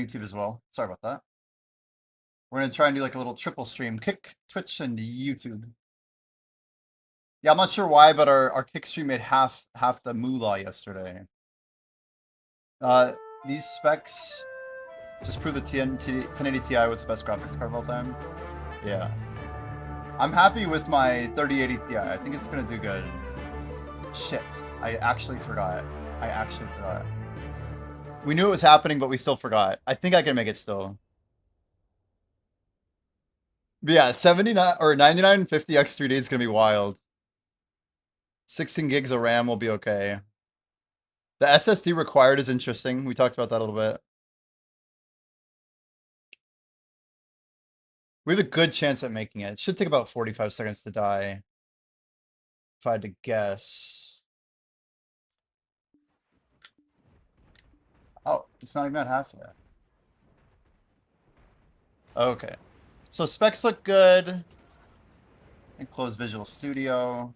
YouTube as well. Sorry about that. We're gonna try and do like a little triple stream: Kick, Twitch, and YouTube. Yeah, I'm not sure why, but our Kick stream made half the moolah yesterday. These specs just prove the 1080 Ti was the best graphics card of all time. Yeah. I'm happy with my 3080 Ti. I think it's gonna do good. Shit. I actually forgot. We knew it was happening, but we still forgot. I think I can make it still. But yeah, 79 or 9950 X3D is gonna be wild. 16 gigs of RAM will be okay. The SSD required is interesting. We talked about that a little bit. We have a good chance at making it. It should take about 45 seconds to die. If I had to guess. Oh, it's not even at half yet. Okay. So specs look good. And close Visual Studio.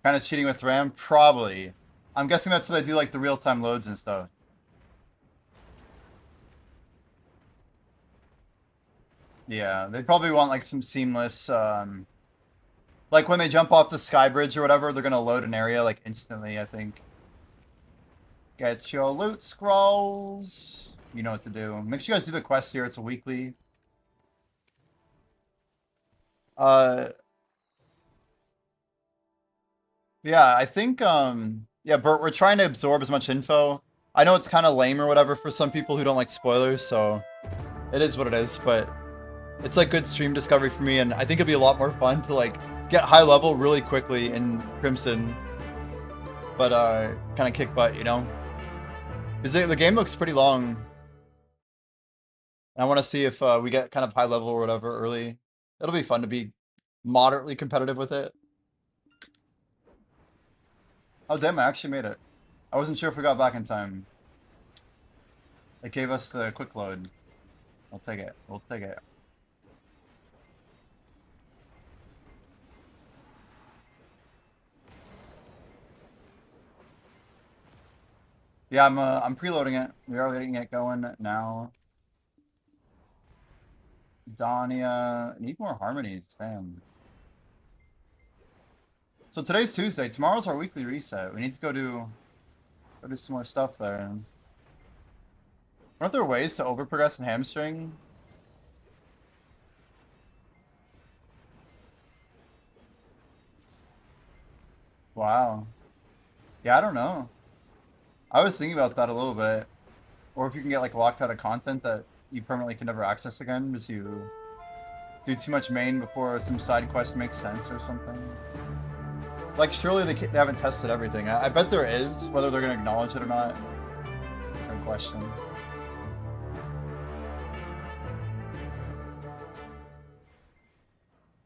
Kind of cheating with RAM? Probably. I'm guessing that's so they do like the real-time loads and stuff. Yeah, they probably want like some seamless, like when they jump off the sky bridge or whatever, they're gonna load an area like instantly, I think. Get your loot scrolls. You know what to do. Make sure you guys do the quest here. It's a weekly. Yeah, I think, yeah, Bert, we're trying to absorb as much info. I know it's kind of lame or whatever for some people who don't like spoilers, so it is what it is, but it's like good stream discovery for me, and I think it'd be a lot more fun to like get high level really quickly in Crimson, but kind of kick butt, you know? Because the game looks pretty long. I want to see if we get kind of high level or whatever early. It'll be fun to be moderately competitive with it. Oh damn, I actually made it. I wasn't sure if we got back in time. It gave us the quick load. I'll take it. We'll take it. Yeah, I'm preloading it. We are getting it going now. Dania, need more harmonies. Damn. So today's Tuesday. Tomorrow's our weekly reset. We need to go do some more stuff there. Aren't there ways to overprogress and hamstring? Wow. Yeah, I don't know. I was thinking about that a little bit. Or if you can get like locked out of content that you permanently can never access again because you do too much main before some side quest makes sense or something. Like, surely they haven't tested everything. I bet there is. Whether they're going to acknowledge it or not, different question.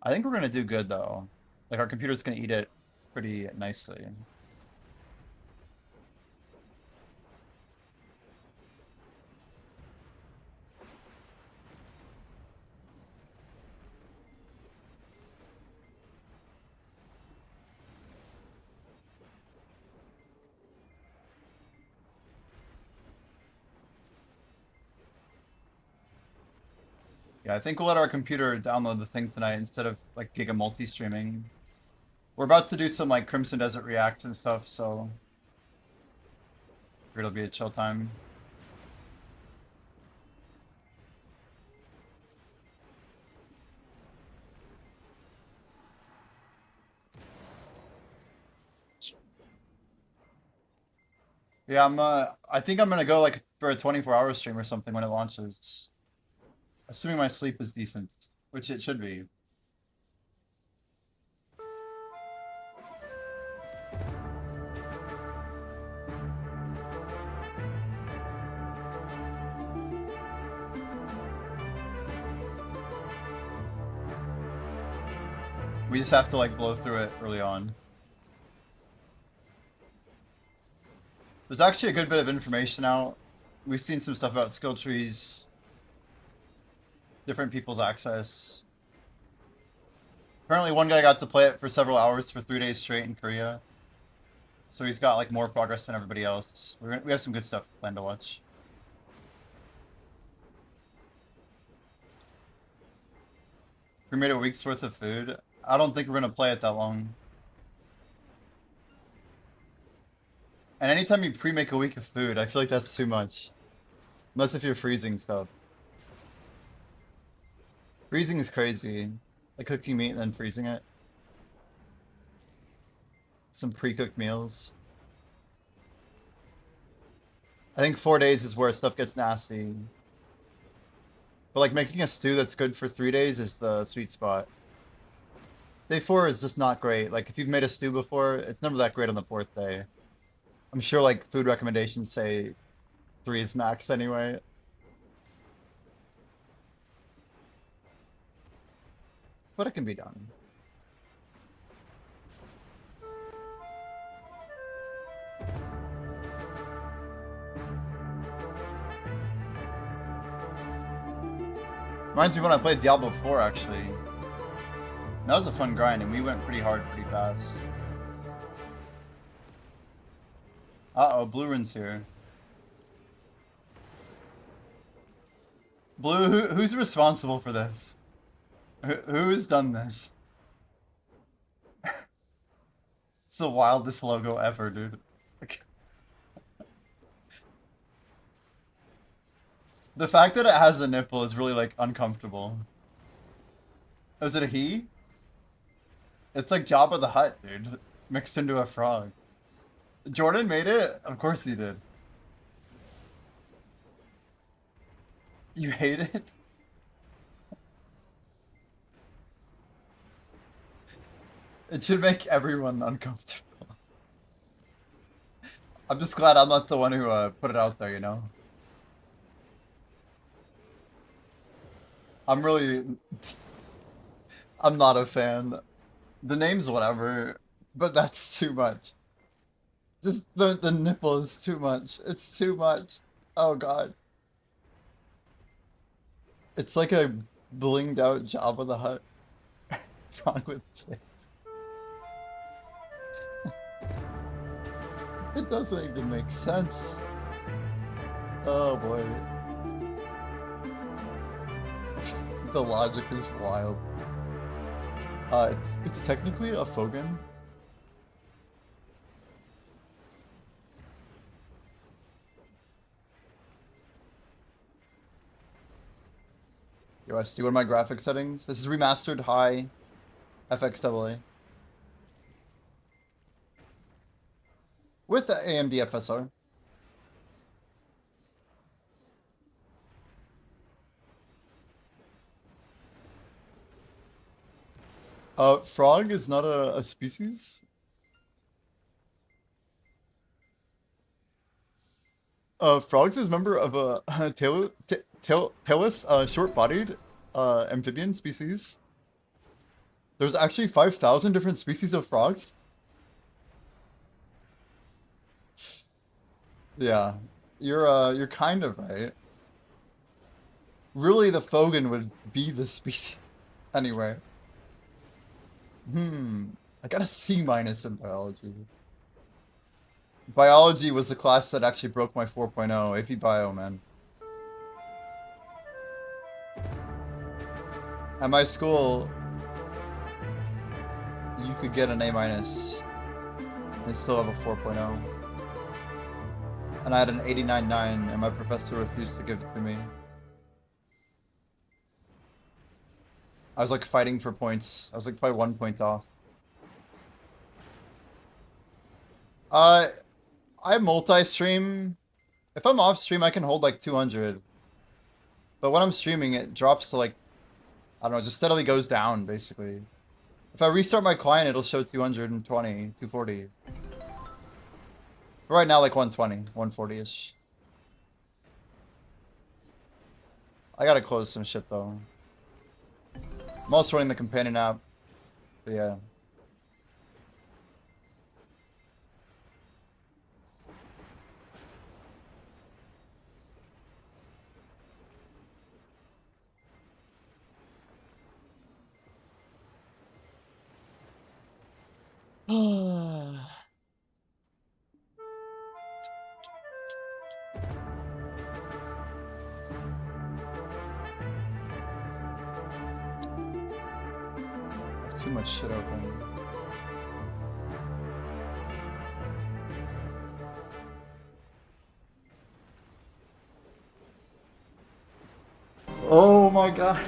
I think we're going to do good, though. Like, our computer's going to eat it pretty nicely. Yeah, I think we'll let our computer download the thing tonight instead of like Giga multi-streaming. We're about to do some like Crimson Desert Reacts and stuff, so it'll be a chill time. Yeah, I think I'm gonna go like for a 24-hour stream or something when it launches. Assuming my sleep is decent, which it should be. We just have to like blow through it early on. There's actually a good bit of information out. We've seen some stuff about skill trees, different people's access. Apparently one guy got to play it for several hours for 3 days straight in Korea. So he's got like more progress than everybody else. We have some good stuff planned to watch. We made a week's worth of food. I don't think we're gonna play it that long. And anytime you pre-make a week of food, I feel like that's too much. Unless if you're freezing stuff. Freezing is crazy. Like cooking meat and then freezing it. Some pre-cooked meals. I think 4 days is where stuff gets nasty. But like making a stew that's good for 3 days is the sweet spot. Day 4 is just not great. Like if you've made a stew before, it's never that great on the 4th day. I'm sure like food recommendations say 3 is max anyway. But it can be done. Reminds me when I played Diablo 4 actually. That was a fun grind and we went pretty hard pretty fast. Uh-oh, Blue Rune's here. Blue, who's responsible for this? Who has done this? It's the wildest logo ever, dude. The fact that it has a nipple is really, like, uncomfortable. Oh, is it a he? It's like Jabba the Hutt, dude. Mixed into a frog. Jordan made it? Of course he did. You hate it? It should make everyone uncomfortable. I'm just glad I'm not the one who put it out there, you know? I'm not a fan. The name's whatever, but that's too much. Just the nipple is too much. It's too much. Oh god. It's like a blinged out Jabba the Hutt. What's wrong with this? It doesn't even make sense. Oh boy. The logic is wild. It's technically a Fogan. Yo, I see one of my graphic settings. This is remastered high FXAA. With the AMD FSR. Frog is not a species? Frogs is member of a tailless, short-bodied amphibian species. There's actually 5,000 different species of frogs. Yeah, you're kind of right. Really, the Fogan would be the species anyway. I got a C- in biology. Biology was the class that actually broke my 4.0. AP Bio, man. At my school, you could get an A- and still have a 4.0. And I had an 89.9 and my professor refused to give it to me. I was like fighting for points. I was like probably 1 point off. I multi-stream. If I'm off stream, I can hold like 200. But when I'm streaming, it drops to like, I don't know, just steadily goes down, basically. If I restart my client, it'll show 220, 240. But right now, like 120, 140-ish. I gotta close some shit, though. I'm also running the companion app. But yeah. too much shit open. Oh my god.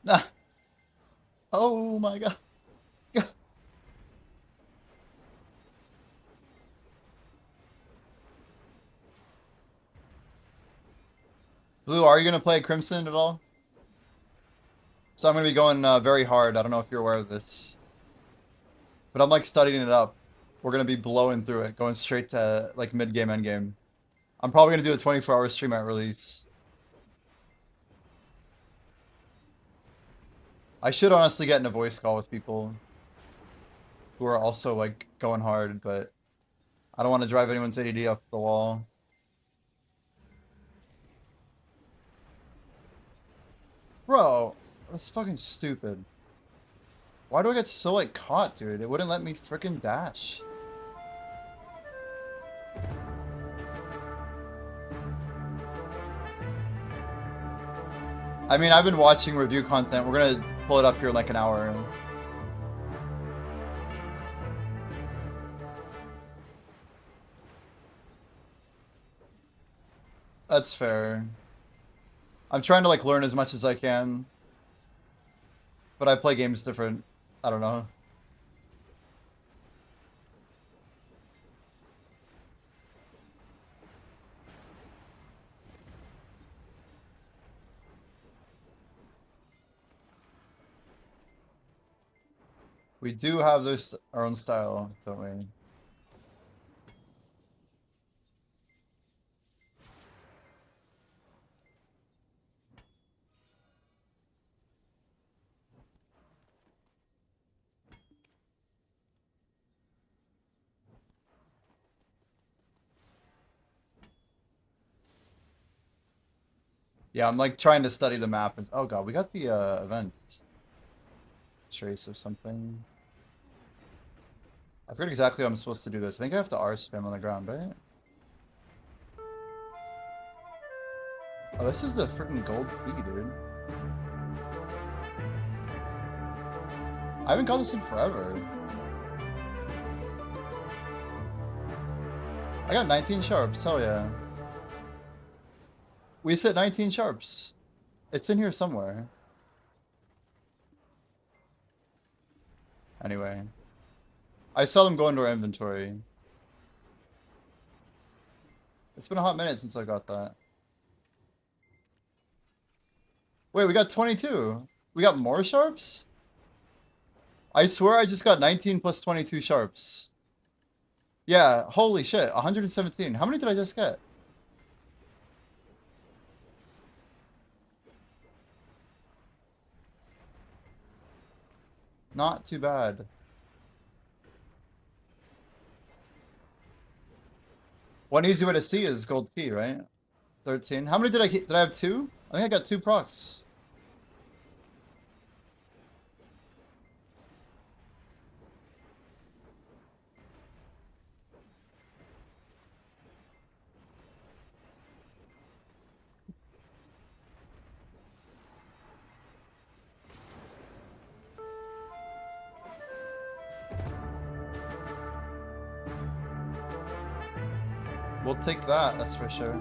Nah. Oh my god. Blue, are you gonna play Crimson at all? So I'm gonna be going very hard. I don't know if you're aware of this, but I'm like studying it up. We're gonna be blowing through it, going straight to like mid game, end game. I'm probably gonna do a 24-hour stream at release. I should honestly get in a voice call with people who are also like going hard, but I don't want to drive anyone's ADD off the wall. Bro, that's fucking stupid. Why do I get so like caught, dude? It wouldn't let me freaking dash. I mean, I've been watching review content. We're gonna pull it up here in like an hour. That's fair. I'm trying to like learn as much as I can. But I play games different. I don't know. We do have this our own style, don't we? Yeah, I'm like trying to study the map. Oh god, we got the event trace of something. I forget exactly how I'm supposed to do this. I think I have to R spam on the ground, right? Oh, this is the freaking gold key, dude. I haven't got this in forever. I got 19 sharps, hell yeah. We said 19 sharps. It's in here somewhere. Anyway. I saw them go into our inventory. It's been a hot minute since I got that. Wait, we got 22. We got more sharps? I swear I just got 19 plus 22 sharps. Yeah, holy shit, 117. How many did I just get? Not too bad. One easy way to see is gold key, right? 13. How many did I get? Did I have 2? I think I got 2 procs. We'll take that, that's for sure.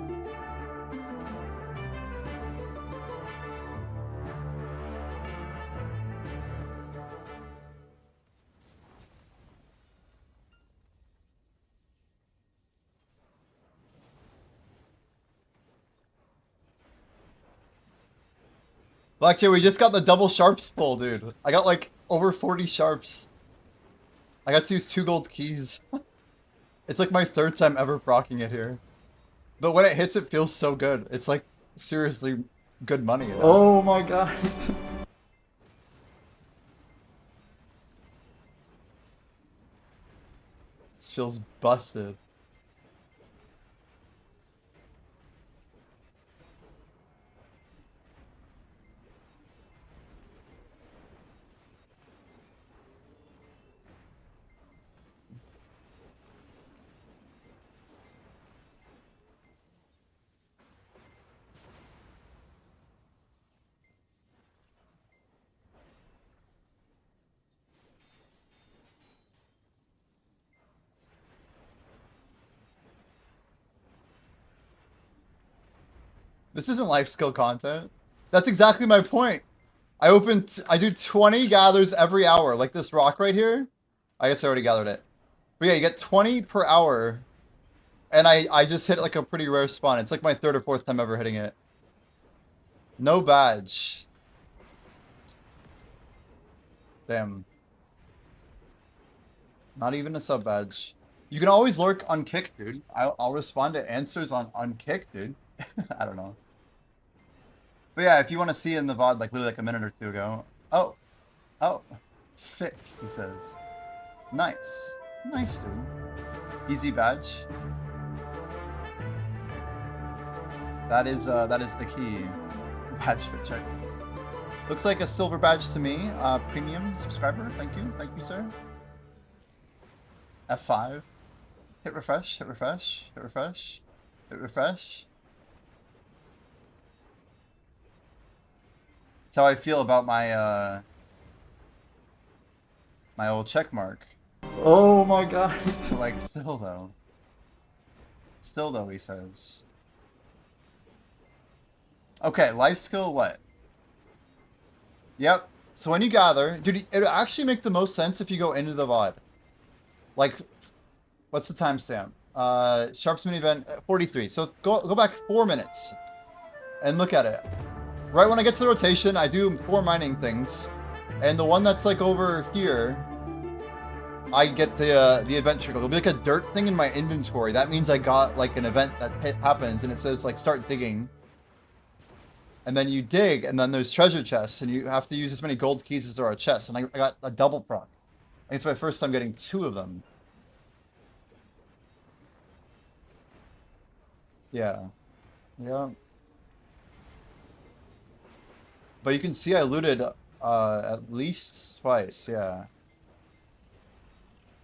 Blackjay, we just got the double sharps pull, dude. I got like over 40 sharps. I got to use 2 gold keys. It's like my 3rd time ever proccing it here. But when it hits, it feels so good. It's like seriously good money. You know? Oh my god. This feels busted. This isn't life skill content. That's exactly my point. I do 20 gathers every hour, like this rock right here. I guess I already gathered it. But yeah, you get 20 per hour. And I just hit like a pretty rare spawn. It's like my third or fourth time ever hitting it. No badge. Damn. Not even a sub badge. You can always lurk unkick, dude. I'll respond to answers on unkick, dude. I don't know. But yeah, if you want to see it in the VOD, like literally like a minute or two ago. Oh. Oh. Fixed, he says. Nice. Nice, dude. Easy badge. That is the key. Badge fit check. Looks like a silver badge to me. Premium subscriber. Thank you, sir. F5. Hit refresh. Hit refresh. Hit refresh. Hit refresh. That's how I feel about my my old check mark. Oh my god. Like still though. Still though, he says. Okay, life skill what? Yep. So when you gather, dude, it'll actually make the most sense if you go into the VOD. Like, what's the timestamp? Sharp's mini event 43. So go back 4 minutes and look at it. Right when I get to the rotation, I do 4 mining things, and the one that's like over here, I get the event trigger. It'll be like a dirt thing in my inventory. That means I got like an event that happens, and it says like start digging. And then you dig, and then there's treasure chests, and you have to use as many gold keys as there are chests. And I got a double proc. I think it's my first time getting 2 of them. Yeah. Yeah. But you can see I looted at least twice, yeah.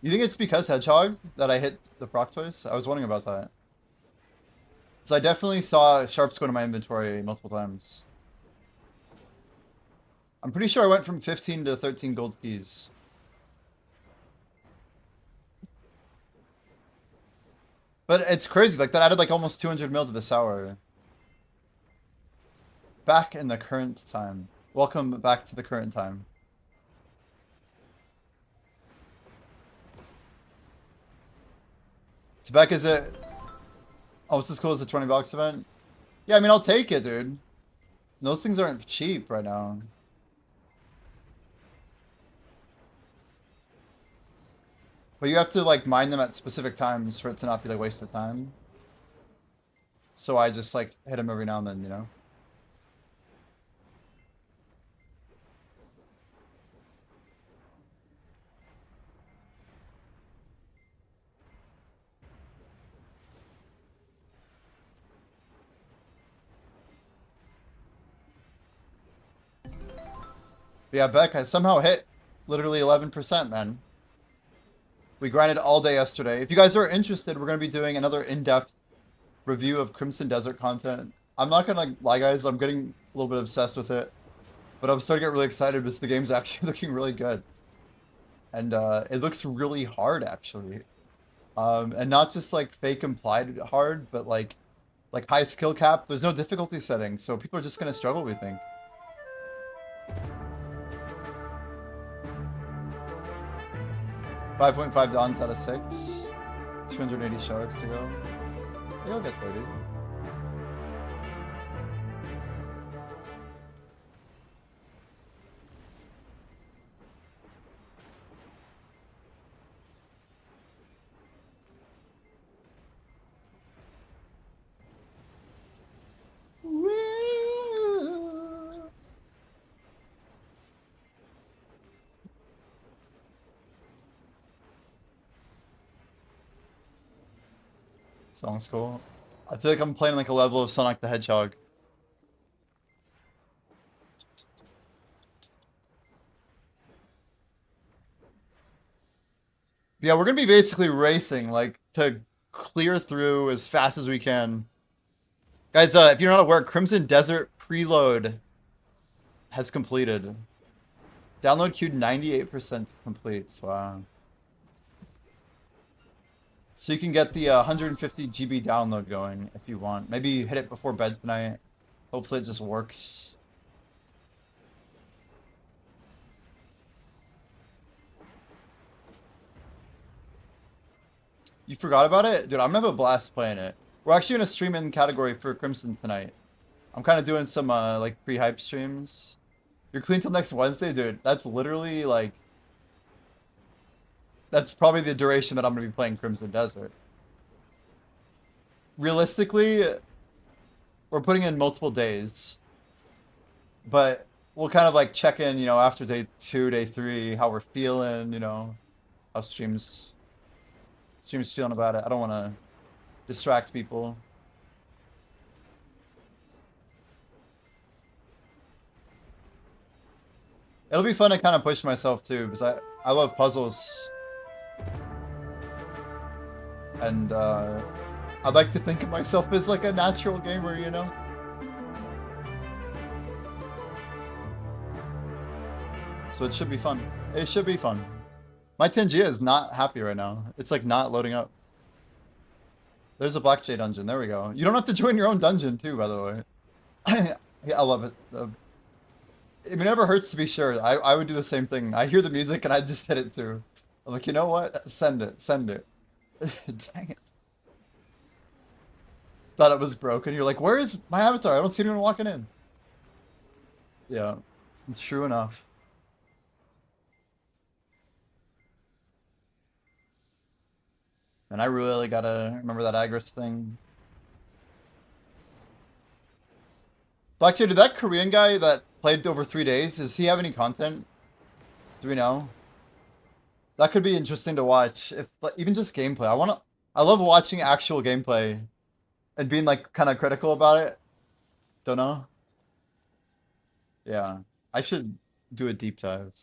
You think it's because Hedgehog that I hit the proc twice? I was wondering about that. So I definitely saw Sharps go to my inventory multiple times. I'm pretty sure I went from 15 to 13 gold keys. But it's crazy, like that added like almost 200 mil to this hour. Back in the current time. Welcome back to the current time. Tebek, is it almost as cool as the 20 bucks event? Yeah, I mean, I'll take it, dude. Those things aren't cheap right now. But you have to, like, mine them at specific times for it to not be, like, waste of time. So I just, like, hit them every now and then, you know? But yeah, Beck, I somehow hit literally 11%, man. We grinded all day yesterday. If you guys are interested, we're going to be doing another in-depth review of Crimson Desert content. I'm not going to lie, guys. I'm getting a little bit obsessed with it. But I'm starting to get really excited because the game's actually looking really good. And it looks really hard, actually. And not just, like, fake implied hard, but, like high skill cap. There's no difficulty setting, so people are just going to struggle, we think. 5.5 dons out of 6. 280 shards to go. You'll get 30. Song's cool. I feel like I'm playing like a level of Sonic the Hedgehog. Yeah, we're gonna be basically racing, like, to clear through as fast as we can. Guys, if you're not aware, Crimson Desert preload has completed. Download queued 98% complete. Wow. So you can get the 150 GB download going if you want. Maybe hit it before bed tonight. Hopefully it just works. You forgot about it? Dude, I'm gonna have a blast playing it. We're actually gonna stream in category for Crimson tonight. I'm kind of doing some like pre-hype streams. You're clean till next Wednesday, dude. That's literally like that's probably the duration that I'm gonna be playing Crimson Desert. Realistically, we're putting in multiple days, but we'll kind of like check in, after day 2, day 3, how we're feeling, how streams feeling about it. I don't want to distract people. It'll be fun to kind of push myself too, because I love puzzles. And I'd like to think of myself as like a natural gamer, So it should be fun. It should be fun. My Tangia is not happy right now. It's like not loading up. There's a Black Jade dungeon. There we go. You don't have to join your own dungeon too, by the way. Yeah, I love it. It never hurts to be sure. I would do the same thing. I hear the music and I just hit it too. I'm like, you know what? Send it. Send it. Dang it. Thought it was broken. You're like, where is my avatar? I don't see anyone walking in. Yeah, it's true enough. And I really gotta remember that Agris thing. Blackshade, did that Korean guy that played over 3 days, does he have any content? Do we know? That could be interesting to watch. If even just gameplay. I love watching actual gameplay and being like kind of critical about it. Don't know. Yeah. I should do a deep dive.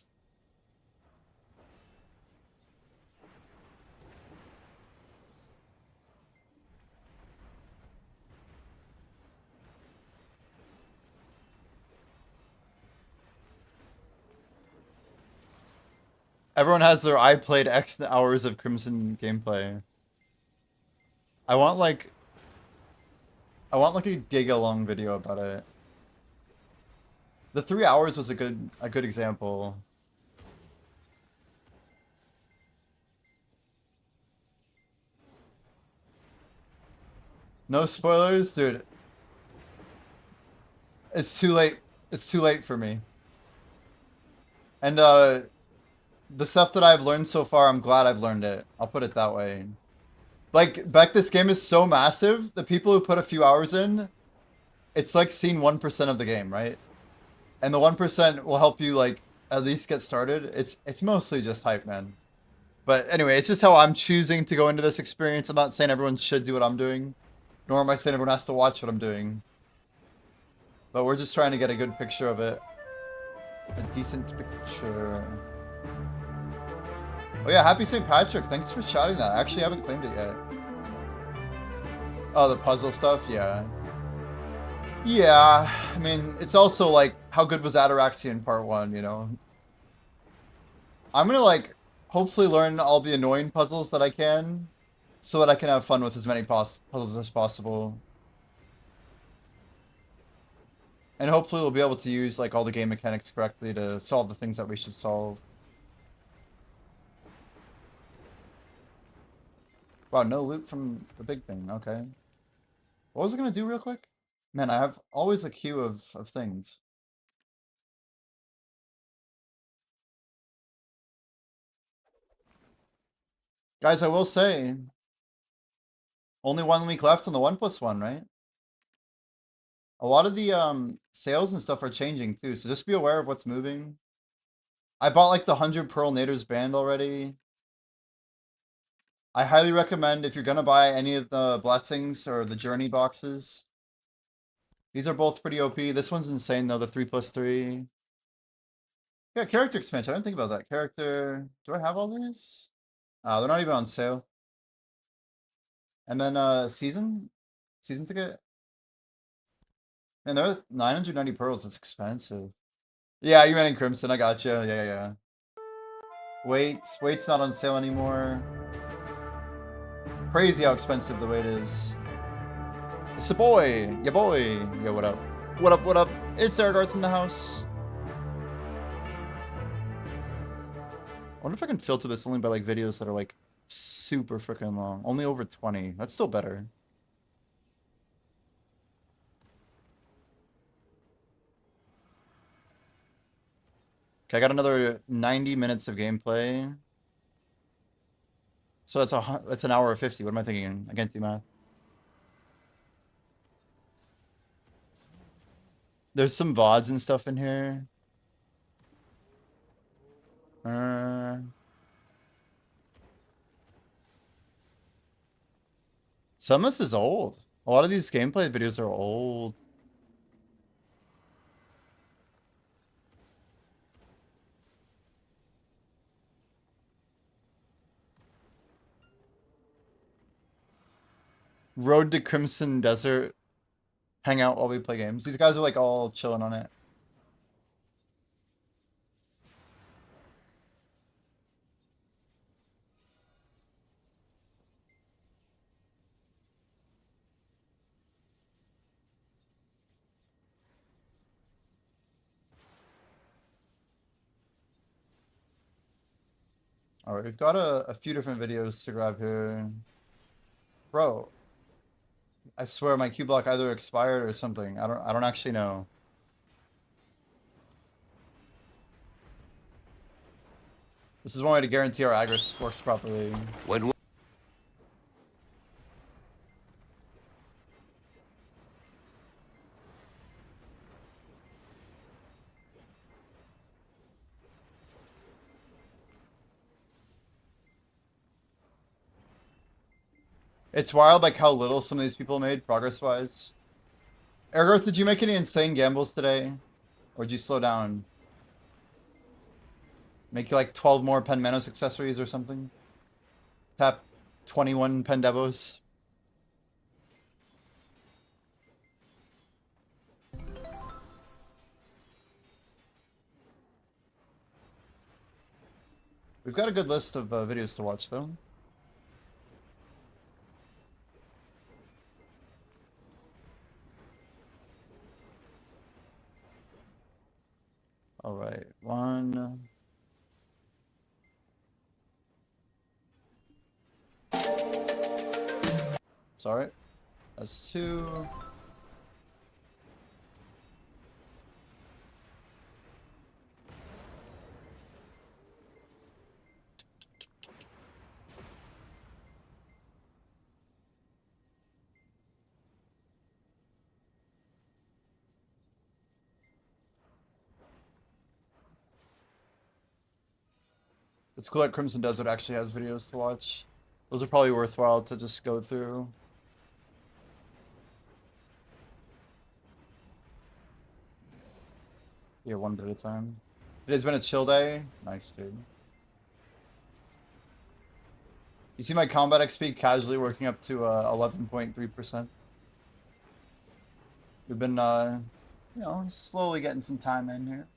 Everyone has their I played X hours of Crimson gameplay. I want like a giga long video about it. The 3 hours was a good example. No spoilers, dude. It's too late. It's too late for me. And the stuff that I've learned so far, I'm glad I've learned it. I'll put it that way. Like, Beck, this game is so massive, the people who put a few hours in, it's like seeing 1% of the game, right? And the 1% will help you, like, at least get started. It's mostly just hype, man. But anyway, it's just how I'm choosing to go into this experience. I'm not saying everyone should do what I'm doing, nor am I saying everyone has to watch what I'm doing. But we're just trying to get a good picture of it. A decent picture. Oh yeah, happy St. Patrick. Thanks for shouting that. I actually haven't claimed it yet. Oh, the puzzle stuff? Yeah. Yeah, I mean, it's also like, how good was Ataraxia in part 1, I'm gonna like, hopefully learn all the annoying puzzles that I can, so that I can have fun with as many puzzles as possible. And hopefully we'll be able to use like all the game mechanics correctly to solve the things that we should solve. Wow, no loot from the big thing. Okay. What was I gonna do real quick? Man, I have always a queue of things. Guys, I will say, only 1 week left on the 1+1, right? A lot of the sales and stuff are changing too, so just be aware of what's moving. I bought like the 100 Pearl Naders band already. I highly recommend if you're gonna buy any of the Blessings or the Journey boxes. These are both pretty OP. This one's insane though, the 3+3. Yeah, character expansion. I didn't think about that. Character. Do I have all these? They're not even on sale. And then season ticket. Man, they're 990 pearls. It's expensive. Yeah, you ran in Crimson. I got you. Yeah. Wait's not on sale anymore. Crazy how expensive the wait is. It's a boy. Yeah, boy. Yeah, what up? What up, what up? It's Aragarth in the house. I wonder if I can filter this only by like videos that are like super freaking long. Only over 20. That's still better. Okay, I got another 90 minutes of gameplay. So that's an hour 50. What am I thinking? I can't do math. There's some VODs and stuff in here. Some of this is old. A lot of these gameplay videos are old. Road to Crimson Desert. Hang out while we play games. These guys are like all chilling on it. Alright, we've got a few different videos to grab here. Bro, I swear my Q block either expired or something. I don't actually know. This is one way to guarantee our Agris works properly. When It's wild like how little some of these people made progress-wise. Ergarth, did you make any insane gambles today? Or did you slow down? Make like 12 more Pen Manos accessories or something? Tap 21 Pen Devos? We've got a good list of videos to watch though. All right, one. Sorry, that's two. It's cool that Crimson Desert actually has videos to watch. Those are probably worthwhile to just go through. Yeah, one bit at a time. Today's been a chill day. Nice, dude. You see my combat XP casually working up to 11.3%. We've been, you know, slowly getting some time in here.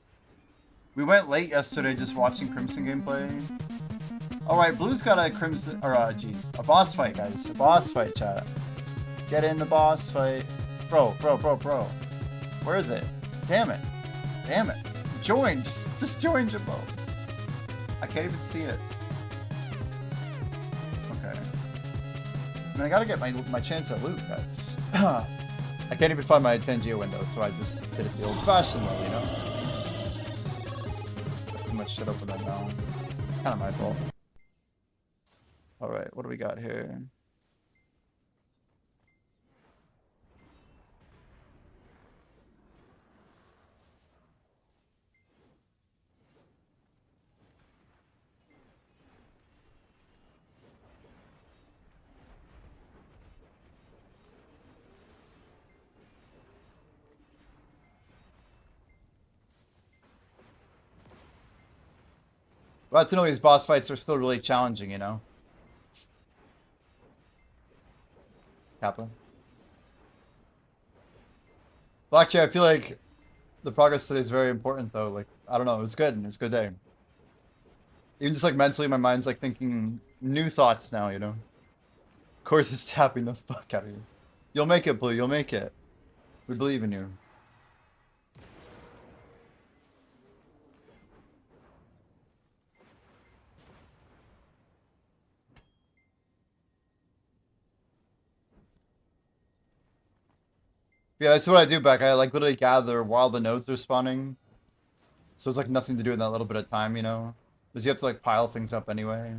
We went late yesterday just watching Crimson gameplay. Alright, Blue's got a Crimson, or geez, a boss fight, guys. A boss fight, chat. Get in the boss fight. Bro. Where is it? Damn it. Damn it. Join. Just join, Jimbo. I can't even see it. Okay. I mean, I gotta get my chance at loot, guys. I can't even find my Tangio window, so I just did it the old-fashioned way, you know? Too much shit open right now. It's kind of my fault. Alright, what do we got here? Glad to know these boss fights are still really challenging, you know? Kaplan. Well, actually, I feel like the progress today is very important, though. Like, I don't know, it was good. It was a good day. Even just, like, mentally, my mind's, like, thinking new thoughts now, you know? Of course, it's tapping the fuck out of you. You'll make it, Blue. You'll make it. We believe in you. Yeah, that's what I do back. I like literally gather while the nodes are spawning. So it's like nothing to do in that little bit of time, you know? Because you have to like pile things up anyway.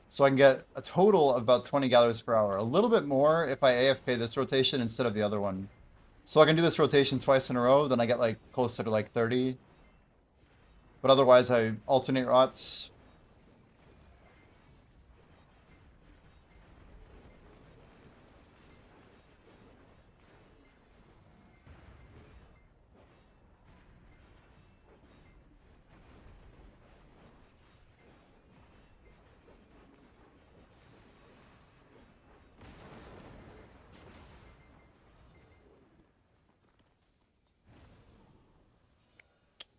So I can get a total of about 20 gatherers per hour. A little bit more if I AFK this rotation instead of the other one. So I can do this rotation twice in a row, then I get like closer to like 30. But otherwise I alternate rots.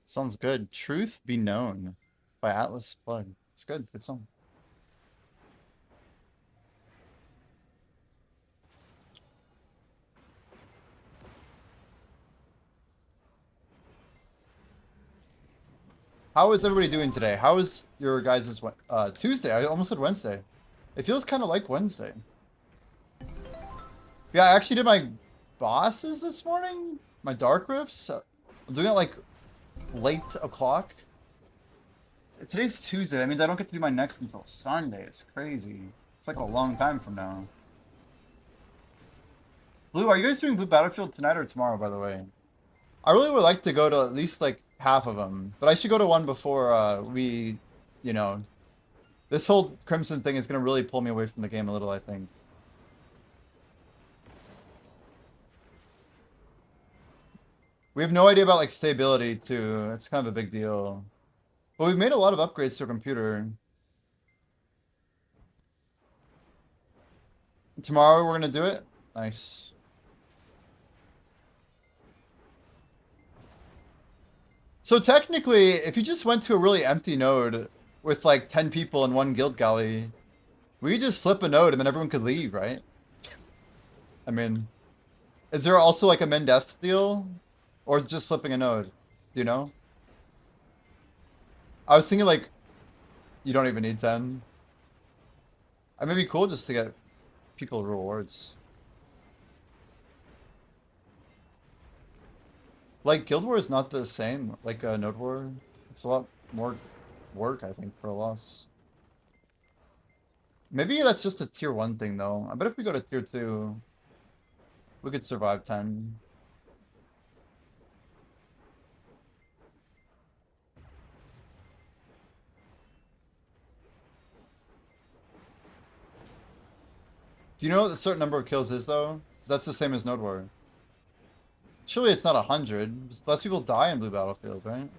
Sounds good. Truth Be Known by Atlas Plug. It's good. Good song. How is everybody doing today? How is your guys' Tuesday? I almost said Wednesday. It feels kind of like Wednesday. Yeah, I actually did my bosses this morning. My dark rifts. I'm doing it like late o'clock. Today's Tuesday. That means I don't get to do my next until Sunday. It's crazy. It's like a long time from now. Blue, are you guys doing Blue Battlefield tonight or tomorrow, by the way? I really would like to go to at least like half of them, but I should go to one before we, you know, this whole Crimson thing is going to really pull me away from the game a little, I think. We have no idea about like stability too. It's kind of a big deal. But we've made a lot of upgrades to our computer. Tomorrow we're going to do it. Nice. So technically, if you just went to a really empty node with like 10 people in one guild galley, we could just flip a node and then everyone could leave, right? I mean, is there also like a min death deal? Or is it just flipping a node? Do you know? I was thinking like, you don't even need 10. It may be cool just to get people rewards. Like, Guild War is not the same like Node War. It's a lot more work, I think, for a loss. Maybe that's just a tier 1 thing, though. I bet if we go to tier 2, we could survive 10. Do you know what a certain number of kills is, though? That's the same as Node War. Surely it's not 100. Less people die in Blue Battlefield, right?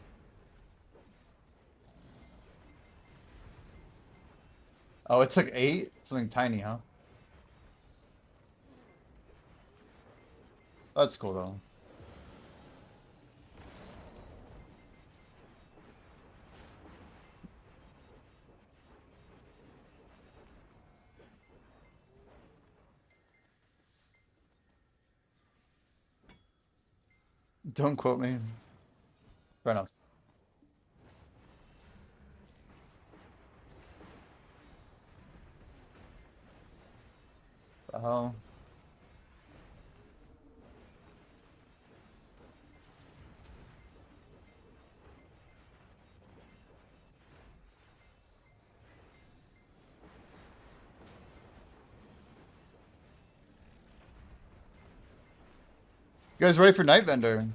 Oh, it's like 8? Something tiny, huh? That's cool, though. Don't quote me. Fair enough. The hell? You guys ready for Night Vendor?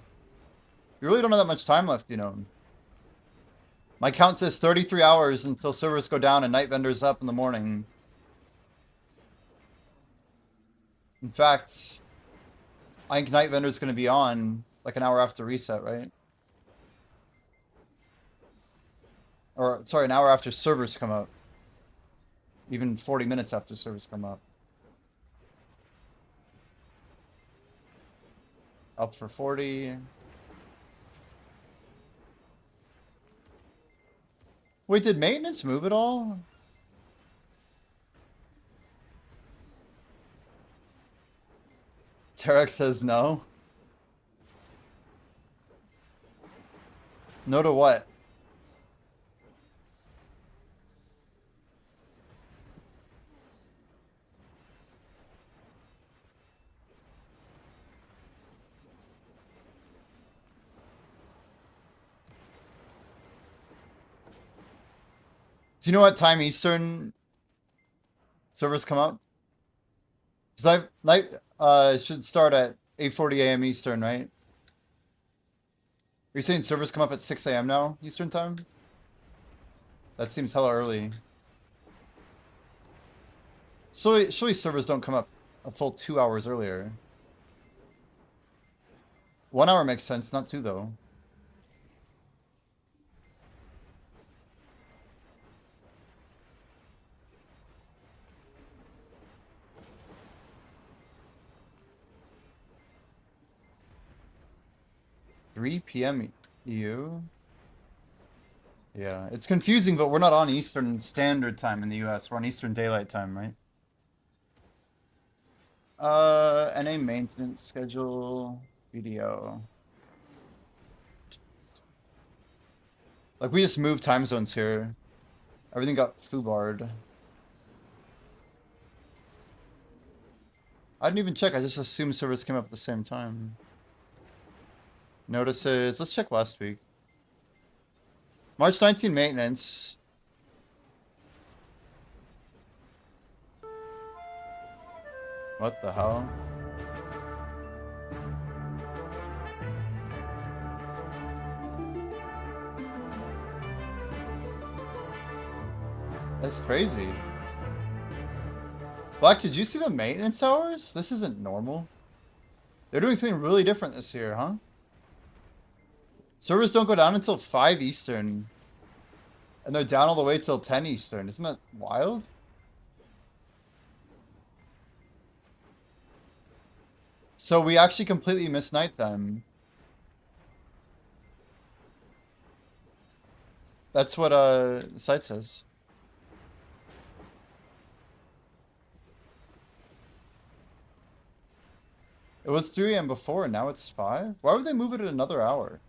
We really don't have that much time left, you know. My count says 33 hours until servers go down and Night Vendor's up in the morning. In fact, I think Night Vendor's going to be on like an hour after reset, right? Or, sorry, an hour after servers come up. Even 40 minutes after servers come up. Up for 40. Wait, did maintenance move at all? Tarek says no. No to what? Do you know what time Eastern servers come up? Because it should start at 8:40 a.m. Eastern, right? Are you saying servers come up at 6 a.m. now, Eastern time? That seems hella early. So surely servers don't come up a full 2 hours earlier. 1 hour makes sense, not 2 though. (3 p.m. EU? Yeah, it's confusing, but we're not on Eastern Standard Time in the US. We're on Eastern Daylight Time, right? NA maintenance schedule video. Like, we just moved time zones here. Everything got foobarred. I didn't even check. I just assumed servers came up at the same time. Notices. Let's check last week. March 19 maintenance. What the hell? That's crazy. Black, did you see the maintenance hours? This isn't normal. They're doing something really different this year, huh? Servers don't go down until 5 Eastern. And they're down all the way till 10 Eastern. Isn't that wild? So we actually completely missed nighttime. That's what the site says. It was 3 a.m. before, and now it's 5? Why would they move it another hour?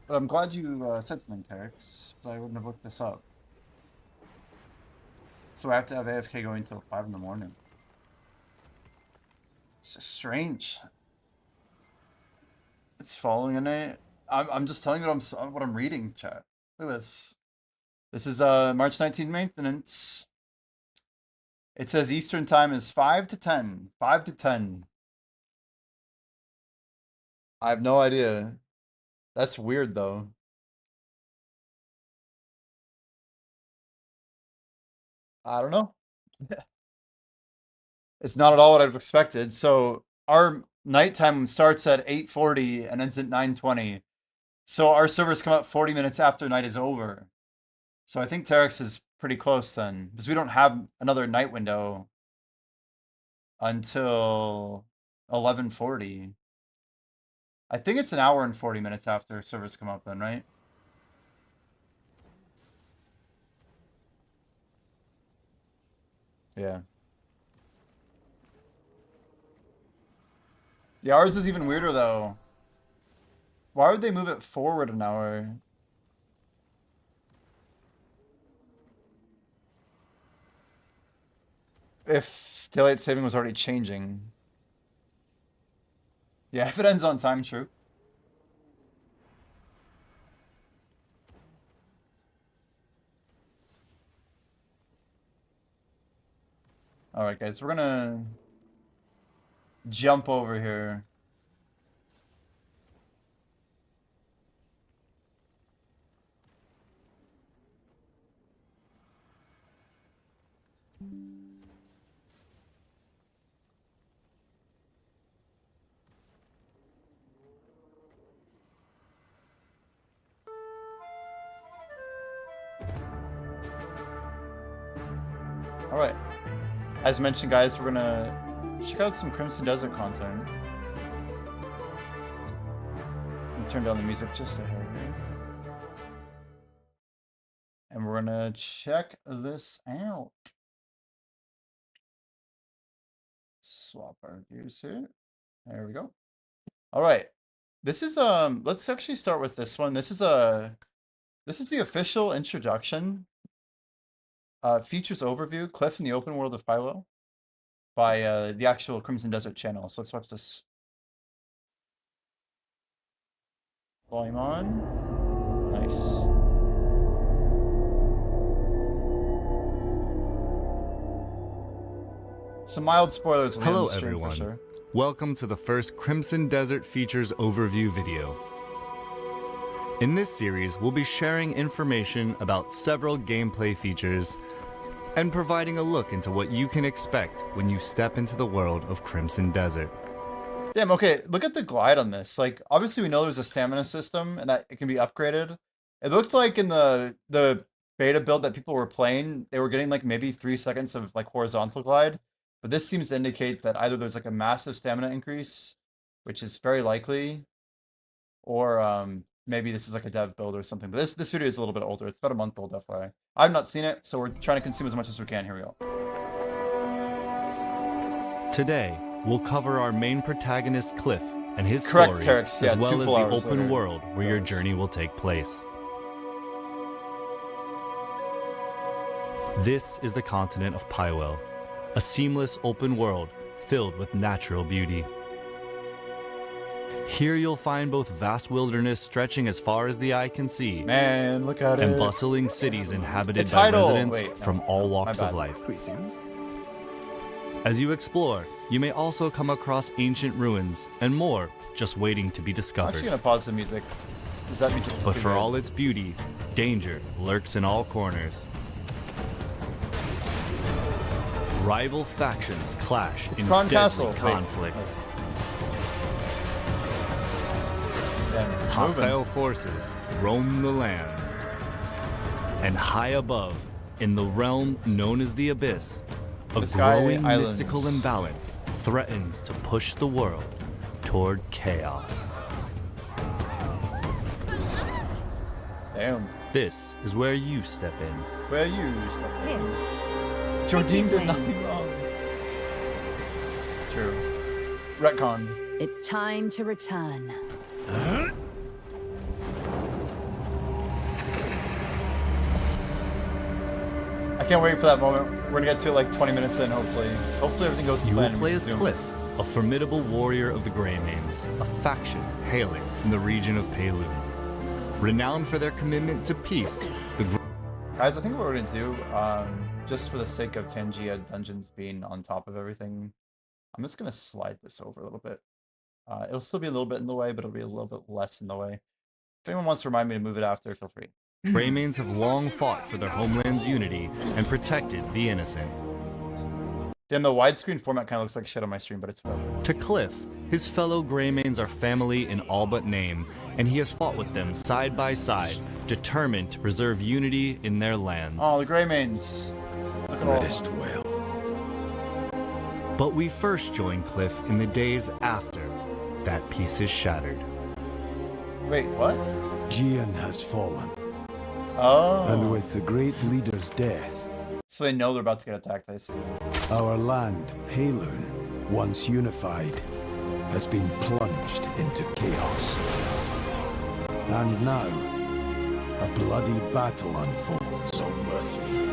But I'm glad you said something, Terex, because I wouldn't have looked this up. So I have to have AFK going until 5 in the morning. It's just strange. It's following an A. I'm just telling you what I'm reading, chat. Look at this. This is March 19 maintenance. It says Eastern time is 5 to 10. 5 to 10. I have no idea. That's weird, though. I don't know. It's not at all what I've expected. So our nighttime starts at 8:40 and ends at 9:20. So our servers come up 40 minutes after night is over. So I think Terex is pretty close then, because we don't have another night window until 11:40. I think it's an hour and 40 minutes after servers come up then, right? Yeah. Yeah, ours is even weirder though. Why would they move it forward an hour? If daylight saving was already changing. Yeah, if it ends on time, true. Alright guys, we're gonna jump over here. Alright. As mentioned, guys, we're gonna check out some Crimson Desert content. Let me turn down the music just a hair here. And we're gonna check this out. Swap our views here. There we go. Alright. This is let's actually start with this one. This is the official introduction. Features overview, Cliff in the Open World of Philo by the actual Crimson Desert channel. So let's watch this. Volume on. Nice. Some mild spoilers will be on Hello the stream everyone. for sure. Welcome to the first Crimson Desert Features overview video. In this series, we'll be sharing information about several gameplay features and providing a look into what you can expect when you step into the world of Crimson Desert. Damn, okay, look at the glide on this. Like, obviously we know there's a stamina system and that it can be upgraded. It looked like in the beta build that people were playing, they were getting like maybe 3 seconds of like horizontal glide. But this seems to indicate that either there's like a massive stamina increase, which is very likely, or maybe this is like a dev build or something. But this video is a little bit older. It's about a month old, FYI. I've not seen it, so we're trying to consume as much as we can. Here we go. Today, we'll cover our main protagonist Cliff and his Correct, story, Terex. Yeah, as well 2 as full the hours open later. world where your journey will take place. This is the continent of Pywell, a seamless open world filled with natural beauty. Here you'll find both vast wilderness stretching as far as the eye can see, Man, look at and it. bustling cities inhabited The by title- residents wait, no, from all walks my of bad. life. Greetings. As you explore, you may also come across ancient ruins and more just waiting to be I'm discovered. actually gonna pause the music. Is that music? But for all its beauty, danger lurks in all corners. Rival factions clash It's in Kron deadly Castle. Wait. conflicts. Damn, it's Hostile moving. forces roam the lands. And high above, in the realm known as the Abyss, a The Sky growing Islands. mystical imbalance threatens to push the world toward chaos. Damn. This is where you step in. Where you step in. Here. Jordine these did wings. nothing wrong. True. Retcon. It's time to return. I can't wait for that moment. We're gonna get to it like 20 minutes in, hopefully. Hopefully everything goes to You plan. will and play we as can zoom. Cliff, a formidable warrior of the Greymanes, a faction hailing from the region of Payloon. Renowned for their commitment to peace, the Guys, I think what we're gonna do, just for the sake of Tangia Dungeons being on top of everything, I'm just gonna slide this over a little bit. It'll still be a little bit in the way, but it'll be a little bit less in the way. If anyone wants to remind me to move it after, feel free. Greymanes have long fought for their homeland's unity and protected the innocent. Damn, the widescreen format kind of looks like shit on my stream, but it's whatever. To Cliff, his fellow Greymanes are family in all but name, and he has fought with them side by side, determined to preserve unity in their lands. Oh, the Greymanes. Look at all. Rest well. But we first join Cliff in the days after that peace is shattered. Wait, what? Gian has fallen, Oh. and with the great leader's death, So they know they're about to get attacked, I see. our land, Payloon, once unified, has been plunged into chaos. And now, a bloody battle unfolds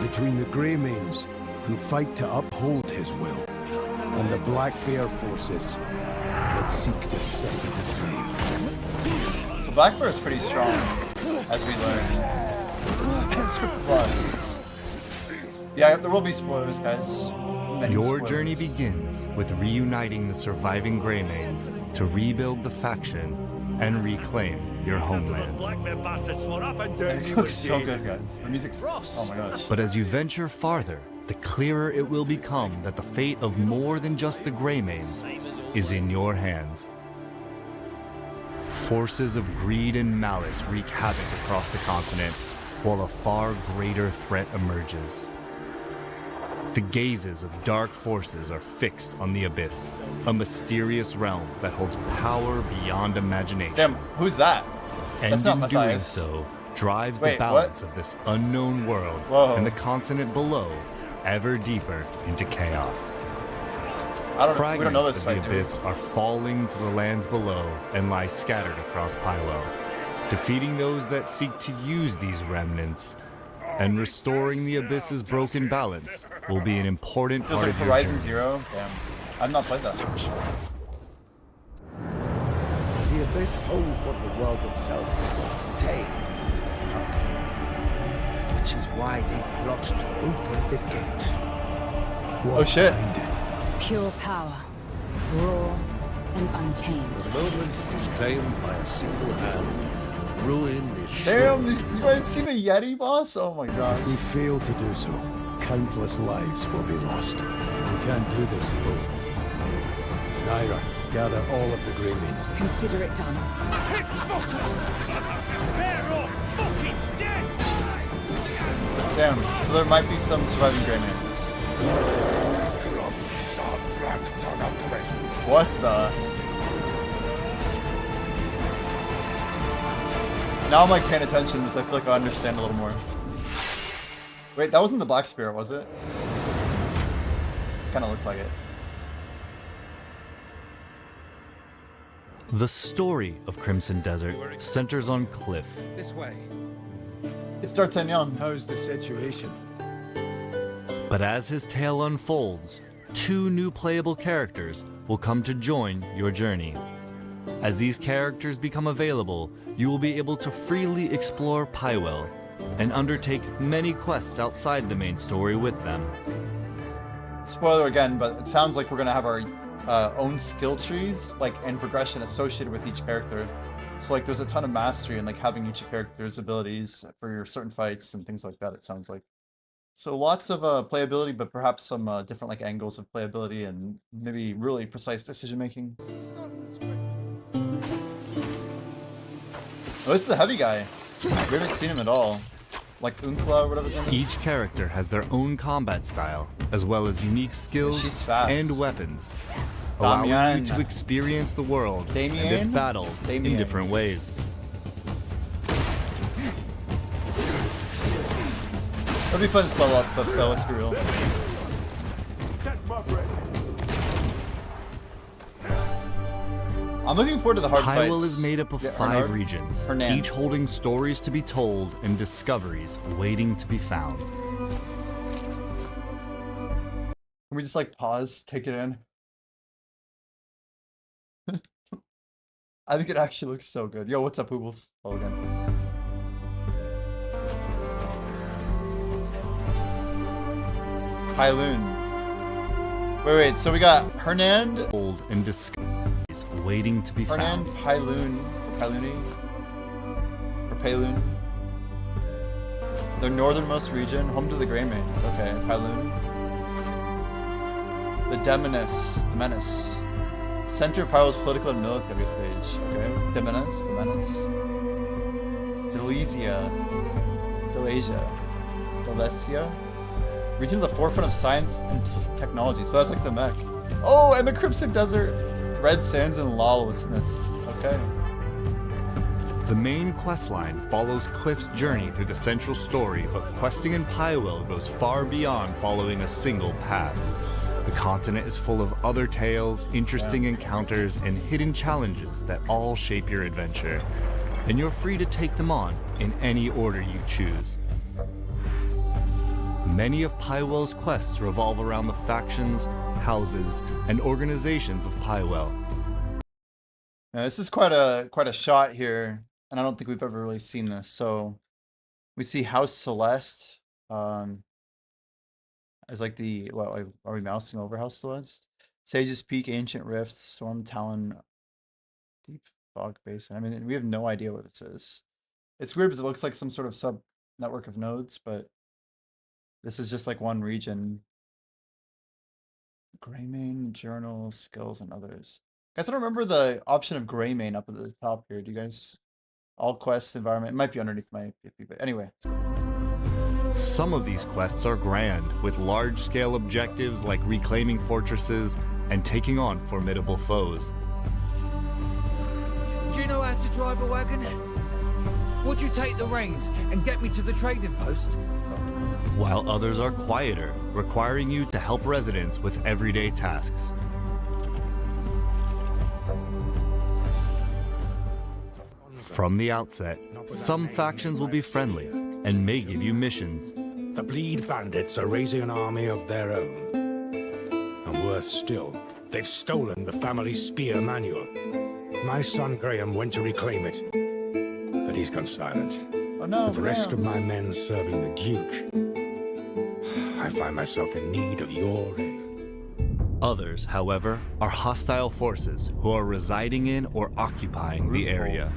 between the Greymanes, who fight to uphold his will, and the Black Bear forces that seek to set it aflame. So Black Bear is pretty strong, as we learned. Script Plus. Yeah, there will be spoilers, guys. Many Your spoilers. journey begins with reuniting the surviving Greymanes to rebuild the faction and reclaim your homeland. It looks so good, guys. The music's... Oh my gosh. But as you venture farther, the clearer it will become that the fate of more than just the Greymanes is in your hands. Forces of greed and malice wreak havoc across the continent, while a far greater threat emerges. The gazes of dark forces are fixed on the Abyss, a mysterious realm that holds power beyond imagination. Damn, who's that? And That's not in doing Matthias. so, drives Wait, the balance of this unknown world Whoa. and the continent below ever deeper into chaos. I don't know. We Fragments don't know this of the fight, dude. Abyss are falling to the lands below and lie scattered across Pywell. Defeating those that seek to use these remnants and restoring the Abyss's broken balance will be an important Feels part like of your Horizon journey. Zero. Damn. I've not played that. The Abyss holds what the world itself will contain. Which is why they plot to open the gate. What's shit. behind it? Pure power, raw and untamed. The moment it is claimed by a single hand, ruin is sure. Damn, did you guys see the Yeti boss? Oh my gosh. If we fail to do so, countless lives will be lost. We can't do this alone. Naira, gather all of the Greymaids. Consider it done. Take focus! They're all fucking dead! Damn, so there might be some surviving Greymaids. What the? Now I'm like paying attention because I feel like I understand a little more. Wait, that wasn't the Black Spirit, was it? Kind of looked like it. The story of Crimson Desert centers on Cliff, This way. It's D'Artagnan. How's the situation? but as his tale unfolds, 2 new playable characters will come to join your journey. As these characters become available, you will be able to freely explore Pywell and undertake many quests outside the main story with them. Spoiler again, but it sounds like we're gonna have our own skill trees, like, and progression associated with each character. So like, there's a ton of mastery in like having each character's abilities for your certain fights and things like that. It sounds like. So lots of playability, but perhaps some different like angles of playability and maybe really precise decision making. Oh, this is the heavy guy. We haven't seen him at all. Like Unkla or whatever his name is. Each character has their own combat style, as well as unique skills She's fast. and weapons, allowing you Damian. to experience the world and its Damien? battles Damien. in different ways. It'll be fun to level up, but let's be real. I'm looking forward to the hard fights. Pywell is made up of Yeah, 5 Bernard? regions, Hernan. each holding stories to be told and discoveries waiting to be found. Can we just like pause, take it in? I think it actually looks so good. Yo, what's up, Poobles? Hello again. Pyloon. Wait, so we got Hernan, Told and discoveries waiting to be Hernan, found. Pyloon, Pyloony, or Payloon. The northernmost region, home to the Greymaids. Okay, Pyloon. The Demenis. Center of Pyrel's political and military stage. Okay. Demenis. Delesia. Region of the forefront of science and technology. So that's like the mech. Oh, and the Crimson Desert. Red sands and lawlessness. Okay. The main questline follows Cliff's journey through the central story, but questing in Pywell goes far beyond following a single path. The continent is full of other tales, interesting encounters, and hidden challenges that all shape your adventure, and you're free to take them on in any order you choose. Many of Pywell's quests revolve around the factions, houses, and organizations of Pywell. Now, this is quite a shot here, and I don't think we've ever really seen this. So we see House Celeste. As like the what are we mousing over House Celeste? Sage's Peak, Ancient Rift, Storm Talon, Deep Fog Basin. I mean, we have no idea what this is. It's weird because it looks like some sort of sub network of nodes, but this is just like one region. Greymane, Journal, Skills, and others. Guys, I don't remember the option of Greymane up at the top here. Do you guys? All quests, environment. It might be underneath my PP, but anyway. Some of these quests are grand, with large-scale objectives like reclaiming fortresses and taking on formidable foes. Do you know how to drive a wagon? Would you take the reins and get me to the trading post? While others are quieter, requiring you to help residents with everyday tasks. From the outset, some factions will be friendly and may give you missions. The Bleed Bandits are raising an army of their own. And worse still, they've stolen the family spear manual. My son Graham went to reclaim it, but he's gone silent. Oh no! With the rest of Graham. my men serving the Duke, I find myself in need of your aid. Others, however, are hostile forces who are residing in or occupying the area.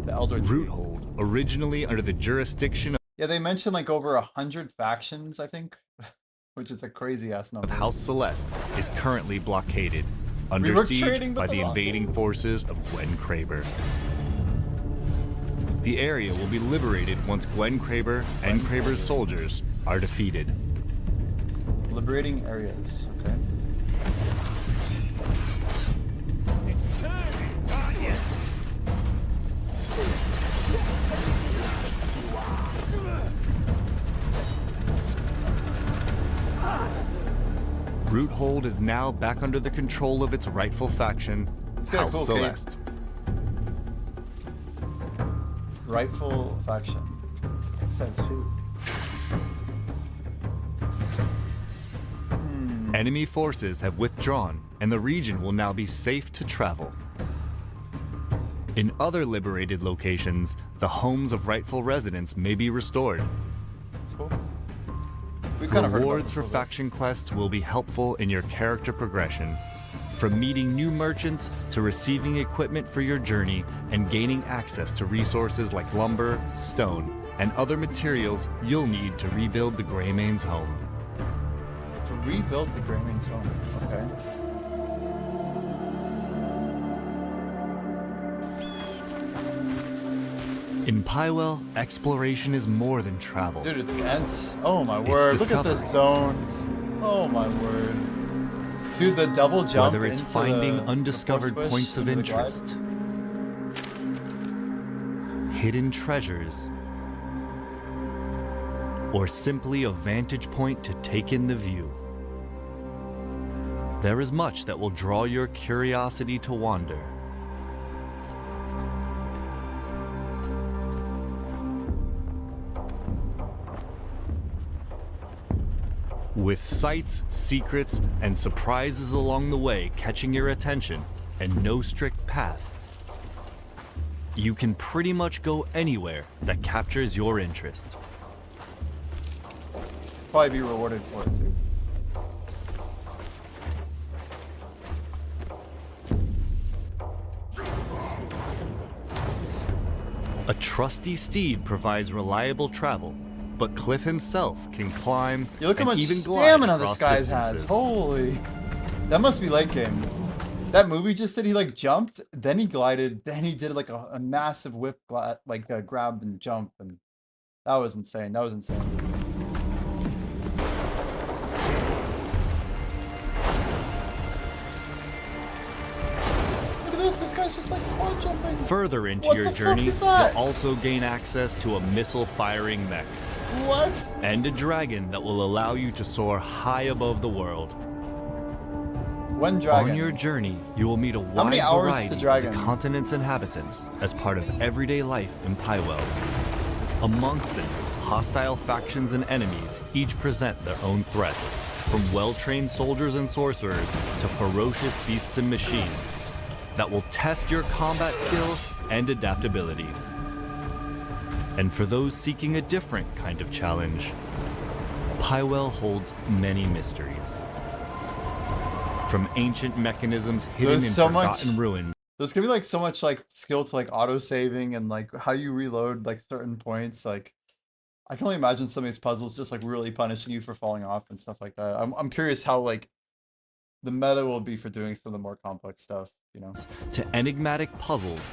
The Elder Tree. Roothold, originally under the jurisdiction Yeah, they mentioned like over 100 factions, I think, which is a crazy ass of number. House Celeste, is currently blockaded, under were siege trading by with the the invading forces of Gwen Kraber. The area will be liberated once Gwen Kraber and Kraber's soldiers are defeated. Liberating areas, okay. Roothold is now back under the control of its rightful faction, Let's get a House cool cape. Celeste. Rightful faction. Says who? Enemy forces have withdrawn, and the region will now be safe to travel. In other liberated locations, the homes of rightful residents may be restored. That's cool. We've kind of heard about Rewards this for a little bit. faction quests will be helpful in your character progression. From meeting new merchants to receiving equipment for your journey and gaining access to resources like lumber, stone, and other materials you'll need to rebuild the Greymane's home. To rebuild the Greymane's home. Okay. In Pywell, exploration is more than travel. Dude, it's dense. Oh my word. Look at this discovery. zone. Oh my word. Dude, the double jump. Whether it's into finding the undiscovered force push points of into the glide. interest, hidden treasures, or simply a vantage point to take in the view. There is much that will draw your curiosity to wander. With sights, secrets, and surprises along the way catching your attention, and no strict path, you can pretty much go anywhere that captures your interest. Probably be rewarded for it too. A trusty steed provides reliable travel, but Cliff himself can climb You look how and much even glide stamina this across guy has. distances. Holy. That must be late game. That movie just did, he like jumped, then he glided, then he did like a massive whip like grab and jump, and that was insane. That was insane. Look at this guy's just like quad jumping. Further into What your the fuck journey, is that? you'll also gain access to a missile-firing mech What? and a dragon that will allow you to soar high above the world. One dragon. On your journey, you will meet a How many wide hours to variety of dragon? the continent's inhabitants as part of everyday life in Pywell. Amongst them, hostile factions and enemies each present their own threats, from well-trained soldiers and sorcerers to ferocious beasts and machines that will test your combat skill and adaptability. And for those seeking a different kind of challenge, Pywell holds many mysteries. From ancient mechanisms hidden There's in so much- forgotten ruins There's gonna be like so much like skill to like auto saving and like how you reload like certain points. Like I can only imagine some of these puzzles just like really punishing you for falling off and stuff like that. I'm curious how like the meta will be for doing some of the more complex stuff, you know. to enigmatic puzzles,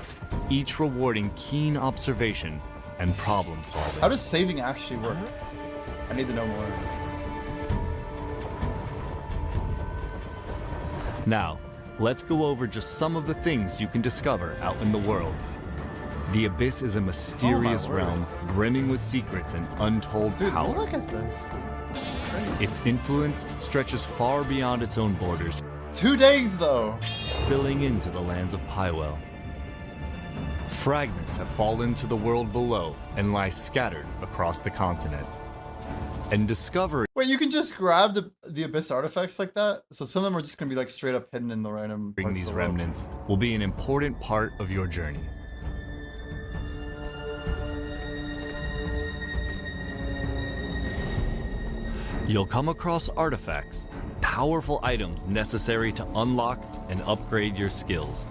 each rewarding keen observation and problem solving. How does saving actually work? I need to know more. Now, let's go over just some of the things you can discover out in the world. The Abyss is a mysterious word. realm brimming with secrets and untold Dude, power. look at this. It's crazy. Its influence stretches far beyond its own borders, 2 days though. spilling into the lands of Pywell. Fragments have fallen to the world below and lie scattered across the continent. And discovery Wait, you can just grab the Abyss artifacts like that? So some of them are just gonna be like straight up hidden in the random parts of these the world. remnants will be an important part of your journey. You'll come across artifacts powerful items necessary to unlock and upgrade your skills.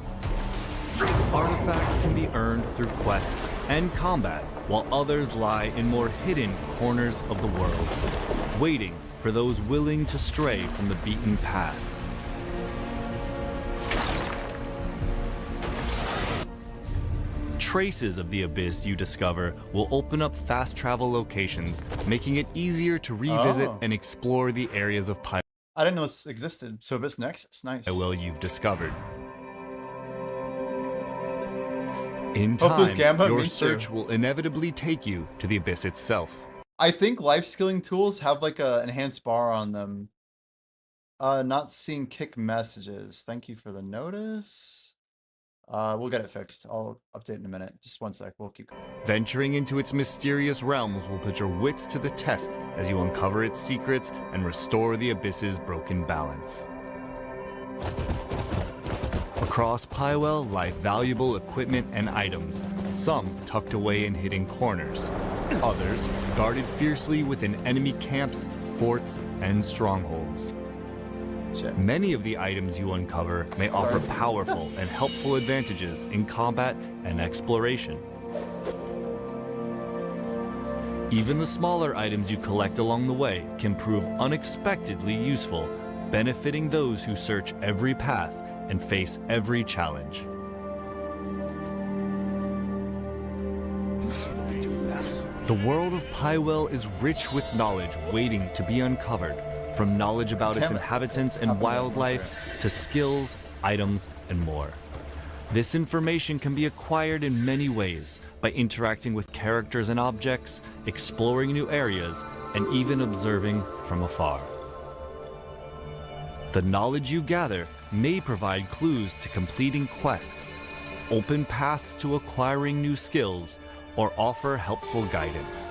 Artifacts can be earned through quests and combat, while others lie in more hidden corners of the world, waiting for those willing to stray from the beaten path. Traces of the abyss you discover will open up fast travel locations, making it easier to revisit and explore the areas of I didn't know this existed. So Abyss Nexus, nice. Pywell you've discovered. In Hopeless time, Gambit, your me too. search will inevitably take you to the abyss itself. I think life skilling tools have like a enhanced bar on them. Not seeing kick messages. Thank you for the notice. We'll get it fixed. I'll update in a minute. Just one sec. We'll keep going. Venturing into its mysterious realms will put your wits to the test as you uncover its secrets and restore the abyss's broken balance. Across Pywell lie valuable equipment and items, some tucked away in hidden corners, others guarded fiercely within enemy camps, forts, and strongholds. Shit. Many of the items you uncover may offer powerful and helpful advantages in combat and exploration. Even the smaller items you collect along the way can prove unexpectedly useful, benefiting those who search every path and face every challenge. The world of Pywell is rich with knowledge waiting to be uncovered, from knowledge about its Damn it. inhabitants and wildlife to skills, items, and more. This information can be acquired in many ways, by interacting with characters and objects, exploring new areas, and even observing from afar. The knowledge you gather may provide clues to completing quests, open paths to acquiring new skills, or offer helpful guidance.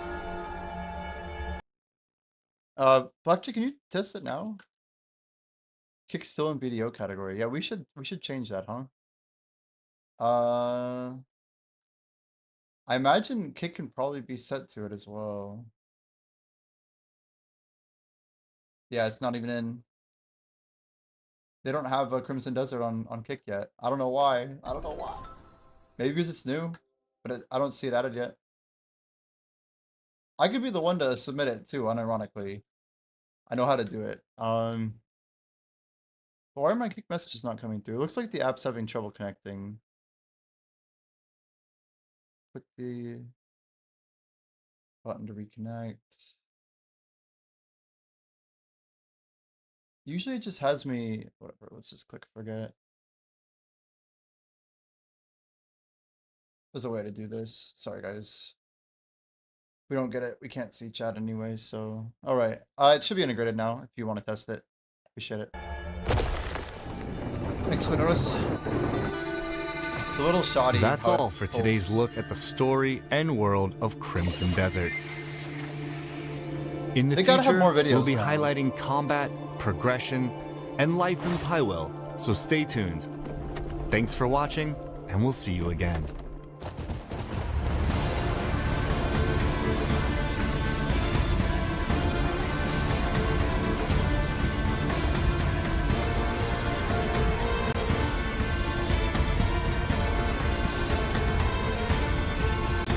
Blackjack, can you test it now? Kick's still in BDO category. Yeah, we should change that, huh? I imagine Kick can probably be set to it as well. Yeah, it's not even in. They don't have a Crimson Desert on Kick yet. I don't know why. I don't know why. Maybe because it's new, but I don't see it added yet. I could be the one to submit it too, unironically. I know how to do it. But why are my Kick messages not coming through? It looks like the app's having trouble connecting. Click the button to reconnect. Usually it just has me, whatever, let's just click forget. There's a way to do this. Sorry, guys. We don't get it. We can't see chat anyway, so. All right. It should be integrated now if you want to test it. Appreciate it. Thanks for the notice. It's a little shoddy. That's how it all for today's pulls. look at the story and world of Crimson Desert. In the They gotta have future, more videos we'll be now. highlighting combat, progression, and life in Pywell, so stay tuned. Thanks for watching, and we'll see you again.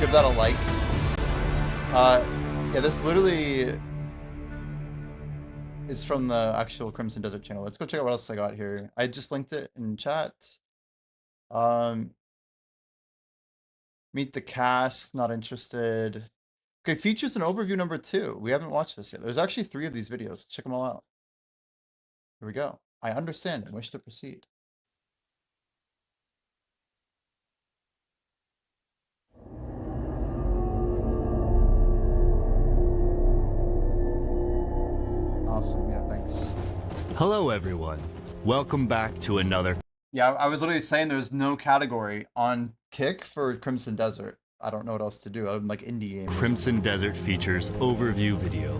Give that a like. Yeah, this literally is from the actual Crimson Desert channel. Let's go check out what else I got here. I just linked it in chat. Meet the cast, not interested. Okay, features and overview number 2. We haven't watched this yet. There's actually 3 of these videos. Check them all out. Here we go. I understand and wish to proceed. Awesome, yeah, thanks. Hello, everyone. Welcome back to another Yeah, I was literally saying there's no category on Kick for Crimson Desert. I don't know what else to do. I'm like indie games. Crimson Desert Features overview video.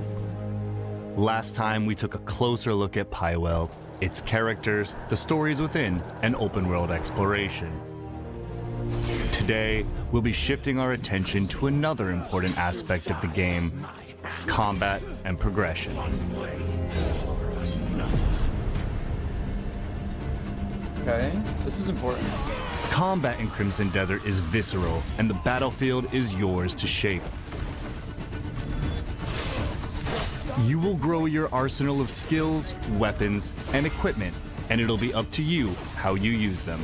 Last time we took a closer look at Pywell, its characters, the stories within, and open world exploration. Today, we'll be shifting our attention to another important aspect of the game, combat and progression. Okay, this is important. Combat in Crimson Desert is visceral, and the battlefield is yours to shape. You will grow your arsenal of skills, weapons, and equipment, and it'll be up to you how you use them.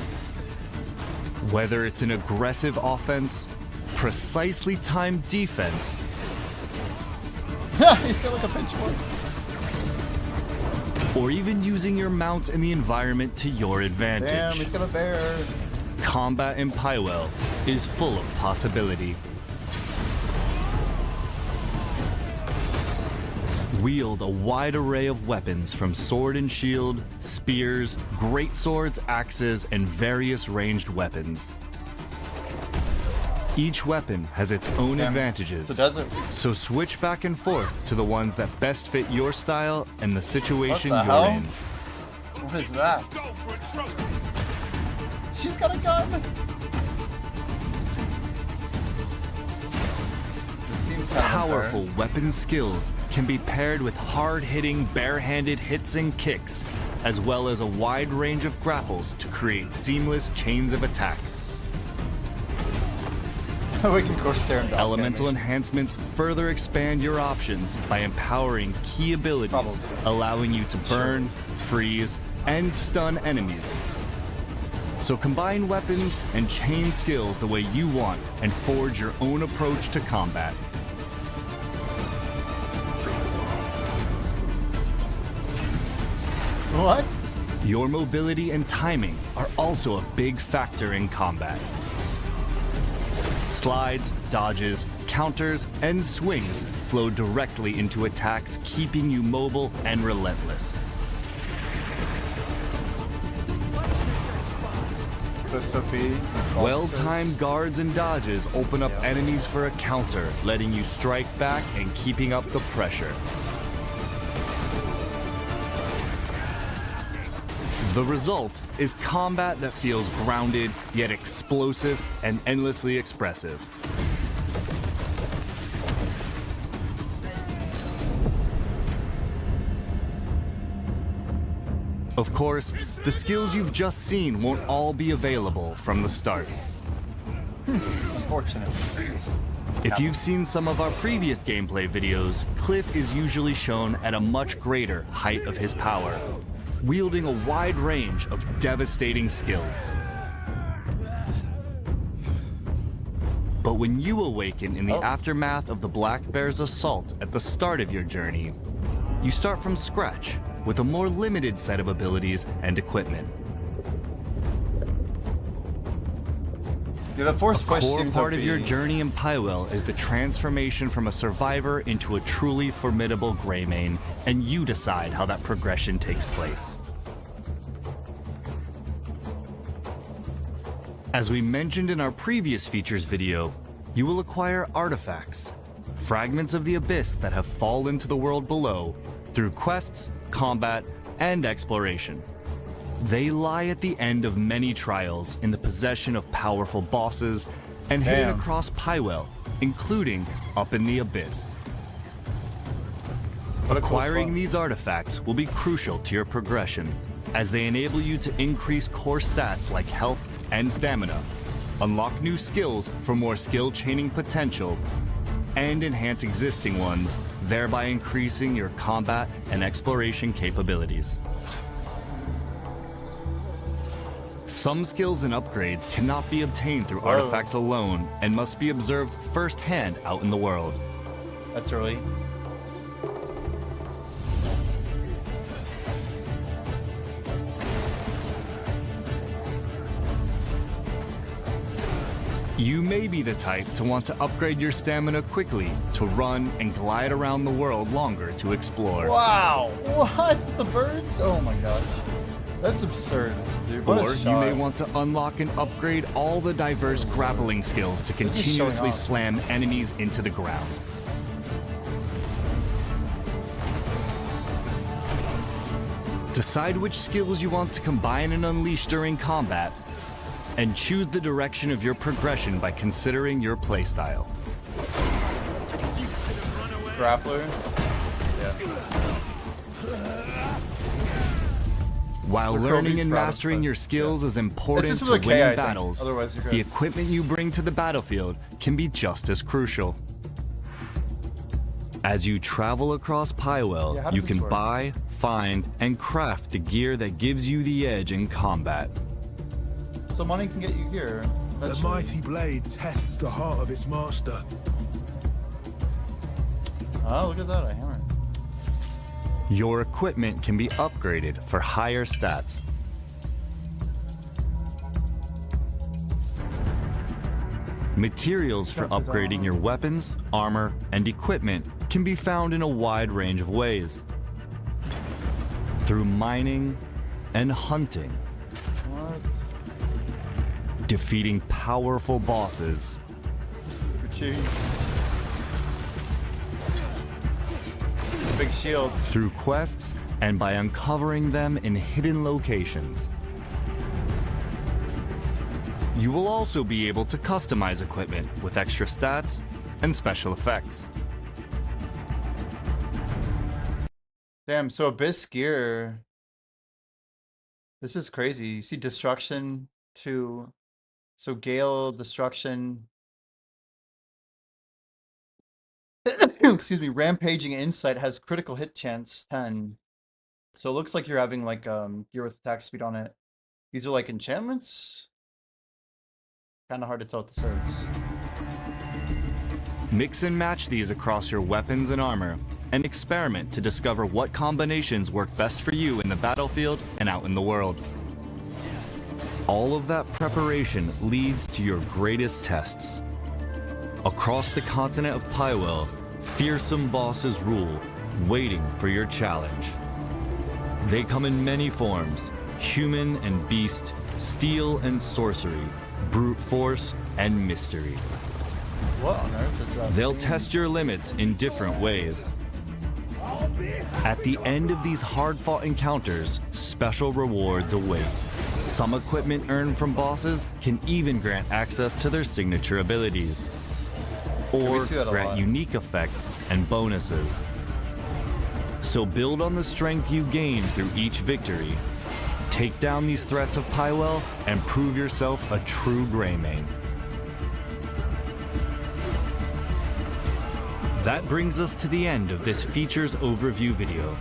Whether it's an aggressive offense, precisely timed defense, He's got like a pitchfork. or even using your mount and the environment to your advantage. Damn, he's got a bear. Combat in Pywell is full of possibility. Wield a wide array of weapons from sword and shield, spears, great swords, axes, and various ranged weapons. Each weapon has its own advantages, It's a desert. so switch back and forth to the ones that best fit your style and the situation What the you're hell? in. What is that? She's got a gun. This seems kind of Powerful unfair. weapon skills can be paired with hard-hitting, bare-handed hits and kicks, as well as a wide range of grapples to create seamless chains of attacks. We can Corsair and Elemental animation. enhancements further expand your options by empowering key abilities, Probably. allowing you to burn, freeze, and stun enemies. So combine weapons and chain skills the way you want and forge your own approach to combat. What? Your mobility and timing are also a big factor in combat. Slides, dodges, counters, and swings flow directly into attacks, keeping you mobile and relentless. Well-timed guards and dodges open up enemies for a counter, letting you strike back and keeping up the pressure. The result is combat that feels grounded, yet explosive and endlessly expressive. Of course, the skills you've just seen won't all be available from the start. Unfortunate. If you've seen some of our previous gameplay videos, Cliff is usually shown at a much greater height of his power, wielding a wide range of devastating skills. But when you awaken in the aftermath of the Black Bear's assault at the start of your journey, you start from scratch with a more limited set of abilities and equipment. Yeah, the force A push core seems part to of be... your journey in Pywell is the transformation from a survivor into a truly formidable Greymane, and you decide how that progression takes place. As we mentioned in our previous features video, you will acquire artifacts, fragments of the abyss that have fallen to the world below, through quests, combat, and exploration. They lie at the end of many trials in the possession of powerful bosses and hidden Damn. across Pywell, including up in the abyss. What a cool Acquiring spot. these artifacts will be crucial to your progression, as they enable you to increase core stats like health and stamina, unlock new skills for more skill chaining potential, and enhance existing ones, thereby increasing your combat and exploration capabilities. Some skills and upgrades cannot be obtained through artifacts alone and must be observed firsthand out in the world. That's early. You may be the type to want to upgrade your stamina quickly, to run and glide around the world longer to explore. Wow! What? The birds? Oh my gosh. That's absurd, dude. What Or a you shot. may want to unlock and upgrade all the diverse grappling skills to just showing continuously off. slam enemies into the ground. Decide which skills you want to combine and unleash during combat, and choose the direction of your progression by considering your playstyle. Grappler? Yeah. While So learning Kobe and proud of mastering that, your skills is important just to with a K, I winning think. battles, Otherwise you're the good. equipment you bring to the battlefield can be just as crucial. As you travel across Pywell, Yeah, how does you this can work? buy, find, and craft the gear that gives you the edge in combat. So money can get you here. The eventually. mighty blade tests the heart of its master. Oh, look at that, a hammer. Your equipment can be upgraded for higher stats. Materials for Punches upgrading on. your weapons, armor, and equipment can be found in a wide range of ways. Through mining and hunting, What? defeating powerful bosses, Jeez. Big shield. through quests, and by uncovering them in hidden locations. You will also be able to customize equipment with extra stats and special effects. Damn, so Abyss gear. This is crazy. You see destruction to so Gale destruction. Excuse me, rampaging insight has critical hit chance 10. So it looks like you're having like gear with attack speed on it. These are like enchantments. Kind of hard to tell what this is. Mix and match these across your weapons and armor, and experiment to discover what combinations work best for you in the battlefield and out in the world. All of that preparation leads to your greatest tests. Across the continent of Pywell, fearsome bosses rule, waiting for your challenge. They come in many forms: human and beast, steel and sorcery, brute force and mystery. What on earth is that? They'll scene? test your limits in different ways. At the end of these hard-fought encounters, special rewards await. Some equipment earned from bosses can even grant access to their signature abilities, or see that a grant lot. unique effects and bonuses. So build on the strength you gain through each victory. Take down these threats of Pywell and prove yourself a true Greymane. That brings us to the end of this features overview video.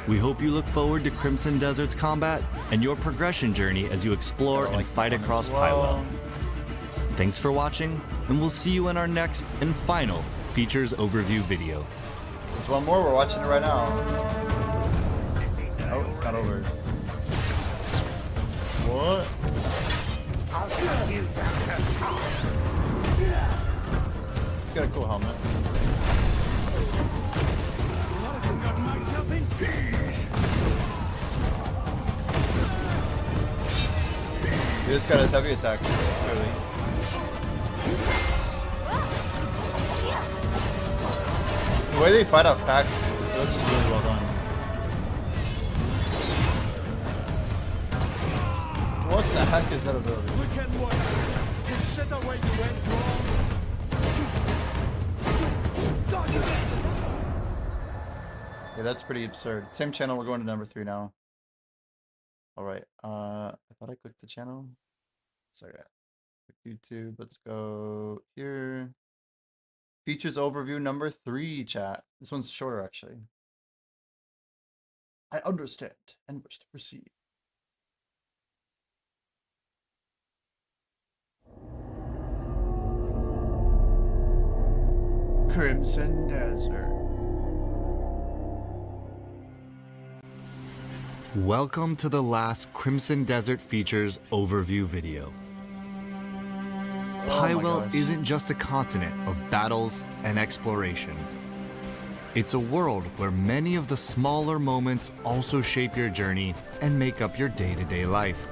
We hope you look forward to Crimson Desert's combat and your progression journey as you explore Gotta and like fight that one across as well. Pywell. Thanks for watching, and we'll see you in our next and final features overview video. There's one more. We're watching it right now. Oh, it's not over. What? He's got a cool helmet. He just got his heavy attacks, clearly. The way they fight off packs, that's just really well done. What the heck is that ability? Wicked Watson, consider where you went wrong. Yeah, that's pretty absurd. Same channel, we're going to number 3 now. Alright, I thought I clicked the channel. Sorry, click YouTube, let's go here. Features overview number 3, chat. This one's shorter, actually. I understand and wish to proceed. Crimson Desert. Welcome to the last Crimson Desert Features overview video. Oh my Pywell gosh. isn't just a continent of battles and exploration. It's a world where many of the smaller moments also shape your journey and make up your day-to-day life.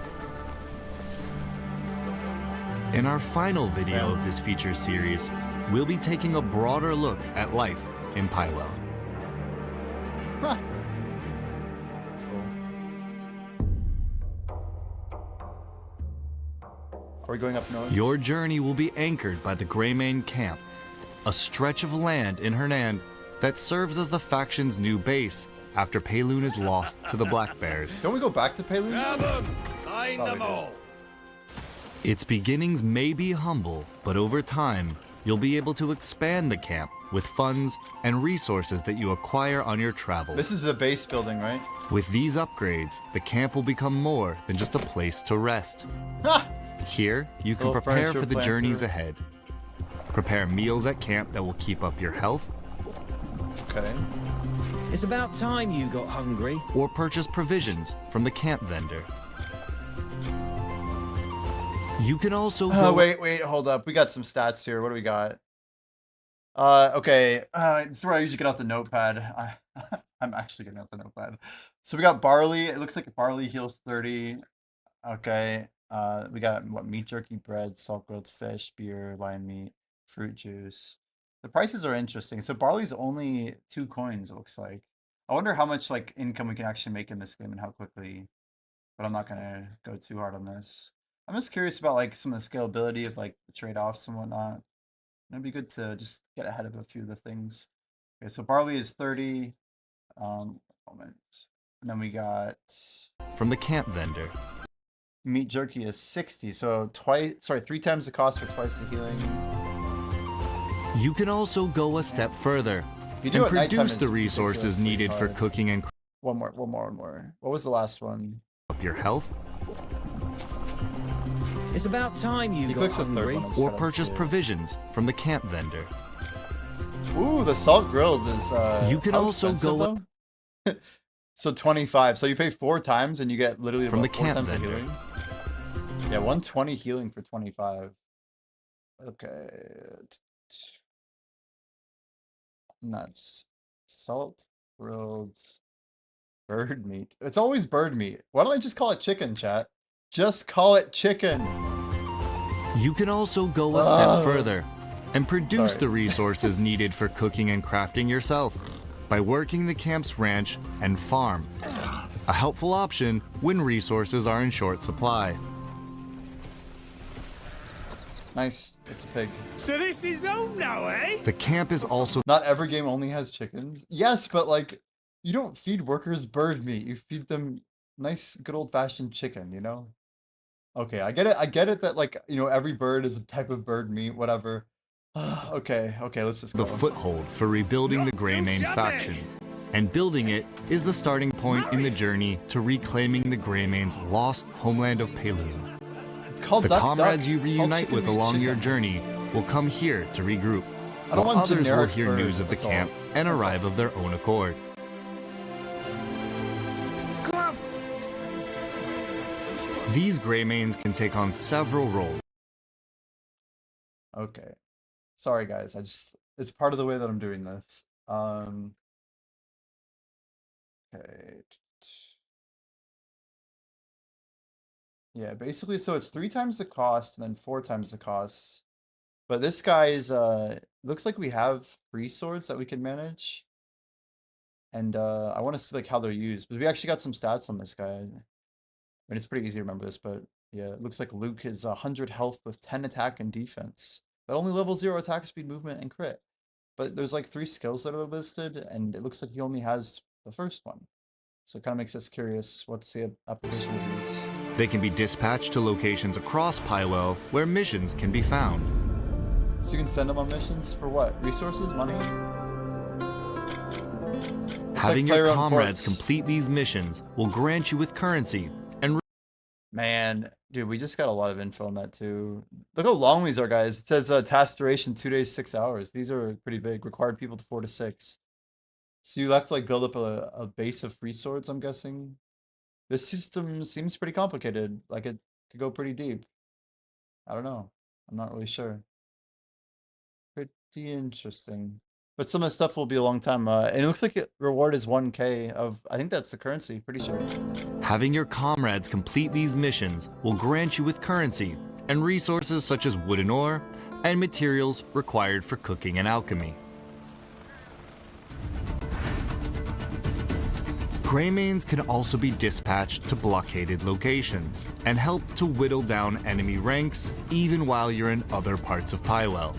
In our final video of this feature series, we'll be taking a broader look at life in Pywell. Huh. That's cool. Are we going up north? Your journey will be anchored by the Greymane Camp, a stretch of land in Hernand that serves as the faction's new base after Payloon is lost to the Black Bears. Don't we go back to Payloon? Grab 'em! Find Oh, them we did. all! Its beginnings may be humble, but over time, you'll be able to expand the camp with funds and resources that you acquire on your travels. This is the base building, right? With these upgrades, the camp will become more than just a place to rest. Ha! Here, you can Little prepare furniture for the planter. journeys ahead. Prepare meals at camp that will keep up your health, Okay. It's about time you got hungry. or purchase provisions from the camp vendor. You can also Oh, go wait, hold up. We got some stats here. What do we got? Okay. This is where I usually get out the notepad. I'm actually getting out the notepad. So we got barley. It looks like barley heals 30. Okay. We got what? Meat jerky, bread, salt grilled fish, beer, lion meat, fruit juice. The prices are interesting. So barley's only 2 coins, it looks like. I wonder how much like income we can actually make in this game and how quickly. But I'm not gonna go too hard on this. I'm just curious about like some of the scalability of like the trade-offs and whatnot. It'd be good to just get ahead of a few of the things. Okay, so barley is 30. Moment. And then we got from the camp vendor. meat jerky is 60. So 3 times the cost for twice the healing. You can also go a step further You do and it nighttime, produce the it's resources ridiculously needed for hard. cooking and One more. What was the last one? up your health, It's about time you He got clicks the third hungry. one. or purchase provisions from the camp vendor. Ooh, the salt grilled is You can how also expensive, go though? So 25. So you pay 4 times and you get literally From the about 4 camp times the vendor. healing. Yeah, 120 healing for 25. Okay. Nuts. Salt grilled bird meat. It's always bird meat. Why don't I just call it chicken, chat? Just call it chicken. You can also go a step Oh. further and produce Sorry. the resources needed for cooking and crafting yourself by working the camp's ranch and farm. A helpful option when resources are in short supply. Nice. It's a pig. So this is home now, eh? The camp is also Not every game only has chickens. Yes, but like, you don't feed workers bird meat. You feed them nice, good old-fashioned chicken, you know? Okay, I get it. I get it that like, you know, every bird is a type of bird meat, whatever. Okay, let's just the go. foothold for rebuilding the Greymane faction. And building it is the starting point in the journey to reclaiming the Greymane's lost homeland of Payloon. It's called The duck, comrades duck. you Called reunite chicken with meat, along your chicken. journey will come here to regroup. I don't while want others will generic hear bird, news of the that's all. camp and That's arrive all. of their own accord. These Greymanes can take on several roles. Okay. Sorry guys, it's part of the way that I'm doing this. Okay. Yeah, basically so it's 3 times the cost and then 4 times the cost. But this guy's looks like we have 3 swords that we can manage. And I want to see like how they're used. But we actually got some stats on this guy. I mean, it's pretty easy to remember this, but yeah, it looks like Luke is 100 health with 10 attack and defense. But only level 0 attack speed, movement, and crit. But there's like 3 skills that are listed, and it looks like he only has the first one. So it kind of makes us curious what's the application of these. They can be dispatched to locations across Pywell where missions can be found. So you can send them on missions for what? Resources? Money? Having player your on comrades ports. complete these missions will grant you with currency and Man, dude, we just got a lot of info on that too. Look how long these are, guys. It says task duration 2 days, 6 hours. These are pretty big. Required people to 4 to 6. So you have to like build up a base of free swords, I'm guessing. This system seems pretty complicated. Like it could go pretty deep. I don't know. I'm not really sure. Pretty interesting. But some of the stuff will be a long time. And it looks like it reward is 1K of, I think that's the currency, pretty sure. having your comrades complete these missions will grant you with currency and resources such as wooden ore and materials required for cooking and alchemy. Greymanes can also be dispatched to blockaded locations and help to whittle down enemy ranks even while you're in other parts of Pywell.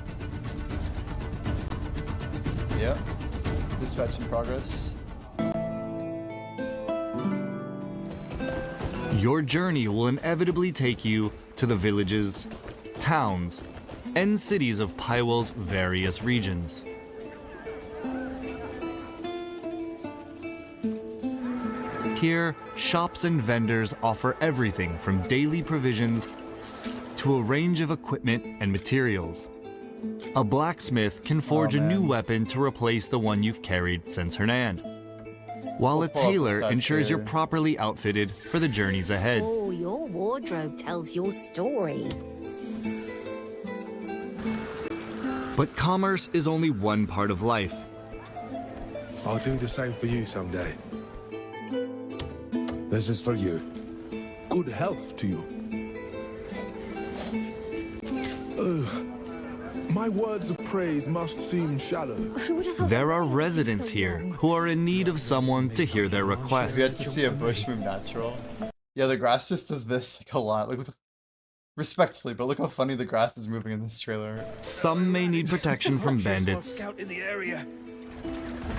Yeah. Dispatch in progress. Your journey will inevitably take you to the villages, towns, and cities of Pywell's various regions. Here, shops and vendors offer everything from daily provisions to a range of equipment and materials. A blacksmith can forge a new weapon to replace the one you've carried since Hernan, while a tailor ensures you're properly outfitted for the journeys ahead. Oh, your wardrobe tells your story. But commerce is only one part of life. I'll do the same for you someday. This is for you. Good health to you. My words of praise must seem shallow. Who would have thought There are that would be residents so here long? who are in need of someone to hear their requests. Have you had to see a bush move natural? Yeah, the grass just does this like a lot. Like, respectfully, but look how funny the grass is moving in this trailer. Some may need protection from bandits. Scout in the area.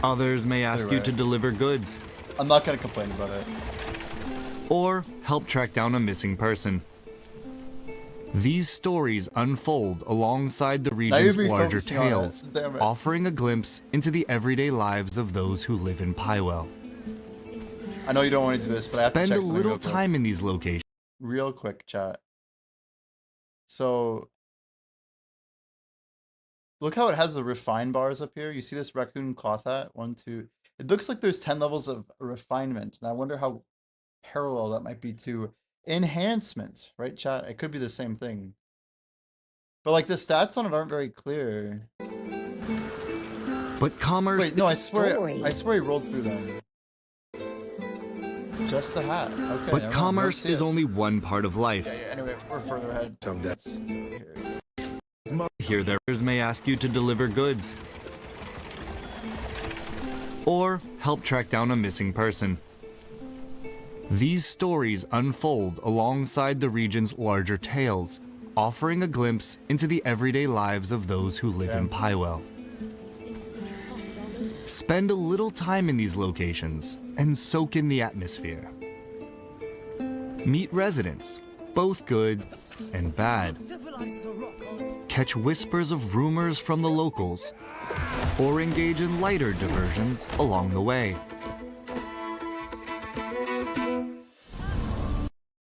Others may ask you to deliver goods I'm not gonna complain about it. or help track down a missing person. These stories unfold alongside the region's be larger focusing on it. tales, Damn it. offering a glimpse into the everyday lives of those who live in Pywell. I know you don't want to do this, but I have to Spend check a something little real quick. time in these locations. Real quick, chat. So, look how it has the refine bars up here. You see this raccoon cloth hat? 1, 2. It looks like there's 10 levels of refinement, and I wonder how parallel that might be to enhancement, right, chat? It could be the same thing. But like the stats on it aren't very clear. But commerce Wait, no, I is swear he rolled through them. Just the hat. Okay. never But mind, commerce let's see is it. only one part of life. Yeah, anyway, we're further ahead. Someday. Let's go here. Here, there's may ask you to deliver goods or help track down a missing person. These stories unfold alongside the region's larger tales, offering a glimpse into the everyday lives of those who live in Pywell. Spend a little time in these locations and soak in the atmosphere. Meet residents, both good and bad. Catch whispers of rumors from the locals, or engage in lighter diversions along the way.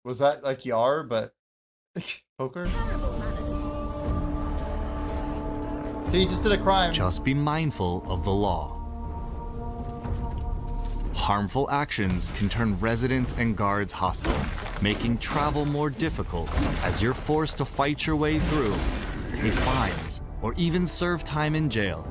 Was that like Yar, but poker? He just did a crime. Just be mindful of the law. Harmful actions can turn residents and guards hostile, making travel more difficult as you're forced to fight your way through, pay fines, or even serve time in jail.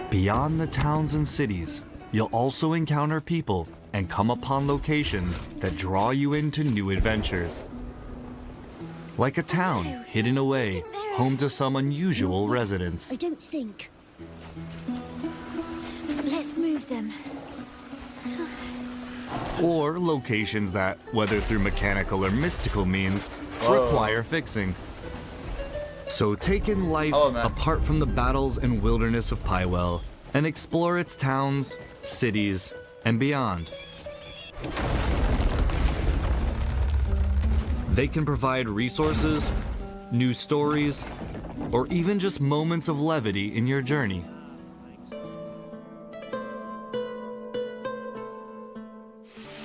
Beyond the towns and cities, you'll also encounter people and come upon locations that draw you into new adventures. Like a town hidden away, home to some unusual residents. I don't think. Let's move them. Or locations that, whether through mechanical or mystical means, require fixing. So take in life apart from the battles and wilderness of Pywell and explore its towns, cities, and beyond. They can provide resources, new stories, or even just moments of levity in your journey.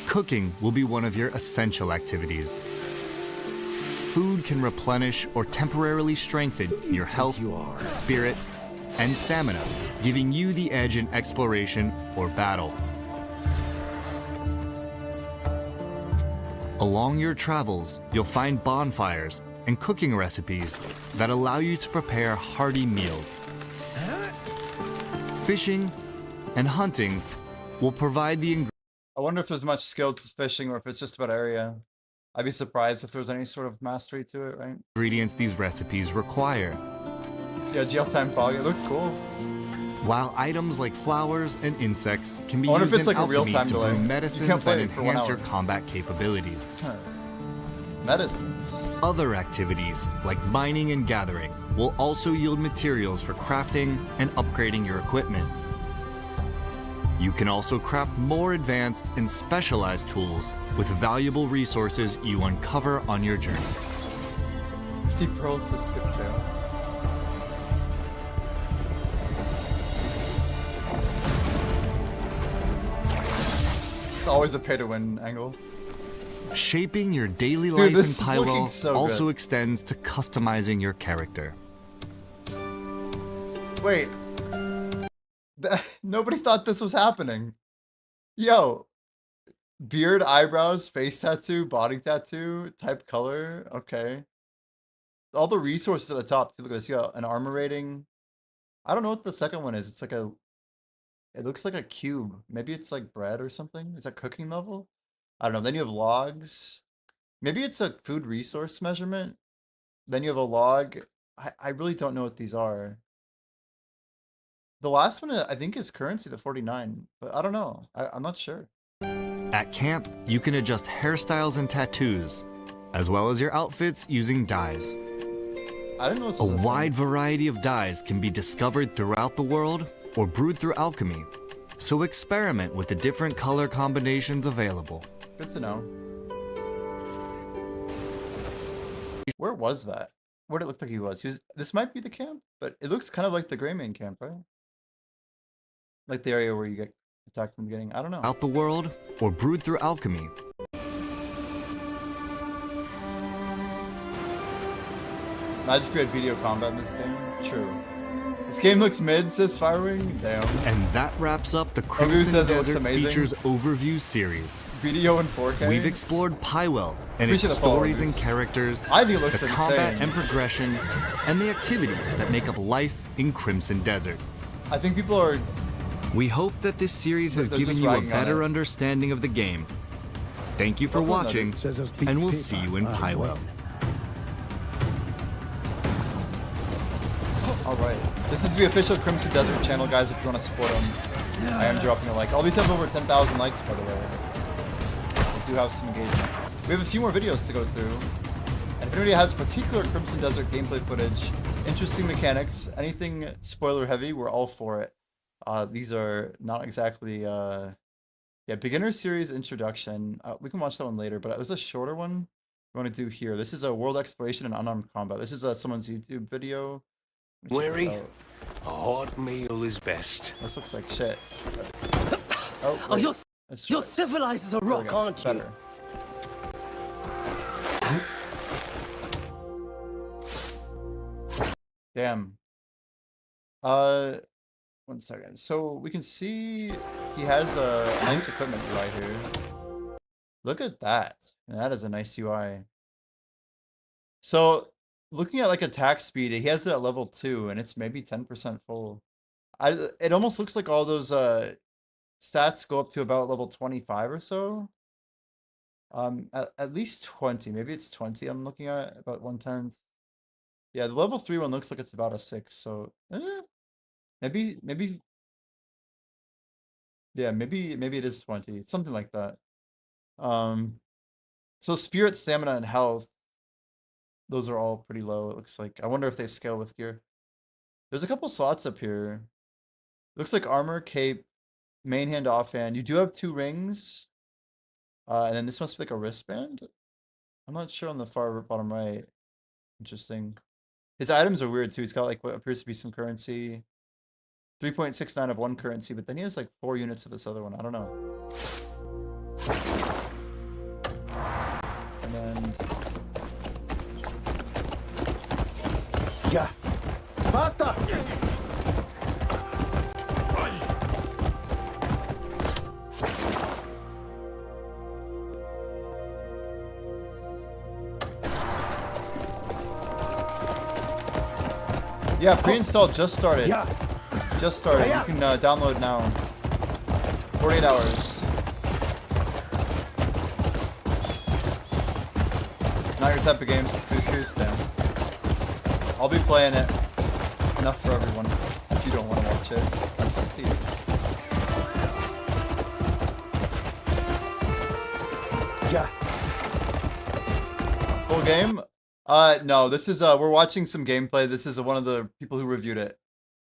Cooking will be one of your essential activities. Food can replenish or temporarily strengthen your health, spirit, and stamina, giving you the edge in exploration or battle. Along your travels, you'll find bonfires and cooking recipes that allow you to prepare hearty meals. Fishing and hunting will provide the ingredients. I wonder if there's much skill to fishing or if it's just about area. I'd be surprised if there was any sort of mastery to it, right? Ingredients these recipes require. Yeah, jail time fog, it looks cool. While items like flowers and insects can be I wonder used if it's in like a alchemy real-time to delay. brew You medicines can't play that it for 1 enhance your hour. combat capabilities. Medicines. Other activities, like mining and gathering, will also yield materials for crafting and upgrading your equipment. You can also craft more advanced and specialized tools with valuable resources you uncover on your journey. 50 pearls to skip trail. It's always a pay to win angle. Shaping your daily Dude, life in this is looking Pywell so also good. extends to customizing your character. Wait. Nobody thought this was happening. Yo. Beard, eyebrows, face tattoo, body tattoo, type color. Okay. All the resources at the top too. Look at this. You got an armor rating. I don't know what the second one is. It's like a... It looks like a cube. Maybe it's like bread or something. Is that cooking level? I don't know. Then you have logs. Maybe it's a food resource measurement. Then you have a log. I really don't know what these are. The last one I think is currency, the 49. But I don't know. I'm not sure. At camp, you can adjust hairstyles and tattoos, as well as your outfits using dyes. I didn't know this A was a wide variety of dyes can be discovered throughout the world or brewed through alchemy, so experiment with the different color combinations available. Good to know. Where was that? Where did it look like he was? This might be the camp, but it looks kind of like the Greymane camp, right? Like the area where you get attacked in the beginning. I don't know. Out the world or brewed through alchemy. Imagine if you had video combat in this game. True. This game looks mid, says Firewing. Damn. And that wraps up the Ogu Crimson says it looks Desert amazing. Features Overview series. Video in 4K. We've explored Pywell and We its should have followed stories and this. characters, I think it looks the insane. combat and progression, and the activities that make up life in Crimson Desert. I think people are... We hope that this series has They're given just you a ragging on better it. understanding of the game. Thank you for Welcome, watching, Says us beat and we'll paper, see you in I Pywell. win. Alright. This is the official Crimson Desert channel, guys, if you want to support them. I am dropping a like. All these have over 10,000 likes, by the way. We do have some engagement. We have a few more videos to go through. And if anybody has particular Crimson Desert gameplay footage, interesting mechanics, anything spoiler heavy, we're all for it. These are not exactly... Yeah, beginner series introduction. We can watch that one later, but there's a shorter one we want to do here. This is a world exploration and unarmed combat. This is someone's YouTube video. Weary? A hot meal is best. This looks like shit. Oh, Oh, wait. you're Let's you're try this. civilized as a There we rock, go. aren't you? Better. Damn. 1 second. So we can see he has a nice equipment UI here. Look at that. That is a nice UI. So looking at like attack speed, he has it at level 2 and it's maybe 10% full. It almost looks like all those stats go up to about level 25 or so. At least 20. Maybe it's 20 I'm looking at, about 1/10. Yeah, the level 3 one looks like it's about a 6, so maybe yeah, maybe it is 20, something like that. So spirit, stamina, and health, those are all pretty low, it looks like. I wonder if they scale with gear. There's a couple slots up here. Looks like armor, cape, main hand, offhand. You do have 2 rings. And then this must be like a wristband. I'm not sure on the far bottom right. Interesting. His items are weird too. He's got like what appears to be some currency. 3.69 of one currency, but then he has like 4 units of this other one. I don't know. And then... Yeah. Bata! Yeah, pre-install just started. Yeah. Just started. You can download now. 48 hours. Not your type of games, it's Goose. Damn. I'll be playing it. Enough for everyone. If you don't want to watch it, that's up to you. Yeah. Full game? No, this is we're watching some gameplay. This is one of the people who reviewed it.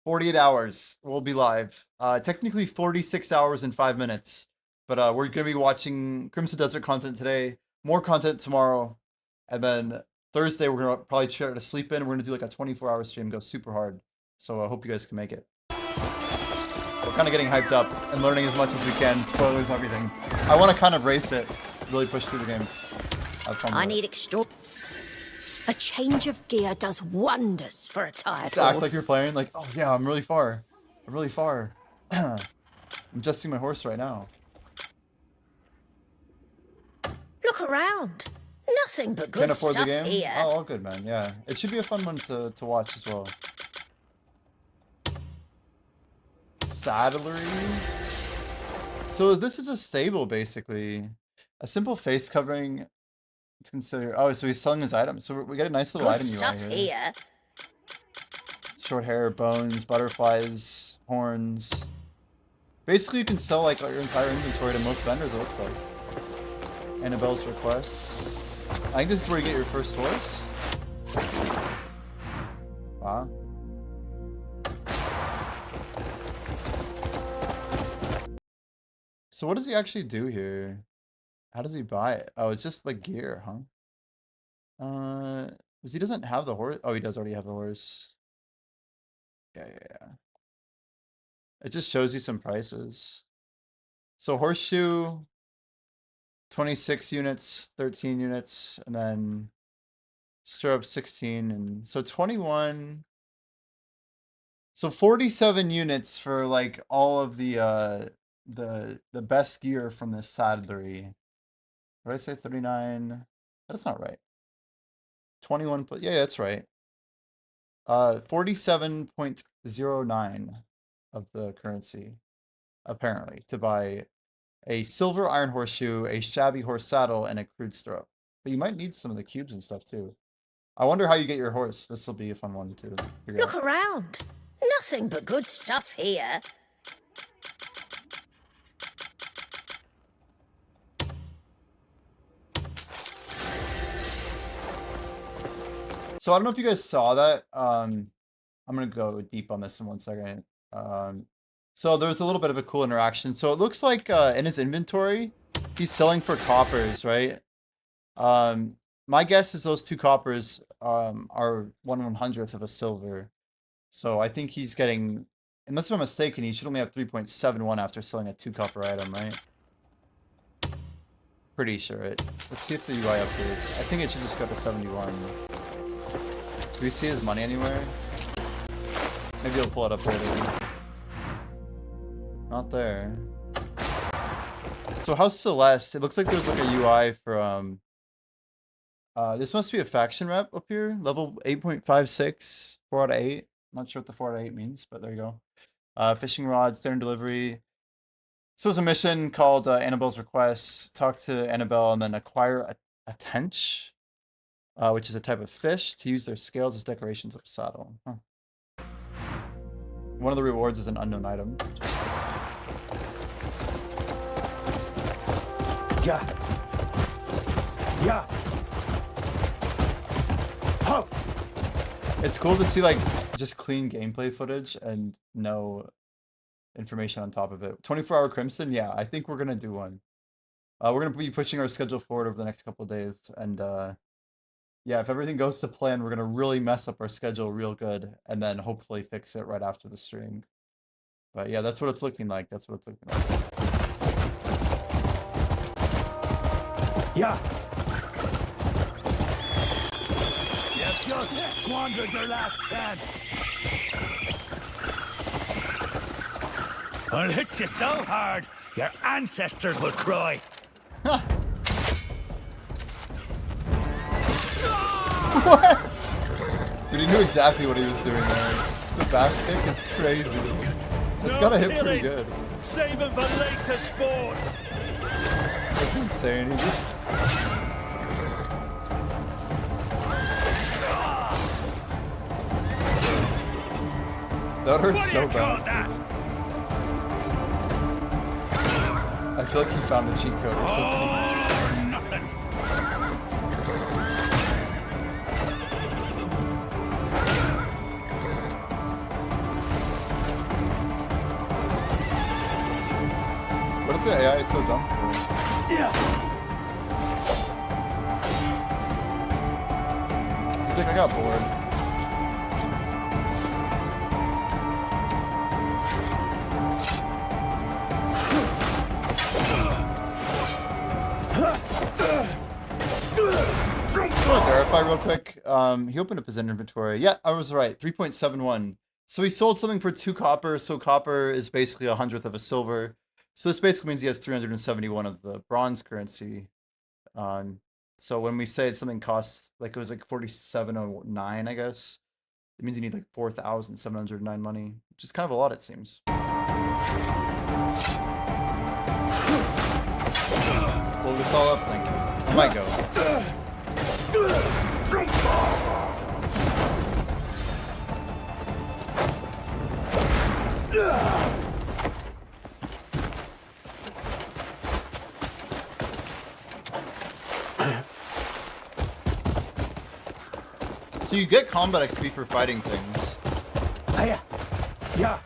48 hours. We'll be live. Technically 46 hours and 5 minutes. But we're going to be watching Crimson Desert content today. More content tomorrow. And then Thursday, we're going to probably try to sleep in. We're going to do like a 24-hour stream. Go super hard. So I hope you guys can make it. We're kind of getting hyped up and learning as much as we can. Spoilers and everything. I want to kind of race it. Really push through the game. Have fun with I it. need a change of gear does wonders for a tired Just act horse. like you're playing. Like, oh yeah, I'm really far. I'm really far. I'm adjusting my horse right now. Look around. Nothing but good Can't afford the stuff game? here. Oh, all good, man. Yeah. It should be a fun one to watch as well. Saddlery. So this is a stable, basically. A simple face covering to consider. Oh, so he's selling his items. So we get a nice little Good item UI stuff here. here. Short hair, bones, butterflies, horns. Basically, you can sell like your entire inventory to most vendors, it looks like. Annabelle's request. I think this is where you get your first horse. Wow. So what does he actually do here? How does he buy it? Oh, it's just like gear, huh? Because he doesn't have the horse. Oh, he does already have the horse. Yeah. It just shows you some prices. So horseshoe, 26 units, 13 units, and then stirrup 16, and so 21. So 47 units for like all of the best gear from this saddlery. Did I say 39? That's not right. 21, yeah, that's right. 47.09 of the currency, apparently, to buy a silver iron horseshoe, a shabby horse saddle, and a crude stirrup. But you might need some of the cubes and stuff too. I wonder how you get your horse. This will be a fun one to figure Look out. around. Nothing but good stuff here. So I don't know if you guys saw that. I'm gonna go deep on this in 1 second. So there's a little bit of a cool interaction. So it looks like in his inventory, he's selling for coppers, right? My guess is those 2 coppers are 1/100th of a silver. So I think he's getting, unless I'm mistaken, he should only have 3.71 after selling a 2 copper item, right? Pretty sure it. Let's see if the UI updates. I think it should just go to 71. Do we see his money anywhere? Maybe I'll pull it up later. Not there. So how's Celeste? It looks like there's like a UI from... this must be a faction rep up here. Level 8.56, 4 out of 8. Not sure what the 4 out of 8 means, but there you go. Fishing rod, standard delivery. So it's a mission called Annabelle's Request. Talk to Annabelle and then acquire a tench. Which is a type of fish, to use their scales as decorations of a saddle. Huh. One of the rewards is an unknown item. Yeah. Oh. It's cool to see like just clean gameplay footage and no information on top of it. 24-hour Crimson, yeah, I think we're gonna do one. We're gonna be pushing our schedule forward over the next couple of days, and yeah, if everything goes to plan, we're gonna really mess up our schedule real good, and then hopefully fix it right after the stream. But yeah, that's what it's looking like. That's what it's looking like. Yeah. You've just squandered your last chance. I'll hit you so hard, your ancestors will cry. What? Dude, he knew exactly what he was doing there. The back kick is crazy. It's gotta hit pretty good. Save him for later sport. That's insane. He just... That hurts so bad. I feel like he found the cheat code or something. Nothing. the AI is so dumb for? He's like, I got bored. Just want to verify real quick. He opened up his inventory. Yeah, I was right. 3.71. So he sold something for 2 copper. So copper is basically 100th of a silver. So this basically means he has 371 of the bronze currency. So when we say something costs, like it was like 4709, I guess, it means you need like 4,709 money, which is kind of a lot, it seems. Pull this all up, thank you. I might go. So you get combat XP for fighting things. Hiya. Yeah.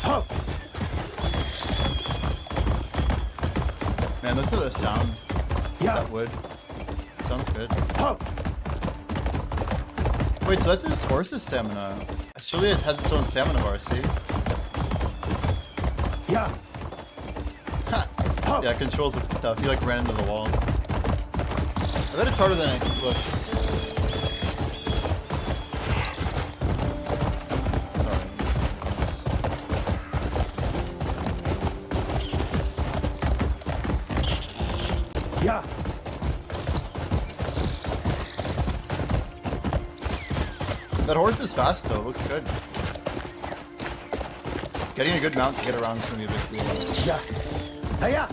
Oh. Man, listen to the sound. Yeah. That wood. It sounds good. Oh. Wait, so that's his horse's stamina. Surely it has its own stamina bar, see? Yeah. Huh. Oh. Yeah, controls are tough. He like ran into the wall. I bet it's harder than it looks. Sorry. Yeah. That horse is fast though, looks good. Getting a good mount to get around is gonna be a big deal. Yeah. Hiya.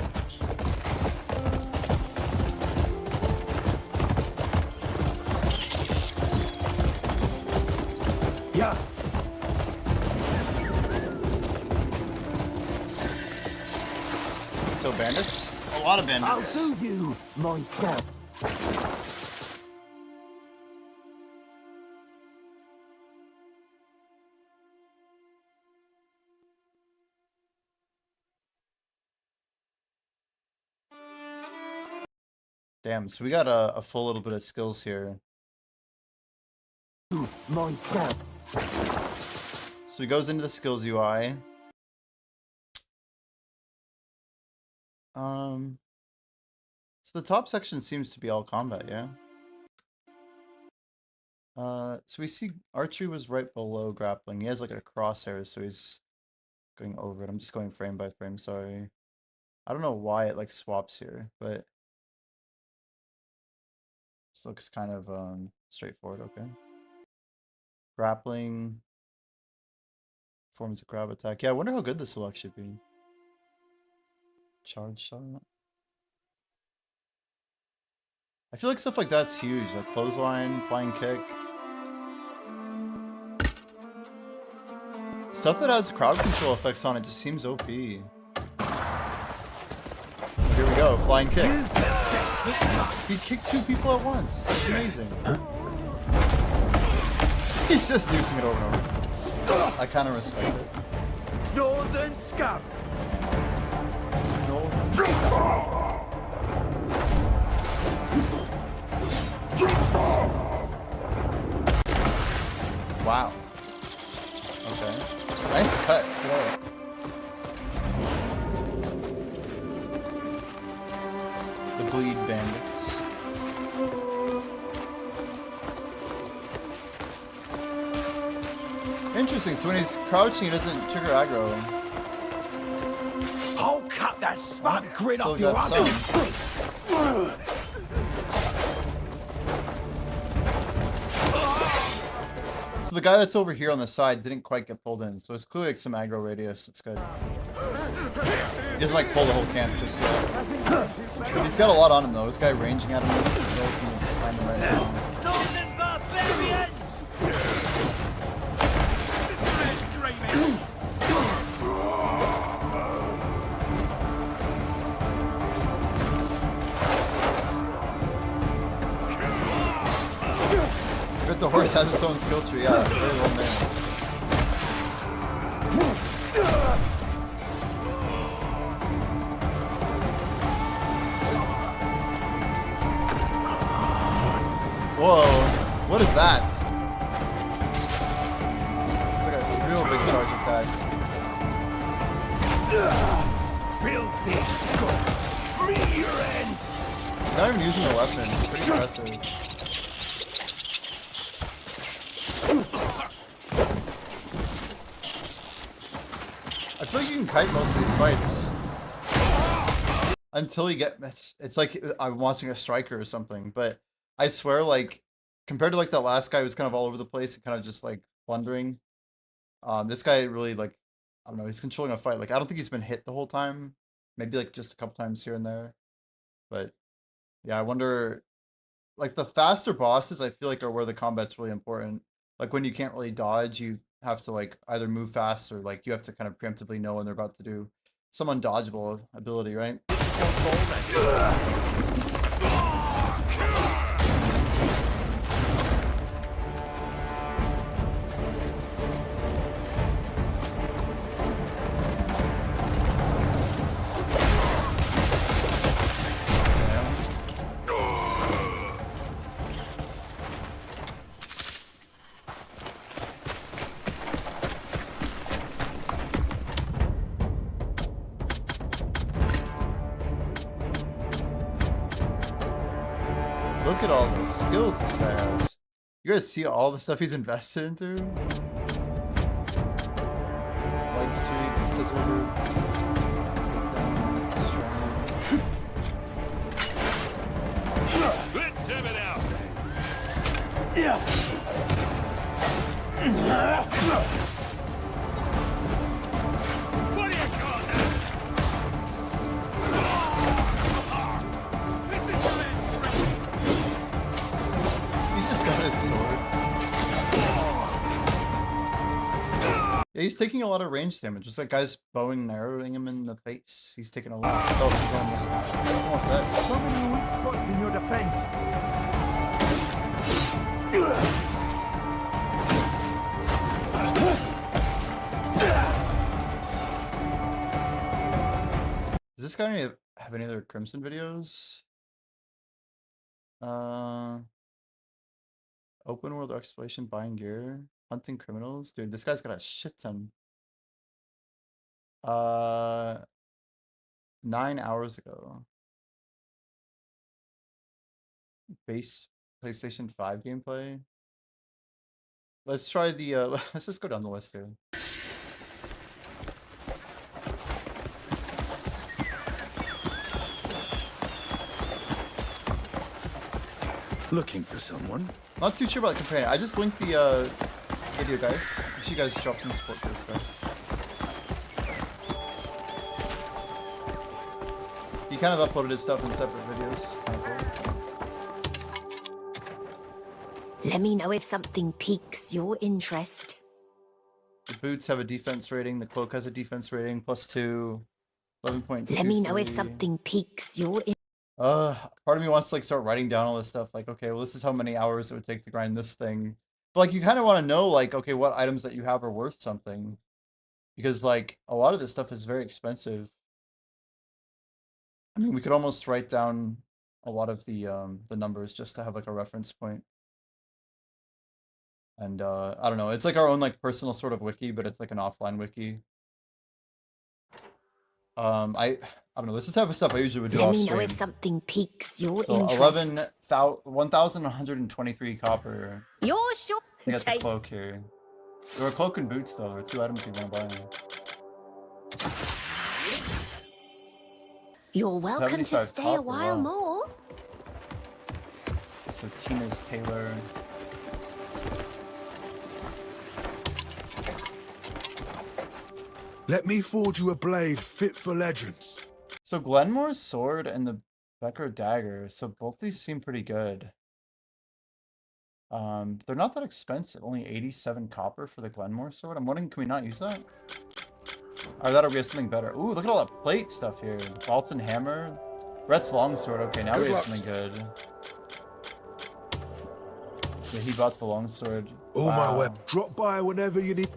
Yeah. So bandits? A lot of bandits. I'll do you, my cat. Damn, so we got a full little bit of skills here. My cat. So he goes into the skills UI. So the top section seems to be all combat, yeah? So we see archery was right below grappling. He has like a crosshair, so he's going over it. I'm just going frame by frame, sorry. I don't know why it like swaps here, but this looks kind of straightforward, okay. Grappling forms a grab attack. Yeah, I wonder how good this will actually be. Charge shot. I feel like stuff like that's huge, like clothesline, flying kick. Stuff that has crowd control effects on it just seems OP. Here we go, flying kick. He kicked 2 people at once. That's amazing. He's just using it over and over. I kind of respect it. Northern scum. Wow. Okay. Nice cut. Whoa. The bleed bandits. Interesting. So when he's crouching, he doesn't trigger aggro. I'll cut that smug grin Still off your got ugly some. face. So the guy that's over here on the side didn't quite get pulled in, so it's clearly like some aggro radius. It's good. He doesn't like pull the whole camp just yet. He's got a lot on him though. This guy ranging at him. Right now. Northern barbarians! But the horse has its own skill tree, yeah. Very well made. What is that? It's like a real big charge attack. Filthy scum! Bring your end! He's not even using a weapon. It's pretty impressive. I feel like you can kite most of these fights until you get. It's like I'm watching a striker or something. But I swear, like compared to like that last guy who was kind of all over the place and kind of just like blundering, this guy really like I don't know. He's controlling a fight. Like I don't think he's been hit the whole time. Maybe like just a couple times here and there. But yeah, I wonder. Like the faster bosses, I feel like are where the combat's really important. Like when you can't really dodge, you have to like either move fast or like you have to kind of preemptively know when they're about to do some undodgeable ability, right? Look at all the skills this guy has. You guys see all the stuff he's invested into? Leg sweep, scissor hook, takedown, Let's have it out! What do you got now? He's just got his sword. Yeah, he's taking a lot of range damage. Just like guys bowing and arrowing him in the face. He's taking a lot. Oh, he's almost dead. So many weak spots in your defense. Does this guy have any other Crimson videos? Open world exploration, buying gear, hunting criminals. Dude, this guy's got a shit ton. 9 hours ago. Base PlayStation 5 gameplay. Let's try the let's just go down the list here. Looking for someone? Not too sure about the companion. I just linked the video, guys. Make sure you guys drop some support for this guy. He kind of uploaded his stuff in separate videos. Let me know if something piques your interest. The boots have a defense rating. The cloak has a defense rating +2. 11.2. Let me know if something piques your interest. Part of me wants to like start writing down all this stuff. Like, okay, well, this is how many hours it would take to grind this thing. But like, you kind of want to know, like, okay, what items that you have are worth something, because like a lot of this stuff is very expensive. I mean, we could almost write down a lot of the numbers just to have like a reference point. And I don't know, it's like our own like personal sort of wiki, but it's like an offline wiki. I don't know. This is the type of stuff I usually would do off stream. Let me know if something piques your so interest. 1,123 copper. You're sure. I got the cloak here. There were cloak and boots though. There are 2 items you want to buy. You're welcome to stay a while more. So Tina's Taylor. Let me forge you a blade fit for legends. So Glenmore's sword and the Becker dagger. So both these seem pretty good. They're not that expensive. Only 87 copper for the Glenmore sword. I'm wondering, can we not use that? Or that'll be something better. Ooh, look at all that plate stuff here. Bolton hammer. Brett's longsword. Okay, now we have something good. Yeah, he bought the longsword. All my web. Drop by whenever you need.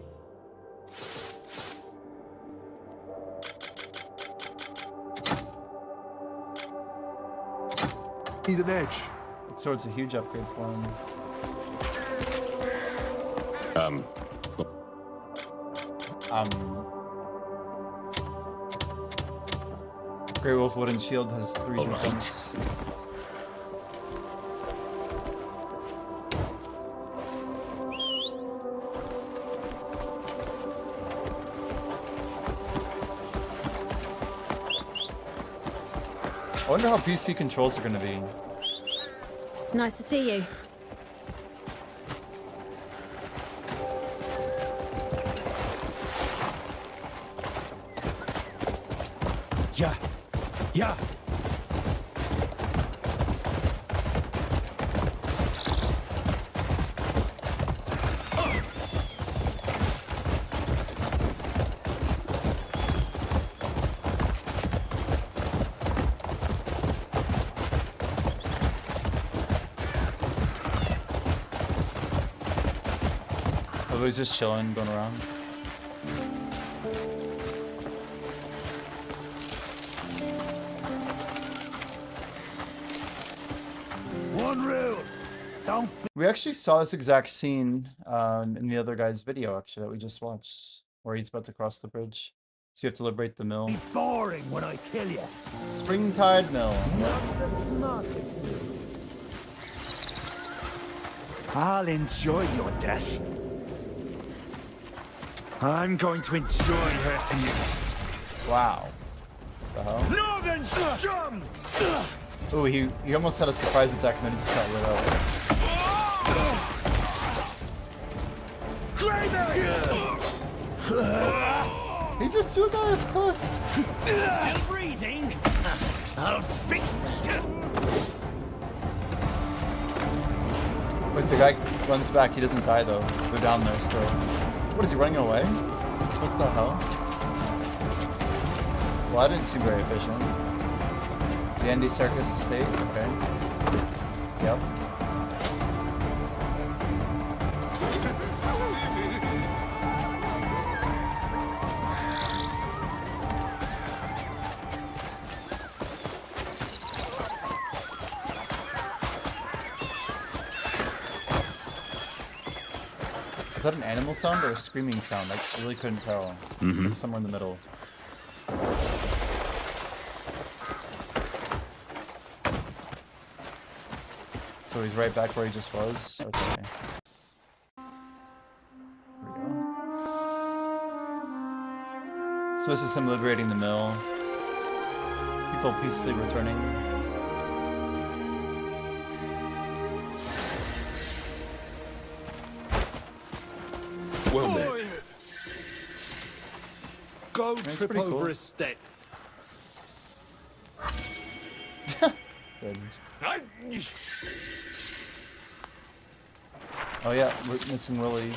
Need an edge. That sword's a huge upgrade for him. Grey Wolf Wooden Shield has 3 All right. defense. I wonder how PC controls are going to be. Nice to see you. Yeah. Yeah. Everybody's just chilling, going around. One rule. Don't We actually saw this exact scene in the other guy's video, actually, that we just watched, where he's about to cross the bridge. So you have to liberate the mill. be boring when I kill you. Springtide Mill. I'll enjoy your death. I'm going to enjoy hurting you. Wow. The hell? Northern scum! Ooh, he almost had a surprise attack and then he just got lit up. He just threw a guy off the cliff. Still breathing? I'll fix that. Wait, the guy runs back. He doesn't die though. They're down there still. What is he running away? What the hell? Well, that didn't seem very efficient. The Andy Circus Estate. Okay. Yep. Is that an animal sound or a screaming sound? I really couldn't tell. It's like somewhere in the middle. So he's right back where he just was? Okay. Here we go. So this is him liberating the mill. People peacefully returning. Well then. Go That's trip pretty over cool. a step. Good. Oh yeah, we're missing Willie.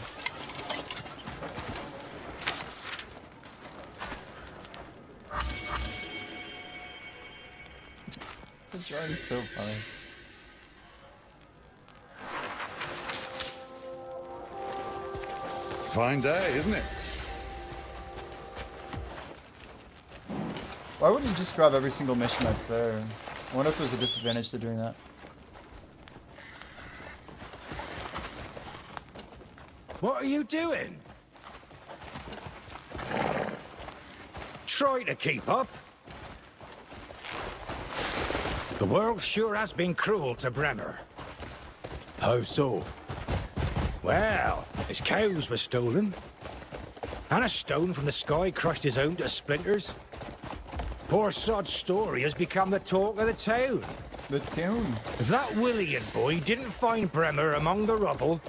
The drawing's so funny. Fine day, isn't it? Why wouldn't you just grab every single mission that's there? I wonder if there's a disadvantage to doing that. What are you doing? Try to keep up. The world sure has been cruel to Bremer. How so? Well, his cows were stolen. And a stone from the sky crushed his home to splinters. Poor Sod's story has become the talk of the town. The tune. If that Willian boy didn't find Bremer among the rubble,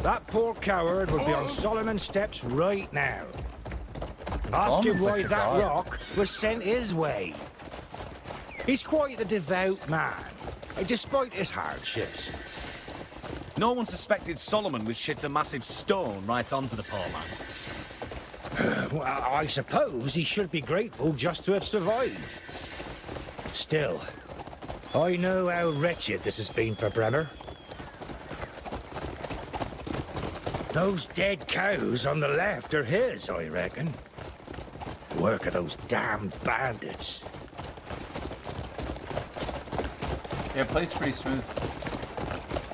that poor coward would be on Solomon's steps right now. Ask him Solomon's why like your that god. rock was sent his way. He's quite the devout man, despite his hardships. No one suspected Solomon would shit a massive stone right onto the poor man. Well, I suppose he should be grateful just to have survived. Still, I know how wretched this has been for Bremer. Those dead cows on the left are his, I reckon. The work of those damned bandits. Yeah, it plays pretty smooth.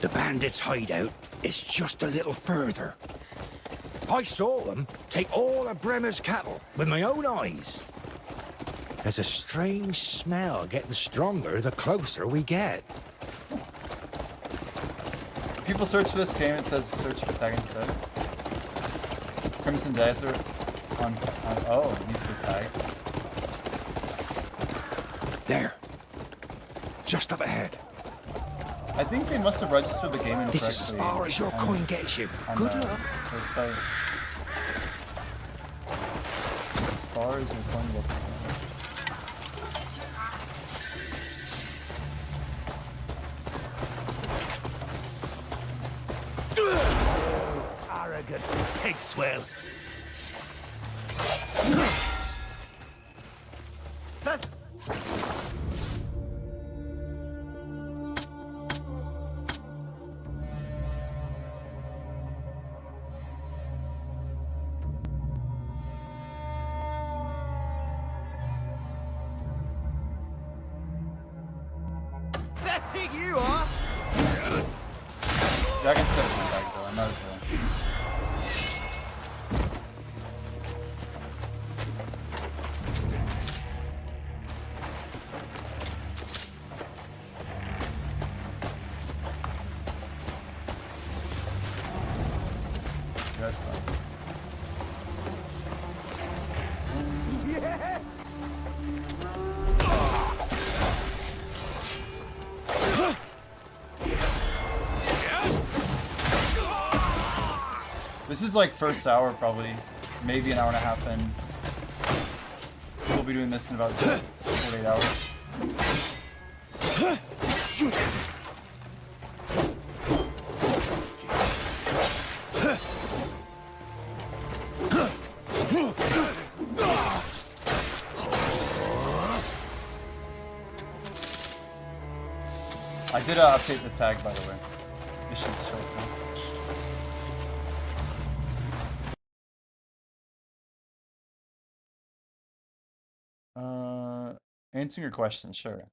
The bandits' hideout It's just a little further. I saw them take all of Bremer's cattle with my own eyes. There's a strange smell getting stronger the closer we get. People search for this game, it says search for tag instead. Crimson Desert on oh, use the tag. There. Just up ahead. I think they must have registered the game incorrectly. This is as far as your coin gets you. Good luck. The site. As far as your coin gets you. Arrogant pig swell. That's it, you are! Yeah, I can set my tag though, I might as well. That's not. This is like first hour probably, maybe an hour and a half in. We'll be doing this in about 48 hours. I did update the tag, by the way. It should show now. Answering your question, sure.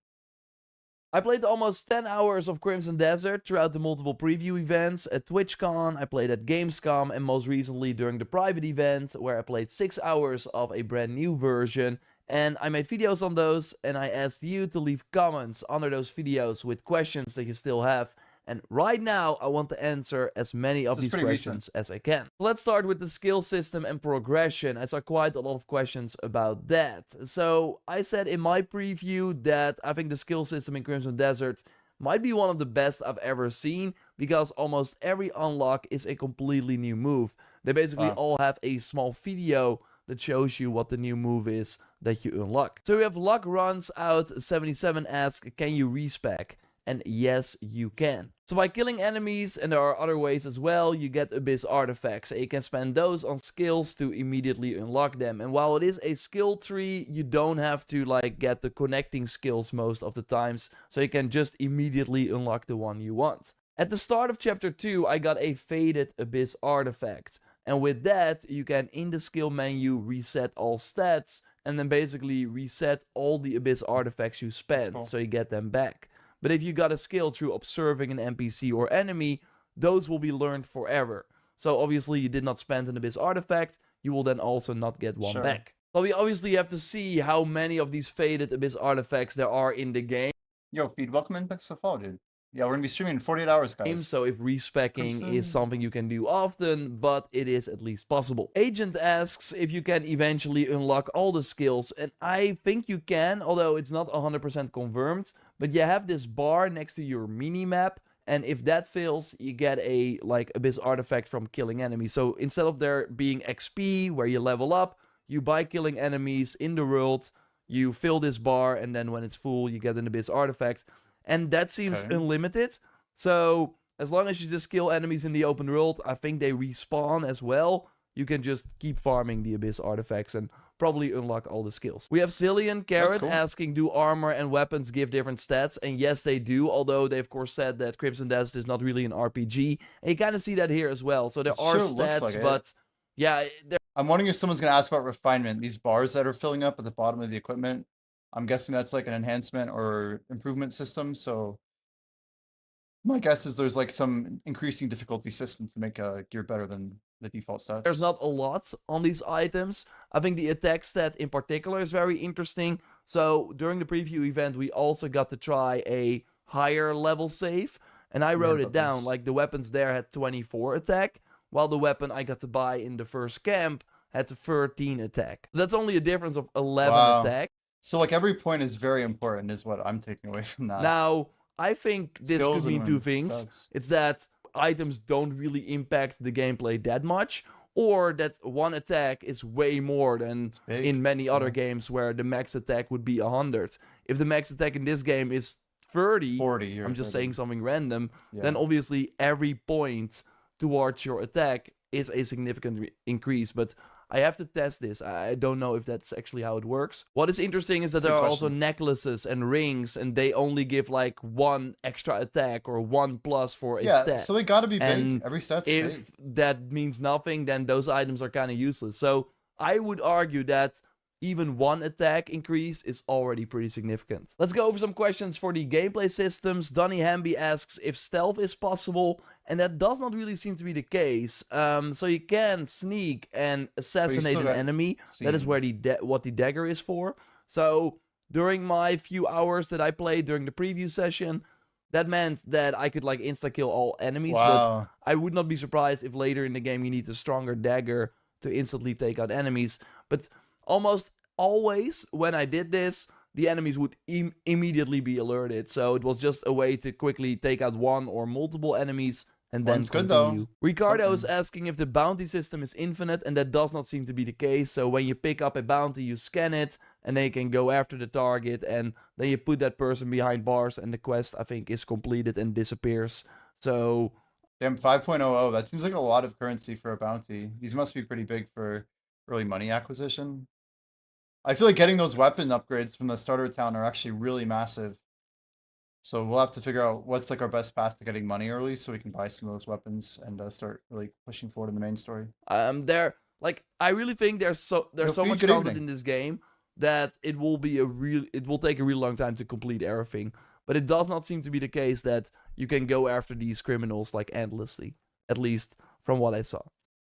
I played almost 10 hours of Crimson Desert throughout the multiple preview events at TwitchCon, I played at Gamescom, and most recently during the private event, where I played 6 hours of a brand new version. And I made videos on those, and I asked you to leave comments under those videos with questions that you still have. And right now, I want to answer as many of these questions as I can. Let's start with the skill system and progression. I saw quite a lot of questions about that. So I said in my preview that I think the skill system in Crimson Desert might be one of the best I've ever seen, because almost every unlock is a completely new move. They basically all have a small video that shows you what the new move is that you unlock. So we have Luck Runs Out 77 asks, can you respec? And yes, you can. So by killing enemies, and there are other ways as well, you get Abyss artifacts. And you can spend those on skills to immediately unlock them. And while it is a skill tree, you don't have to like get the connecting skills most of the times. So you can just immediately unlock the one you want. At the start of chapter 2, I got a faded Abyss artifact. And with that, you can in the skill menu reset all stats. And then basically reset all the Abyss artifacts you spent. Cool. So you get them back. But if you got a skill through observing an NPC or enemy, those will be learned forever. So obviously you did not spend an Abyss artifact, you will then also not get one back. So we obviously have to see how many of these faded Abyss artifacts there are in the game. Yo, Feed, welcome in. Thanks for the follow, dude. Yeah, we're going to be streaming in 48 hours, guys. So if respecking is something you can do often, but it is at least possible. Agent asks if you can eventually unlock all the skills, and I think you can, although it's not 100% confirmed. But you have this bar next to your mini-map, and if that fails, you get a Abyss artifact from killing enemies. So instead of there being XP, where you level up, you by killing enemies in the world, you fill this bar, and then when it's full, you get an Abyss artifact. And that seems unlimited. So as long as you just kill enemies in the open world, I think they respawn as well. You can just keep farming the Abyss artifacts and probably unlock all the skills. We have Cillian Carrot asking, do armor and weapons give different stats? And yes, they do, although they of course said that Crimson Desert is not really an RPG. And you kind of see that here as well. So there are stats, but yeah. I'm wondering if someone's going to ask about refinement. These bars that are filling up at the bottom of the equipment, I'm guessing that's like an enhancement or improvement system. So My guess is there's like some increasing difficulty system to make gear better than the default stats. There's not a lot on these items. I think the attack stat in particular is very interesting. So during the preview event, we also got to try a higher level save. And I wrote it down, like the weapons there had 24 attack, while the weapon I got to buy in the first camp had 13 attack. That's only a difference of 11 attack. So like every point is very important is what I'm taking away from that. Now, I think this Skills could mean and two things. stats. It's that items don't really impact the gameplay that much, or that one attack is way more than in many other games where the max attack would be 100. If the max attack in this game is 40, I'm just saying something random, then obviously every point towards your attack is a significant increase. But I have to test this. I don't know if that's actually how it works. What is interesting is that there are also necklaces and rings, and they only give like 1 extra attack or 1 plus for a stat. So they gotta be big. And Every stat's if big. that means nothing, then those items are kind of useless. So I would argue that even 1 attack increase is already pretty significant. Let's go over some questions for the gameplay systems. Donny Hamby asks if stealth is possible, and that does not really seem to be the case. So you can sneak and assassinate an enemy. That is where what the dagger is for. So during my few hours that I played during the preview session, that meant that I could like insta-kill all enemies. But I would not be surprised if later in the game you need a stronger dagger to instantly take out enemies. But almost always when I did this, the enemies would immediately be alerted. So it was just a way to quickly take out one or multiple enemies and then continue. Ricardo is asking if the bounty system is infinite, and that does not seem to be the case. So when you pick up a bounty, you scan it, and they can go after the target, and then you put that person behind bars, and the quest, I think, is completed and disappears. So... Damn, 5.00, that seems like a lot of currency for a bounty. These must be pretty big for early money acquisition. I feel like getting those weapon upgrades from the starter town are actually really massive. So we'll have to figure out what's like our best path to getting money early so we can buy some of those weapons and start really pushing forward in the main story. I really think there's so much content in this game that it will take a really long time to complete everything. But it does not seem to be the case that you can go after these criminals like endlessly, at least from what I saw.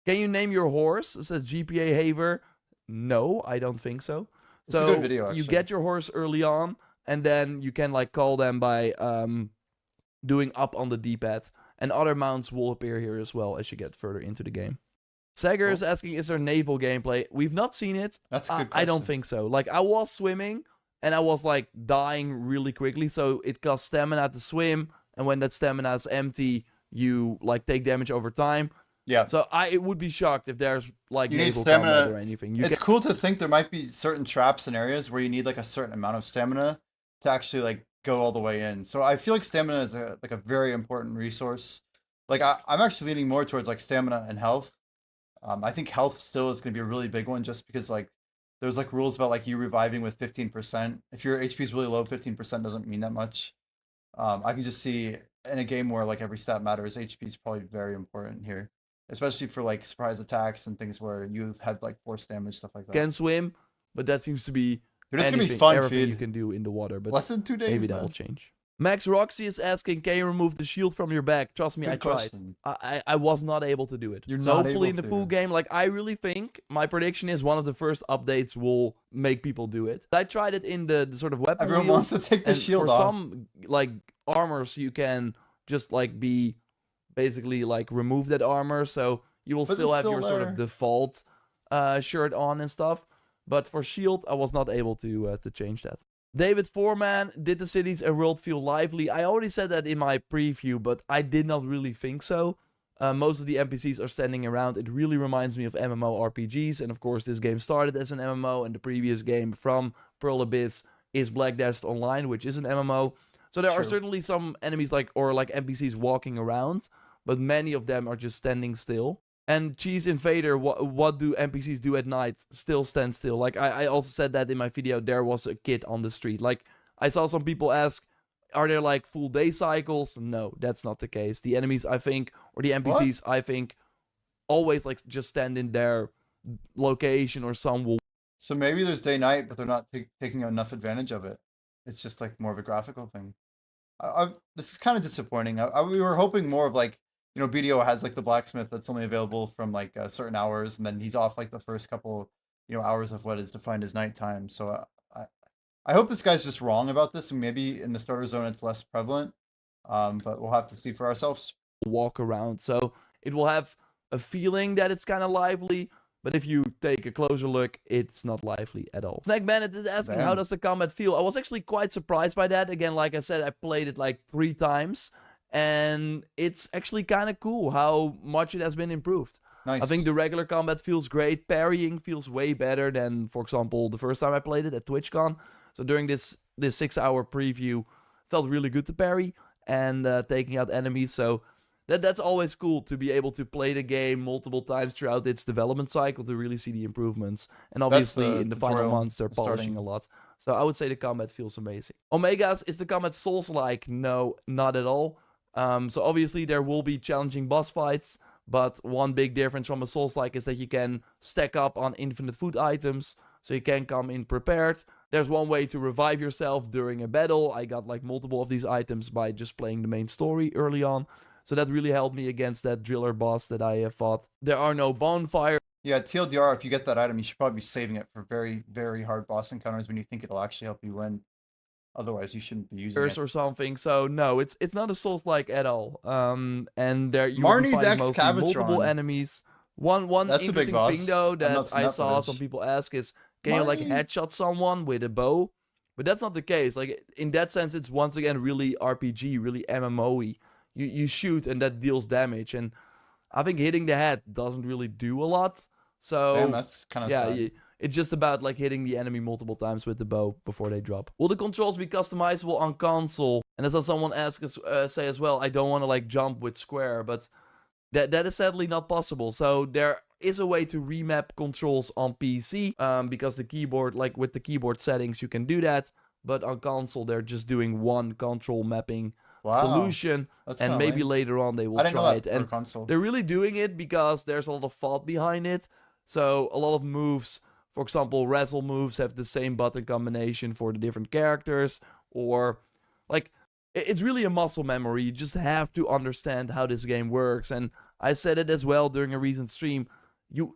Can you name your horse? Says GPA Haver. No, I don't think so. It's a good video, actually. You get your horse early on, and then you can like call them by doing up on the D-pad, and other mounts will appear here as well as you get further into the game. Sager is asking, is there naval gameplay? We've not seen it. That's a good I don't think so. Like, I was swimming, and I was like dying really quickly, so it costs stamina to swim, and when that stamina is empty, you like take damage over time. Yeah. So I would be shocked if there's like you need naval stamina combat or anything. It's cool to think there might be certain traps and areas where you need like a certain amount of stamina to actually like go all the way in. So I feel like stamina is a very important resource. Like I'm actually leaning more towards like stamina and health. I think health still is going to be a really big one just because like there's like rules about like you reviving with 15%. If your HP is really low, 15% doesn't mean that much. I can just see in a game where like every stat matters, HP is probably very important here. Especially for like surprise attacks and things where you've had like force damage, stuff like that. Can swim, but that seems to be it's gonna be fun, everything you can do in the water. But less than 2 days, maybe that will change. Max Roxy is asking, can you remove the shield from your back? Trust me, I tried. I was not able to do it. So hopefully in the full game, like I really think, my prediction is one of the first updates will make people do it. I tried it in the sort of weapon Everyone wheel, wants to take the shield for off. some like armors, you can just like basically like remove that armor, so you will still have your sort of default shirt on and stuff. But for shield, I was not able to change that. David Foreman, did the cities and world feel lively? I already said that in my preview, but I did not really think so. Most of the NPCs are standing around. It really reminds me of MMORPGs, and of course this game started as an MMO, and the previous game from Pearl Abyss is Black Desert Online, which is an MMO. So there are certainly some enemies like NPCs walking around, but many of them are just standing still. And Cheese Invader, what do NPCs do at night? Still stand still. Like, I also said that in my video, there was a kid on the street. Like, I saw some people ask, are there, like, full day cycles? No, that's not the case. The enemies, I think, or the NPCs, I think, always, like, just stand in their location or some will. So maybe there's day-night, but they're not taking enough advantage of it. It's just, like, more of a graphical thing. This is kind of disappointing. We were hoping more of like, you know, BDO has like the blacksmith that's only available from like certain hours, and then he's off like the first couple, you know, hours of what is defined as nighttime. So I hope this guy's just wrong about this, and maybe in the starter zone it's less prevalent. But we'll have to see for ourselves. Walk around, so it will have a feeling that it's kind of lively, but if you take a closer look, it's not lively at all. Snack Bandit is asking, how does the combat feel? I was actually quite surprised by that. Again, like I said, I played it like 3 times, and it's actually kind of cool how much it has been improved. Nice. I think the regular combat feels great. Parrying feels way better than, for example, the first time I played it at TwitchCon. So during this 6-hour preview, it felt really good to parry and taking out enemies. So that's always cool to be able to play the game multiple times throughout its development cycle to really see the improvements. And obviously in the final months they're polishing a lot. So I would say the combat feels amazing. Omegas, is the combat Souls-like? No, not at all. So obviously there will be challenging boss fights, but one big difference from a Souls-like is that you can stack up on infinite food items, so you can come in prepared. There's one way to revive yourself during a battle. I got like multiple of these items by just playing the main story early on. So that really helped me against that driller boss that I fought. There are no bonfires. Yeah, TLDR, if you get that item, you should probably be saving it for very, very hard boss encounters when you think it'll actually help you win. Otherwise, you shouldn't be using it. Or something. So no, it's not a Souls-like at all. And there you Marnie's will find mostly Cavatron. multiple enemies. One That's a big interesting boss. thing though I'm not that seeing I that saw footage. some people ask is, can you like Marnie. headshot someone with a bow? But that's not the case. Like in that sense, it's once again really RPG, really MMO-y. You shoot and that deals damage, and I think hitting the head doesn't really do a lot. So Damn, that's kind of sad. it's just about like hitting the enemy multiple times with the bow before they drop. Will the controls be customizable on console? And as someone asks, say as well, I don't want to like jump with square, but that is sadly not possible. So there is a way to remap controls on PC, because the keyboard, like with the keyboard settings, you can do that. But on console, they're just doing one control mapping solution, and maybe later on they will try it. And they're really doing it because there's a lot of thought behind it. So a lot of moves, for example, wrestle moves have the same button combination for the different characters, or like it's really a muscle memory. You just have to understand how this game works. And I said it as well during a recent stream.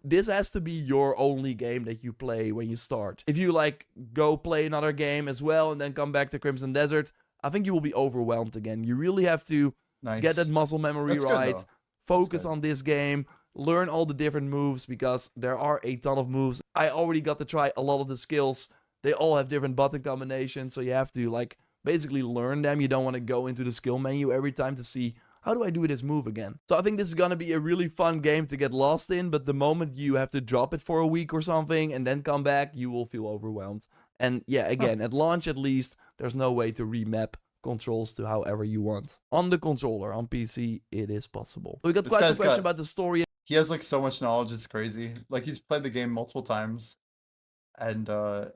This has to be your only game that you play when you start. If you like go play another game as well and then come back to Crimson Desert, I think you will be overwhelmed again. You really have to get that muscle memory right, focus on this game, learn all the different moves, because there are a ton of moves. I already got to try a lot of the skills. They all have different button combinations, so you have to like basically learn them. You don't want to go into the skill menu every time to see, how do I do this move again? So I think this is gonna be a really fun game to get lost in, but the moment you have to drop it for a week or something and then come back, you will feel overwhelmed. And yeah, again, at launch at least, there's no way to remap controls to however you want. On the controller, on PC, it is possible. So we got quite a question about the story. He has like so much knowledge, it's crazy. Like he's played the game multiple times, and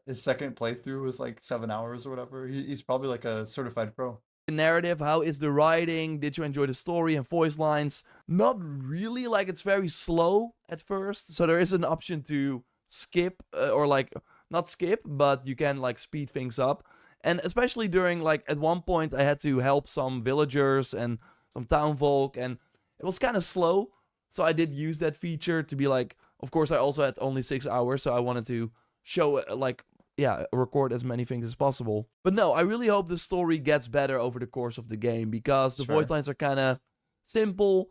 his second playthrough was like 7 hours or whatever. He's probably like a certified pro. Narrative, how is the writing? Did you enjoy the story and voice lines? Not really, like it's very slow at first. So there is an option to skip, or like, not skip, but you can like speed things up. And especially during, like, at one point I had to help some villagers and some townfolk, and it was kind of slow. So I did use that feature to be like, of course I also had only 6 hours, so I wanted to show, like, yeah, record as many things as possible. But no, I really hope the story gets better over the course of the game, because the voice lines are kind of simple.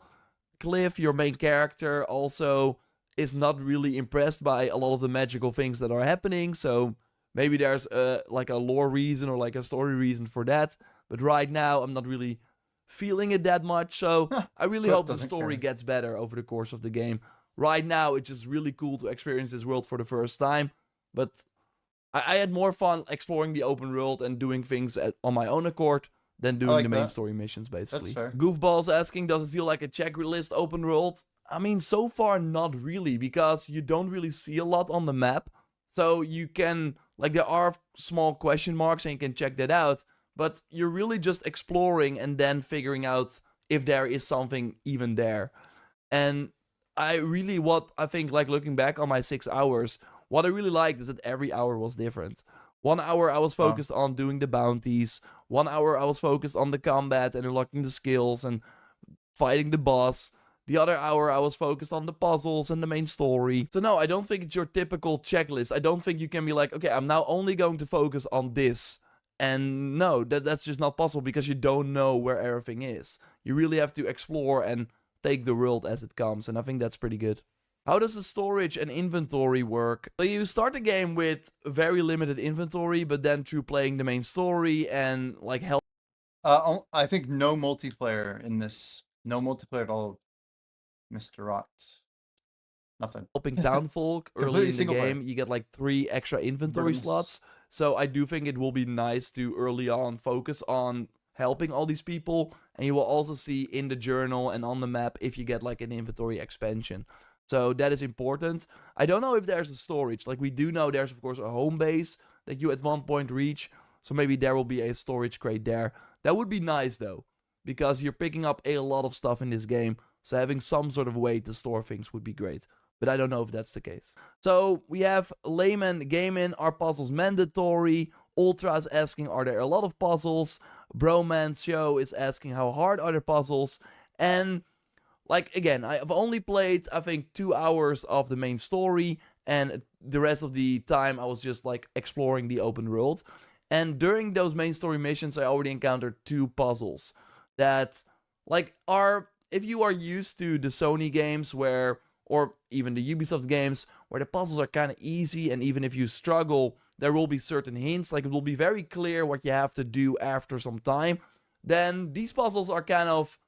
Cliff, your main character, also is not really impressed by a lot of the magical things that are happening, so maybe there's like a lore reason or like a story reason for that. But right now, I'm not really feeling it that much, so I really hope the story gets better over the course of the game. Right now, it's just really cool to experience this world for the first time, but I had more fun exploring the open world and doing things on my own accord than doing the main story missions, basically. That's fair. Goofball's asking, does it feel like a checklist open world? I mean, so far, not really, because you don't really see a lot on the map. So you can, like, there are small question marks and you can check that out, but you're really just exploring and then figuring out if there is something even there. And I think, like, looking back on my 6 hours, what I really liked is that every hour was different. 1 hour I was focused on doing the bounties. 1 hour I was focused on the combat and unlocking the skills and fighting the boss. The other hour I was focused on the puzzles and the main story. So no, I don't think it's your typical checklist. I don't think you can be like, okay, I'm now only going to focus on this. And no, that's just not possible because you don't know where everything is. You really have to explore and take the world as it comes, and I think that's pretty good. How does the storage and inventory work? So you start the game with very limited inventory, but then through playing the main story and like help. I think no multiplayer in this. No multiplayer at all, Mr. Rot. Nothing. Helping townfolk early in the game, you get like 3 extra inventory slots. So I do think it will be nice to early on focus on helping all these people, and you will also see in the journal and on the map if you get like an inventory expansion. So that is important. I don't know if there's a storage. Like we do know there's of course a home base that you at one point reach. So maybe there will be a storage crate there. That would be nice though, because you're picking up a lot of stuff in this game. So having some sort of way to store things would be great. But I don't know if that's the case. So we have Layman Gaming, are puzzles mandatory? Ultra's asking, are there a lot of puzzles? Broman Show is asking, how hard are the puzzles? And like, again, I've only played, I think, 2 hours of the main story. And the rest of the time, I was just like exploring the open world. And during those main story missions, I already encountered 2 puzzles that like are, if you are used to the Sony games where, or even the Ubisoft games, where the puzzles are kind of easy, and even if you struggle, there will be certain hints, like it will be very clear what you have to do after some time, then these puzzles are kind of,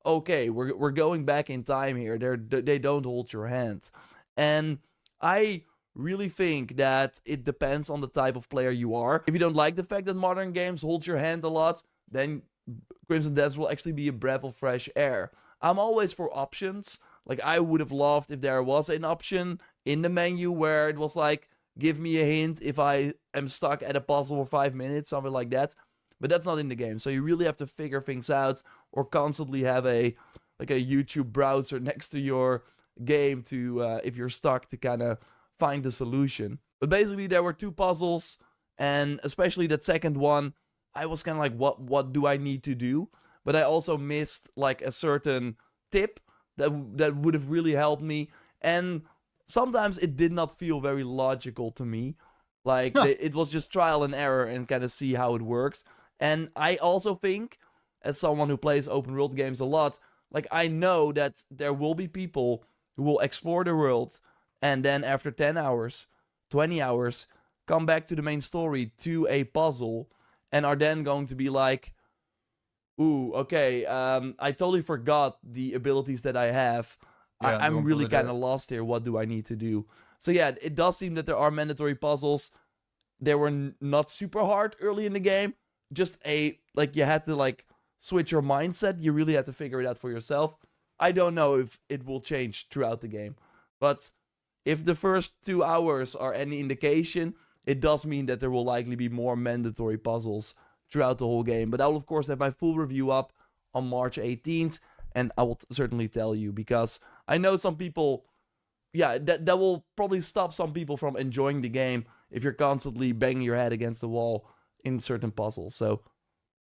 okay, we're going back in time here, they don't hold your hand. And I really think that it depends on the type of player you are. If you don't like the fact that modern games hold your hand a lot, then Crimson Desert will actually be a breath of fresh air. I'm always for options. Like, I would have loved if there was an option in the menu where it was like, give me a hint if I am stuck at a puzzle for 5 minutes, something like that. But that's not in the game. So you really have to figure things out or constantly have a YouTube browser next to your game to, if you're stuck, to kind of find the solution. But basically there were 2 puzzles, and especially that second one, I was kind of like, what do I need to do? But I also missed like a certain tip that would have really helped me. And sometimes it did not feel very logical to me. Like, it was just trial and error and kind of see how it works. And I also think, as someone who plays open world games a lot, like, I know that there will be people who will explore the world and then after 10 hours, 20 hours, come back to the main story, to a puzzle, and are then going to be like, ooh, okay, I totally forgot the abilities that I have. Yeah, I'm really kind of lost here. What do I need to do? So yeah, it does seem that there are mandatory puzzles. They were not super hard early in the game. Just like, you had to like switch your mindset. You really had to figure it out for yourself. I don't know if it will change throughout the game. But if the first 2 hours are any indication, it does mean that there will likely be more mandatory puzzles throughout the whole game. But I will of course have my full review up on March 18th, and I will certainly tell you, because I know some people, yeah, that will probably stop some people from enjoying the game if you're constantly banging your head against the wall in certain puzzles. So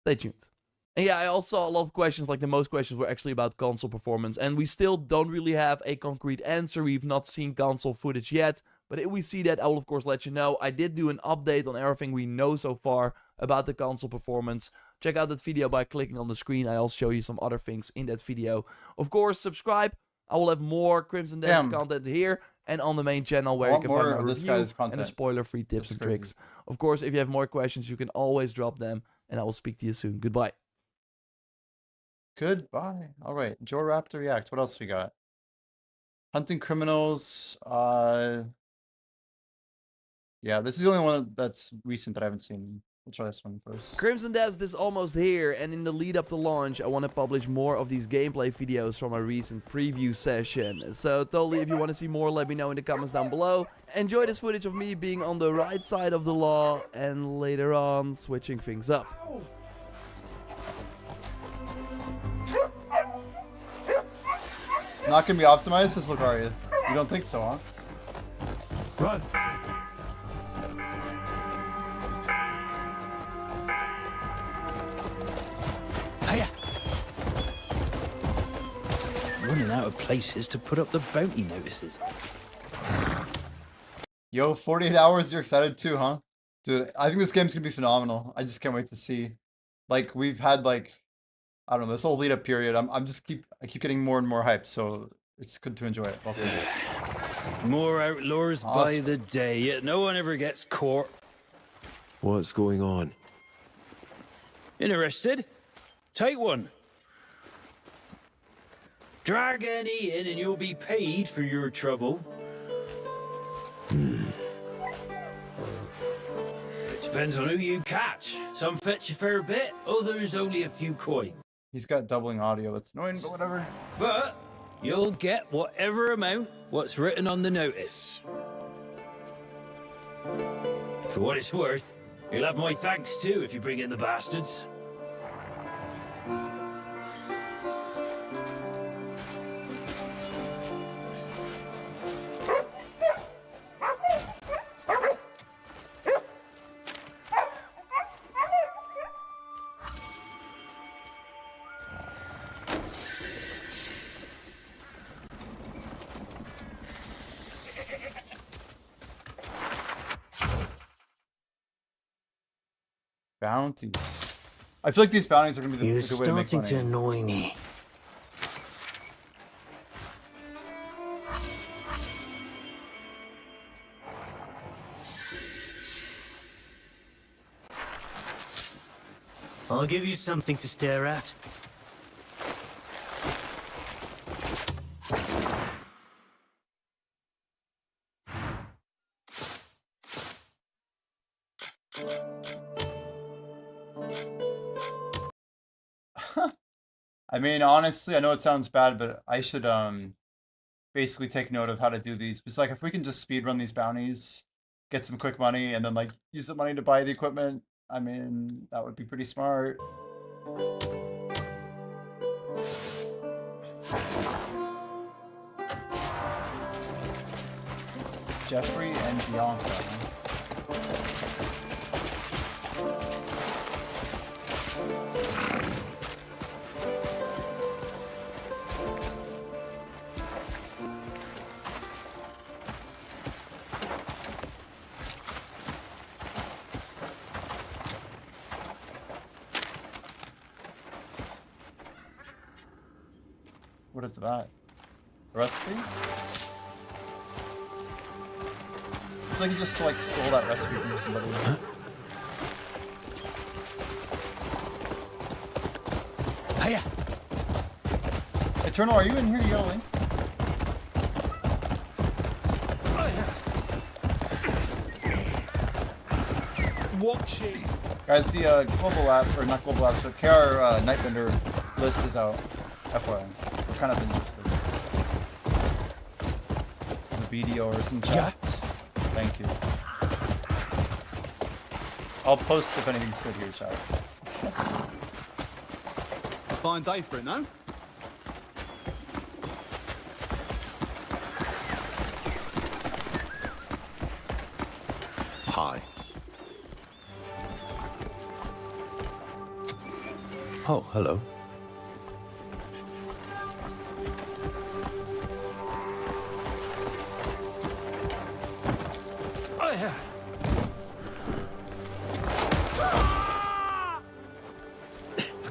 stay tuned. And yeah, I also saw a lot of questions, like the most questions were actually about console performance, and we still don't really have a concrete answer. We've not seen console footage yet, but if we see that, I will of course let you know. I did do an update on everything we know so far about the console performance. Check out that video by clicking on the screen. I also show you some other things in that video. Of course, subscribe. I will have more Crimson Desert content here and on the main channel, where you can find my review and the spoiler-free tips and tricks. Of course, if you have more questions, you can always drop them, and I will speak to you soon. Goodbye. Goodbye. All right, Joe Raptor React. What else we got? Hunting criminals. Yeah, this is the only one that's recent that I haven't seen. We'll try this one first. Crimson Desert is almost here, and in the lead up to launch, I want to publish more of these gameplay videos from a recent preview session. So totally, if you want to see more, let me know in the comments down below. Enjoy this footage of me being on the right side of the law, and later on, switching things up. Not gonna be optimized, this Lucarius. You don't think so, huh? Run! out of places to put up the bounty notices. Yo, 48 hours, you're excited too, huh? Dude, I think this game's gonna be phenomenal. I just can't wait to see. Like, we've had like, I don't know, this whole lead up period. I keep getting more and more hyped, so it's good to enjoy it. More outlaws by the day, yet no one ever gets caught. What's going on? Interested? Take one. Drag any in and you'll be paid for your trouble. It depends on who you catch. Some fetch a fair bit, others only a few coin. He's got doubling audio. That's annoying, but whatever. But you'll get whatever amount what's written on the notice. For what it's worth, you'll have my thanks too if you bring in the bastards. Bounties. I feel like these bounties are gonna be the You're good way to make starting money. to annoy me. I'll give you something to stare at. I mean, honestly, I know it sounds bad, but I should basically take note of how to do these. It's like if we can just speed run these bounties, get some quick money, and then like use the money to buy the equipment, I mean, that would be pretty smart. Jeffrey and Bianca. What is that? A recipe? It's like he just like stole that recipe from somebody. Hiya! Eternal, are you in here? You got a link? Watching. Guys, the global lab, or not global lab, so KR Nightbender list is out. FYI. We're kind of interested. The BDOers in chat. Yeah. Thank you. I'll post if anything's good here, chat. Fine day for it, no? Hi. Oh, hello.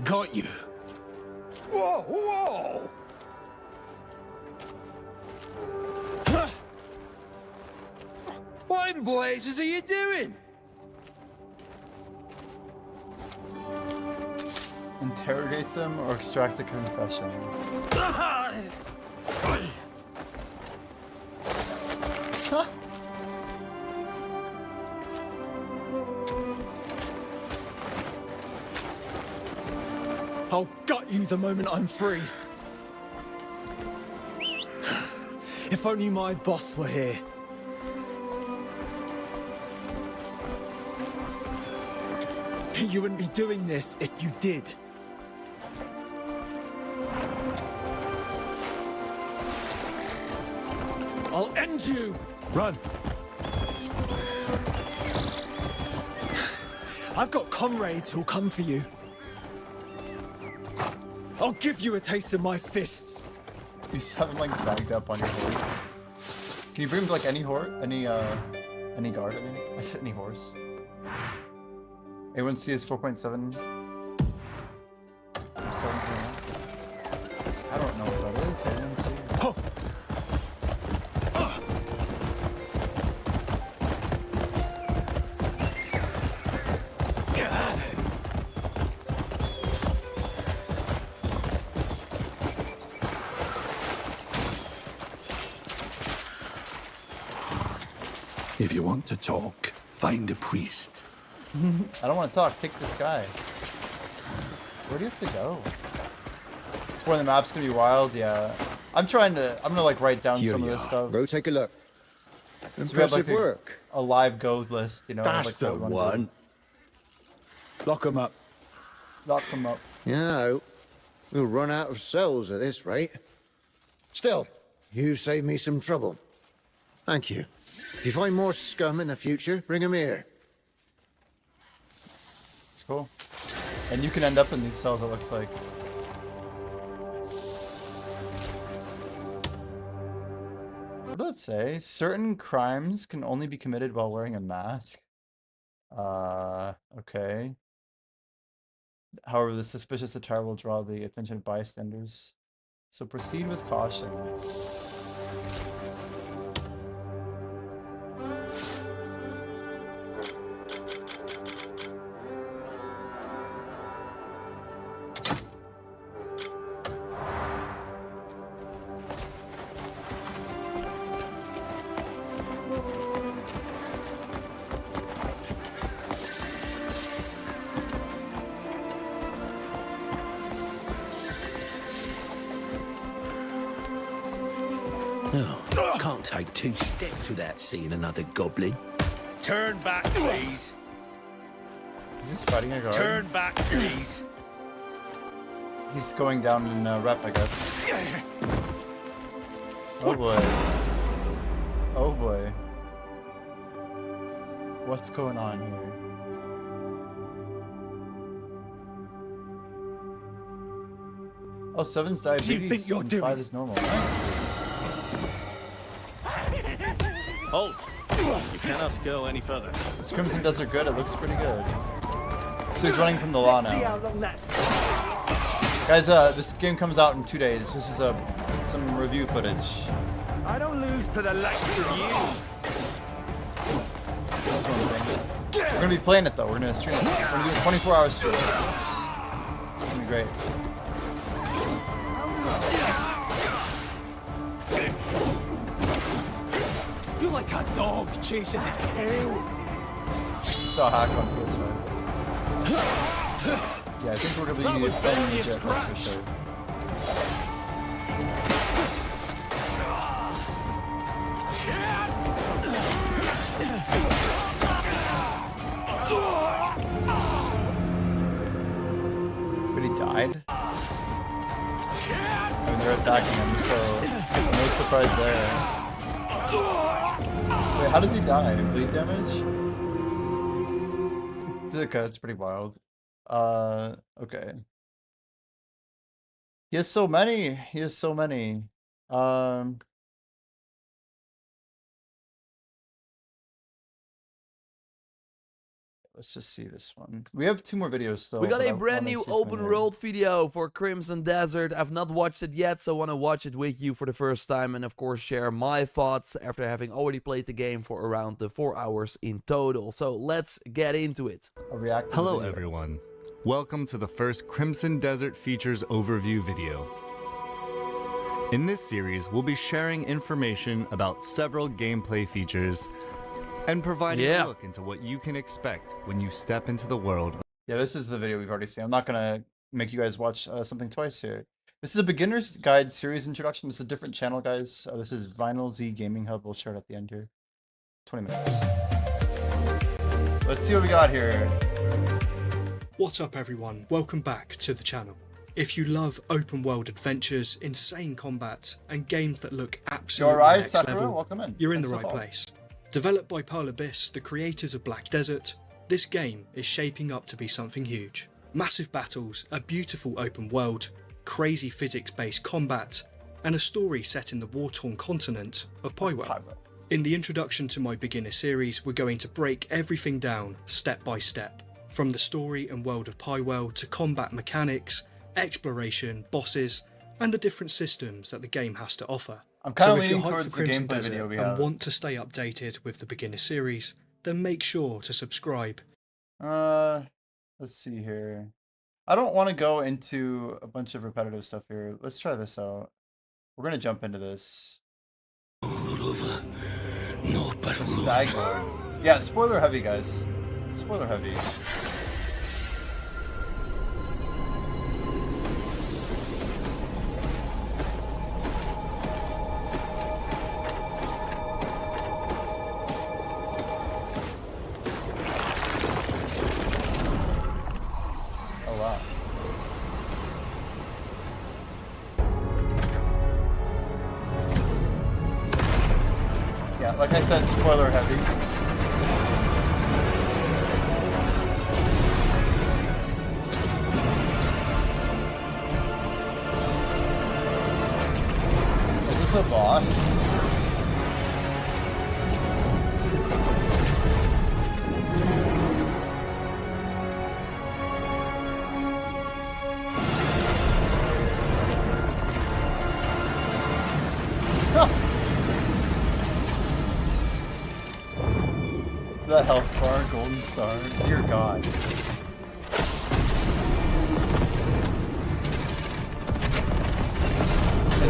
Got you. Whoa, whoa! What in blazes are you doing? Interrogate them or extract a confession. I'll gut you the moment I'm free. If only my boss were here. You wouldn't be doing this if you did. I'll end you! Run! I've got comrades who'll come for you. I'll give you a taste of my fists. You just have him like dragged up on your horse. Can you bring him to like any horse? Any guard, I mean? I said any horse. A1C is 4.7. I don't know what that is, A1C. If you want to talk, find a priest. I don't want to talk. Take this guy. Where do you have to go? Exploring the map's gonna be wild. Yeah, I'm gonna like write down some of this stuff. Go take a look. Impressive Work. A live gold list, you know. That's like the one. Lock him up. Lock him up. You know, we'll run out of cells at this rate. Still, you saved me some trouble. Thank you. If you find more scum in the future, bring them here. It's cool. And you can end up in these cells, it looks like. What does it say? Certain crimes can only be committed while wearing a mask. Okay. However, the suspicious attire will draw the attention of bystanders. So proceed with caution. Oh, can't take 2 steps without seeing another goblin. Turn back, please. Is this fighting a guard? Turn back, please. He's going down in rep, I guess. Oh boy. Oh boy. What's going on here? Oh, 7's diabetes. think you're and doing? 5 is normal. Nice. Halt! You cannot go any further. This Crimson Desert good. It looks pretty good. So he's running from the law now. Guys, this game comes out in 2 days. This is some review footage. I don't lose to the likes of you. That's one thing. We're gonna be playing it though. We're gonna stream it. We're gonna do a 24-hour stream. It's gonna be great. You're like a dog chasing a tail. Saw a hack on PS5. Yeah, I think we're gonna be playing legit, that's for sure. But he died? I mean, they're attacking him, so no surprise there. Wait, how does he die? Bleed damage? It's pretty wild. Okay. He has so many. He has so many. Let's just see this one. We have 2 more videos still. We got but a I brand wanna new see some open here. world video for Crimson Desert. I've not watched it yet, so I want to watch it with you for the first time and of course share my thoughts after having already played the game for around 4 hours in total. So let's get into it. Hello everyone. Welcome to the first Crimson Desert Features overview video. In this series, we'll be sharing information about several gameplay features and providing a look into what you can expect when you step into the world. Yeah, this is the video we've already seen. I'm not gonna make you guys watch something twice here. This is a beginner's guide series introduction. This is a different channel, guys. This is Vinyl Z Gaming Hub. We'll share it at the end here. 20 minutes. Let's see what we got here. What's up everyone, welcome back to the channel. If you love open world adventures, insane combat, and games that look absolutely Alright, next Sakura, level, welcome in. you're in Thanks the for right following. place. Developed by Pearl Abyss, the creators of Black Desert, this game is shaping up to be something huge. Massive battles, a beautiful open world, crazy physics-based combat, and a story set in the war-torn continent of Pywell. In the introduction to my beginner series, we're going to break everything down step by step, from the story and world of Pywell to combat mechanics, exploration, bosses, and the different systems that the game has to offer. I'm kind of So if you're leaning hyped towards for the Crimson gameplay Desert video we and have. want to stay updated with the beginner series, then make sure to subscribe. Let's see here. I don't want to go into a bunch of repetitive stuff here. Let's try this out. We're gonna jump into this. Stagboard. Yeah, spoiler heavy, guys. Spoiler heavy. Oh wow. Yeah, like I said, spoiler heavy. Is this a boss? The health bar, golden star, dear God. His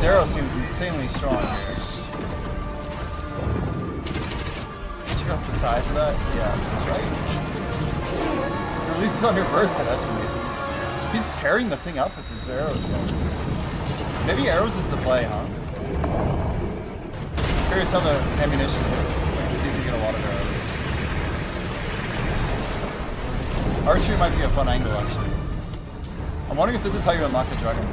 arrow seems insanely strong here. Check out the size of that. Yeah, right. At least it's on your birthday, that's amazing. He's tearing the thing up with his arrows, guys. Maybe arrows is the play, huh? Curious how the ammunition works. It's easy to get a lot of arrows. Archery might be a fun angle, actually. I'm wondering if this is how you unlock the dragon.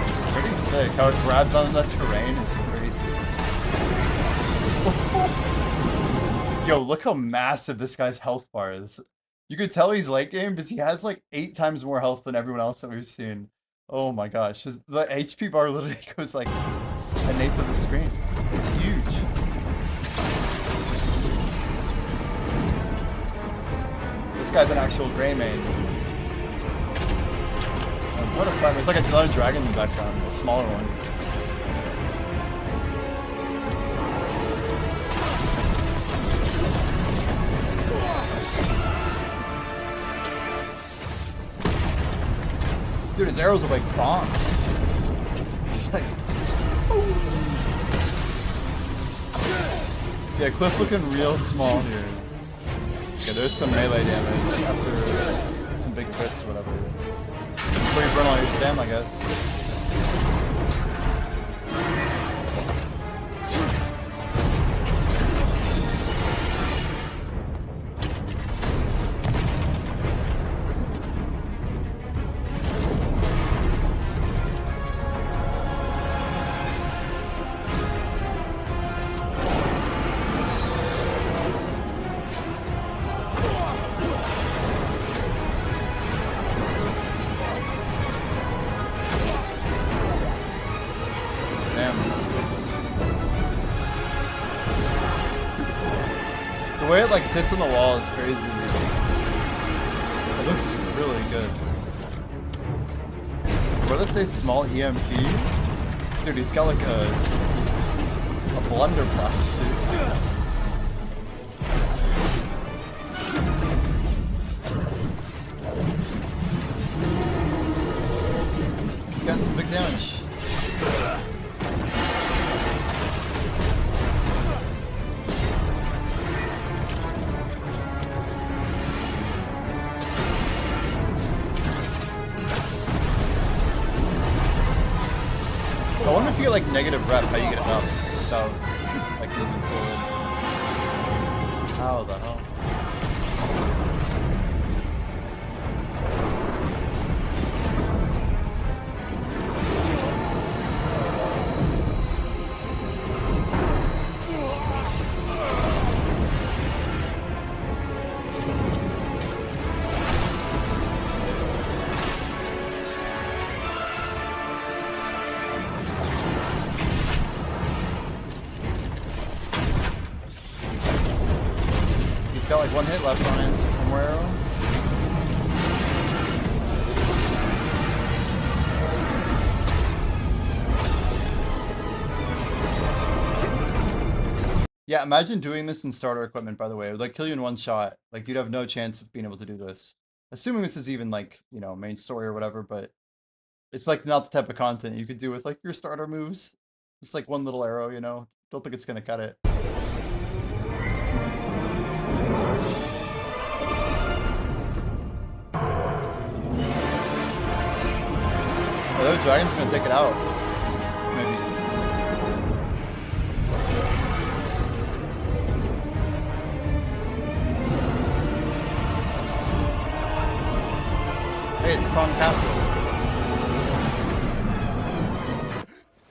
It's pretty sick. How it grabs on the terrain is crazy. Yo, look how massive this guy's health bar is. You could tell he's late game because he has like 8 times more health than everyone else that we've seen. Oh my gosh. The HP bar literally goes like an eighth of the screen. It's huge. This guy's an actual gray main. What a fun. There's like another dragon in the background, a smaller one. Dude, his arrows are like bombs. He's like... Yeah, Cliff looking real small here. Okay, there's some melee damage after some big crits or whatever. Before you burn all your stam, I guess. The way it like sits on the wall is crazy. It looks really good. What did it say? Small EMP? Dude, he's got like a blunderbuss, dude. He's got some big damage. I wonder if you get like negative rep, how you get it up without like moving forward. How the hell? One hit left on it. One more arrow. Yeah, imagine doing this in starter equipment, by the way. It would like kill you in one shot. Like you'd have no chance of being able to do this. Assuming this is even like, you know, main story or whatever, but it's like not the type of content you could do with like your starter moves. Just like one little arrow, you know. Don't think it's gonna cut it. Oh, the dragon's gonna take it out. Maybe. Hey, it's Kong Castle.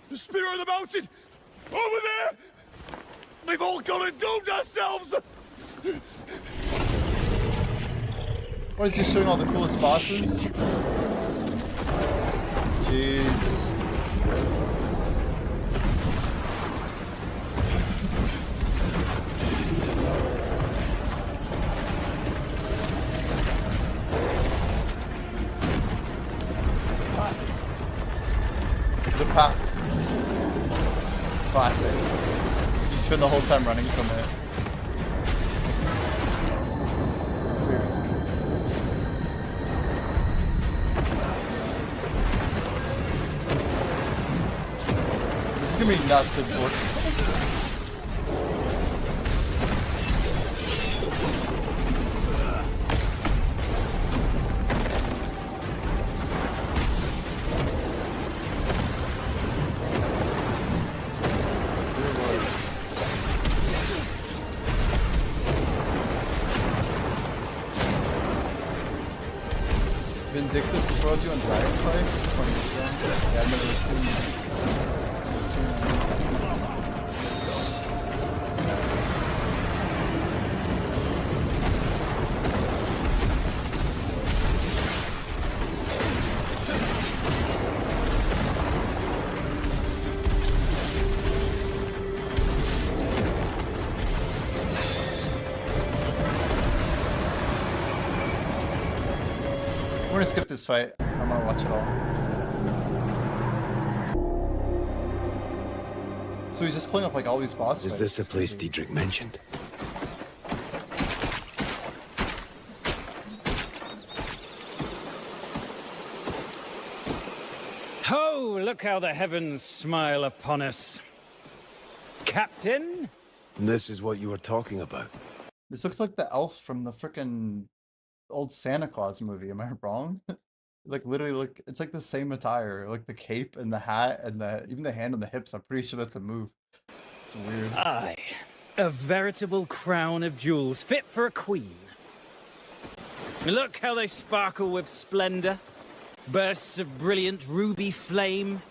The Spear of the Mountain! Over there! They've all gone and doomed ourselves! What, is just showing all the coolest bosses? Jeez. The path. Classic. You spend the whole time running from it. This is gonna be nuts and fortunate. Vindictus spoiled you on Dragonflights? Yeah, I've never seen that. We're gonna skip this fight. I'm gonna watch it all. So he's just pulling up like all these boss fights. Is this the place Diedrich mentioned? Ho! Look how the heavens smile upon us. Captain? This is what you were talking about. This looks like the elf from the frickin' old Santa Claus movie. Am I wrong? Like literally look, it's like the same attire, like the cape and the hat and even the hand on the hips. I'm pretty sure that's a move. It's weird. Aye, a veritable crown of jewels fit for a queen. Look how they sparkle with splendor. Bursts of brilliant ruby flame.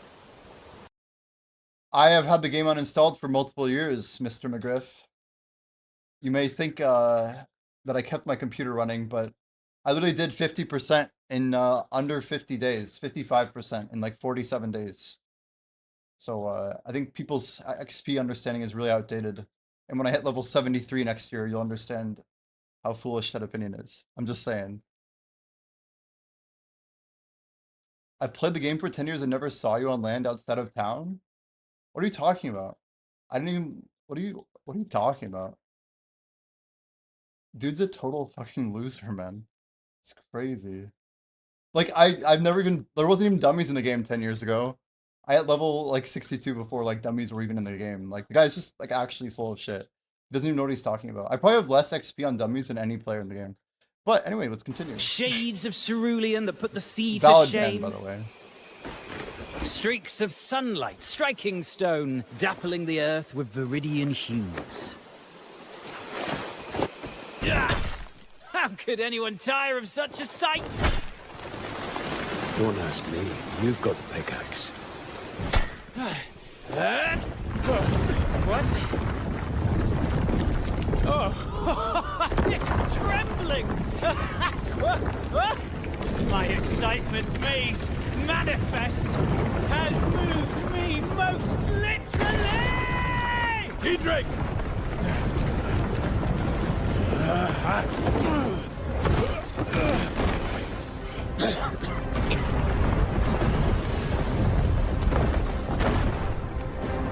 I have had the game uninstalled for multiple years, Mr. McGriff. You may think that I kept my computer running, but I literally did 50% in under 50 days, 55% in like 47 days. So I think people's XP understanding is really outdated. And when I hit level 73 next year, you'll understand how foolish that opinion is. I'm just saying. I played the game for 10 years and never saw you on land outside of town? What are you talking about? I didn't even... What are you talking about? Dude's a total fucking loser, man. It's crazy. Like, I've never even... There wasn't even dummies in the game 10 years ago. I had level, like, 62 before, like, dummies were even in the game. Like, the guy's just, like, actually full of shit. He doesn't even know what he's talking about. I probably have less XP on dummies than any player in the game. But, anyway, let's continue. Shades of cerulean that put the sea to Valid shame. man, by the way. Streaks of sunlight striking stone, dappling the earth with viridian hues. How could anyone tire of such a sight? Don't ask me. You've got the pickaxe. What? Oh, it's trembling! My excitement made manifest has moved me most literally! Diedrich!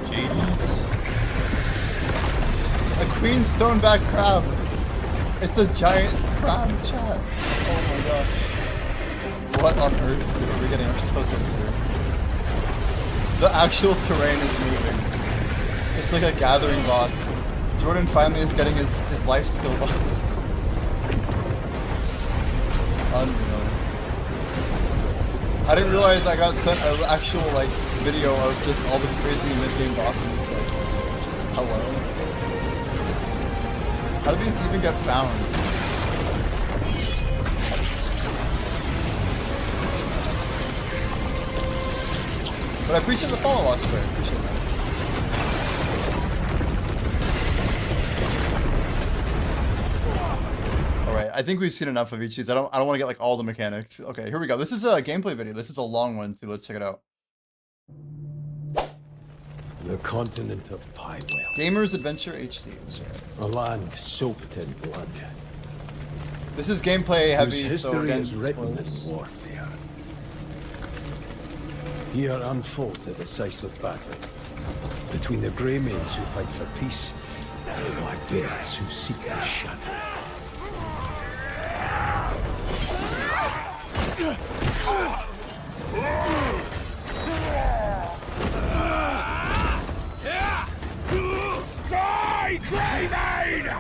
Jeez. A queen stoneback crab. It's a giant crab, chat. Oh my gosh. What on earth are we getting ourselves into? The actual terrain is moving. It's like a gathering bot. Jordan finally is getting his life skill bots. Unreal. I didn't realize I got sent an actual like video of just all the crazy mid-game bots. Like, hello? How did these even get found? But I appreciate the follow Oscar. I appreciate that. Alright, I think we've seen enough of each of these. I don't want to get like all the mechanics. Okay, here we go. This is a gameplay video. This is a long one too. Let's check it out. The continent of Piewell. Gamers Adventure HD. A land soaked in blood. This is gameplay heavy. Whose so history again, is written in spoilers. warfare. Here unfolds a decisive battle between the Greymanes who fight for peace and the Black Bears who seek to shatter it. Die, Greymane!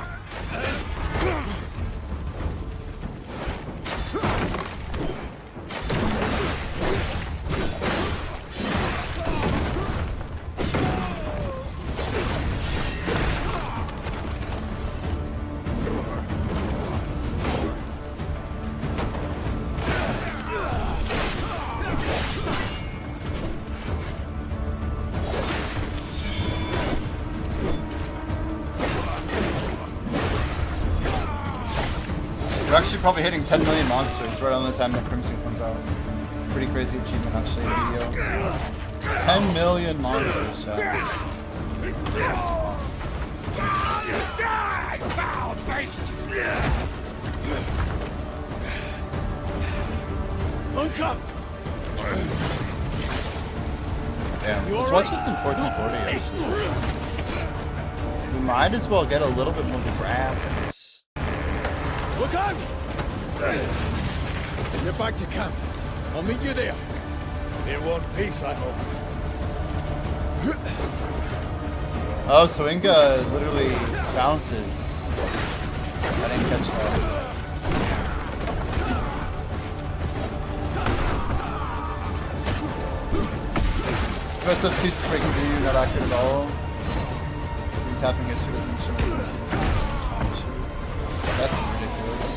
We're actually probably hitting 10 million monsters right on the time that Crimson comes out. Pretty crazy achievement actually in the video. 10 million monsters, chat. Die, foul beast! Uncle! Damn, let's watch this in 1440 actually. We might as well get a little bit more graphics. Look out! Get back to camp. I'll meet you there. In one piece, I hope. Oh, so Inga literally bounces. I didn't catch that. Substitutes breaking the not accurate at all. Tapping history doesn't show me things. That's ridiculous.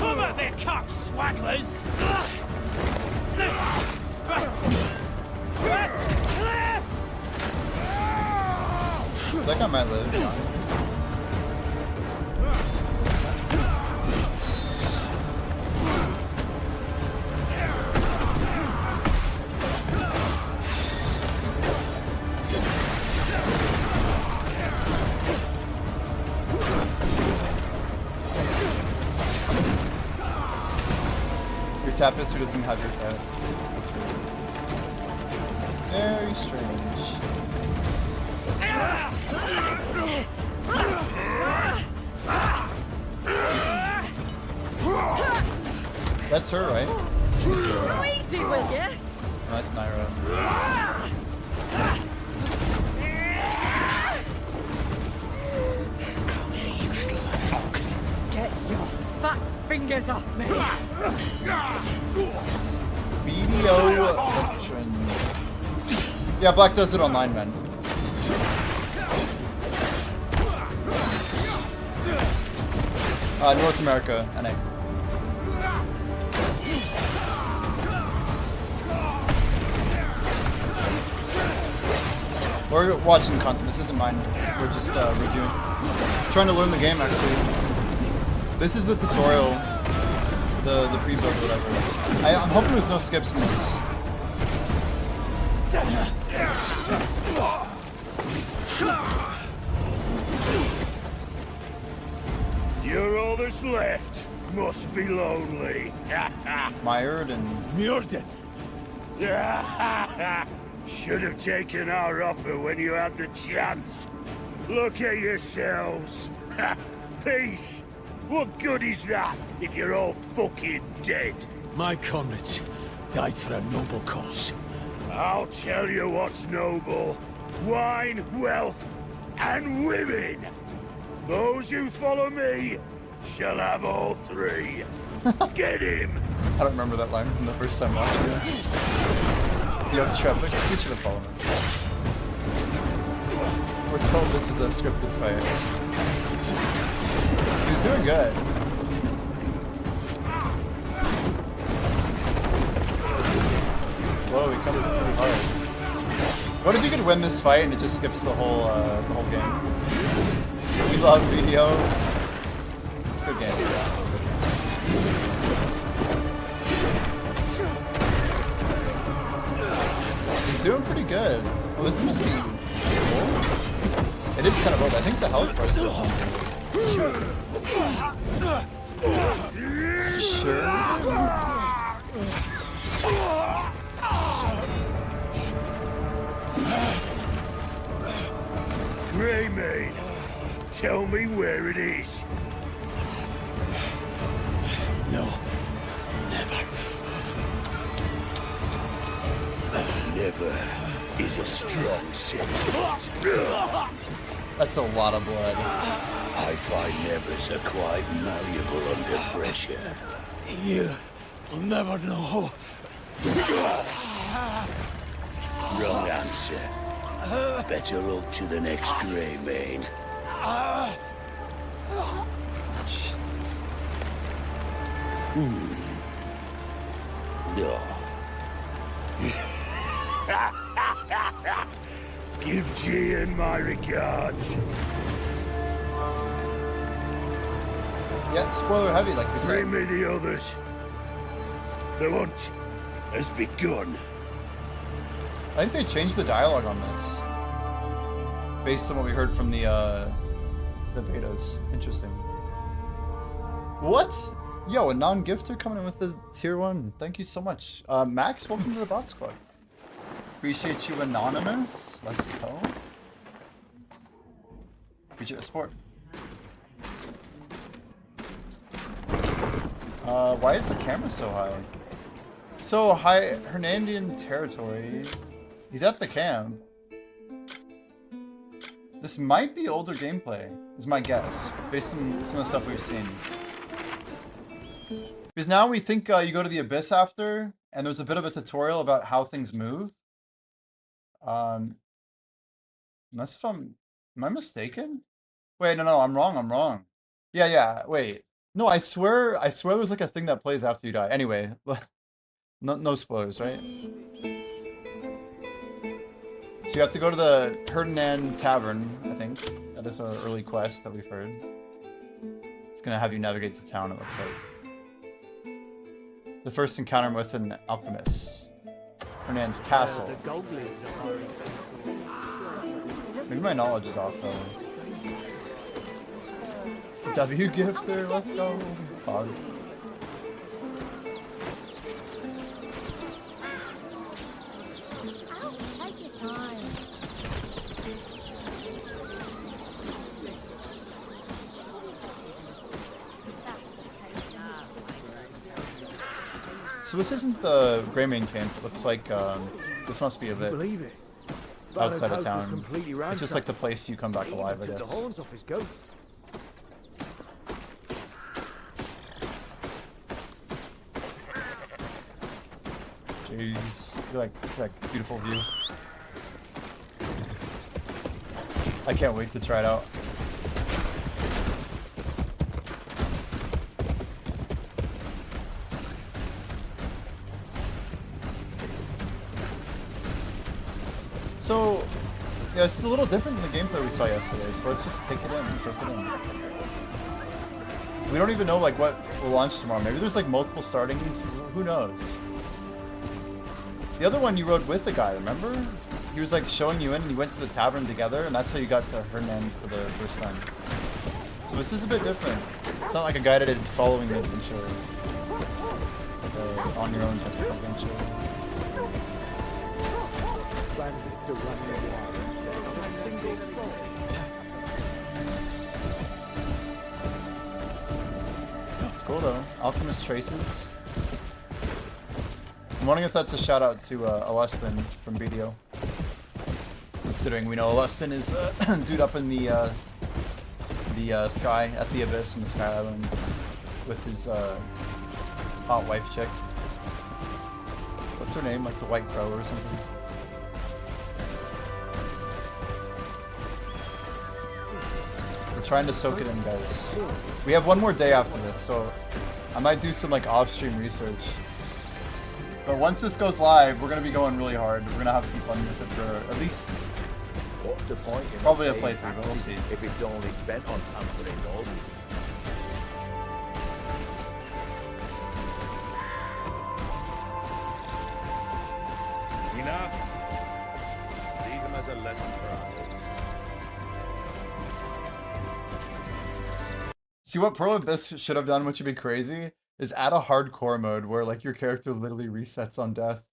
Come at me, cock swagglers! That guy might live. Your tapestry doesn't have your pet. That's weird. Very strange. That's her, right? Easy with you. Oh, that's Naira. Get your fat fingers off me. Video veteran. Yeah, Black does it online, man. North America, NA. We're watching content. This isn't mine. We're just reviewing. Trying to learn the game, actually. This is the tutorial. The pre-build, whatever. I'm hoping there's no skips in this. You're all that's left. Must be lonely. Mired and Murden. Should have taken our offer when you had the chance. Look at yourselves. Peace. What good is that if you're all fucking dead? My comrades died for a noble cause. I'll tell you what's noble. Wine, wealth, and women. Those who follow me shall have all three. Get him! I don't remember that line from the first time watching this. Yo, Trevor, we should have followed him. We're told this is a scripted fight. So he's doing good. Whoa, he comes in pretty hard. What if you could win this fight and it just skips the whole game? We love video. It's a good game. He's doing pretty good. Oh, this must be old. It is kind of old. I think the health bar is still on. Sure. Greymane, tell me where it is. No. Never. Never is a strong sentiment. That's a lot of blood. I find nevers are quite malleable under pressure. You'll never know. Wrong answer. Better look to the next Greymane. No. Give Gian my regards. Yeah, spoiler heavy, like we said. Bring me the others. The hunt has begun. I think they changed the dialogue on this, based on what we heard from the betas. Interesting. What? Yo, a non-gifter coming in with the tier 1. Thank you so much. Max, welcome to the bot squad. Appreciate you, Anonymous. Let's go. Appreciate the support. Why is the camera so high? So high, Hernandian territory. He's at the camp. This might be older gameplay, is my guess, based on some of the stuff we've seen. Because now we think you go to the Abyss after, and there's a bit of a tutorial about how things move. Unless if am I mistaken? Wait, no, I'm wrong. Yeah, wait. No, I swear there's like a thing that plays after you die. Anyway, no spoilers, right? So you have to go to the Herdinan Tavern, I think. That is our early quest that we've heard. It's gonna have you navigate to town, it looks like. The first encounter with an alchemist. Hernan's castle. Maybe my knowledge is off though. W gifter, let's go. Fog. So this isn't the Greymane camp. It looks like this must be a bit outside of town. It's just like the place you come back alive, I guess. Jeez, look at that beautiful view. I can't wait to try it out. So, Yeah, this is a little different than the gameplay we saw yesterday, so let's just take it in, soak it in. We don't even know like what will launch tomorrow. Maybe there's like multiple startings. Who knows? The other one you rode with the guy, remember? He was like showing you in and you went to the tavern together and that's how you got to Hernan for the first time. So this is a bit different. It's not like a guided following the adventure. It's like a on your own type of adventure. It's cool though. Alchemist Traces. I'm wondering if that's a shout out to Alustin from BDO. Considering we know Alustin is dude up in the sky at the abyss in the Sky Island with his hot wife chick. What's her name? Like the White Crow or something. We're trying to soak it in, guys. We have one more day after this, so I might do some like off-stream research. But once this goes live, we're gonna be going really hard. We're gonna have some fun with it for at least probably a playthrough, but we'll see. If it's only spent on pampering dogs. Enough. Leave them as a lesson for others. See what Pearl Abyss should have done, which would be crazy, is add a hardcore mode where like your character literally resets on death.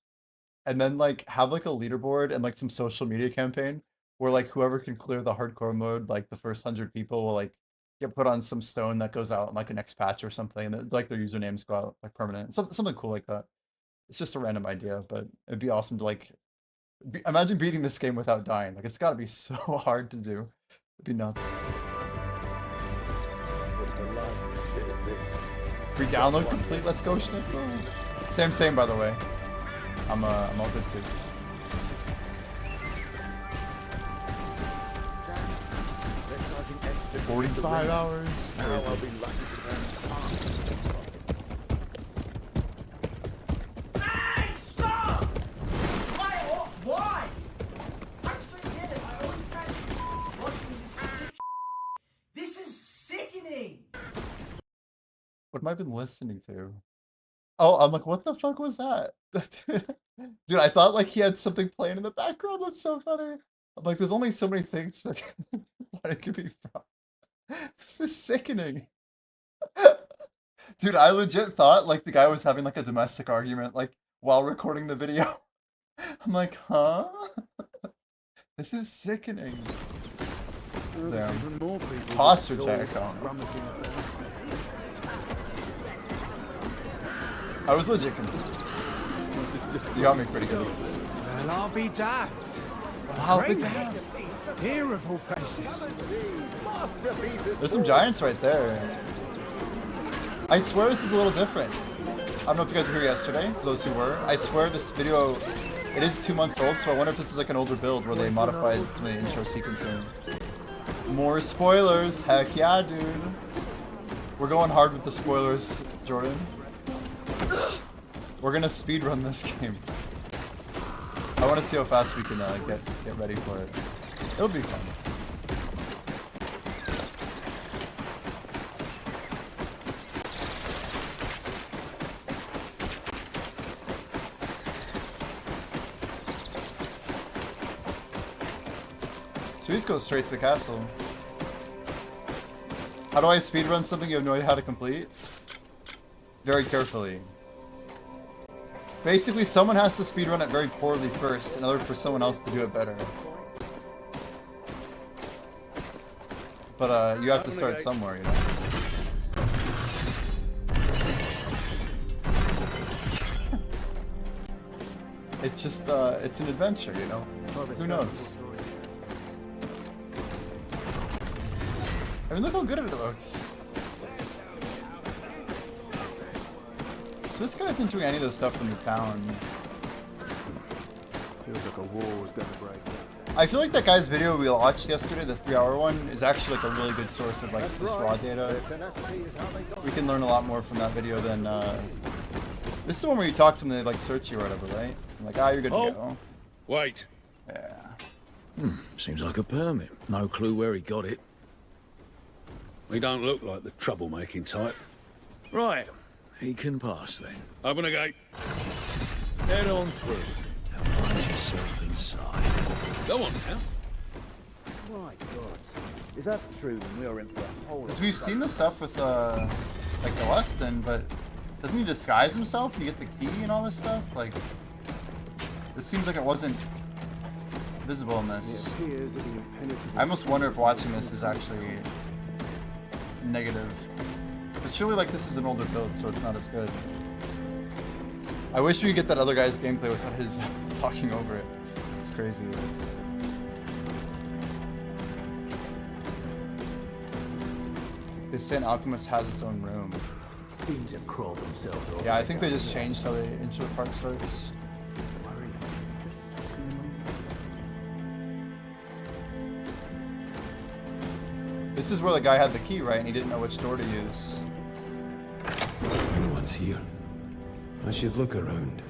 And then like have like a leaderboard and like some social media campaign where like whoever can clear the hardcore mode, like the first 100 people will like get put on some stone that goes out in like a next patch or something, and like their usernames go out like permanent. Something cool like that. It's just a random idea, but it'd be awesome to like imagine beating this game without dying. Like it's got to be so hard to do. It'd be nuts. Re-download complete. Let's go, Schnitzel. Same by the way. I'm all good too. $45 hours. Crazy. Hey, stop! Why? I just don't get it. I always catch you watching this sick. This is sickening. What have I been listening to? Oh, I'm like, what the fuck was that? Dude, I thought like he had something playing in the background. That's so funny. I'm like, there's only so many things that it could be from. This is sickening. Dude, I legit thought like the guy was having like a domestic argument like while recording the video. I'm like, huh? This is sickening. Damn. Posture check. I was legit confused. You got me pretty good. Well, I'll be damned. I'll be damned. Here of all places. There's some giants right there. I swear this is a little different. I don't know if you guys were here yesterday, for those who were. I swear this video, it is 2 months old, so I wonder if this is like an older build where they modified some of the intro sequencing. More spoilers, heck yeah, dude. We're going hard with the spoilers, Jordan. We're gonna speedrun this game. I want to see how fast we can get ready for it. It'll be fun. So we just go straight to the castle. How do I speedrun something you have no idea how to complete? Very carefully. Basically, someone has to speedrun it very poorly first in order for someone else to do it better. But you have to start somewhere, you know. It's just, it's an adventure, you know. Who knows? I mean, look how good it looks. So this guy isn't doing any of the stuff in the town. Feels like a war was gonna break. I feel like that guy's video we watched yesterday, the 3-hour one, is actually like a really good source of like this raw data. We can learn a lot more from that video than this is the one where you talk to them and they like search you or whatever, right? I'm like, ah, you're good to go. Wait. Yeah. Seems like a permit. No clue where he got it. We don't look like the troublemaking type. Right. He can pass then. Open the gate. Head on through and find yourself inside. Go on now. My God. If that's true, then we are in for a whole... Because we've seen the stuff with, like, the Weston, but doesn't he disguise himself and get the key and all this stuff? Like, it seems like it wasn't visible in this. I almost wonder if watching this is actually negative. But surely, like, this is an older build, so it's not as good. I wish we could get that other guy's gameplay without his talking over it. It's crazy. They say an alchemist has its own room. Seems have crawled themselves over. Yeah, I think they just changed how the intro part starts. This is where the guy had the key, right? And he didn't know which door to use. No one's here. I should look around.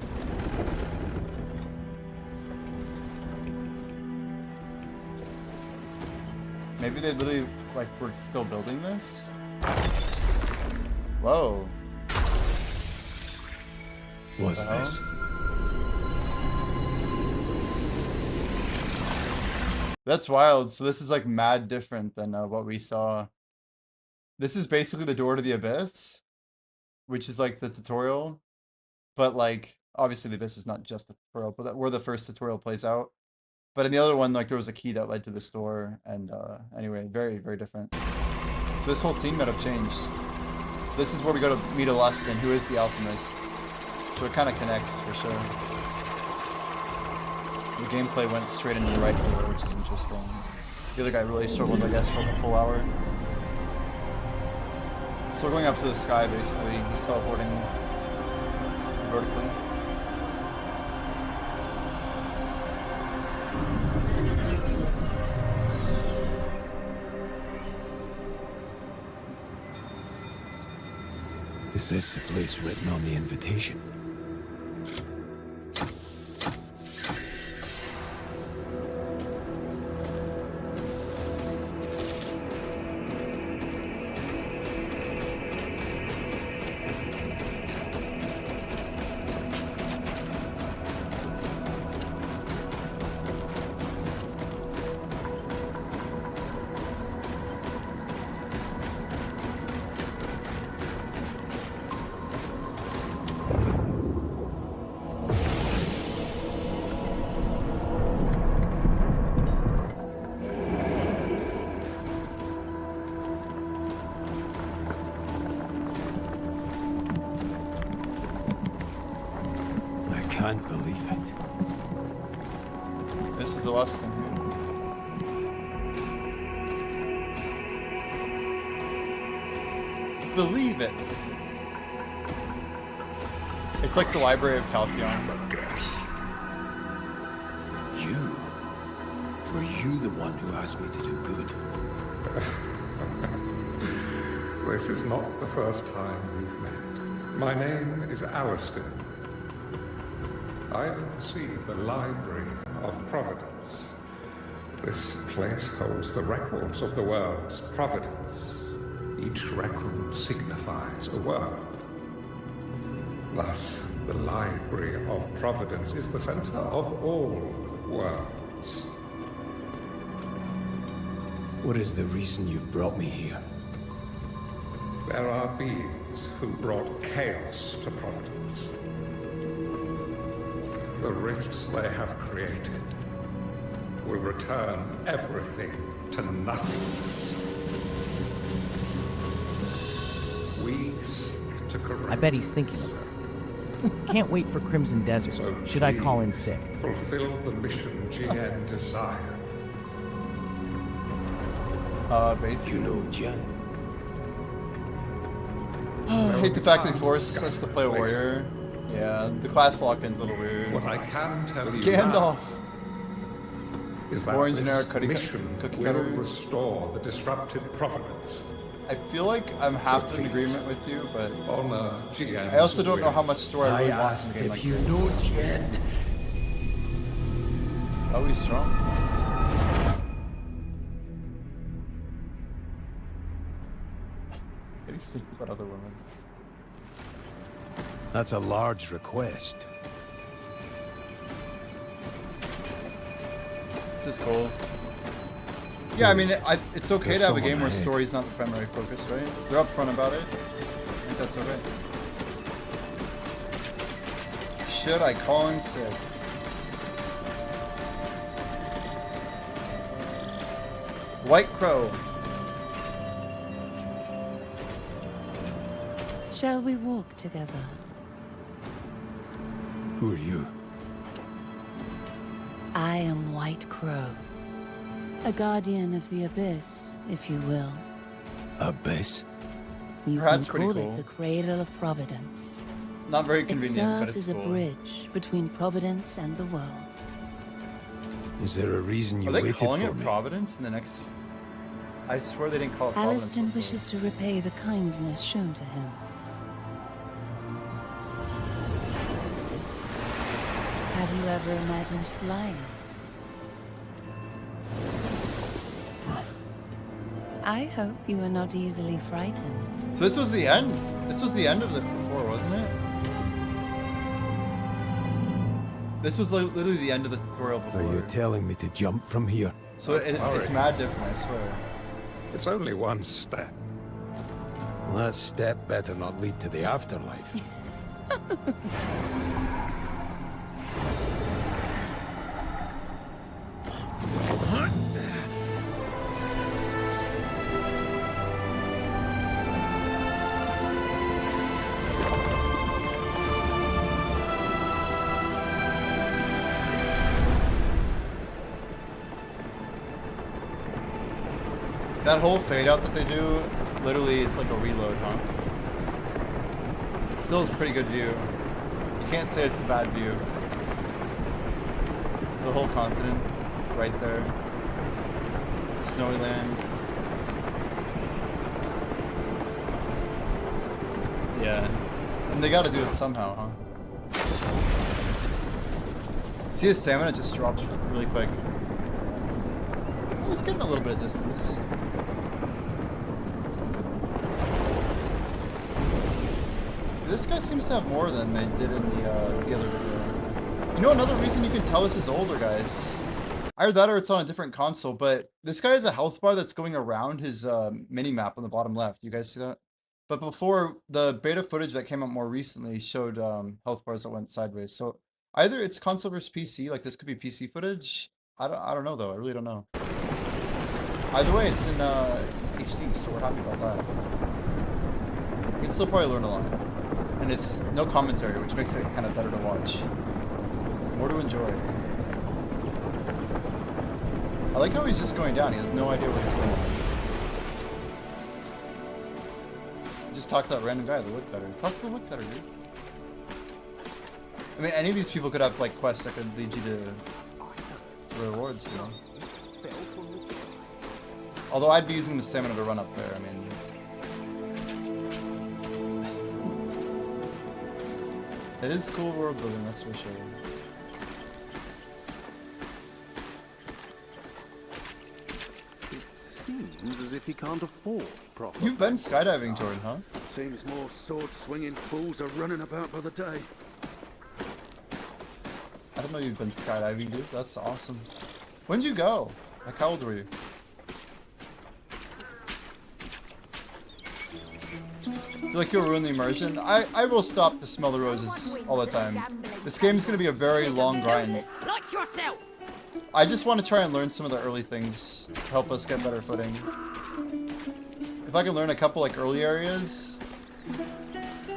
Maybe they literally, like, were still building this? Whoa. What's this? That's wild. So this is like mad different than what we saw. This is basically the door to the abyss, which is like the tutorial. But like, obviously the abyss is not just the tutorial, but where the first tutorial plays out. But in the other one, like there was a key that led to this door. And anyway, very, very different. So this whole scene might have changed. This is where we go to meet Alustin, who is the alchemist. So it kind of connects for sure. The gameplay went straight into the right door, which is interesting. The other guy really struggled, I guess, for like a full hour. So we're going up to the sky, basically. He's teleporting vertically. Is this the place written on the invitation? Can't believe it. This is Alustin. Believe it. It's like the Library of Caltheon. You? Were you the one who asked me to do good? This is not the first time we've met. My name is Alastin. I oversee the Library of Providence. This place holds the records of the world's providence. Each record signifies a world. Thus, the Library of Providence is the center of all worlds. What is the reason you brought me here? There are beings who brought chaos to Providence. The rifts they have created will return everything to nothingness. We seek to correct. I bet he's thinking of her. Can't wait for Crimson Desert. So Should I call in sick? Fulfill the mission GN desired. Basically. You know Jen. I hate the fact they force us to play a warrior. Yeah, the class lock-in's a little weird. What I can tell you Gandalf! is that Orange this Generic cookie mission will cutter. restore the disrupted Providence. I feel like I'm half in agreement with you, but Honor GN's I also don't know how much story I really want in a game like if you this. know Jen. Oh, he's strong. Sleep with other women. That's a large request. This is cool. Yeah, I mean, it's okay There's to have a someone game where ahead. story's not the primary focus, right? They're upfront about it. I think that's okay. Should I call in sick? White Crow. Shall we walk together? Who are you? I am White Crow. A guardian of the Abyss, if you will. Abyss? You That's can pretty call cool. it the Cradle of Providence. Not very It convenient, but serves it's as cool. a bridge between Providence and the world. Is there a reason you Are they waited calling for it me? Providence in the next... I swear they didn't call it Providence. Aliston before. wishes to repay the kindness shown to him. Have you ever imagined flying? I hope you are not easily frightened. So this was the end? This was the end of the before, wasn't it? This was literally the end of the tutorial before. Are you telling me to jump from here? So it's mad different, I swear. It's only one step. Well, that step better not lead to the afterlife. That whole fade out that they do, literally it's like a reload, huh? Still is a pretty good view. You can't say it's a bad view. The whole continent, right there. The snowy land. Yeah. And they gotta do it somehow, huh? See his stamina just drops really quick. He's getting a little bit of distance. This guy seems to have more than they did in the other video. You know, another reason you can tell this is older, guys. Either that or it's on a different console, but this guy has a health bar that's going around his mini-map on the bottom left. You guys see that? But before, the beta footage that came out more recently showed health bars that went sideways. So either it's console versus PC, like this could be PC footage. I don't know, though. I really don't know. Either way, it's in HD, so we're happy about that. You can still probably learn a lot. And it's no commentary, which makes it kind of better to watch. More to enjoy. I like how he's just going down. He has no idea where he's going. Just talk to that random guy, the woodcutter. Talk to the woodcutter, dude. I mean, any of these people could have, like, quests that could lead you to rewards, you know? Although I'd be using the stamina to run up there, I mean... It is cool world building, that's for sure. Seems as if he can't afford proper. You've been skydiving, Jordan, huh? Seems more sword-swinging fools are running about by the day. I didn't know you've been skydiving, dude. That's awesome. When'd you go? Like, how old were you? I feel like you'll ruin the immersion. I will stop to smell the roses all the time. This game is going to be a very long grind. Like yourself. I just want to try and learn some of the early things to help us get better footing. If I can learn a couple like early areas,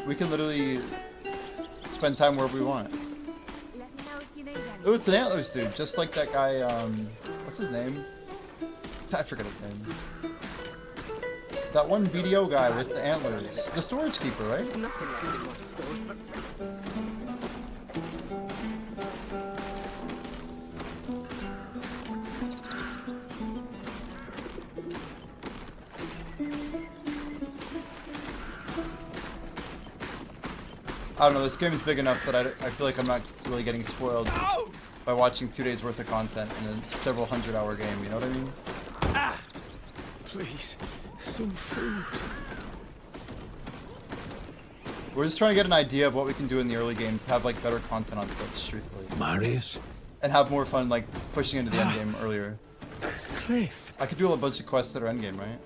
we can literally spend time wherever we want. Oh, it's an antlers dude, just like that guy, what's his name? I forget his name. That one BDO guy with the antlers. The storage keeper, right? I don't know, this game is big enough that I feel like I'm not really getting spoiled by watching 2 days worth of content in a several 100-hour game, you know what I mean? Ah! Please, some food. We're just trying to get an idea of what we can do in the early game to have like better content on Twitch, truthfully. Marius? And have more fun like pushing into the end game earlier. Cliff. I could do a bunch of quests that are end game, right?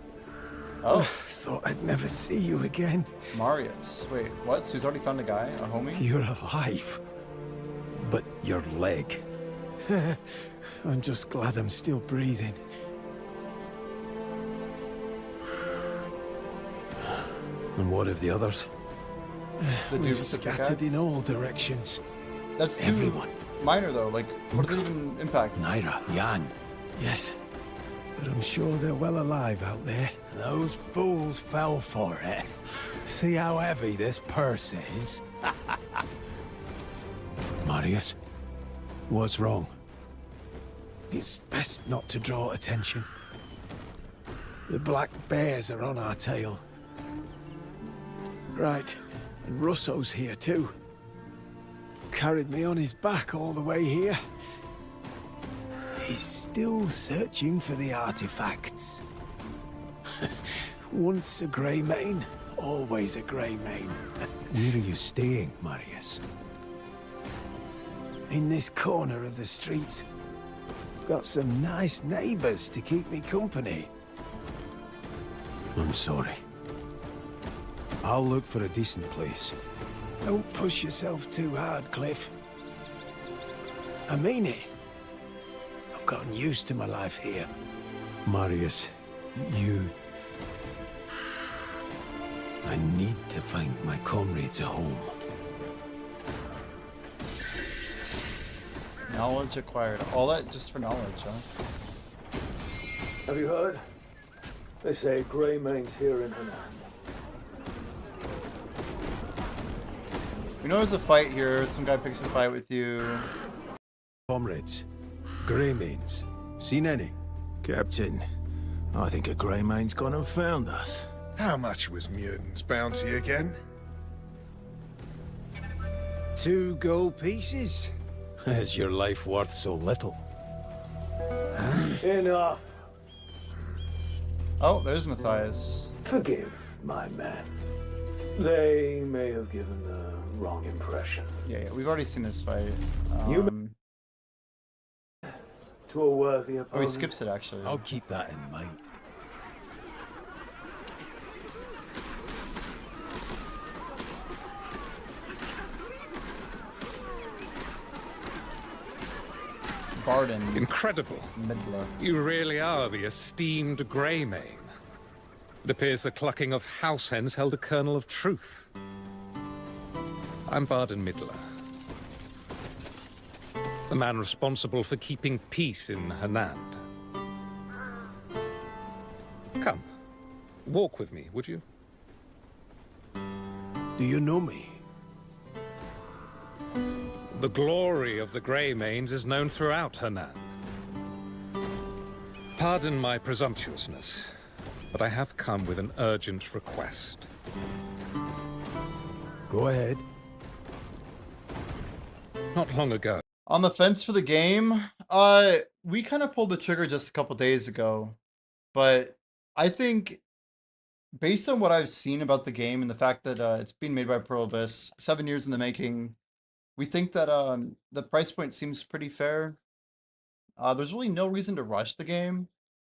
Oh. Thought I'd never see you again. Marius. Wait, what? So he's already found a guy? A homie? You're alive. But your leg. I'm just glad I'm still breathing. And what of the others? We've scattered in all directions. That's everyone. Minor though, like, what does it even impact? Naira, Jan. Yes. But I'm sure they're well alive out there. Those fools fell for it. See how heavy this purse is? Marius, what's wrong? It's best not to draw attention. The black bears are on our tail. Right, and Russo's here too. Carried me on his back all the way here. He's still searching for the artifacts. Once a grey mane, always a grey mane. Where are you staying, Marius? In this corner of the street. Got some nice neighbors to keep me company. I'm sorry. I'll look for a decent place. Don't push yourself too hard, Cliff. I mean it. I've gotten used to my life here. Marius, I need to find my comrades a home. Knowledge acquired. All that just for knowledge, huh? Have you heard? They say Greymane's here in Hanan. We know there's a fight here. Some guy picks a fight with you. Comrades, Greymanes. Seen any? Captain, I think a Greymane's gone and found us. How much was Muirden's bounty again? 2 gold pieces? Is your life worth so little? Enough. Oh, there's Matthias. Forgive my men. They may have given the wrong impression. Yeah, we've already seen this fight. To a worthy opponent. Oh, he skips it actually. I'll keep that in mind. Barden. Incredible. Midler. You really are the esteemed Greymane. It appears the clucking of house hens held a kernel of truth. I'm Barden Midler, the man responsible for keeping peace in Hanand. Come, walk with me, would you? Do you know me? The glory of the Greymanes is known throughout Hanand. Pardon my presumptuousness, but I have come with an urgent request. Go ahead. Not long ago. On the fence for the game, we kind of pulled the trigger just a couple days ago, but I think based on what I've seen about the game and the fact that it's being made by Pearl Abyss, 7 years in the making, we think that the price point seems pretty fair. There's really no reason to rush the game,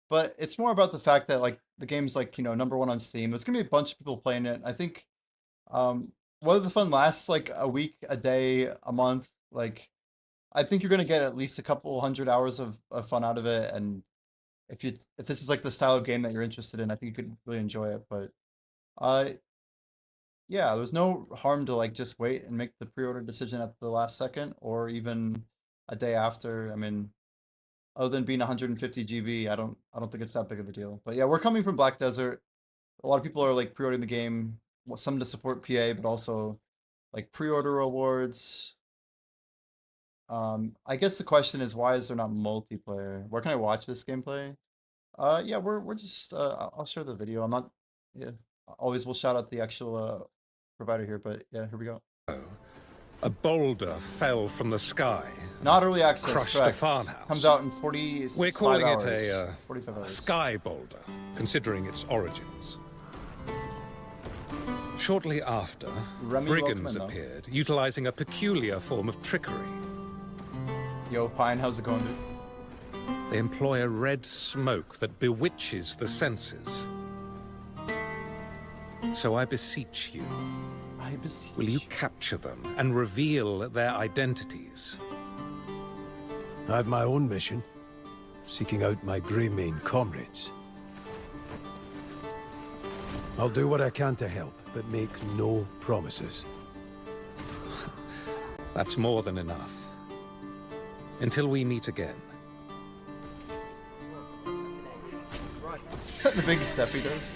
but it's more about the fact that like the game's like, you know, #1 on Steam. There's gonna be a bunch of people playing it. I think whether the fun lasts like a week, a day, a month, like I think you're gonna get at least a couple hundred hours of fun out of it. And if this is like the style of game that you're interested in, I think you could really enjoy it. But yeah, there's no harm to like just wait and make the pre-order decision at the last second or even a day after. I mean, other than being 150 GB, I don't think it's that big of a deal. But yeah, we're coming from Black Desert. A lot of people are like pre-ordering the game, some to support PA, but also like pre-order rewards. I guess the question is, why is there not multiplayer? Where can I watch this gameplay? Yeah, we're just I'll share the video. I'm not, yeah, always will shout out the actual provider here, but yeah, here we go. A boulder fell from the sky. Not early access. Crushed correct. a farmhouse. Comes out in 45 We're calling hours. it a 45 hours. sky boulder, considering its origins. Shortly after, Remy brigands Welkman, though. appeared, utilizing a peculiar form of trickery. Yo, Pine, how's it going, dude? They employ a red smoke that bewitches the senses. So I beseech you, will you capture them and reveal their identities? I have my own mission, seeking out my Greymane comrades. I'll do what I can to help, but make no promises. That's more than enough. Until we meet again. The big step he does.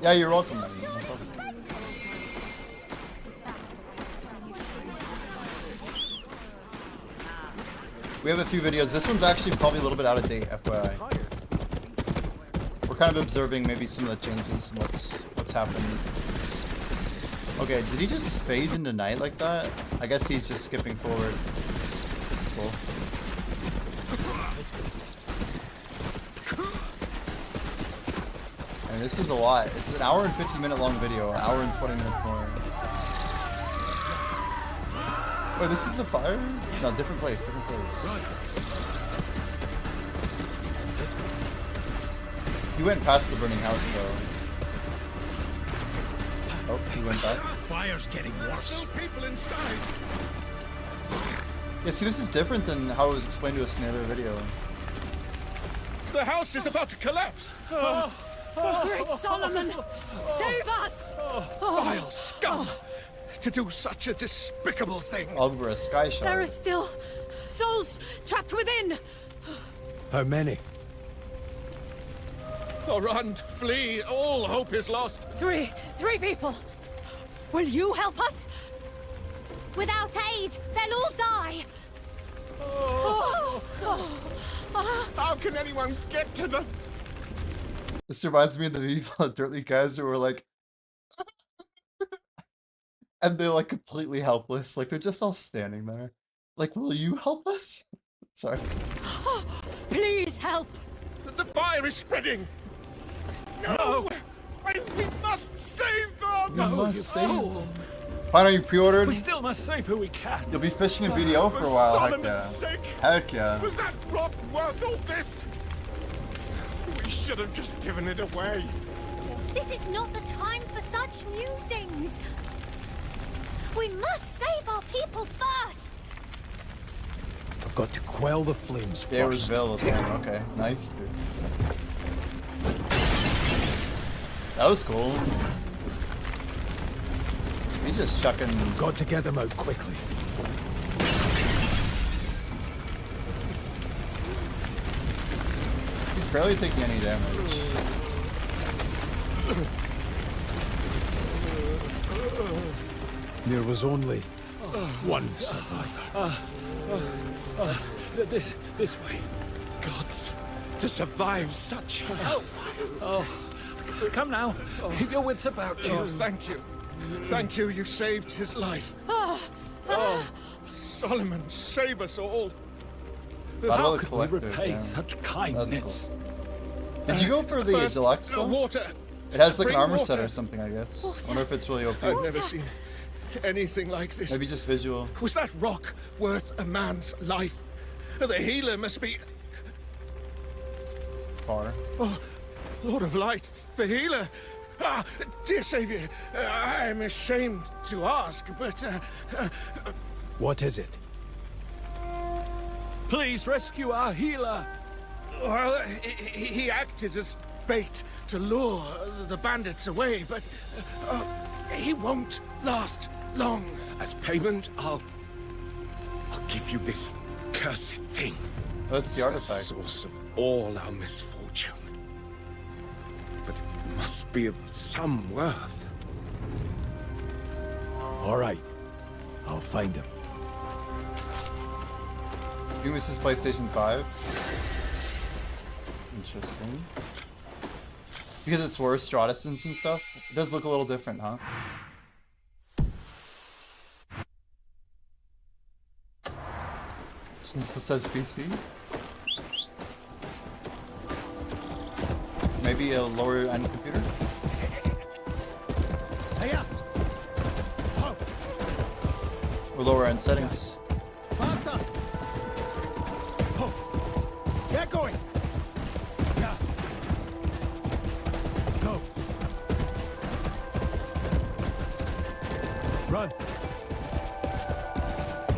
Yeah, you're welcome. Man. No problem. We have a few videos. This one's actually probably a little bit out of date, FYI. We're kind of observing maybe some of the changes and what's happened. Okay, did he just phase into night like that? I guess he's just skipping forward. Cool. I mean, this is a lot. It's an hour and 50-minute long video. An hour and 20 minutes more. Wait, this is the fire? No, different place, different place. He went past the burning house, though. Oh, he went back. Fire's getting worse. Still people inside. Yeah, see, this is different than how it was explained to us in the other video. The house is about to collapse. Great Solomon, save us! Vile scum! To do such a despicable thing. Over a sky shot. There are still souls trapped within. How many? Oh, run, flee, all hope is lost. Three people. Will you help us? Without aid, they'll all die. How can anyone get to them? This reminds me of the people at Dirtly guys who were like, and they're like completely helpless. Like they're just all standing there. Like, will you help us? Sorry. Please help. The fire is spreading. No! We must save them! We must save them. Why don't you pre-ordered? We still must save who we can. You'll be fishing in BDO for a while. Heck yeah. Sake. Heck yeah. Was that rock worth all this? We should have just given it away. This is not the time for such musings. We must save our people first. I've got to quell the flames There was first. Bill. Okay, nice, dude. That was cool. He's just chucking. Got to get them out quickly. He's barely taking any damage. There was only one survivor. This way. Gods, to survive such hellfire. Oh, come now. Keep your wits about you. Oh, thank you. Thank you, you saved his life. Oh, Solomon, save us all. How could we repay such kindness? Cool. Did you go for the deluxe though? Water. It has like an Bring armor water. set or something, I guess. I wonder if it's really OP. I've never seen anything like this. Maybe just visual. Was that rock worth a man's life? The healer must be... Far. Oh, Lord of Light, the healer. Ah, dear Savior, I'm ashamed to ask, but... What is it? Please rescue our healer. Well, he acted as bait to lure the bandits away, but he won't last long. As payment, I'll give you this cursed thing. That's the artifact. The source of all our misfortune. But it must be of some worth. All right, I'll find him. I think this is PlayStation 5. Interesting. Because it's worse Stratosons and stuff, it does look a little different, huh? Since it says PC. Maybe a lower end computer? Or lower end settings. Faster! Oh. Get going! Yeah. Go! Run!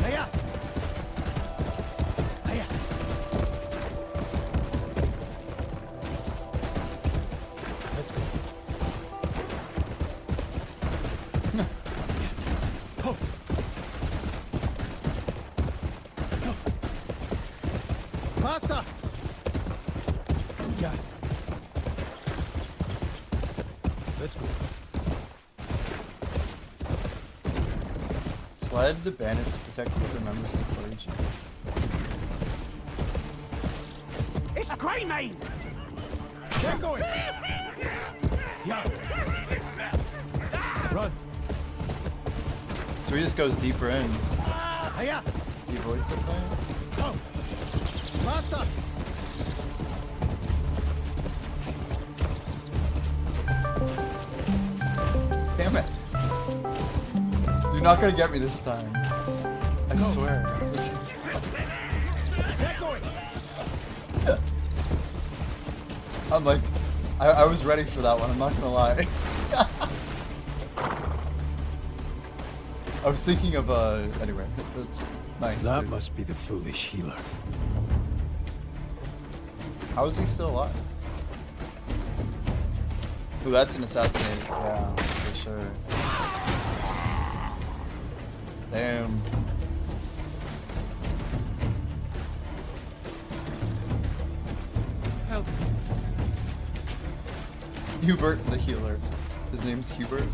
Hiya! Hiya! Let's go. Oh. Faster! Yeah. Let's move. Sled the bandits to protect the other members of the village. It's a crane main! Get going! Yeah. Run! So he just goes deeper in. Hiya! He avoids the plan. Go! Faster! Damn it. You're not gonna get me this time. I swear. Get going! I'm like, I was ready for that one, I'm not gonna lie. I was thinking of, anyway, that's nice. That dude. must be the foolish healer. How is he still alive? Ooh, that's an assassination. Yeah, for sure. Damn. Help. Hubert the healer. His name's Hubert.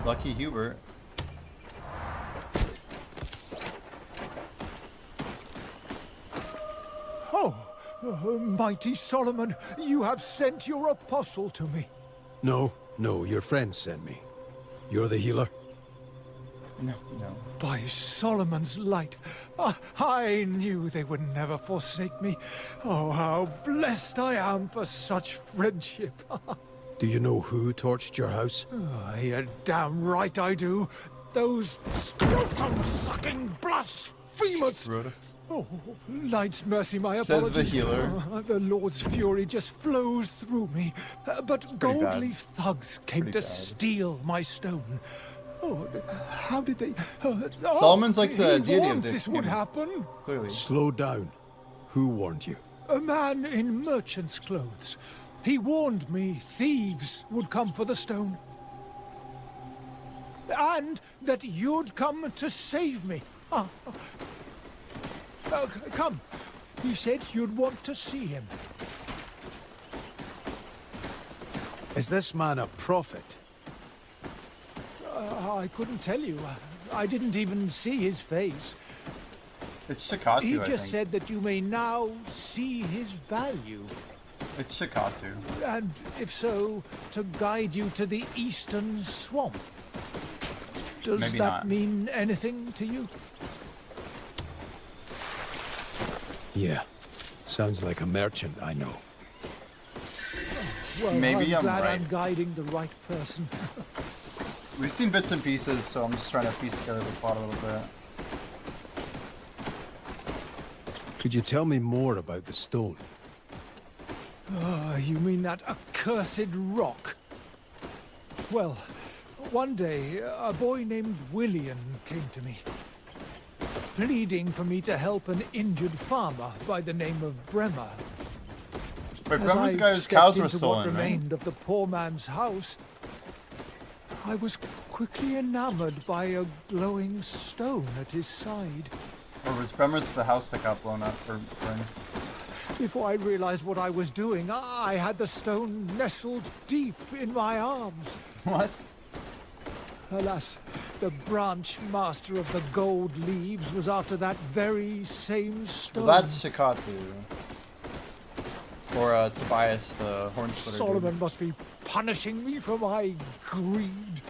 Lucky Hubert. Oh, mighty Solomon, you have sent your apostle to me. No, your friend sent me. You're the healer? No. By Solomon's light, I knew they would never forsake me. Oh, how blessed I am for such friendship. Do you know who torched your house? You're damn right I do. Those scrotum-sucking blasphemers! Oh, Light's mercy, my Says the apologies. healer. The Lord's fury just flows through me. But pretty bad. Goldleaf thugs came Pretty to bad. steal my stone. Oh, how did they... Solomon's like the he deity of warned the this would community. happen. Clearly. Slow down. Who warned you? A man in merchant's clothes. He warned me thieves would come for the stone. And that you'd come to save me. Come. He said you'd want to see him. Is this man a prophet? I couldn't tell you. I didn't even see his face. It's Shikatu, He I just think. said that you may now see his value. It's Shikatu. And if so, to guide you to the eastern swamp. Does Maybe that not. mean anything to you? Yeah. Sounds like a merchant I know. Well, Maybe I'm glad right. I'm guiding the right person. We've seen bits and pieces, so I'm just trying to piece together the plot a little bit. Could you tell me more about the stone? You mean that accursed rock? Well, one day, a boy named William came to me, pleading for me to help an injured farmer by the name of Bremer. Wait, As Bremer's the I guy whose stepped cows were into stolen, what right? remained of the poor man's house, I was quickly enamored by a glowing stone at his side. Or was Bremer's the house that got blown up or burned? Before I realized what I was doing, I had the stone nestled deep in my arms. What? Alas, the branch master of the gold leaves was after that very same stone. Well, that's Shikatu. Or Tobias, the horn splitter. Solomon dude. must be punishing me for my greed.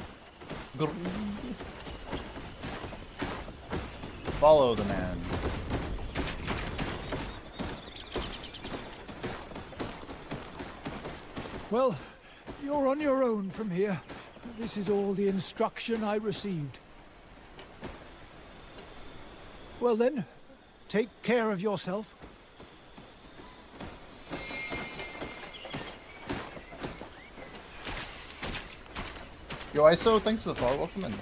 Follow the man. Well, you're on your own from here. This is all the instruction I received. Well then, take care of yourself. Yo, ISO, thanks for the follow. Welcome in.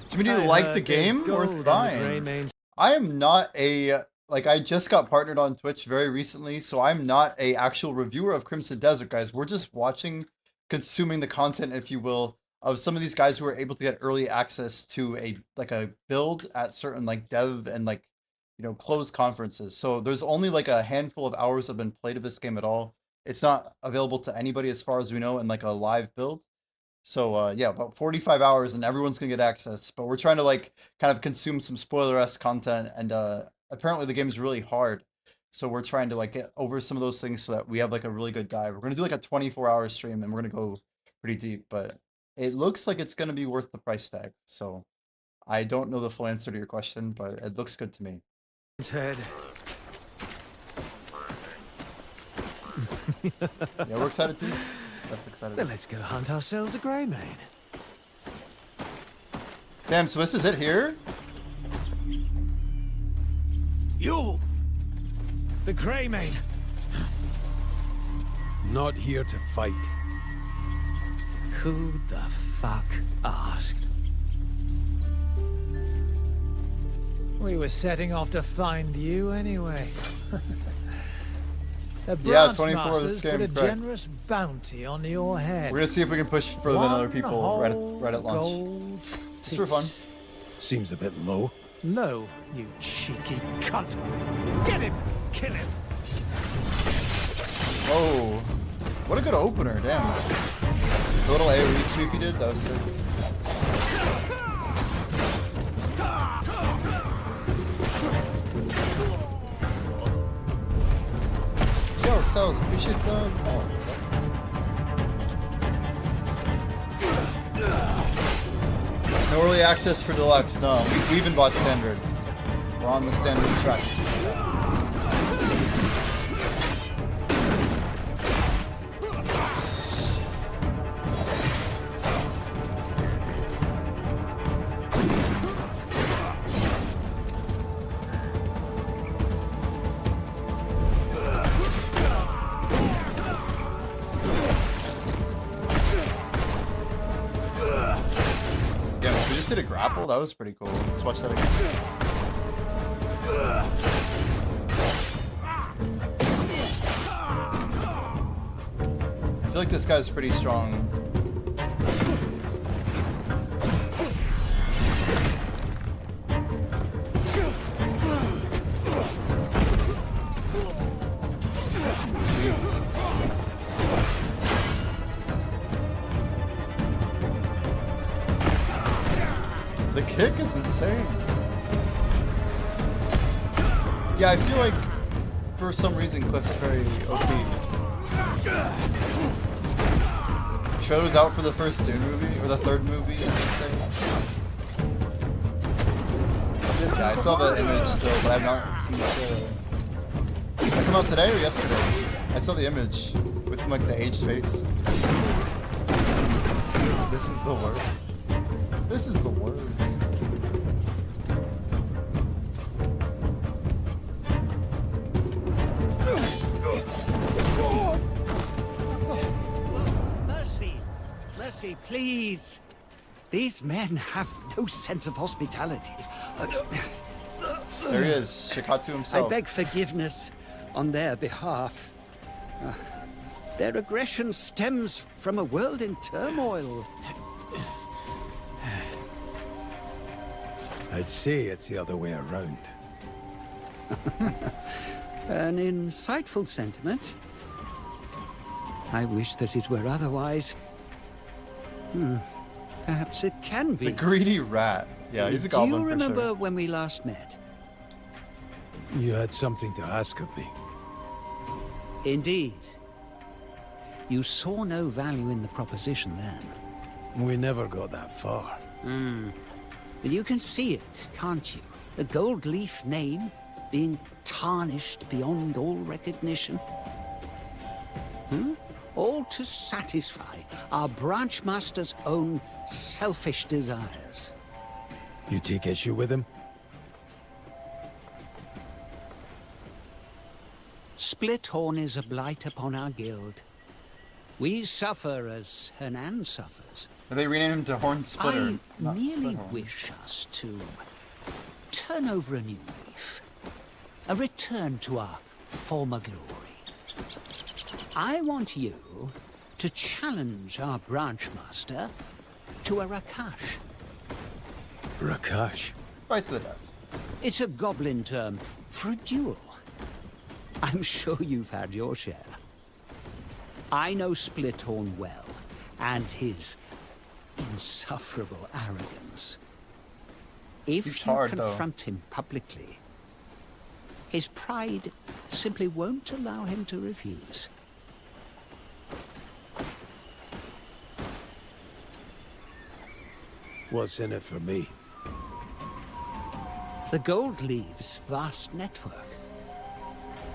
Jimmy, do you like the game? Worth buying. I am not a... Like, I just got partnered on Twitch very recently, so I'm not a actual reviewer of Crimson Desert, guys. We're just watching, consuming the content, if you will, of some of these guys who are able to get early access to a build at certain like dev and like, you know, closed conferences. So there's only like a handful of hours that have been played of this game at all. It's not available to anybody as far as we know in like a live build. So yeah, about 45 hours and everyone's gonna get access. But we're trying to like kind of consume some spoiler-esque content, and apparently the game is really hard. So we're trying to like get over some of those things so that we have like a really good dive. We're gonna do like a 24-hour stream and we're gonna go pretty deep, but it looks like it's gonna be worth the price tag. So I don't know the full answer to your question, but it looks good to me. Ted. Yeah, we're excited too. Definitely excited. Then let's go hunt ourselves a grey mane. Damn, so this is it here? You! The grey mane! Not here to fight. Who the fuck asked? We were setting off to find you anyway. The Yeah, branch 24 of this masters game, put a correct. generous bounty on your head. We're gonna see if we can push further than other people right at launch. Gold Just for fun. Seems a bit low. No, you cheeky cunt. Get him! Kill him! Whoa. What a good opener, damn. The little AoE sweep he did, that was sick. Yo, Excels, appreciate the follow. No early access for Deluxe, no. We even bought Standard. We're on the Standard track. Yeah, we just did a grapple. That was pretty cool. Let's watch that again. I feel like this guy's pretty strong. The kick is insane. Yeah, I feel like for some reason Cliff's very OP. Shoto's out for the first Dune movie, or the third movie, I should say. Yeah, I saw the image still, but I've not seen the trailer. Did that come out today or yesterday? I saw the image with like the aged face. This is the worst. This is the worst. Mercy! Mercy, please! These men have no sense of hospitality. There he is, Shikatu himself. I beg forgiveness on their behalf. Their aggression stems from a world in turmoil. I'd say it's the other way around. An insightful sentiment. I wish that it were otherwise. Perhaps it can be. The greedy rat. Yeah, he's a goblin. Do you for remember sure. when we last met? You had something to ask of me. Indeed. You saw no value in the proposition then. We never got that far. But you can see it, can't you? The gold leaf name being tarnished beyond all recognition. All to satisfy our branch master's own selfish desires. You take issue with him? Splithorn is a blight upon our guild. We suffer as Hernan suffers. They renamed him to Horn Splitter. I merely wish us to turn over a new leaf. A return to our former glory. I want you to challenge our branch master to a Rakash. Rakash? Right to the depths. It's a goblin term for a duel. I'm sure you've had your share. I know Splithorn well, and his insufferable arrogance. If He's you hard, though. confront him publicly, his pride simply won't allow him to refuse. What's in it for me? The gold leaves vast network.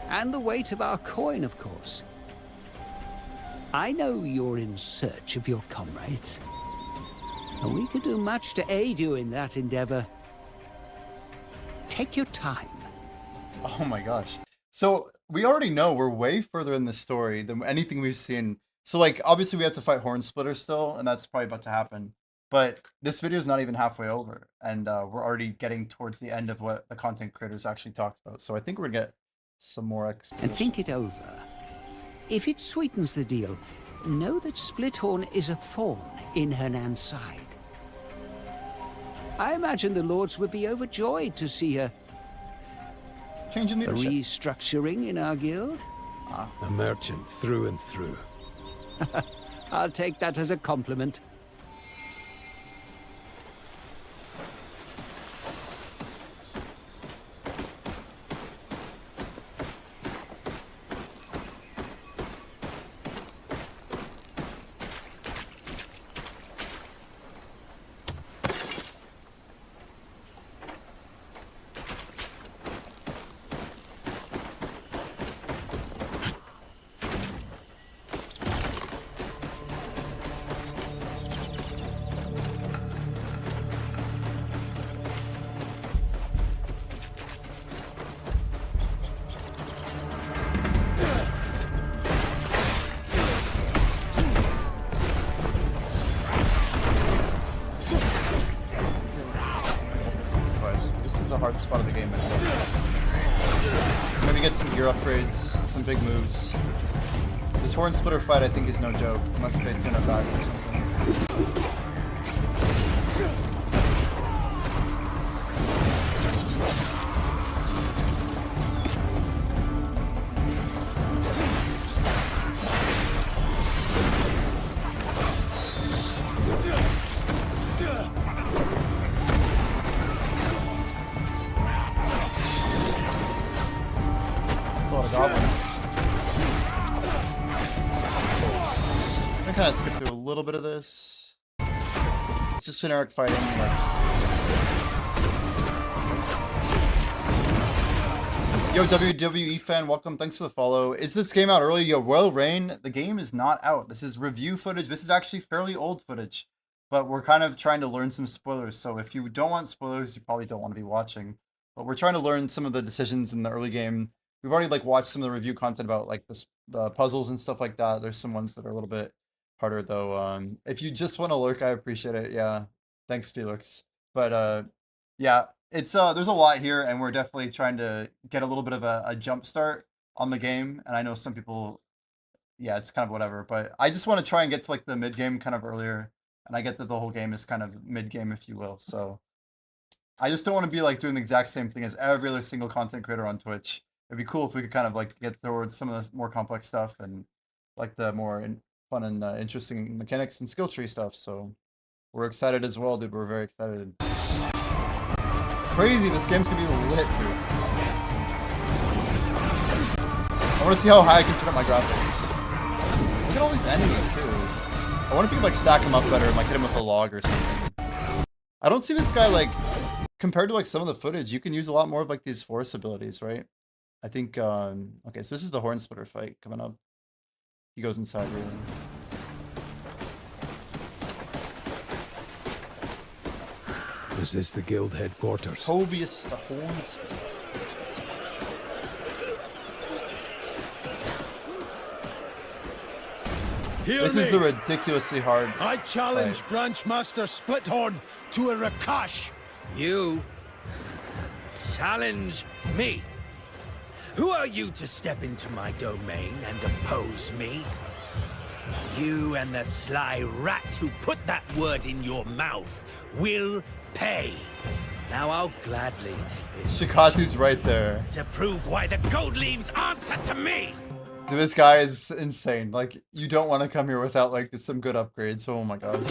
And the weight of our coin, of course. I know you're in search of your comrades. And we could do much to aid you in that endeavor. Take your time. Oh my gosh. So we already know we're way further in the story than anything we've seen. So like, obviously we have to fight Horn Splitter still, and that's probably about to happen. But this video is not even halfway over, and we're already getting towards the end of what the content creators actually talked about. So I think we're gonna get some more exposition. And think it over. If it sweetens the deal, know that Splithorn is a thorn in Hernan's side. I imagine the lords would be overjoyed to see a changing leadership. Restructuring in our guild. A merchant through and through. I'll take that as a compliment. This is a hard spot of the game. Maybe get some gear upgrades, some big moves. This Horn Splitter fight, I think, is no joke, unless they turn it back or something. A lot of goblins. I'm gonna kind of skip through a little bit of this. It's just generic fighting. Yo, WWE fan, welcome. Thanks for the follow. Is this game out early? Yo, Royal Reign, the game is not out. This is review footage. This is actually fairly old footage, but we're kind of trying to learn some spoilers. So if you don't want spoilers, you probably don't want to be watching. But we're trying to learn some of the decisions in the early game. We've already like watched some of the review content about like the puzzles and stuff like that. There's some ones that are a little bit harder though. If you just want to lurk, I appreciate it. Yeah, thanks Felix. But yeah, it's there's a lot here, and we're definitely trying to get a little bit of a jump start on the game. And I know some people, yeah, it's kind of whatever. But I just want to try and get to like the mid game kind of earlier. And I get that the whole game is kind of mid game, if you will. So I just don't want to be like doing the exact same thing as every other single content creator on Twitch. It'd be cool if we could kind of like get towards some of the more complex stuff and like the more fun and interesting mechanics and skill tree stuff. So we're excited as well, dude. We're very excited. It's crazy. This game's gonna be lit, dude. I want to see how high I can turn up my graphics. Look at all these enemies too. I wonder if you can like stack them up better and like hit them with a log or something. I don't see this guy like, compared to like some of the footage, you can use a lot more of like these force abilities, right? I think, okay, so this is the Horn Splitter fight coming up. He goes inside here. Is this the guild headquarters? Tobias the Horn Splitter. This is the ridiculously hard. I challenge fight. Branchmaster Splithorn to a Rakash. You challenge me? Who are you to step into my domain and oppose me? You and the sly rat who put that word in your mouth will pay. Now I'll gladly take this. Shikatu's right there. To prove why the gold leaves answer to me. Dude, this guy is insane. Like, you don't want to come here without like some good upgrades. Oh my gosh.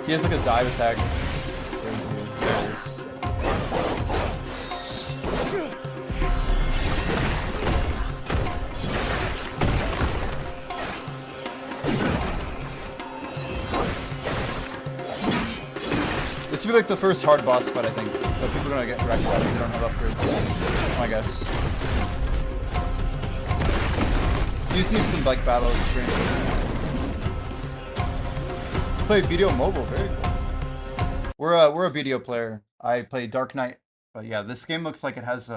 He has like a dive attack. It's crazy. There it is. This will be like the first hard boss fight, I think. But people are gonna get wrecked by it if they don't have upgrades. I guess. You just need some like battle experience. Play video mobile, very cool. We're a video player. I play Dark Knight, but yeah, this game looks like it has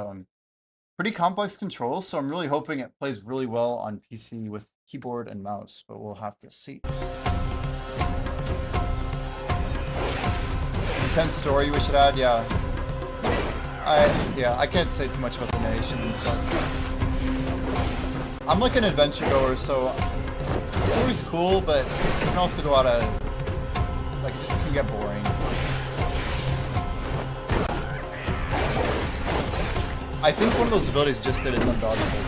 pretty complex controls, so I'm really hoping it plays really well on PC with keyboard and mouse, but we'll have to see. Intense story we should add, yeah. I can't say too much about the nation and stuff. I'm like an adventure goer, so story's cool, but it can also go out of like it just can get boring. I think one of those abilities just did is undodgeable.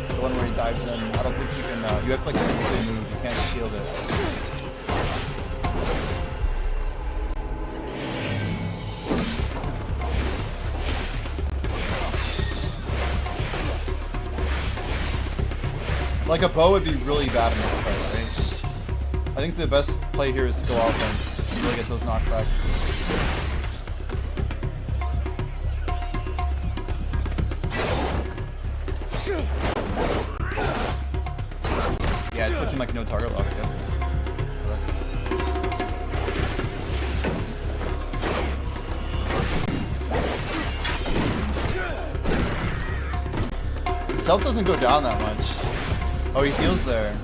The one where he dives in. I don't think you can. You have to like physically move. You can't shield it. Like a bow would be really bad in this fight, right? I think the best play here is to go offense and really get those knockbacks. Yeah, it's looking like no target lock again. His health doesn't go down that much. Oh, he heals there.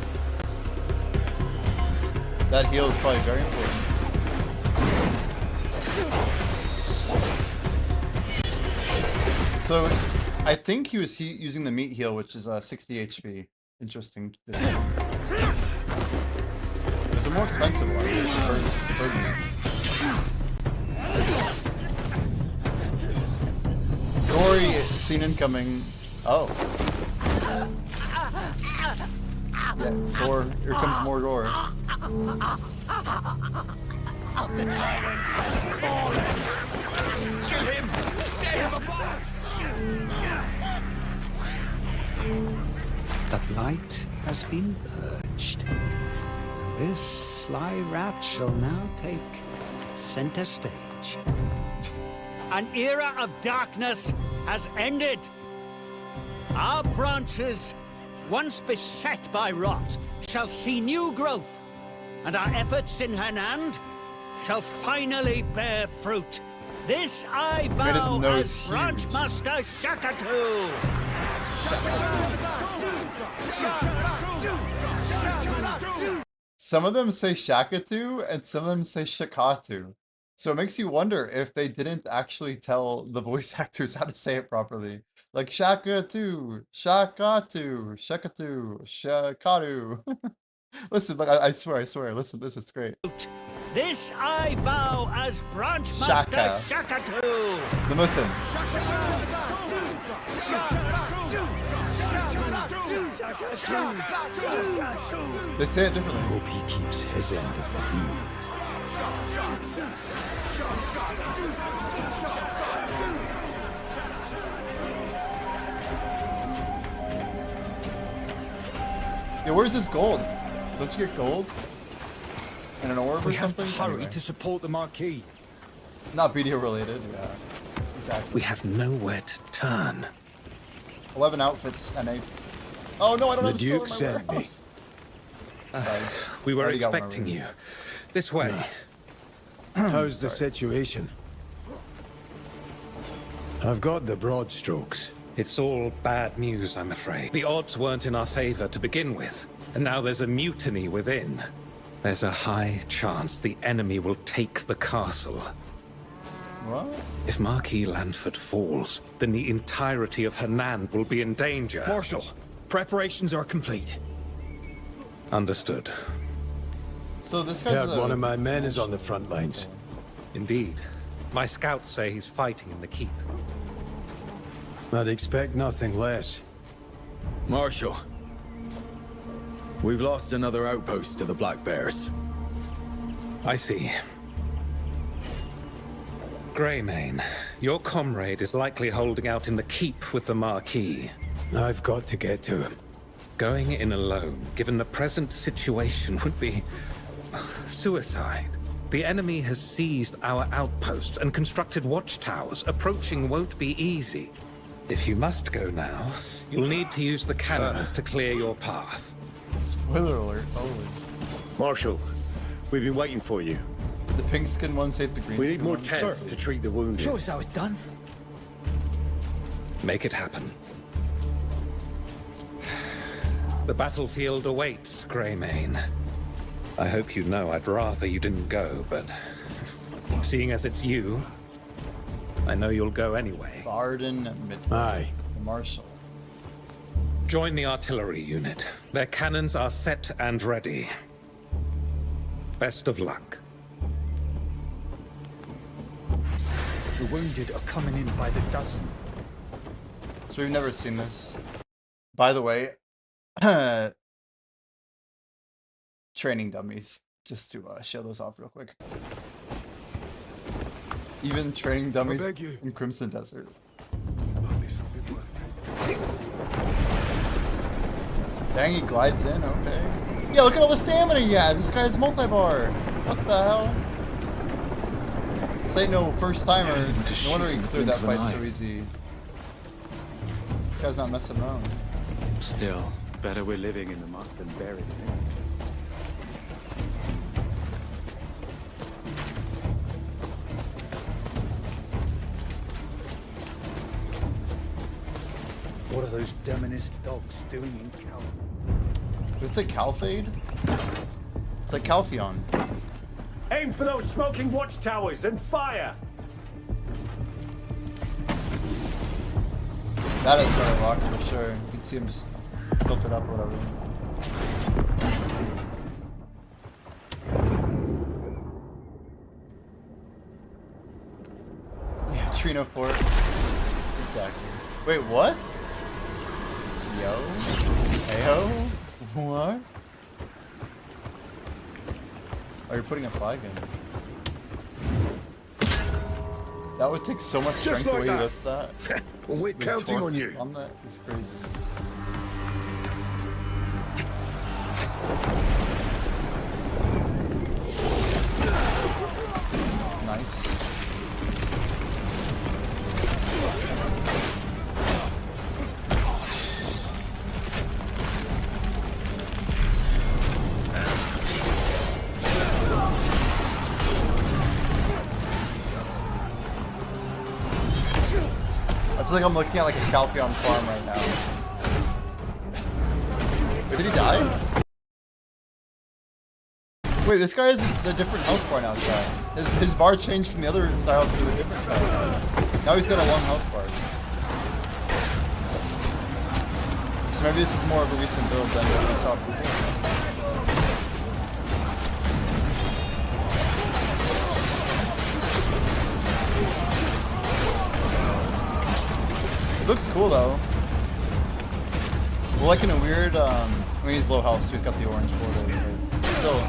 That heal is probably very important. So, I think he was using the meat heal, which is 60 HP. Interesting. There's a more expensive one. Gory, seen incoming. Oh. Yeah, gore. Here comes more gore. The tyrant has fallen! Kill him! Tear him apart! The blight has been purged. This sly rat shall now take center stage. An era of darkness has ended. Our branches, once beset by rot, shall see new growth, and our efforts in Hanand shall finally bear fruit. This I vow as Branchmaster Shakatu! Some of them say Shakatu, and some of them say Shakatu. So it makes you wonder if they didn't actually tell the voice actors how to say it properly. Like Shakatu, Shakatu, Shakatu, Shakatu. Listen, like, I swear, listen, this is great. This I vow as Branchmaster Shakatu! Then listen. They say it differently. I hope he keeps his end of the deal. Yeah, where's this gold? Don't you get gold? And an orb or We have something? to hurry Anyway. to support the Marquis. Not BDO related, yeah. Exactly. We have nowhere to turn. 11 outfits and 8. Oh no, I don't The have the Duke silver in my sent me. warehouse. We were Already got one expecting already. you. This way. How's the situation? I've got the broad strokes. It's all bad news, I'm afraid. The odds weren't in our favor to begin with, and now there's a mutiny within. There's a high chance the enemy will take the castle. What? If Marquis Lanford falls, then the entirety of Hernan will be in danger. Marshal, preparations are complete. Understood. So this guy's Heard one of my men is on the front lines. Indeed. My scouts say he's fighting in the keep. I'd expect nothing less. Marshal, we've lost another outpost to the Black Bears. I see. Greymane, your comrade is likely holding out in the keep with the Marquis. I've got to get to him. Going in alone, given the present situation, would be suicide. The enemy has seized our outposts and constructed watchtowers. Approaching won't be easy. If you must go now, you'll need to use the cannons to clear your path. Spoiler alert, holy. Marshal, we've been waiting for you. The pink skin ones hate the green We need skin more ones. tents to treat the wounded. Sure as I was done. Make it happen. The battlefield awaits, Greymane. I hope you know I'd rather you didn't go, but seeing as it's you, I know you'll go anyway. Barden, Aye. Marshal. Join the artillery unit. Their cannons are set and ready. Best of luck. The wounded are coming in by the dozen. So we've never seen this. By the way, training dummies. Just to show those off real quick. Even training dummies beg you. in Crimson Desert. Dang, he glides in, okay. Yeah, look at all the stamina he has. This guy's multi-bar. What the hell? This ain't no first timer. No wonder he cleared that fight so easy. This guy's not messing around. Still, better we're living in the muck than buried in it. What are those demonist dogs doing in Cal? Did it say Calfade? It's like Calpheon. Aim for those smoking watchtowers and fire! That is very locked for sure. You can see him just tilted up or whatever. Yeah, Trino Fort. Exactly. Wait, what? Yo? Ayo? What? Oh, you're putting a flag in. That would take so much Just strength like away that. lift that. Well, we're With counting torque on you. On that is crazy. Nice. I feel like I'm looking at like a Calpheon farm right now. Wait, did he die? Wait, this guy has the different health bar now, guy. His bar changed from the other styles to a different style. Now he's got a long health bar. So maybe this is more of a recent build than what we saw before. Looks cool though. Well, like in a weird, I mean he's low health, so he's got the orange border, but still.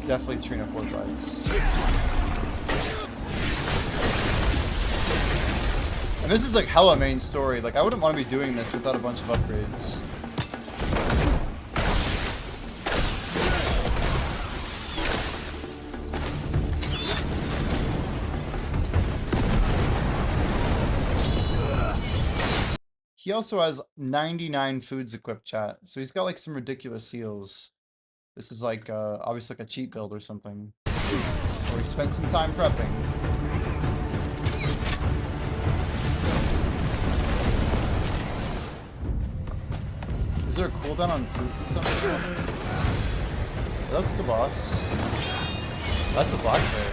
Definitely Trina 4 vibes. And this is like hella main story. Like I wouldn't want to be doing this without a bunch of upgrades. He also has 99 foods equipped, chat. So he's got like some ridiculous heals. This is like obviously like a cheat build or something. Or he spent some time prepping. Is there a cooldown on fruit or something? That looks like a boss. That's a black bear.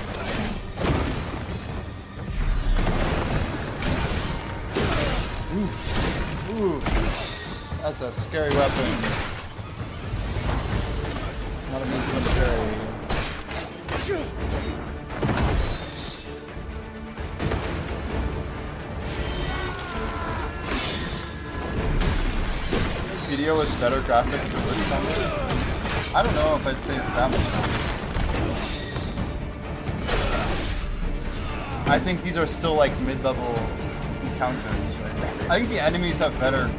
Ooh, that's a scary weapon. Not an easy one to carry. Video with better graphics or worse content? I don't know if I'd say it's that much better. I think these are still like mid-level encounters, right? I think the enemies have better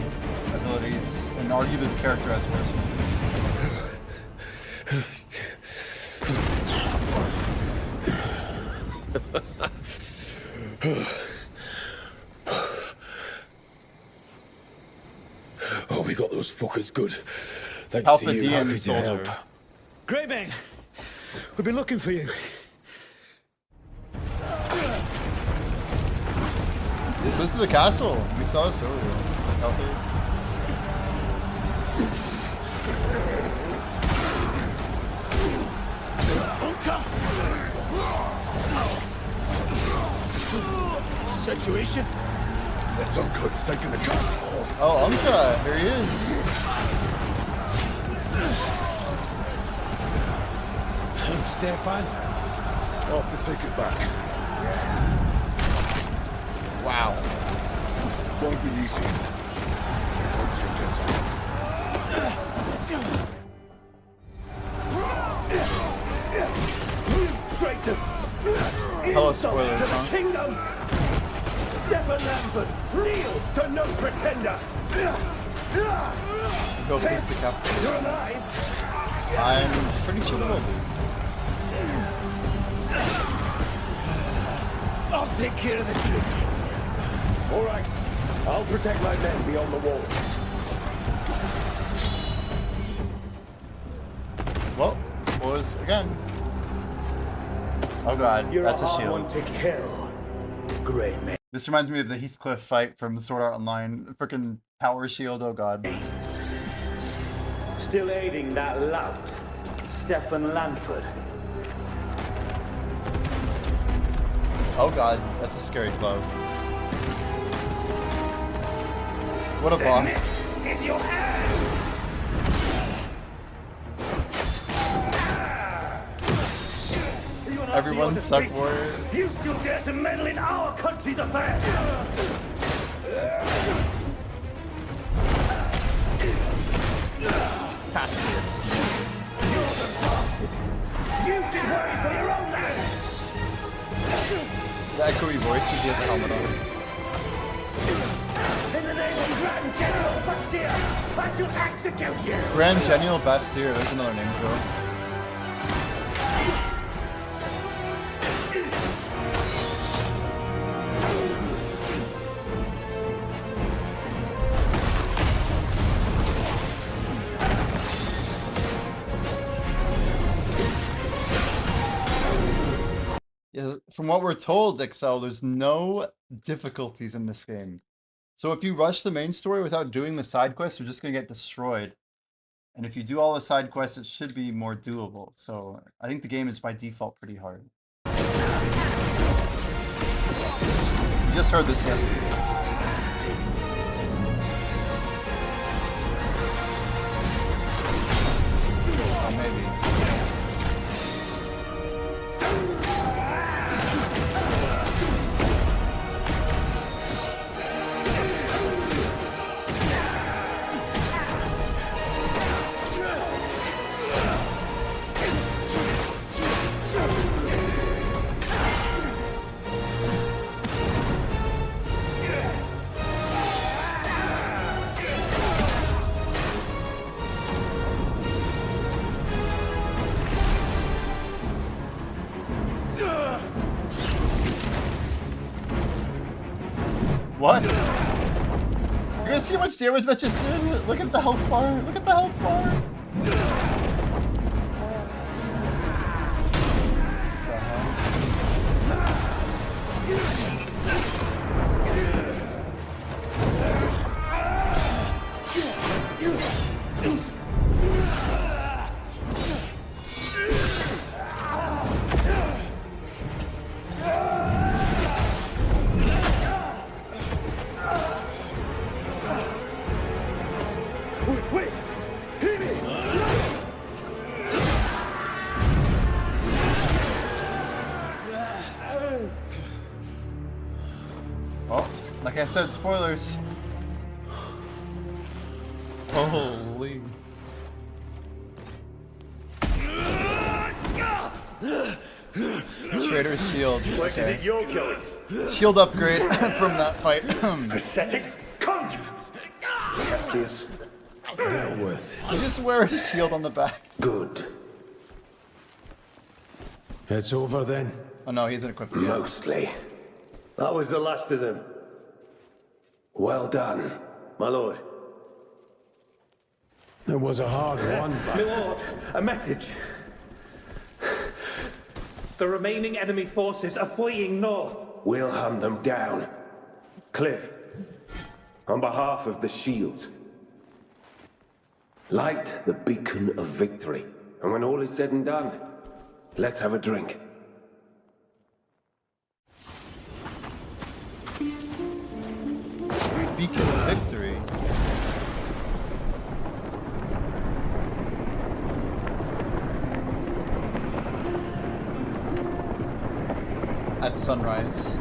abilities, and arguably the character has worse ones. Oh, we got those fuckers good. Thanks Alpha to you. D How and could you Soldier. help? Greybane! We've been looking for you. So this is the castle. We saw this earlier. Healthy. Situation? That Uncutt's taking the castle. Oh, Uncut, here he is. And Stefan? I'll have to take it back. Wow. Won't be easy. Once you get some. Hello, spoilers, huh? Kingdom! Stefan Lambert, kneels to no pretender! Go priest the cap. You're alive! I'm pretty sure it will be. I'll take care of the traitor. All right. I'll protect my men beyond the wall. Well, spoilers again. Oh god, You're that's a hard shield. one to kill, Grey Man. This reminds me of the Heathcliff fight from Sword Art Online. Freaking power shield, oh god. Still aiding that lout, Stefan Lanford. Oh god, that's a scary glove. What a boss. Is your hand! Everyone suck warrior. You still dare to meddle in our country's affairs! Cassius. You're the bastard! You should worry for your own land! That echoey voice because he has a helmet on. In the name of Grand General Bastille, I shall execute you! Grand General Bastille, there's another name for him. Yeah, from what we're told, Excel, there's no difficulties in this game. So if you rush the main story without doing the side quests, you're just going to get destroyed. And if you do all the side quests, it should be more doable. So I think the game is by default pretty hard. You just heard this yesterday. Oh, maybe. What? You're gonna see how much damage that just did? Look at the health bar. Look at the health bar. Oh, like I said, spoilers. Holy. Traitor's shield. Okay. Shield upgrade from that fight. Pathetic cunt! Cassius. Dealt with. He just wear his shield on the back. Good. It's over then. Oh no, he isn't equipped yet. Mostly. That was the last of them. Well done, my lord. It was a hard one, My but lord, a message. The remaining enemy forces are fleeing north. We'll hunt them down. Cliff, on behalf of the shields, light the beacon of victory. And when all is said and done, let's have a drink. Beacon of victory. At sunrise.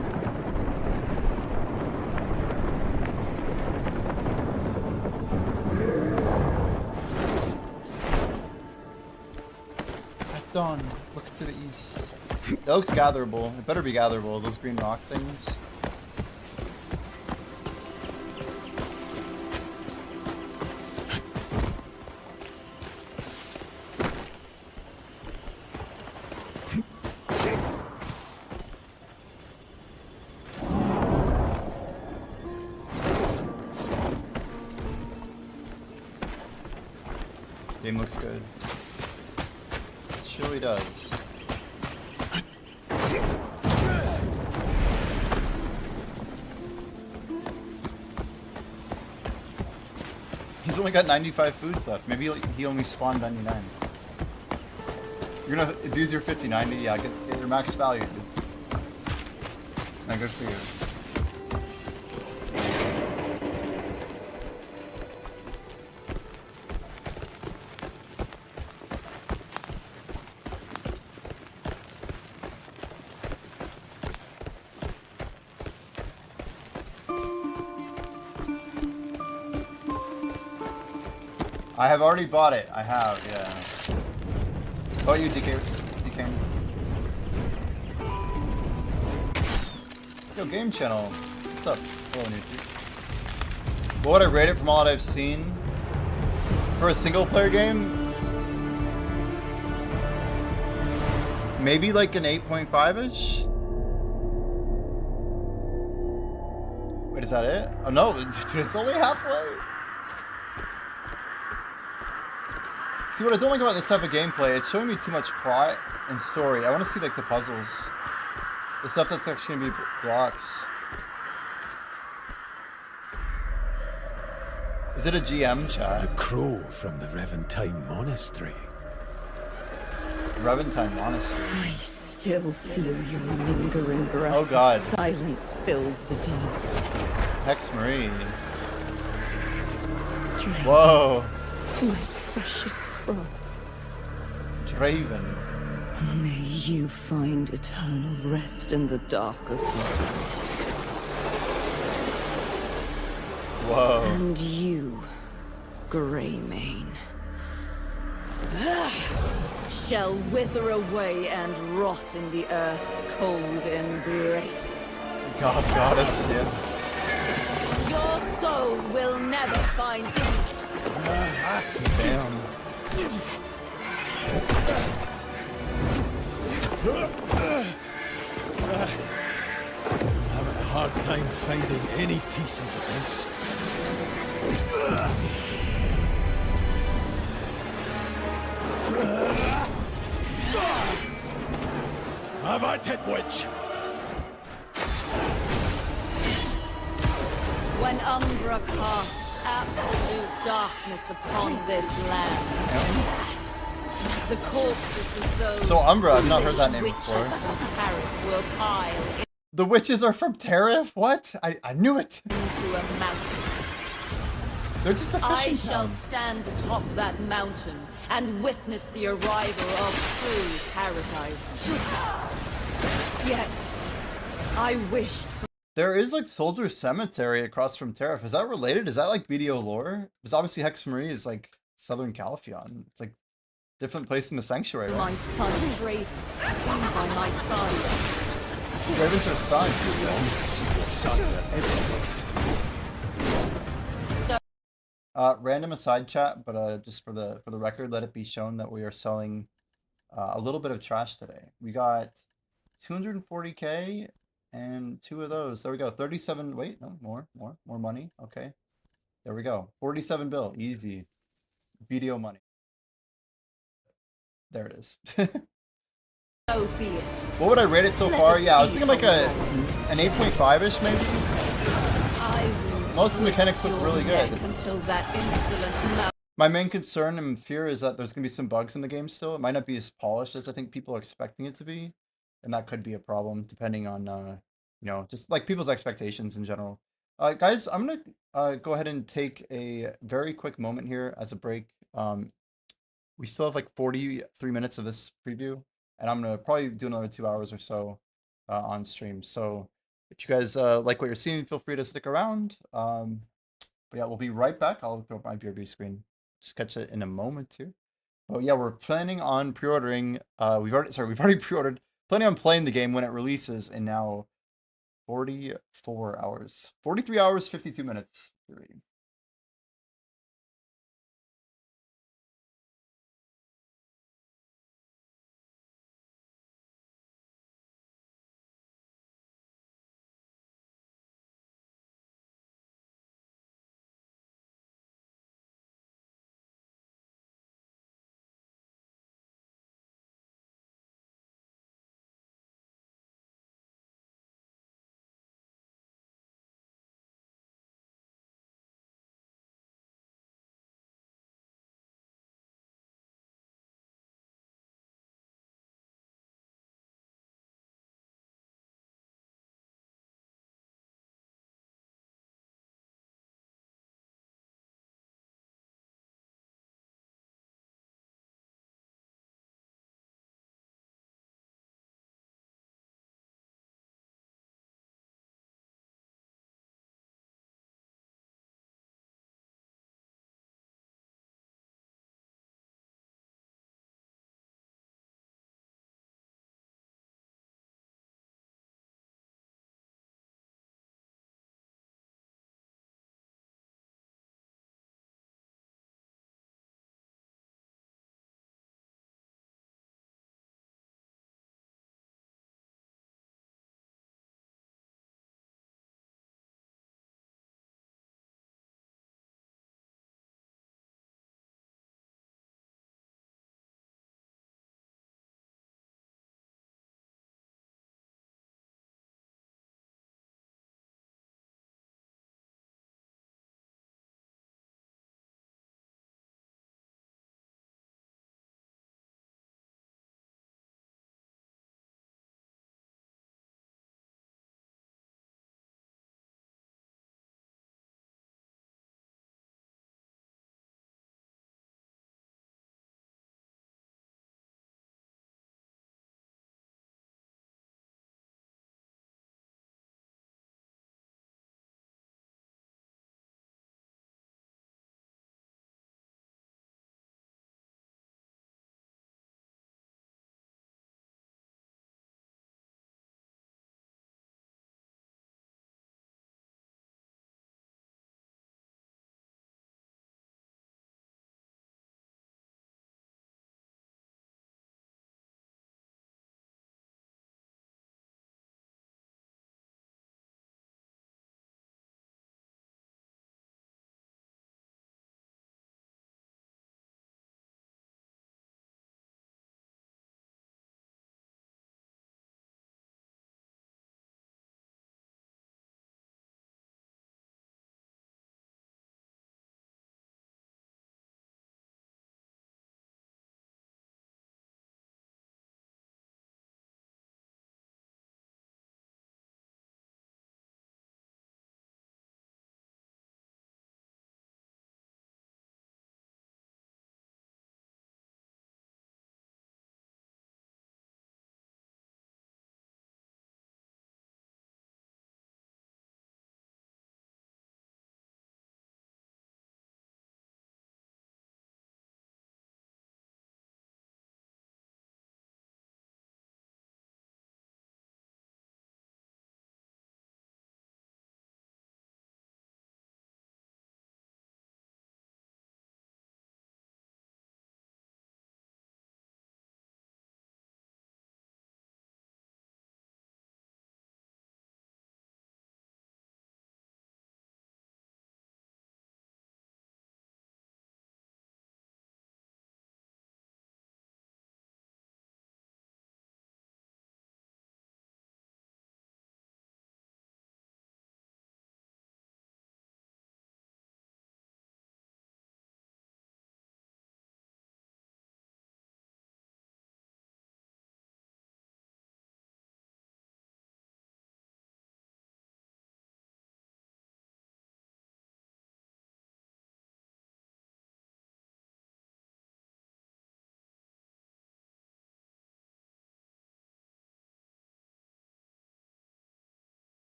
At dawn, look to the east. That looks gatherable. It better be gatherable, those green rock things. Game looks good. It surely does. He's only got 95 foods left. Maybe he only spawned 99. You're gonna abuse your 50-90? Yeah, get your max value, dude. Nah, good for you. I have already bought it. I have, yeah. How about you, DK? Yo, Game Channel. What's up? Hello, Newt. What would I rate it from all that I've seen? For a single player game? Maybe like an 8.5-ish? Wait, is that it? Oh no, dude, it's only halfway. See, what I don't like about this type of gameplay, it's showing me too much plot and story. I want to see, like, the puzzles. The stuff that's actually going to be blocks. Is it a GM, chat? The crow from the Reventine Monastery. Reventine Monastery. I still feel your lingering breath. Oh, God. Silence fills the dark. Hex Marie. Draven, Whoa. my precious crow. Draven. May you find eternal rest in the dark of your Whoa. And you, Greymane, shall wither away and rot in the earth's cold embrace. God, goddess, yeah. Your soul will never find peace. Damn. I'm having a hard But I'm finding any pieces of this. Have at it, witch! When Umbra casts absolute darkness upon this land, the corpses of those So Umbra, I've not heard that name witches before. from Tariff will pile The witches are from Tariff? What? I knew it. into a mountain. They're just a I fishing shall town. stand atop that mountain and witness the arrival of true paradise. Yet, I wished for There is like Soldier Cemetery across from Tariff. Is that related? Is that like BDO lore? Because obviously Hex Marie is like Southern Calphion. It's like different place in the sanctuary, right? my son Draven be by my side. Draven's her son. So Random aside chat, but just for the record, let it be shown that we are selling a little bit of trash today. We got 240k and 2 of those. There we go. 37. Wait, no, more money. Okay, there we go. 47 bill, easy. Video money. There it is. so be it. What would I rate it so Let far? us Yeah, I was see thinking like how an 8.5ish maybe. I will Most of the mechanics twist look your really good. neck until that insolent mouth. My main concern and fear is that there's going to be some bugs in the game still. It might not be as polished as I think people are expecting it to be. And that could be a problem depending on, you know, just like people's expectations in general. Guys, I'm going to go ahead and take a very quick moment here as a break. We still have like 43 minutes of this preview, and I'm going to probably do another 2 hours or so on stream. So if you guys like what you're seeing, feel free to stick around. But yeah, we'll be right back. I'll throw up my BRB screen. Just catch it in a moment too. Oh yeah, we're planning on pre-ordering. We've already pre-ordered. Planning on playing the game when it releases in now 44 hours, 43 hours, 52 minutes.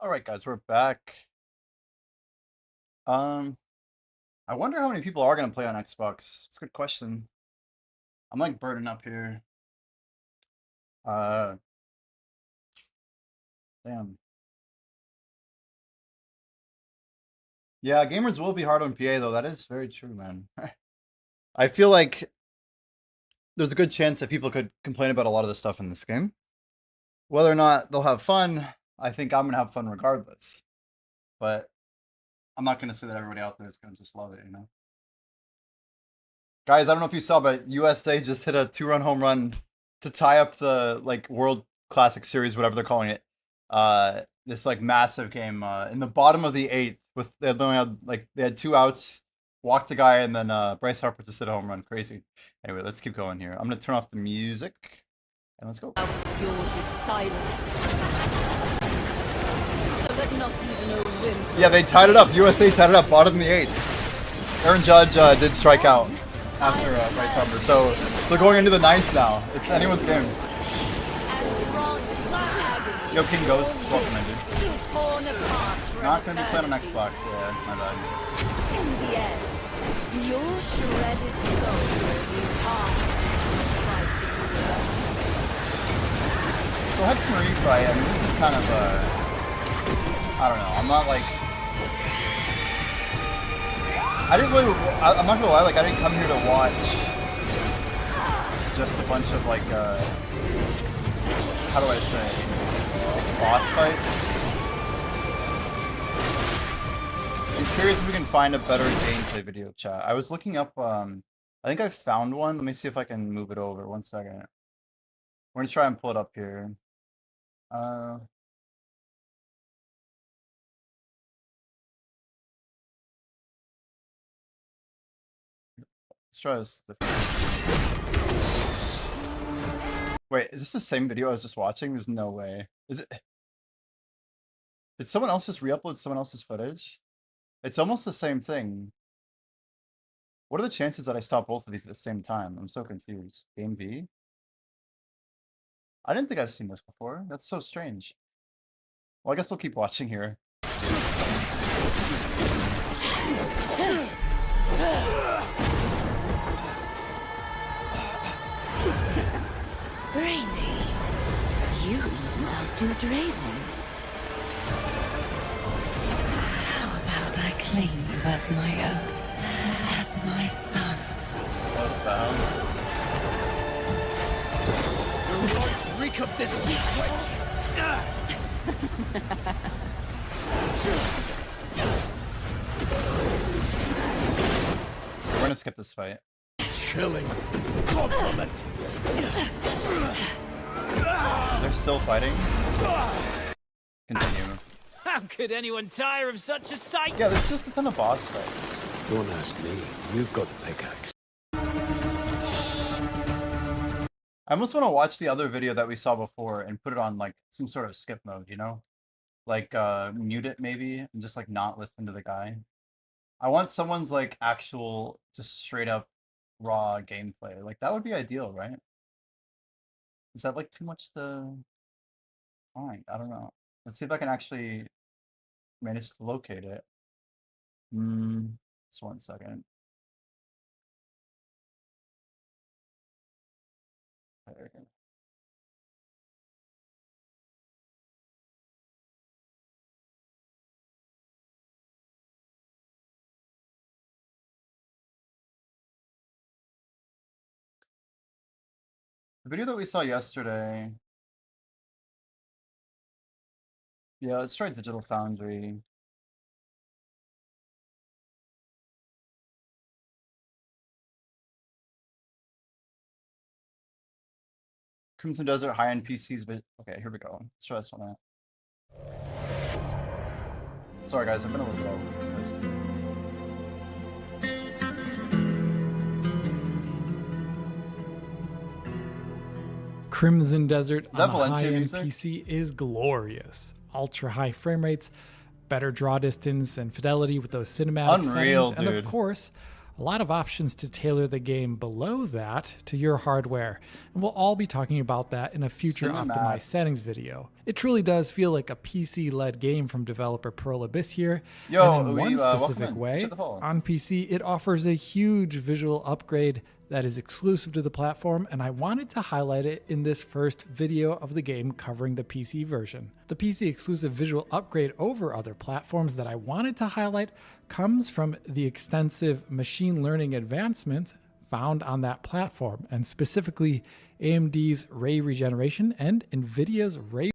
All right, guys, we're back. I wonder how many people are gonna play on Xbox. It's a good question. I'm like burning up here. Damn. Yeah, gamers will be hard on PA though. That is very true, man. I feel like there's a good chance that people could complain about a lot of the stuff in this game. Whether or not they'll have fun, I think I'm gonna have fun regardless. But I'm not gonna say that everybody out there is gonna just love it, you know. Guys, I don't know if you saw, but USA just hit a 2-run home run to tie up the like World Classic Series, whatever they're calling it. This like massive game in the bottom of the 8th with they only had they had 2 outs, walked the guy, and then Bryce Harper just hit a home run. Crazy. Anyway, let's keep going here. I'm gonna turn off the music and let's go. Yours is silenced. So that not even a whimper. Yeah, they tied it up. USA tied it up, bottom of the 8th. Aaron Judge did strike out after Bryce Harper, so they're going into the 9th now. It's anyone's game. Yo, King Ghost, welcome in, dude. Not gonna be playing on Xbox, yeah, my bad. In the end, your shredded soul will be hard fighting. So Hex Marie fight, I mean, this is kind of I don't know, I'm not like... I'm not gonna lie, like, I didn't come here to watch just a bunch of, like, how do I say, boss fights. I'm curious if we can find a better gameplay video, chat. I was looking up, I think I found one. Let me see if I can move it over. 1 second. We're gonna try and pull it up here. Let's try this. Wait, is this the same video I was just watching? There's no way. Is it? Did someone else just re-upload someone else's footage? It's almost the same thing. What are the chances that I stop both of these at the same time? I'm so confused. Game V? I didn't think I've seen this before. That's so strange. Well, I guess we'll keep watching here. Brainy, you even outdo Draven. How about I claim you as my own, as my son? What the hell? The rods reek of this secret! We're gonna skip this fight. Chilling compliment. They're still fighting. Continue. How could anyone tire of such a sight? Yeah, there's just a ton of boss fights. Don't ask me. You've got the pickaxe. I almost want to watch the other video that we saw before and put it on like some sort of skip mode, you know? Like mute it maybe and just like not listen to the guy. I want someone's like actual just straight up raw gameplay. Like that would be ideal, right? Is that like too much to find? I don't know. Let's see if I can actually manage to locate it. Just 1 second. There we go. The video that we saw yesterday. Yeah, let's try Digital Foundry. Crimson Desert high-end PCs, but okay, here we go. Let's try this one out. Sorry guys, I'm gonna look it up. Crimson Desert on a Valencia high-end music? PC is glorious. Ultra high frame rates, better draw distance and fidelity with those cinematic Unreal, settings, and of dude. course, a lot of options to tailor the game below that to your hardware, and we'll all be talking about that in a future optimized settings video. It truly does feel like a PC-led game from developer Pearl Abyss here, and in one specific way, on PC it offers a huge visual upgrade that is exclusive to the platform, and I wanted to highlight it in this first video of the game covering the PC version. The PC exclusive visual upgrade over other platforms that I wanted to highlight comes from the extensive machine learning advancements found on that platform, and specifically AMD's ray regeneration and NVIDIA's ray.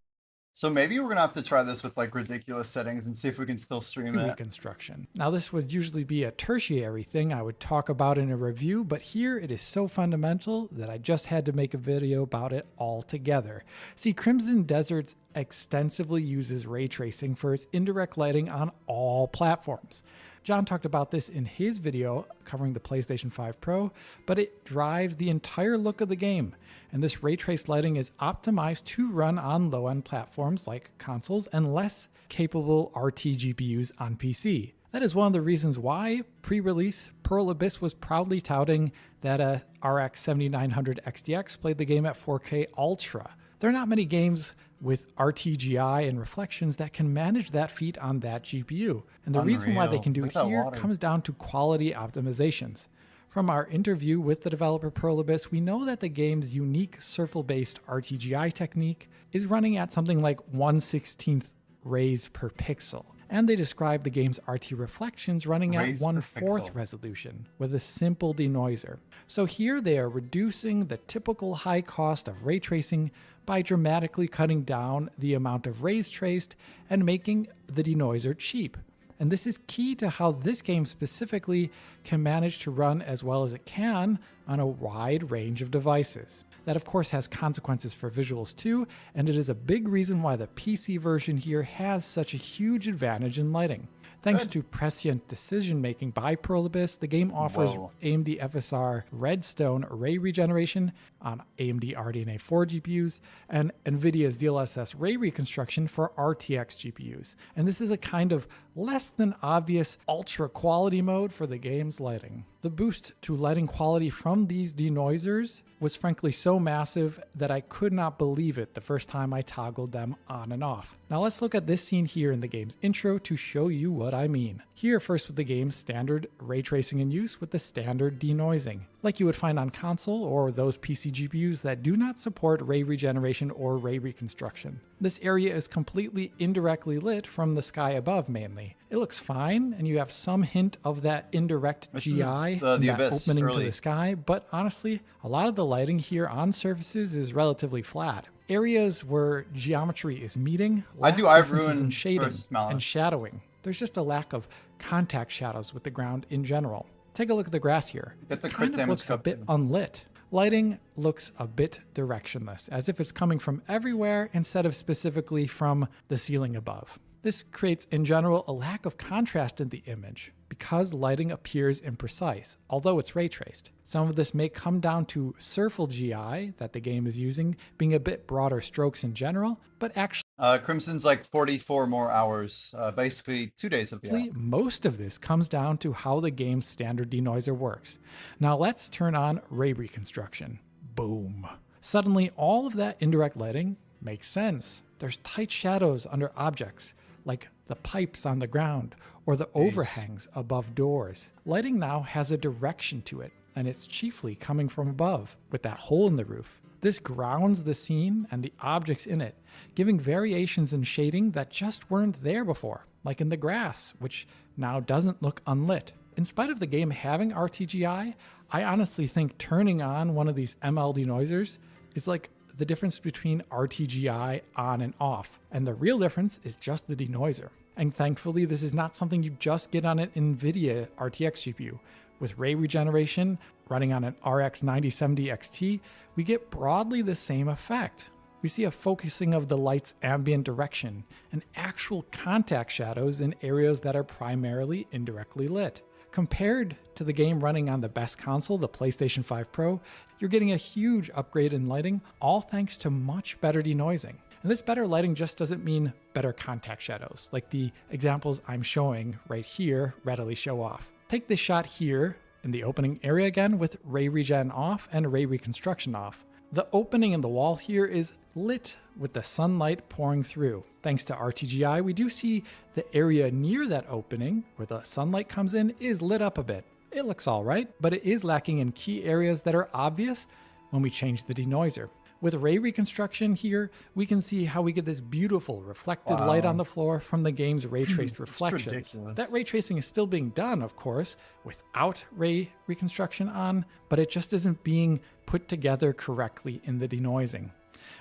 So maybe we're gonna have to try this with like ridiculous settings and see if we can still stream it. Reconstruction. Now this would usually be a tertiary thing I would talk about in a review, but here it is so fundamental that I just had to make a video about it altogether. See, Crimson Deserts extensively uses ray tracing for its indirect lighting on all platforms. John talked about this in his video covering the PlayStation 5 Pro, but it drives the entire look of the game. And this ray trace lighting is optimized to run on low-end platforms like consoles and less capable RT GPUs on PC. That is one of the reasons why, pre-release, Pearl Abyss was proudly touting that a RX 7900 XTX played the game at 4K Ultra. There are not many games with RTGI and reflections that can manage that feat on that GPU. And the reason why they can do it here comes down to quality optimizations. From our interview with the developer Pearl Abyss, we know that the game's unique Surfel-based RTGI technique is running at something like 1/16 rays per pixel. And they describe the game's RT reflections running at 1/4 resolution with a simple denoiser. So here they are reducing the typical high cost of ray tracing by dramatically cutting down the amount of rays traced and making the denoiser cheap. And this is key to how this game specifically can manage to run as well as it can on a wide range of devices. That of course has consequences for visuals too, and it is a big reason why the PC version here has such a huge advantage in lighting. Thanks to prescient decision making by Pearl Abyss, the game offers AMD FSR Redstone ray regeneration on AMD RDNA 4 GPUs and NVIDIA's DLSS ray reconstruction for RTX GPUs. And this is a kind of less than obvious ultra quality mode for the game's lighting. The boost to lighting quality from these denoisers was frankly so massive that I could not believe it the first time I toggled them on and off. Now let's look at this scene here in the game's intro to show you what I mean. Here first with the game's standard ray tracing in use with the standard denoising, like you would find on console or those PC GPUs that do not support ray regeneration or ray reconstruction. This area is completely indirectly lit from the sky above mainly. It looks fine, and you have some hint of that indirect GI, that opening to the sky, but honestly, a lot of the lighting here on surfaces is relatively flat. Areas where geometry is meeting, lack differences in shading and shadowing. There's just a lack of contact shadows with the ground in general. Take a look at the grass here. It kind of looks a bit unlit. Lighting looks a bit directionless, as if it's coming from everywhere instead of specifically from the ceiling above. This creates, in general, a lack of contrast in the image because lighting appears imprecise, although it's ray traced. Some of this may come down to Surfel GI that the game is using being a bit broader strokes in general, but actually Crimson's like 44 more hours, basically 2 days of the most of this comes down to how the game's standard denoiser works. Now let's turn on ray reconstruction. Boom. Suddenly all of that indirect lighting makes sense. There's tight shadows under objects, like the pipes on the ground or the overhangs above doors. Lighting now has a direction to it, and it's chiefly coming from above, with that hole in the roof. This grounds the scene and the objects in it, giving variations in shading that just weren't there before, like in the grass, which now doesn't look unlit. In spite of the game having RTGI, I honestly think turning on one of these ML denoisers is like the difference between RTGI on and off, and the real difference is just the denoiser. And thankfully, this is not something you just get on an NVIDIA RTX GPU. With ray regeneration running on an RX 9070 XT, we get broadly the same effect. We see a focusing of the light's ambient direction and actual contact shadows in areas that are primarily indirectly lit. Compared to the game running on the best console, the PlayStation 5 Pro, you're getting a huge upgrade in lighting, all thanks to much better denoising. And this better lighting just doesn't mean better contact shadows, like the examples I'm showing right here readily show off. Take this shot here in the opening area again with ray regen off and ray reconstruction off. The opening in the wall here is lit with the sunlight pouring through. Thanks to RTGI, we do see the area near that opening where the sunlight comes in is lit up a bit. It looks all right, but it is lacking in key areas that are obvious when we change the denoiser. With ray reconstruction here, we can see how we get this beautiful reflected light on the floor from the game's ray traced reflections. That ray tracing is still being done, of course, without ray reconstruction on, but it just isn't being put together correctly in the denoising.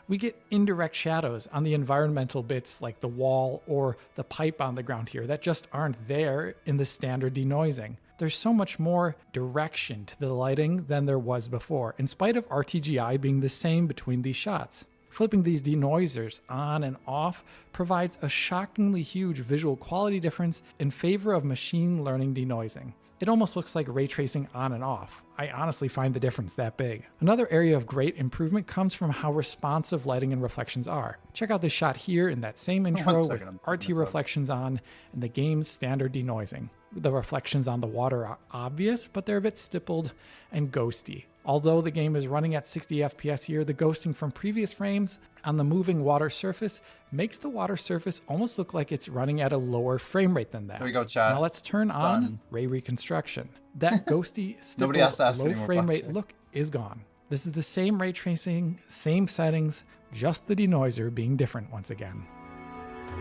We get indirect shadows on the environmental bits like the wall or the pipe on the ground here that just aren't there in the standard denoising. There's so much more direction to the lighting than there was before, in spite of RTGI being the same between these shots. Flipping these denoisers on and off provides a shockingly huge visual quality difference in favor of machine learning denoising. It almost looks like ray tracing on and off. I honestly find the difference that big. Another area of great improvement comes from how responsive lighting and reflections are. Check out this shot here in that same intro with RT reflections on and the game's standard denoising. The reflections on the water are obvious, but they're a bit stippled and ghosty. Although the game is running at 60 FPS here, the ghosting from previous frames on the moving water surface makes the water surface almost look like it's running at a lower frame rate than that. There we go, chat. Now let's turn on ray reconstruction. That ghosty, stippled, low frame rate look is gone. This is the same ray tracing, same settings, just the denoiser being different once again.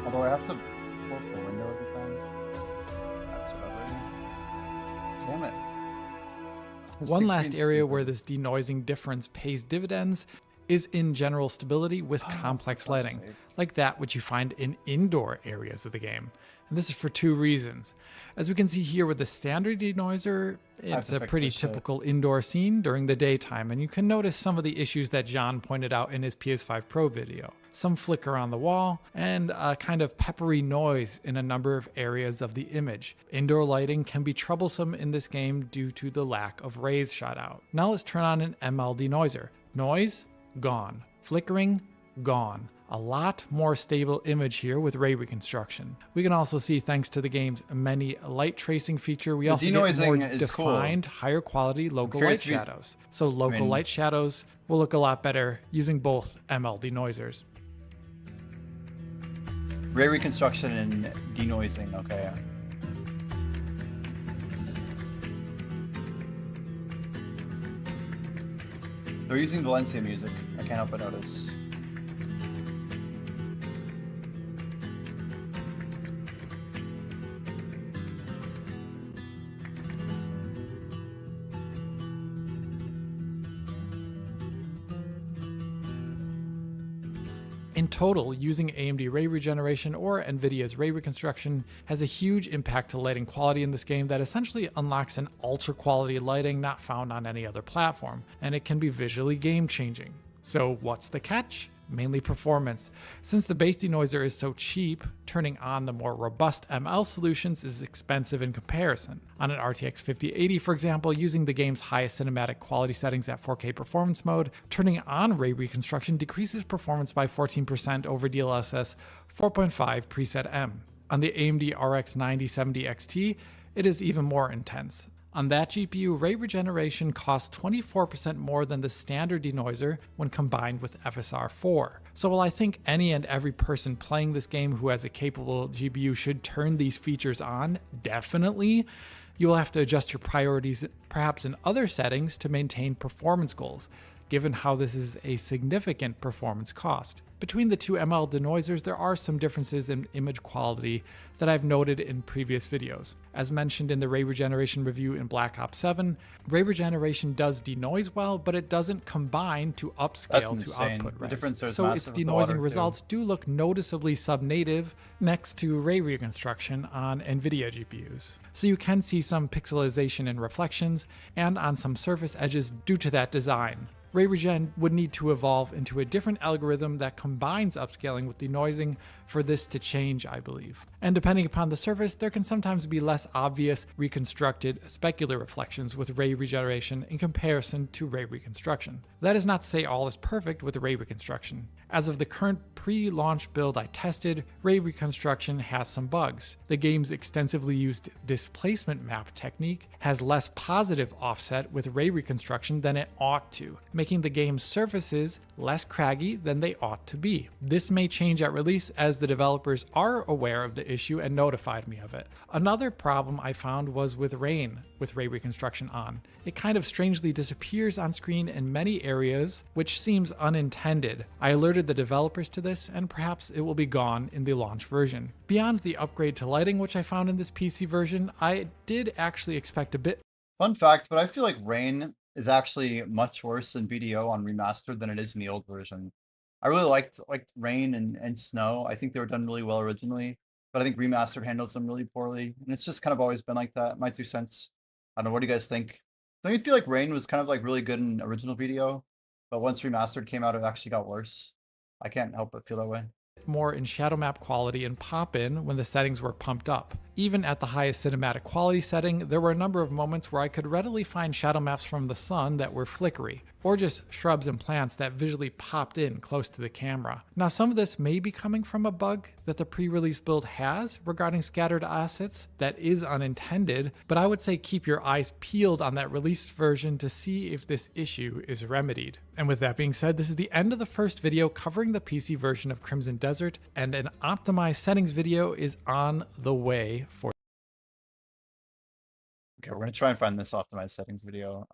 Although I have to close the window every time. That's whatever. Damn it. One last area where this denoising difference pays dividends is in general stability with complex lighting, like that which you find in indoor areas of the game. And this is for two reasons. As we can see here with the standard denoiser, it's a pretty typical indoor scene during the daytime, and you can notice some of the issues that John pointed out in his PS5 Pro video. Some flicker on the wall, and a kind of peppery noise in a number of areas of the image. Indoor lighting can be troublesome in this game due to the lack of rays shot out. Now let's turn on an ML denoiser. Noise, gone. Flickering, gone. A lot more stable image here with ray reconstruction. We can also see, thanks to the game's many light tracing feature, we also get more defined, higher quality local light shadows. So local light shadows will look a lot better using both ML denoisers. Ray reconstruction and denoising, okay. They're using Valencia music, I can't help but notice. In total, using AMD ray regeneration or NVIDIA's ray reconstruction has a huge impact to lighting quality in this game that essentially unlocks an ultra quality lighting not found on any other platform, and it can be visually game changing. So what's the catch? Mainly performance. Since the base denoiser is so cheap, turning on the more robust ML solutions is expensive in comparison. On an RTX 5080, for example, using the game's highest cinematic quality settings at 4K performance mode, turning on ray reconstruction decreases performance by 14% over DLSS 4.5 preset M. On the AMD RX 9070 XT, it is even more intense. On that GPU, ray regeneration costs 24% more than the standard denoiser when combined with FSR 4. So while I think any and every person playing this game who has a capable GPU should turn these features on, definitely, you will have to adjust your priorities perhaps in other settings to maintain performance goals, given how this is a significant performance cost. Between the two ML denoisers, there are some differences in image quality that I've noted in previous videos. As mentioned in the ray regeneration review in Black Ops 7, ray regeneration does denoise well, but it doesn't combine to upscale to output res. So its denoising results do look noticeably sub-native next to ray reconstruction on NVIDIA GPUs. So you can see some pixelization and reflections, and on some surface edges due to that design. ray regen would need to evolve into a different algorithm that combines upscaling with denoising for this to change, I believe. And depending upon the surface, there can sometimes be less obvious reconstructed specular reflections with ray regeneration in comparison to ray reconstruction. That is not to say all is perfect with ray reconstruction. As of the current pre-launch build I tested, ray reconstruction has some bugs. The game's extensively used displacement map technique has less positive offset with ray reconstruction than it ought to, making the game's surfaces less craggy than they ought to be. This may change at release as the developers are aware of the issue and notified me of it. Another problem I found was with rain with ray reconstruction on. It kind of strangely disappears on screen in many areas, which seems unintended. I alerted the developers to this, and perhaps it will be gone in the launch version. Beyond the upgrade to lighting, which I found in this PC version, I did actually expect a bit. Fun fact, but I feel like rain is actually much worse in BDO on remastered than it is in the old version. I really liked rain and snow. I think they were done really well originally, but I think remastered handles them really poorly, and it's just kind of always been like that. My 2 cents. I don't know. What do you guys think? Don't you feel like rain was kind of like really good in original BDO, but once remastered came out, it actually got worse? I can't help but feel that way. More in shadow map quality and pop-in when the settings were pumped up. Even at the highest cinematic quality setting, there were a number of moments where I could readily find shadow maps from the sun that were flickery, or just shrubs and plants that visually popped in close to the camera. Now, some of this may be coming from a bug that the pre-release build has regarding scattered assets that is unintended, but I would say keep your eyes peeled on that released version to see if this issue is remedied. And with that being said, this is the end of the first video covering the PC version of Crimson Desert, and an optimized settings video is on the way for. Okay, we're gonna try and find this optimized settings video.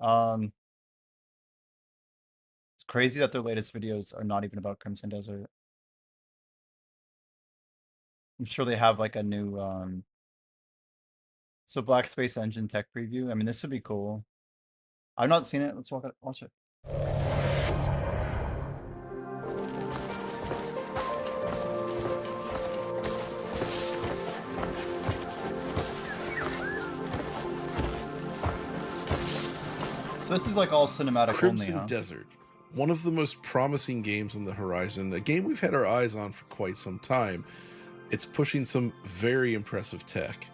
It's crazy that their latest videos are not even about Crimson Desert. I'm sure they have like a new so Black Space Engine tech preview. I mean, this would be cool. I've not seen it. Let's watch it. So this is like all cinematic Crimson only, huh? Desert, one of the most promising games on the horizon, a game we've had our eyes on for quite some time. It's pushing some very impressive tech,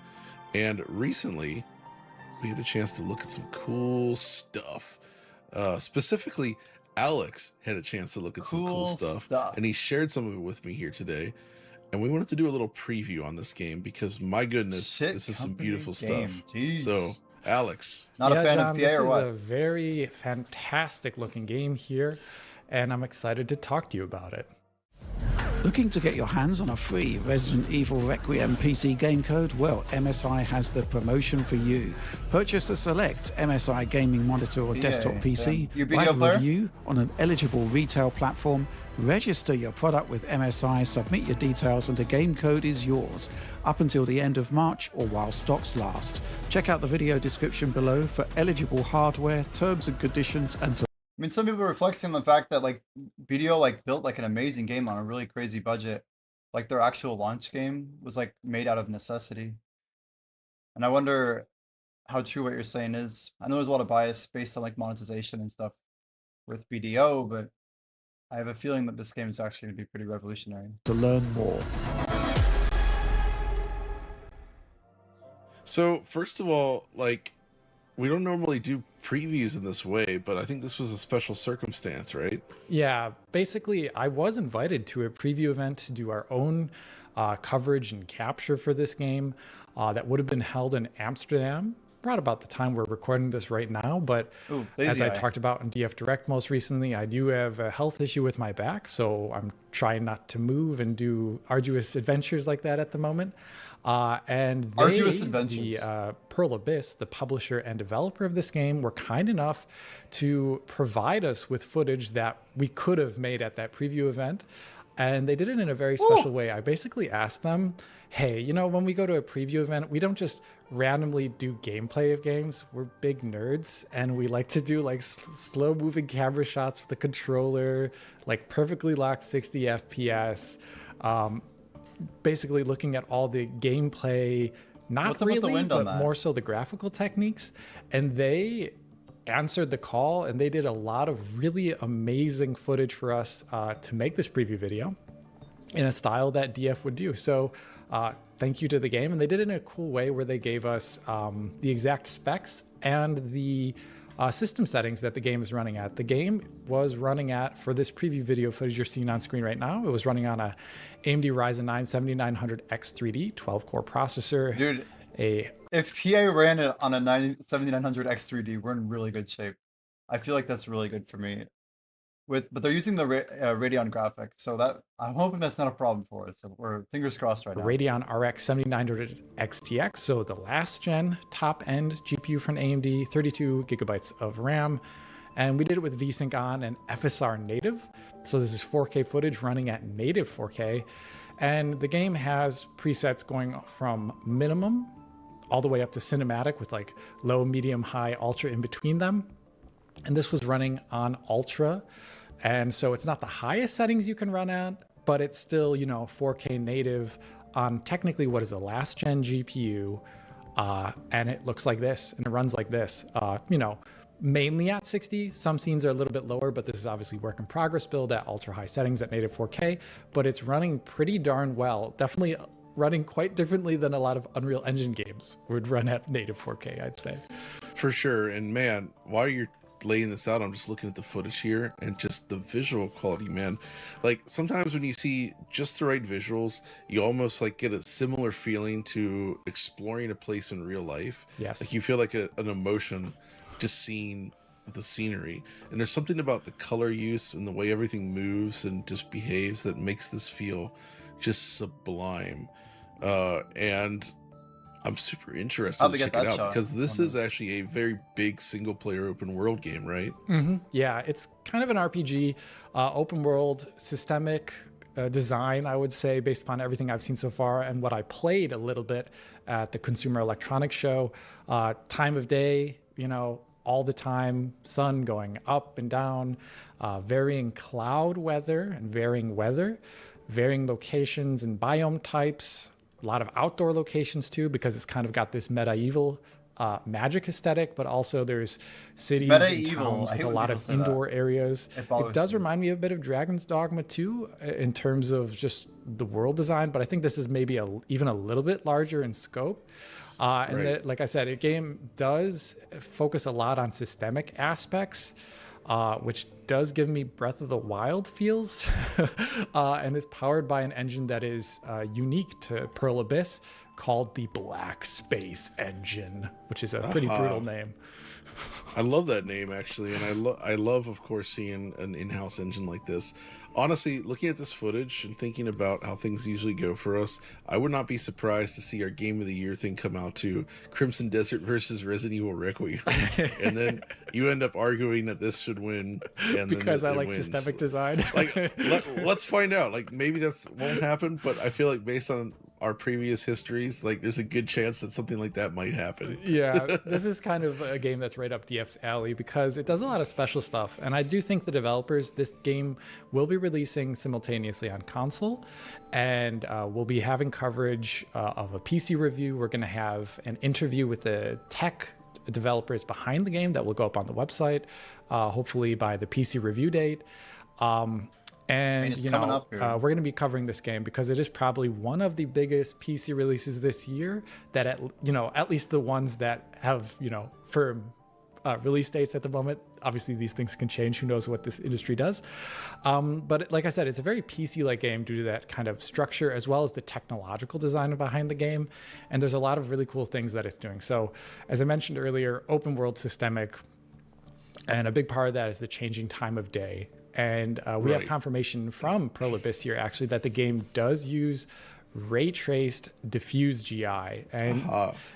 and recently we had a chance to look at some cool stuff. Specifically, Alex had a chance to look at some cool stuff, and he shared some of it with me here today. And we wanted to do a little preview on this game because, my goodness, this is some beautiful stuff. So, Alex, Not a fan of PA or what? This is a very fantastic looking game here, and I'm excited to talk to you about it. Looking to get your hands on a free Resident Evil Requiem PC game code? Well, MSI has the promotion for you. Purchase a select MSI gaming monitor or desktop PC, write a review on an eligible retail platform, register your product with MSI, submit your details, and the game code is yours up until the end of March or while stocks last. Check out the video description below for eligible hardware, terms and conditions, and to I mean, some people are reflecting on the fact that like BDO like built like an amazing game on a really crazy budget. Like their actual launch game was like made out of necessity. And I wonder how true what you're saying is. I know there's a lot of bias based on like monetization and stuff with BDO, but I have a feeling that this game is actually going to be pretty revolutionary. To learn more. So, first of all, like, we don't normally do previews in this way, but I think this was a special circumstance, right? Yeah, basically, I was invited to a preview event to do our own coverage and capture for this game that would have been held in Amsterdam, right about the time we're recording this right now. But as I talked about in DF Direct most recently, I do have a health issue with my back, so I'm trying not to move and do arduous adventures like that at the moment. And the Pearl Abyss, the publisher and developer of this game, were kind enough to provide us with footage that we could have made at that preview event. And they did it in a very special way. I basically asked them, hey, you know, when we go to a preview event, we don't just randomly do gameplay of games. We're big nerds, and we like to do like slow moving camera shots with the controller, like perfectly locked 60 FPS. Basically looking at all the gameplay, not really, but more so the graphical techniques. And they answered the call, and they did a lot of really amazing footage for us to make this preview video in a style that DF would do. So thank you to the game. And they did it in a cool way where they gave us the exact specs and the system settings that the game is running at. The game was running at, for this preview video footage you're seeing on screen right now, it was running on a AMD Ryzen 9 7900X3D 12-core processor. Dude, if PA ran it on a 7900X3D, we're in really good shape. I feel like that's really good for me. But they're using the Radeon graphics, so that I'm hoping that's not a problem for us. So we're fingers crossed right now. Radeon RX 7900 XTX, so the last gen top-end GPU from AMD, 32 gigabytes of RAM, and we did it with VSync on and FSR native. So this is 4K footage running at native 4K, and the game has presets going from minimum all the way up to cinematic with like low, medium, high, ultra in between them. And this was running on ultra, and so it's not the highest settings you can run at, but it's still, you know, 4K native on technically what is a last gen GPU, and it looks like this and it runs like this. You know, mainly at 60. Some scenes are a little bit lower, but this is obviously work in progress build at ultra high settings at native 4K, but it's running pretty darn well. Definitely running quite differently than a lot of Unreal Engine games would run at native 4K, I'd say. For sure. And man, while you're laying this out, I'm just looking at the footage here and just the visual quality, man. Like sometimes when you see just the right visuals, you almost like get a similar feeling to exploring a place in real life. Yes. Like you feel like an emotion just seeing the scenery. And there's something about the color use and the way everything moves and just behaves that makes this feel just sublime. And I'm super interested to check it out because this is actually a very big single player open world game, right? Mm-hmm. Yeah, it's kind of an RPG, open world, systemic design, I would say, based upon everything I've seen so far and what I played a little bit at the Consumer Electronics Show. Time of day, you know, all the time, sun going up and down, varying cloud weather and varying weather, varying locations and biome types. A lot of outdoor locations too, because it's kind of got this medieval magic aesthetic, but also there's cities and towns with a lot of indoor areas. It does remind me a bit of Dragon's Dogma 2 in terms of just the world design, but I think this is maybe even a little bit larger in scope. And like I said, the game does focus a lot on systemic aspects, which does give me Breath of the Wild feels, and is powered by an engine that is unique to Pearl Abyss, called the Black Space Engine, which is a pretty brutal name. I love that name, actually, and I love, of course, seeing an in-house engine like this. Honestly, looking at this footage and thinking about how things usually go for us, I would not be surprised to see our Game of the Year thing come out to Crimson Desert versus Resident Evil Requiem, and then you end up arguing that this should win, and because then I like wins. systemic design. Like, let's find out. Like, maybe that won't happen, but I feel like based on our previous histories, like there's a good chance that something like that might happen. Yeah, this is kind of a game that's right up DF's alley because it does a lot of special stuff. And I do think the developers, this game will be releasing simultaneously on console, and we'll be having coverage of a PC review. We're going to have an interview with the tech developers behind the game that will go up on the website, hopefully by the PC review date. And you know, we're going to be covering this game because it is probably one of the biggest PC releases this year. That at least the ones that have firm release dates at the moment. Obviously, these things can change. Who knows what this industry does? But like I said, it's a very PC-like game due to that kind of structure as well as the technological design behind the game. And there's a lot of really cool things that it's doing. So, as I mentioned earlier, open world, systemic, and a big part of that is the changing time of day. And we have confirmation from Pearl Abyss here, actually, that the game does use ray-traced diffuse GI. And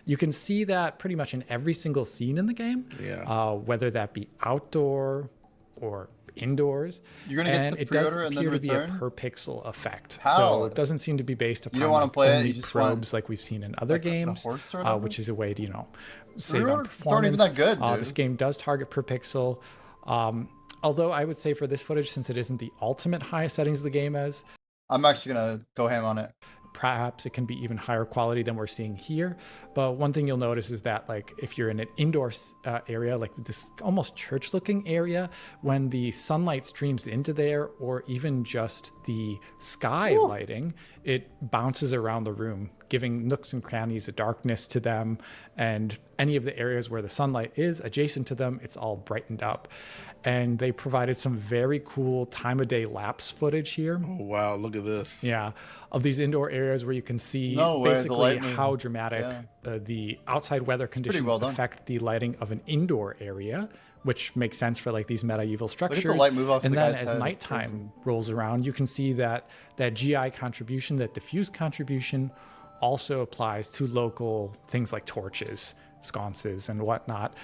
you can see that pretty much in every single scene in the game, whether that be outdoor or indoors. You're gonna get the it does pre-order and appear then to be a return? per pixel effect. How? So it doesn't seem to be based upon don't wanna play it, only you just probes want, like we've seen in other like, the games, horde sort of? which is a way to, save Pre-order? on It's not even performance. that good, dude. This game does target per pixel. Although I would say for this footage, since it isn't the ultimate high settings the game is, I'm actually gonna go ham on it. perhaps it can be even higher quality than we're seeing here. But one thing you'll notice is that, like, if you're in an indoor area, like this almost church looking area, when the sunlight streams into there, or even just the sky lighting, it bounces around the room, giving nooks and crannies a darkness to them. And any of the areas where the sunlight is adjacent to them, it's all brightened up. And they provided some very cool time of day lapse footage here. Oh, wow. Look at this. Yeah. Of these indoor areas where you can see basically how dramatic the outside weather conditions affect the lighting of an indoor area, which makes sense for like these medieval structures. Look at the light move off and the then guy's as head. nighttime rolls around, you can see that that GI contribution, that diffuse contribution, also applies to local things like torches, sconces, and whatnot,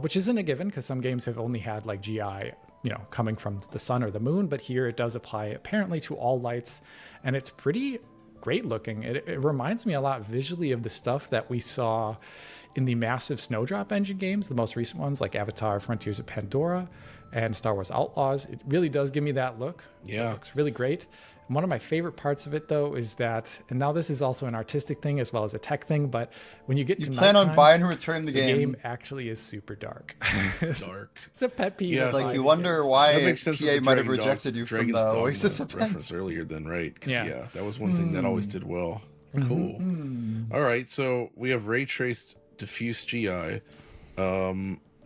which isn't a given because some games have only had like GI, you know, coming from the sun or the moon, but here it does apply apparently to all lights, and it's pretty great looking. It reminds me a lot visually of the stuff that we saw in the massive Snowdrop engine games, the most recent ones like Avatar, Frontiers of Pandora, and Star Wars Outlaws. It really does give me that look. Yeah. It looks really great. And one of my favorite parts of it, though, is that, and now this is also an artistic thing as well as a tech thing, but when you get to plan on nighttime, buying and returning the the game. game actually is super dark. It's dark. It's a pet peeve. Yeah, of like mine. you wonder why that makes sense. PA might have rejected you from Dragon's the Dogma Oasis reference earlier, then, right? 'Cause, Yeah. yeah, that was one thing that always did well. Cool. All right, so we have ray traced diffuse GI.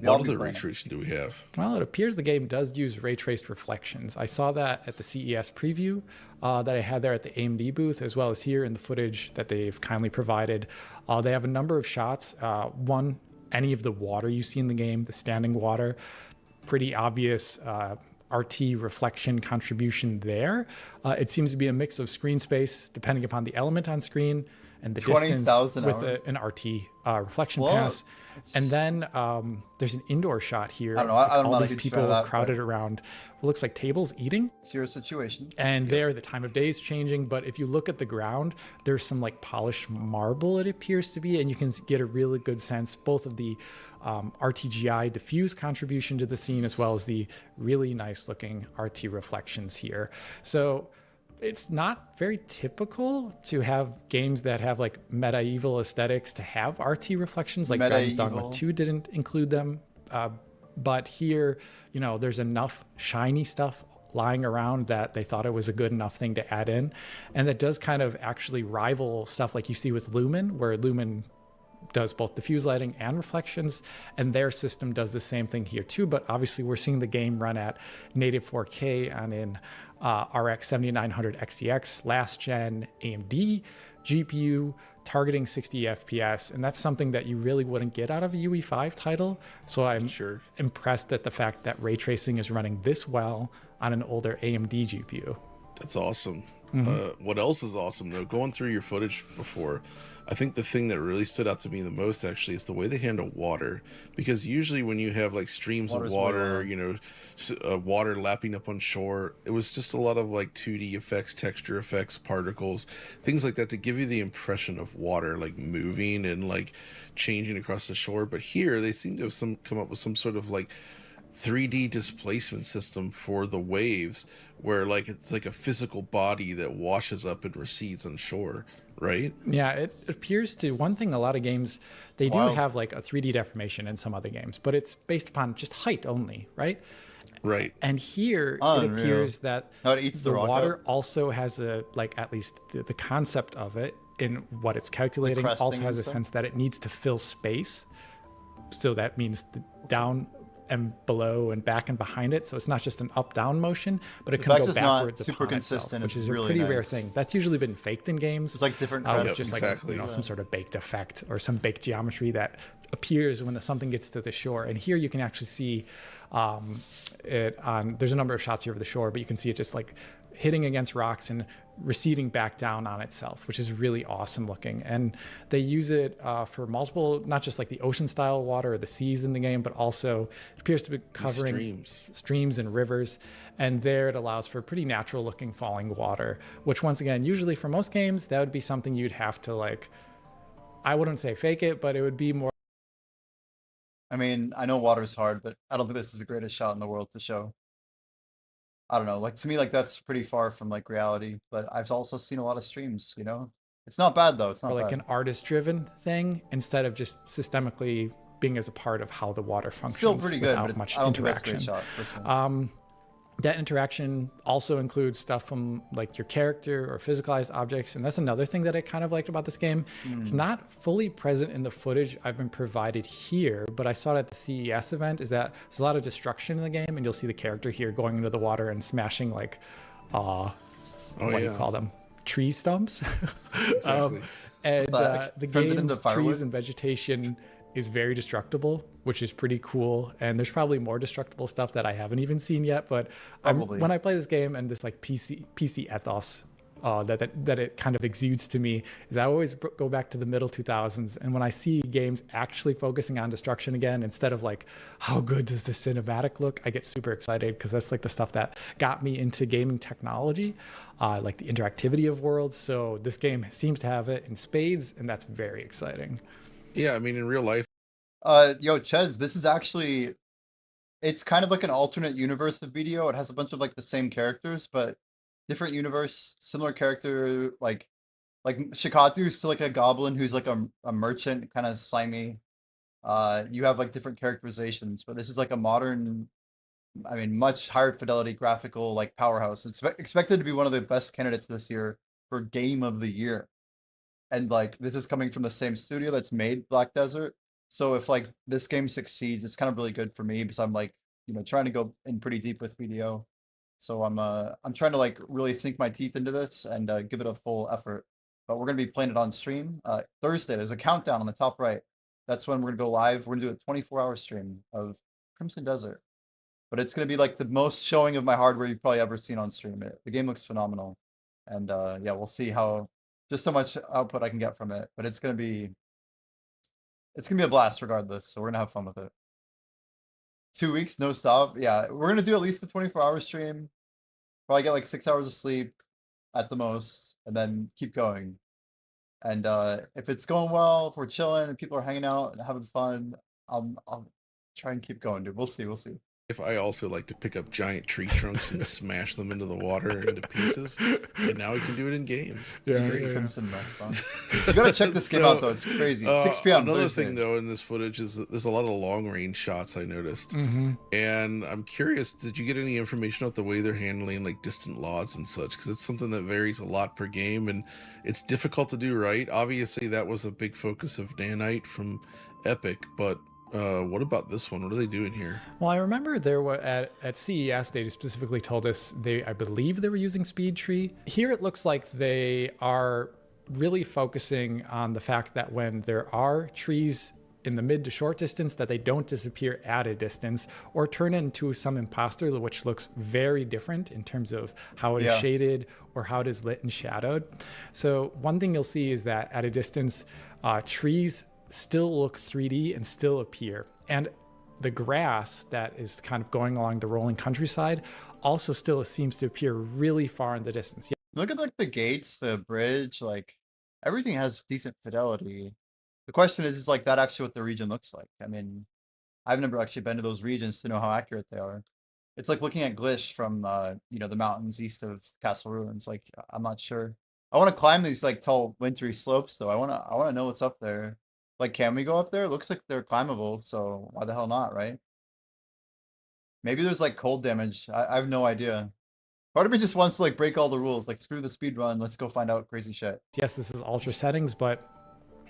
What other ray tracing do we have? Well, it appears the game does use ray traced reflections. I saw that at the CES preview that I had there at the AMD booth, as well as here in the footage that they've kindly provided. They have a number of shots. One, any of the water you see in the game, the standing water, pretty obvious RT reflection contribution there. It seems to be a mix of screen space, depending upon the element on screen, and the distance with an RT reflection pass. And then there's an indoor shot here. I don't know. Of, like, I'm all not a these huge fan people of that, crowded around what looks like tables eating. It's your situation. And there, the time of day is changing. But if you look at the ground, there's some like polished marble, it appears to be. And you can get a really good sense both of the RTGI diffuse contribution to the scene, as well as the really nice looking RT reflections here. So it's not very typical to have games that have like medieval aesthetics to have RT reflections. Like Dragon's Dogma 2 didn't include them. But here, you know, there's enough shiny stuff lying around that they thought it was a good enough thing to add in. And that does kind of actually rival stuff like you see with Lumen, where Lumen does both diffuse lighting and reflections, and their system does the same thing here too. But obviously we're seeing the game run at native 4K on an RX 7900 XTX last gen AMD GPU, targeting 60 FPS, and that's something that you really wouldn't get out of a UE5 title. So I'm impressed at the fact that ray tracing is running this well on an older AMD GPU. That's awesome. What else is awesome though, going through your footage before, I think the thing that really stood out to me the most actually is the way they handle water, because usually when you have like streams of water, you know, water lapping up on shore, it was just a lot of like 2D effects, texture effects, particles, things like that to give you the impression of water like moving and like changing across the shore. But here they seem to have come up with some sort of like 3D displacement system for the waves, where like it's like a physical body that washes up and recedes on shore, right? Yeah, it appears to. One thing, a lot of games, they do have like a 3D deformation in some other games, but it's based upon just height only, right? Right. And here it appears that the water also has a, like, at least the concept of it in what it's calculating also has a sense that it needs to fill space. So that means the down and below and back and behind it, so it's not just an up-down motion, but it can go backwards upon itself, which is a pretty rare thing. That's usually been faked in games. It's like different it's just like, you know, some sort of baked effect or some baked geometry that appears when something gets to the shore. And here you can actually see it on. There's a number of shots here of the shore, but you can see it just like hitting against rocks and receding back down on itself, which is really awesome looking. And they use it for multiple, not just like the ocean style water or the seas in the game, but also it appears to be covering streams and rivers. And there it allows for pretty natural looking falling water, which once again, usually for most games, that would be something you'd have to like, I wouldn't say fake it, but it would be more. I mean, I know water's hard, but I don't think this is the greatest shot in the world to show. I don't know, like to me, like that's pretty far from like reality, but I've also seen a lot of streams, you know? It's not bad though. It's not or like bad. an artist-driven thing instead of just systemically being as a part of how the water functions Still pretty good, without but much I don't think that's a interaction. great shot, personally. That interaction also includes stuff from like your character or physicalized objects, and that's another thing that I kind of liked about this game. It's not fully present in the footage I've been provided here, but I saw it at the CES event, is that there's a lot of destruction in the game, and you'll see the character here going into the water and smashing like, what do you call them? Tree stumps? Exactly. And the Turns it into game's firewood? trees and vegetation is very destructible, which is pretty cool. And there's probably more destructible stuff that I haven't even seen yet. But when I play this game and this like PC ethos that it kind of exudes to me, is I always go back to the middle 2000s. And when I see games actually focusing on destruction again, instead of like, how good does the cinematic look? I get super excited because that's like the stuff that got me into gaming technology, like the interactivity of worlds. So this game seems to have it in spades, and that's very exciting. Yeah, I mean, in real life. Yo, Ches, this is actually, it's kind of like an alternate universe of BDO. It has a bunch of like the same characters, but different universe, similar character. Like Shikatu's still like a goblin who's like a merchant, kind of slimy. You have like different characterizations, but this is like a modern, I mean, much higher fidelity graphical like powerhouse. It's expected to be one of the best candidates this year for Game of the Year. And like this is coming from the same studio that's made Black Desert. So if like this game succeeds, it's kind of really good for me because I'm like, trying to go in pretty deep with BDO. So I'm trying to like really sink my teeth into this and give it a full effort. But we're gonna be playing it on stream Thursday. There's a countdown on the top right. That's when we're gonna go live. We're gonna do a 24-hour stream of Crimson Desert. But it's gonna be like the most showing of my hardware you've probably ever seen on stream. The game looks phenomenal, and yeah, we'll see how much output I can get from it. But it's gonna be a blast regardless. So we're gonna have fun with it. 2 weeks, no stop. Yeah, we're gonna do at least a 24-hour stream. Probably get like 6 hours of sleep at the most, and then keep going. And if it's going well, if we're chilling and people are hanging out and having fun, I'll try and keep going, dude. We'll see. If I also like to pick up giant tree trunks and smash them into the water into pieces, and now we can do it in game. It's great. Crimson Meth, you gotta check this game out though. It's crazy. 6 p.m. Another Thursday. thing though in this footage is that there's a lot of long range shots I noticed, Mm-hmm. and I'm curious, did you get any information about the way they're handling like distant lots and such? Because it's something that varies a lot per game, and it's difficult to do right. Obviously, that was a big focus of Nanite from Epic, but what about this one? What are they doing here? Well, I remember there were at CES, they specifically told us I believe they were using Speed Tree. Here it looks like they are really focusing on the fact that when there are trees in the mid to short distance, that they don't disappear at a distance or turn into some imposter, which looks very different in terms of how it is shaded or how it is lit and shadowed. So one thing you'll see is that at a distance, trees still look 3D and still appear. And the grass that is kind of going along the rolling countryside also still seems to appear really far in the distance. Look at like the gates, the bridge, like everything has decent fidelity. The question is like that actually what the region looks like? I mean, I've never actually been to those regions to know how accurate they are. It's like looking at Glish from the mountains east of Castle Ruins. Like I'm not sure. I want to climb these like tall wintry slopes though. I wanna know what's up there. Like, can we go up there? It looks like they're climbable, so why the hell not, right? Maybe there's like cold damage. I have no idea. Part of me just wants to like break all the rules. Like, screw the speed run. Let's go find out crazy shit. Yes, this is ultra settings, but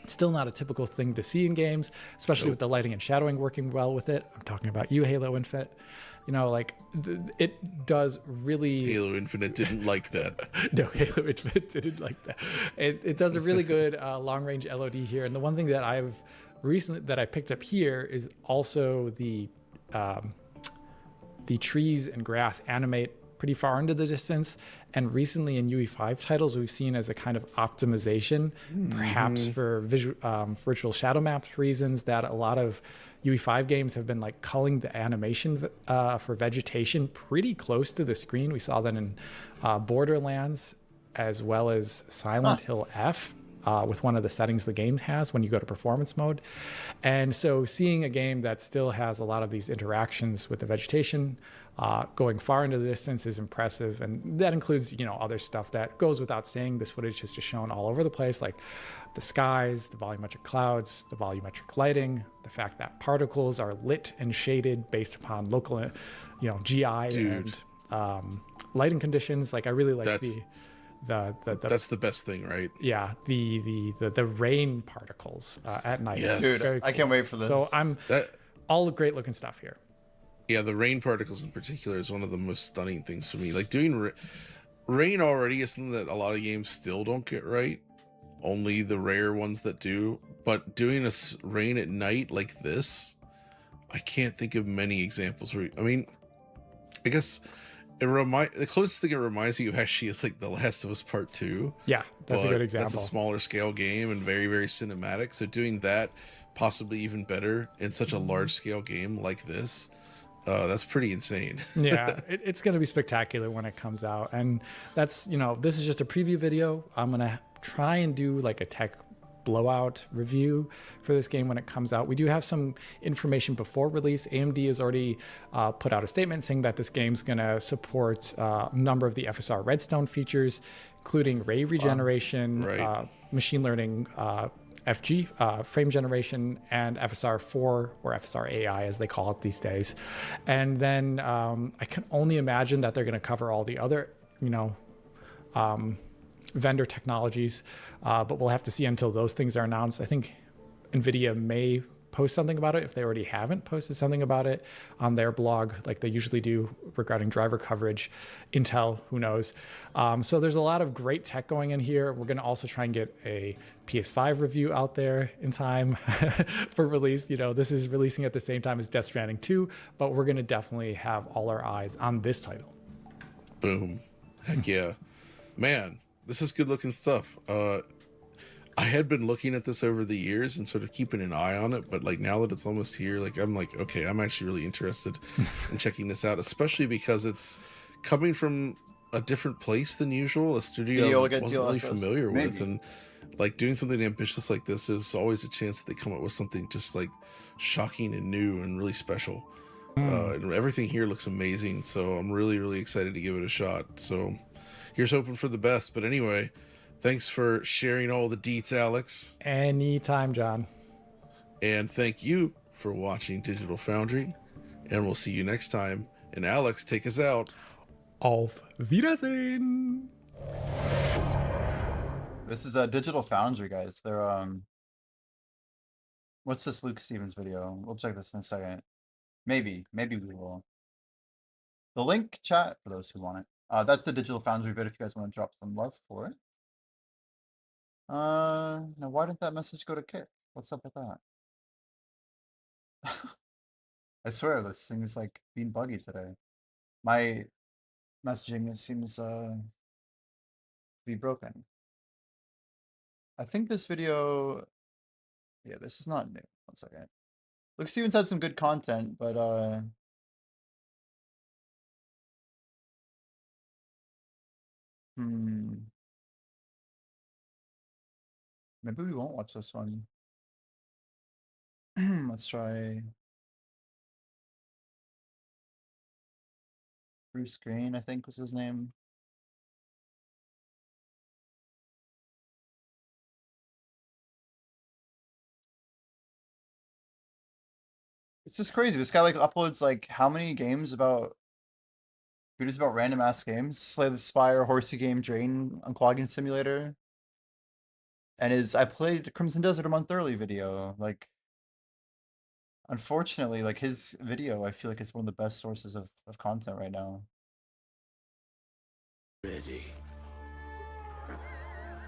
still not a typical thing to see in games, especially with the lighting and shadowing working well with it. I'm talking about you, Halo Infinite. Like it does really. Halo Infinite didn't like that. No, Halo Infinite didn't like that. It does a really good long range LOD here. And the one thing that I picked up here is also the trees and grass animate pretty far into the distance. And recently in UE5 titles, we've seen as a kind of optimization, perhaps for virtual shadow maps reasons, that a lot of UE5 games have been like culling the animation for vegetation pretty close to the screen. We saw that in Borderlands as well as Silent Hill F. with one of the settings the game has when you go to performance mode. And so seeing a game that still has a lot of these interactions with the vegetation going far into the distance is impressive. And that includes, you know, other stuff that goes without saying. This footage is just shown all over the place, like the skies, the volumetric clouds, the volumetric lighting, the fact that particles are lit and shaded based upon local, you know, GI Dude. and lighting conditions. Like I really like that's the best thing, right? Yeah, the rain particles at night. Yes. It's very Dude, I can't wait for this. So all great looking stuff here. Yeah, the rain particles in particular is one of the most stunning things for me. Like doing rain already is something that a lot of games still don't get right. Only the rare ones that do. But doing a rain at night like this, I can't think of many examples where, I mean, I guess the closest thing it reminds me of actually is like The Last of Us Part 2. Yeah, that's a good example. That's a smaller scale game and very, very cinematic. So doing that possibly even better in such a large scale game like this, that's pretty insane. Yeah, it's going to be spectacular when it comes out. And that's, you know, this is just a preview video. I'm going to try and do like a tech blowout review for this game when it comes out. We do have some information before release. AMD has already put out a statement saying that this game's going to support a number of the FSR Redstone features, including ray regeneration, machine learning, FG, frame generation, and FSR4 or FSR AI as they call it these days. And then I can only imagine that they're going to cover all the other, you know, vendor technologies, but we'll have to see until those things are announced. I think NVIDIA may post something about it if they already haven't posted something about it on their blog like they usually do regarding driver coverage. Intel, who knows. So there's a lot of great tech going in here. We're going to also try and get a PS5 review out there in time for release. You know, this is releasing at the same time as Death Stranding 2, but we're going to definitely have all our eyes on this title. Boom. Heck yeah. Man, this is good looking stuff. I had been looking at this over the years and sort of keeping an eye on it, but like now that it's almost here, like I'm like, okay, I'm actually really interested in checking this out, especially because it's coming from a different place than usual, a studio I wasn't really familiar with, and like doing something ambitious like this, there's always a chance that they come up with something just like shocking and new and really special. And everything here looks amazing, so I'm really, really excited to give it a shot. So here's hoping for the best. But anyway, thanks for sharing all the deets, Alex. Anytime, John. And thank you for watching Digital Foundry. And we'll see you next time. And Alex, take us out. Auf Wiedersehen. This is a Digital Foundry, guys. They're what's this Luke Stevens video? We'll check this in a second. Maybe we will. The link, chat, for those who want it. That's the Digital Foundry video if you guys want to drop some love for it. Now why didn't that message go to Kit? What's up with that? I swear this thing is like being buggy today. My messaging seems to be broken. I think this video, yeah, this is not new. 1 second. Luke Stevens had some good content, but maybe we won't watch this one. Let's try Bruce Green, I think was his name. It's just crazy. This guy like uploads like how many games about videos about random ass games? Slay the Spire, Horsey Game, Drain, Unclogging Simulator. And I played Crimson Desert a month early video. Like, unfortunately, like his video, I feel like it's one of the best sources of content right now. Ready.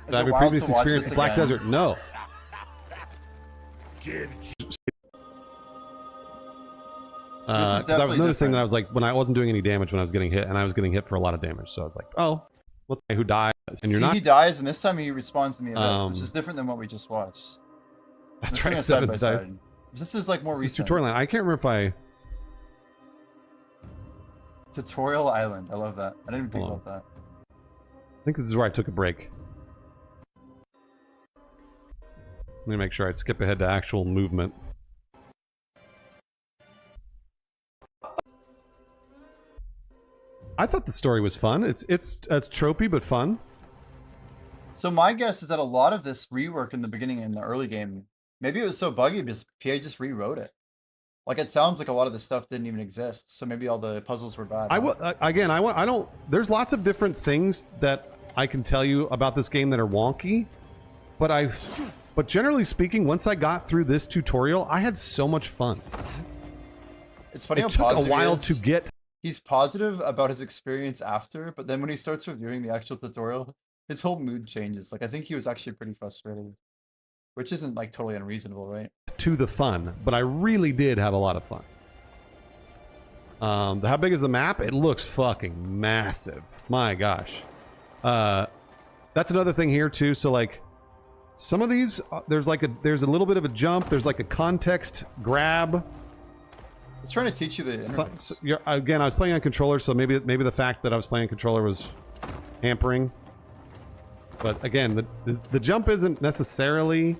Is Have it you wild to previously watch experienced this Black again? Desert? No. Because I was noticing that I was like, when I wasn't doing any damage when I was getting hit, and I was getting hit for a lot of damage, so I was like, oh, what's the guy who dies? And you're See, not. he dies, and this time he responds to me which is different than what we just watched. That's Let's bring right, it side by 7 dice. side. This is like more This is recent. Tutorial Land. I can't remember if I. Tutorial Island. I love that. I didn't even think Hold about that. I think this is where I took a break. me make sure I skip ahead to actual movement. I thought the story was fun. It's tropey but fun. So my guess is that a lot of this rework in the beginning in the early game, maybe it was so buggy because PA just rewrote it. Like it sounds like a lot of this stuff didn't even exist. So maybe all the puzzles were bad. I don't. There's lots of different things that I can tell you about this game that are wonky, but generally speaking, once I got through this tutorial, I had so much fun. It's funny. It how took a positive while he is. to get. He's positive about his experience after, but then when he starts reviewing the actual tutorial, his whole mood changes. Like I think he was actually pretty frustrated, which isn't like totally unreasonable, right? To the fun, but I really did have a lot of fun. How big is the map? It looks fucking massive. My gosh. That's another thing here too. So like some of these, there's a little bit of a jump. There's like a context grab. It's trying to teach you the interface. Again, I was playing on controller, so maybe the fact that I was playing controller was hampering. But again, the jump isn't necessarily.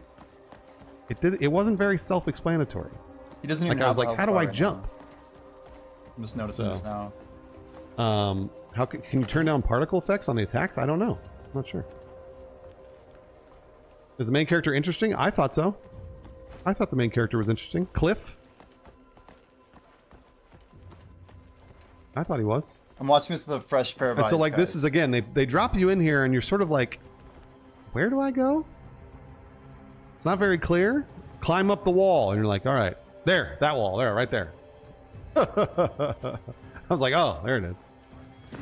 It wasn't very self-explanatory. He doesn't even like I was have like, how do I jump? I'm just noticing this now. How can you turn down particle effects on the attacks? I don't know. I'm not sure. Is the main character interesting? I thought so. I thought the main character was interesting. Cliff. I thought he was. I'm watching this with a fresh pair of eyes. And so like guys. this is again, they drop you in here and you're sort of like, where do I go? It's not very clear. Climb up the wall and you're like, all right, there, that wall, there, right there. I was like, oh, there it is.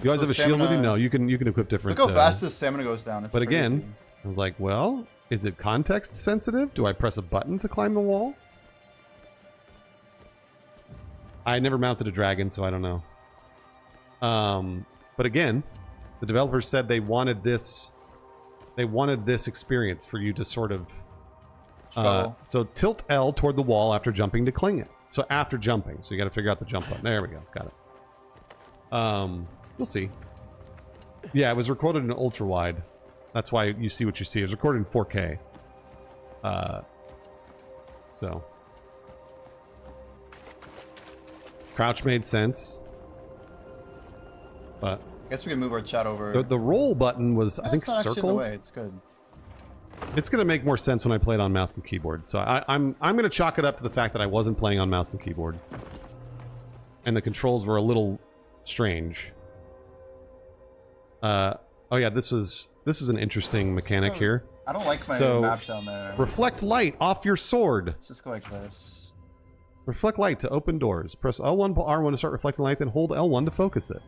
You guys have a shield with you? No, you can equip different. Look how fast this stamina goes down. It's but crazy. again, I was like, well, is it context sensitive? Do I press a button to climb the wall? I never mounted a dragon, so I don't know. But again, the developers said they wanted this experience for you to sort of so tilt L toward the wall after jumping to cling it. So after jumping, so you got to figure out the jump button. There we go, got it. We'll see. Yeah, it was recorded in ultra wide. That's why you see what you see. It was recorded in 4K. So crouch made sense. But I guess we can move our chat over. The roll button was, I think, it's not actually in circle. the way. It's good. It's going to make more sense when I play it on mouse and keyboard. So I'm going to chalk it up to the fact that I wasn't playing on mouse and keyboard, and the controls were a little strange. Oh yeah, this is an interesting mechanic here. I don't like my map down there. Reflect light off your sword. Let's just go like this. Reflect light to open doors. Press L1, R1 to start reflecting light, then hold L1 to focus it.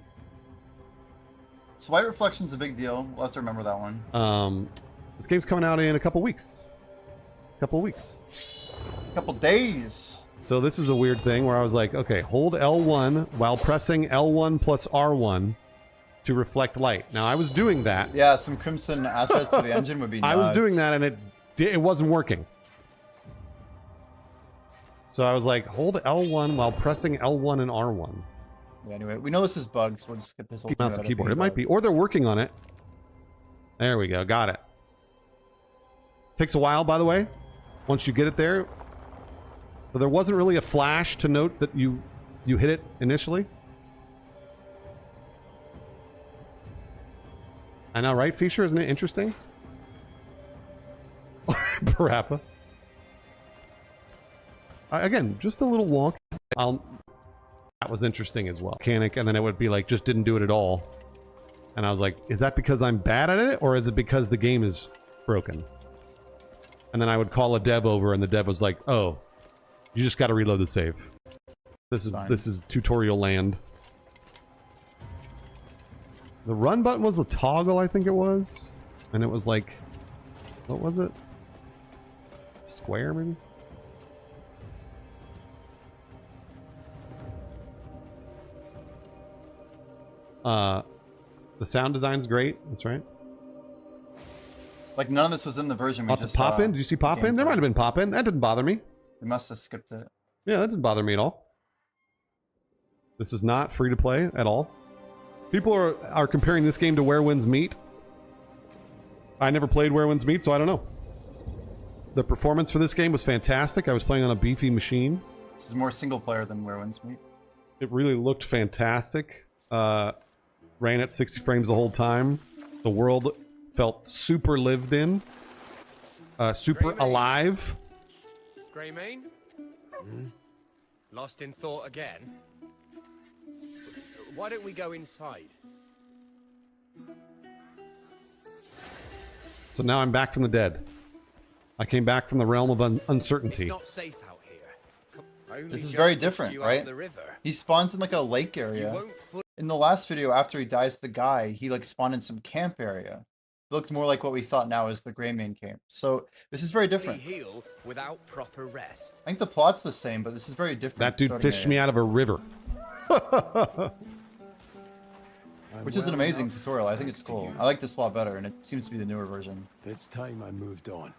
So light reflection's a big deal. We'll have to remember that one. This game's coming out in a couple weeks. Couple days. So this is a weird thing where I was like, okay, hold L1 while pressing L1 plus R1 to reflect light. Now I was doing that. Yeah, some Crimson assets for the engine would be nuts. I was doing that and it wasn't working. So I was like, hold L1 while pressing L1 and R1. Yeah, anyway, we know this is bugs, so we'll just get this whole thing Mouse out and of keyboard. the It might be. Or they're working on it. There we go. Got it. Takes a while, by the way, once you get it there. So there wasn't really a flash to note that you hit it initially. I know, right, Fisher? Isn't it interesting? Parappa. Again, just a little wonk. That was interesting as well. Mechanic, and then it would be like, just didn't do it at all. And I was like, is that because I'm bad at it, or is it because the game is broken? And then I would call a dev over, and the dev was like, oh, you just got to reload the save. This is tutorial land. The run button was a toggle, I think it was. And it was like, what was it? Square, maybe? The sound design's great. That's right. Like none of this was in the version we Lots just of pop in. Did you see pop in? There might have been pop in. That didn't bother me. We must have skipped it. Yeah, that didn't bother me at all. This is not free to play at all. People are comparing this game to Where Winds Meet. I never played Where Winds Meet, so I don't know. The performance for this game was fantastic. I was playing on a beefy machine. This is more single player than Where Winds Meet. It really looked fantastic. Ran at 60 frames the whole time. The world felt super lived in. Super alive. Greymane? Lost in thought again? Why don't we go inside? So now I'm back from the dead. I came back from the realm of uncertainty. It's not safe out here. This is very different, right? He spawns in like a lake area. In the last video, after he dies to the guy, he like spawned in some camp area. It looked more like what we thought now is the Greymane camp. So this is very different. Heal without proper rest. I think the plot's the same, but this is very different. That dude fished me out of a river. Which is an amazing tutorial. I think it's cool. I like this a lot better, and it seems to be the newer version. It's time I moved on.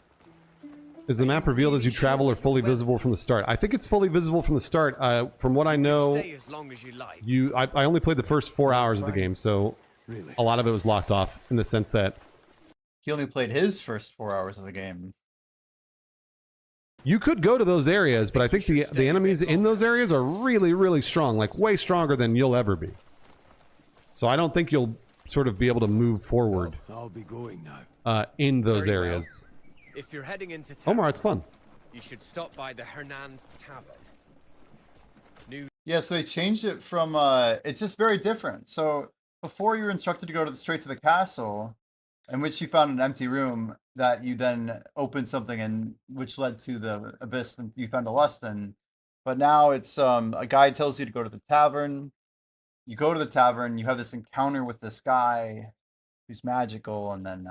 Is the map revealed as you travel or fully visible from the start? I think it's fully visible from the start. From what I know, Stay as long as you like. I only played the first 4 hours of the game, so a lot of it was locked off in the sense that he only played his first 4 hours of the game. You could go to those areas, but I think the enemies in those areas are really, really strong, like way stronger than you'll ever be. So I don't think you'll sort of be able to move forward. I'll be going now. In those areas. If you're heading into town, Omar, it's fun. You should stop by the Hernand Tavern. Yeah, so they changed it from, it's just very different. So before you were instructed to go straight to the castle, in which you found an empty room that you then opened something and which led to the abyss and you found a lust in. But now it's, a guide tells you to go to the tavern. You go to the tavern, you have this encounter with this guy who's magical, and then,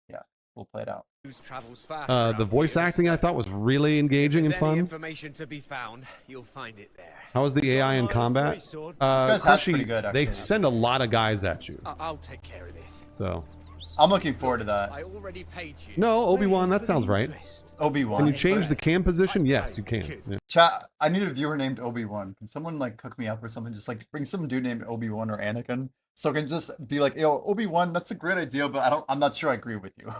yeah, we'll play it out. The voice acting I thought was really engaging and fun. Information to be found, you'll find it there. How was the AI in combat? Pretty good, they actually. send a lot of guys at you. I'll take care of this. So I'm looking forward to that. I already paid you. no, Obi-Wan, that sounds right. Obi-Wan. Can you change the cam position? Yes, you can. Yeah. Chat, I need a viewer named Obi-Wan. Can someone like cook me up or something? Just like bring some dude named Obi-Wan or Anakin. So I can just be like, yo, Obi-Wan, that's a great idea, but I'm not sure I agree with you.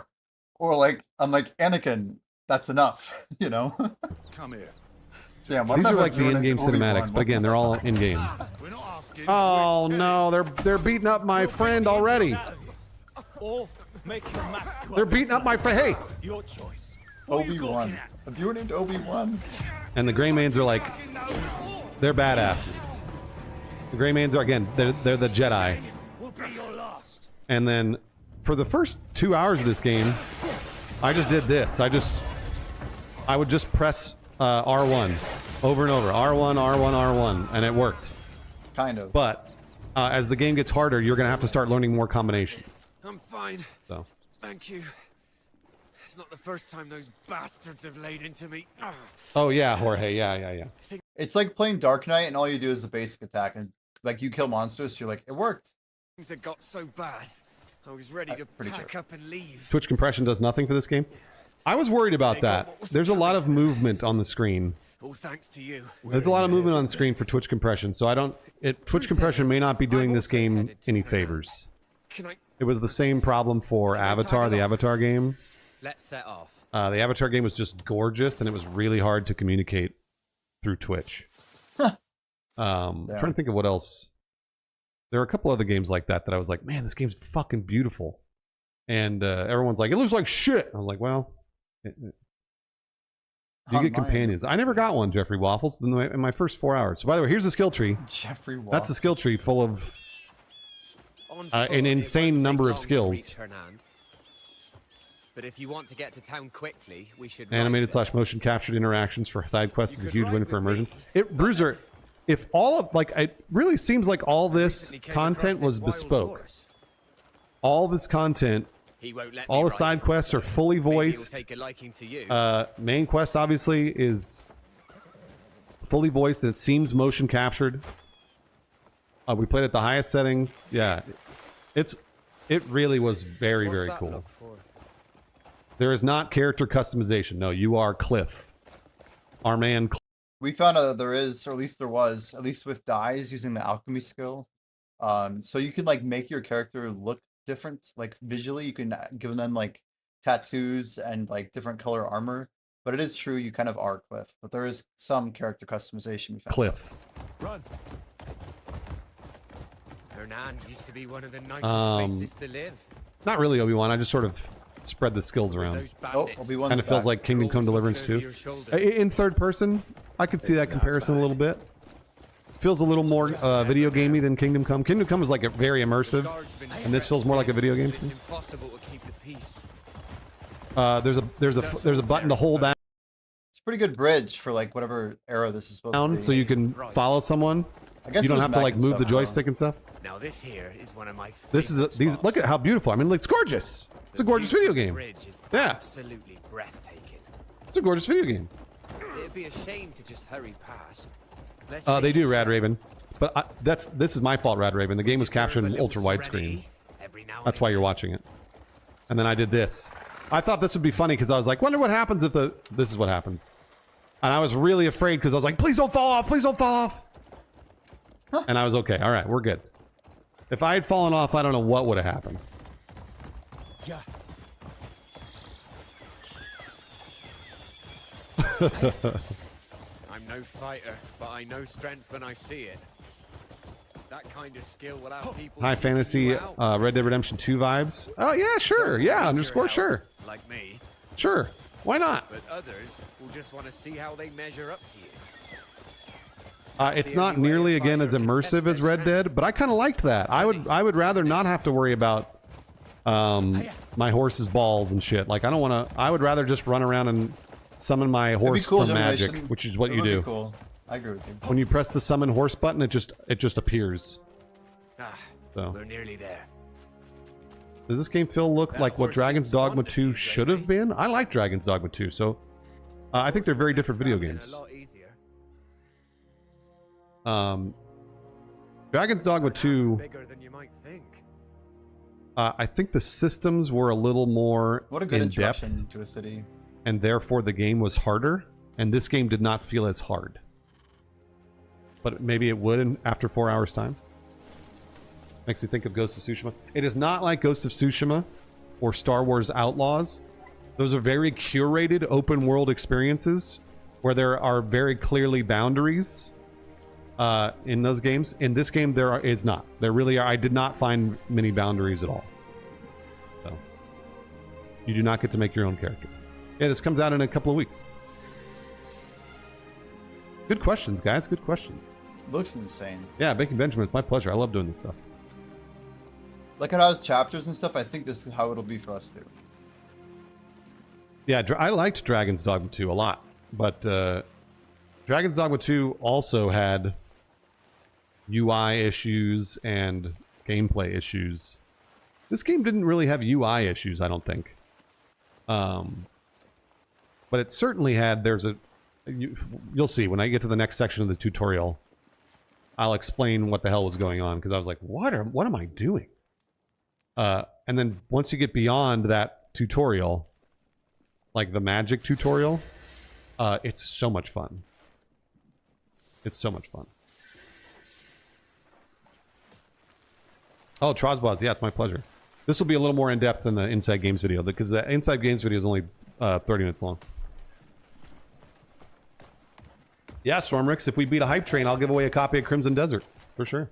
Or like, I'm like, Anakin, that's enough, you know? Come here. Damn, These are like the in-game cinematics, but again, they're all in-game. Oh no, they're beating up my friend already. They're beating up my friend. Hey, Your choice. Obi-Wan. A viewer named Obi-Wan. and the Greymanes are like, they're badasses. The Greymanes are again, they're the Jedi. And then for the first 2 hours of this game, I just did this. I would just press R1 over and over. R1, R1, R1, and it worked. Kind of. But as the game gets harder, you're going to have to start learning more combinations. I'm fine. So. Thank you. It's not the first time those bastards have laid into me. Oh yeah, Jorge. Yeah. It's like playing Dark Knight and all you do is a basic attack and like you kill monsters, you're like, it worked. Things had got so bad. I was ready to pack up and leave. Twitch compression does nothing for this game. I was worried about that. There's a lot of movement on the screen. All thanks to you. There's a lot of movement on the screen for Twitch compression, so Twitch compression may not be doing this game any favors. It was the same problem for Avatar, the Avatar game. Let's set off. The Avatar game was just gorgeous, and it was really hard to communicate through Twitch. I'm trying to think of what else. There are a couple other games like that I was like, man, this game's fucking beautiful. And everyone's like, it looks like shit. I was like, well, you get companions. I never got one, Jeffrey Waffles, in my first 4 hours. So by the way, here's the skill tree. Jeffrey Waffles. That's the skill tree full of an insane number of skills. But if you want to get to town quickly, we should Animated / motion captured interactions for side quests is a huge win for immersion. Bruiser, if all of it really seems like all this content was bespoke. All this content, all the side quests are fully voiced. Main quest obviously is fully voiced and it seems motion captured. We played at the highest settings. Yeah, it really was very, very cool. There is not character customization. No, you are Cliff. Our man Cliff. We found out that there is, or at least there was, at least with dyes using the alchemy skill. So you can like make your character look different, like visually. You can give them like tattoos and like different color armor. But it is true you kind of are Cliff. But there is some character customization we found. Cliff. Run. Hernan used to be one of the nicest places to live. Not really Obi-Wan. I just sort of spread the skills around. Oh, Obi-Wan's Kind of feels back. like Kingdom Come Deliverance 2. In third person, I could see that comparison a little bit. Feels a little more video gamey than Kingdom Come. Kingdom Come is like a very immersive, and this feels more like a video game. It's impossible to keep the peace. There's a button to hold down. It's a pretty good bridge for like whatever era this is supposed to be. So you can follow someone. I guess You don't there's have to like Mac and move stuff, the though. joystick and stuff. Now this here is one of my This is these. Look at how beautiful. I mean, it's gorgeous. It's a gorgeous video game. bridge is Yeah, absolutely breathtaking. it's a gorgeous video game. It'd be a shame to just hurry past. Let's They take do, it Rad slow. Raven. But this is my fault, Rad Raven. The game was captured in ultra widescreen. That's why you're watching it. And then I did this. I thought this would be funny because I was like, wonder what happens if the... This is what happens. And I was really afraid because I was like, please don't fall off. Please don't fall off. And I was okay. All right, we're good. If I had fallen off, I don't know what would have happened. Yeah. I'm no fighter, but I know strength when I see it. That kind of skill will have people High seeking fantasy you out. Red Dead Redemption 2 vibes. Oh, yeah, sure. Yeah, underscore sure. Like me. Sure. Why not? But others will just want to see how they measure up to you. It's not nearly again as immersive as Red Dead, but I kind of liked that. I would rather not have to worry about my horse's balls and shit. Like I don't want to. I would rather just run around and summon my horse cool, from magic, Generation. which is what It you would be do. Cool. I agree with you. When you press the summon horse button, it just appears. So We're nearly there. does this game look like what Dragon's Dogma 2 should have been? I like Dragon's Dogma 2, so I think they're very different video games. A lot easier. Dragon's Dogma 2. Bigger than you might think. I think the systems were a little more What a good in depth, introduction to a city. and therefore the game was harder. And this game did not feel as hard. But maybe it would after 4 hours time. Makes me think of Ghost of Tsushima. It is not like Ghost of Tsushima or Star Wars Outlaws. Those are very curated open world experiences where there are very clearly boundaries in those games. In this game, there is not. There really are. I did not find many boundaries at all. So you do not get to make your own character. Yeah, this comes out in a couple of weeks. Good questions, guys. Good questions. Looks insane. Yeah, Bacon Benjamin, it's my pleasure. I love doing this stuff. Look at how it's chapters and stuff. I think this is how it'll be for us too. Yeah, I liked Dragon's Dogma 2 a lot, but Dragon's Dogma 2 also had UI issues and gameplay issues. This game didn't really have UI issues, I don't think. But it certainly had, you'll see when I get to the next section of the tutorial, I'll explain what the hell was going on, because I was like, what am I doing? And then once you get beyond that tutorial, like the magic tutorial, it's so much fun. It's so much fun. Oh, Trozboz, yeah, it's my pleasure. This will be a little more in-depth than the Inside Games video, because the Inside Games video is only 30 minutes long. Yeah, Stormrix, if we beat a hype train, I'll give away a copy of Crimson Desert, for sure.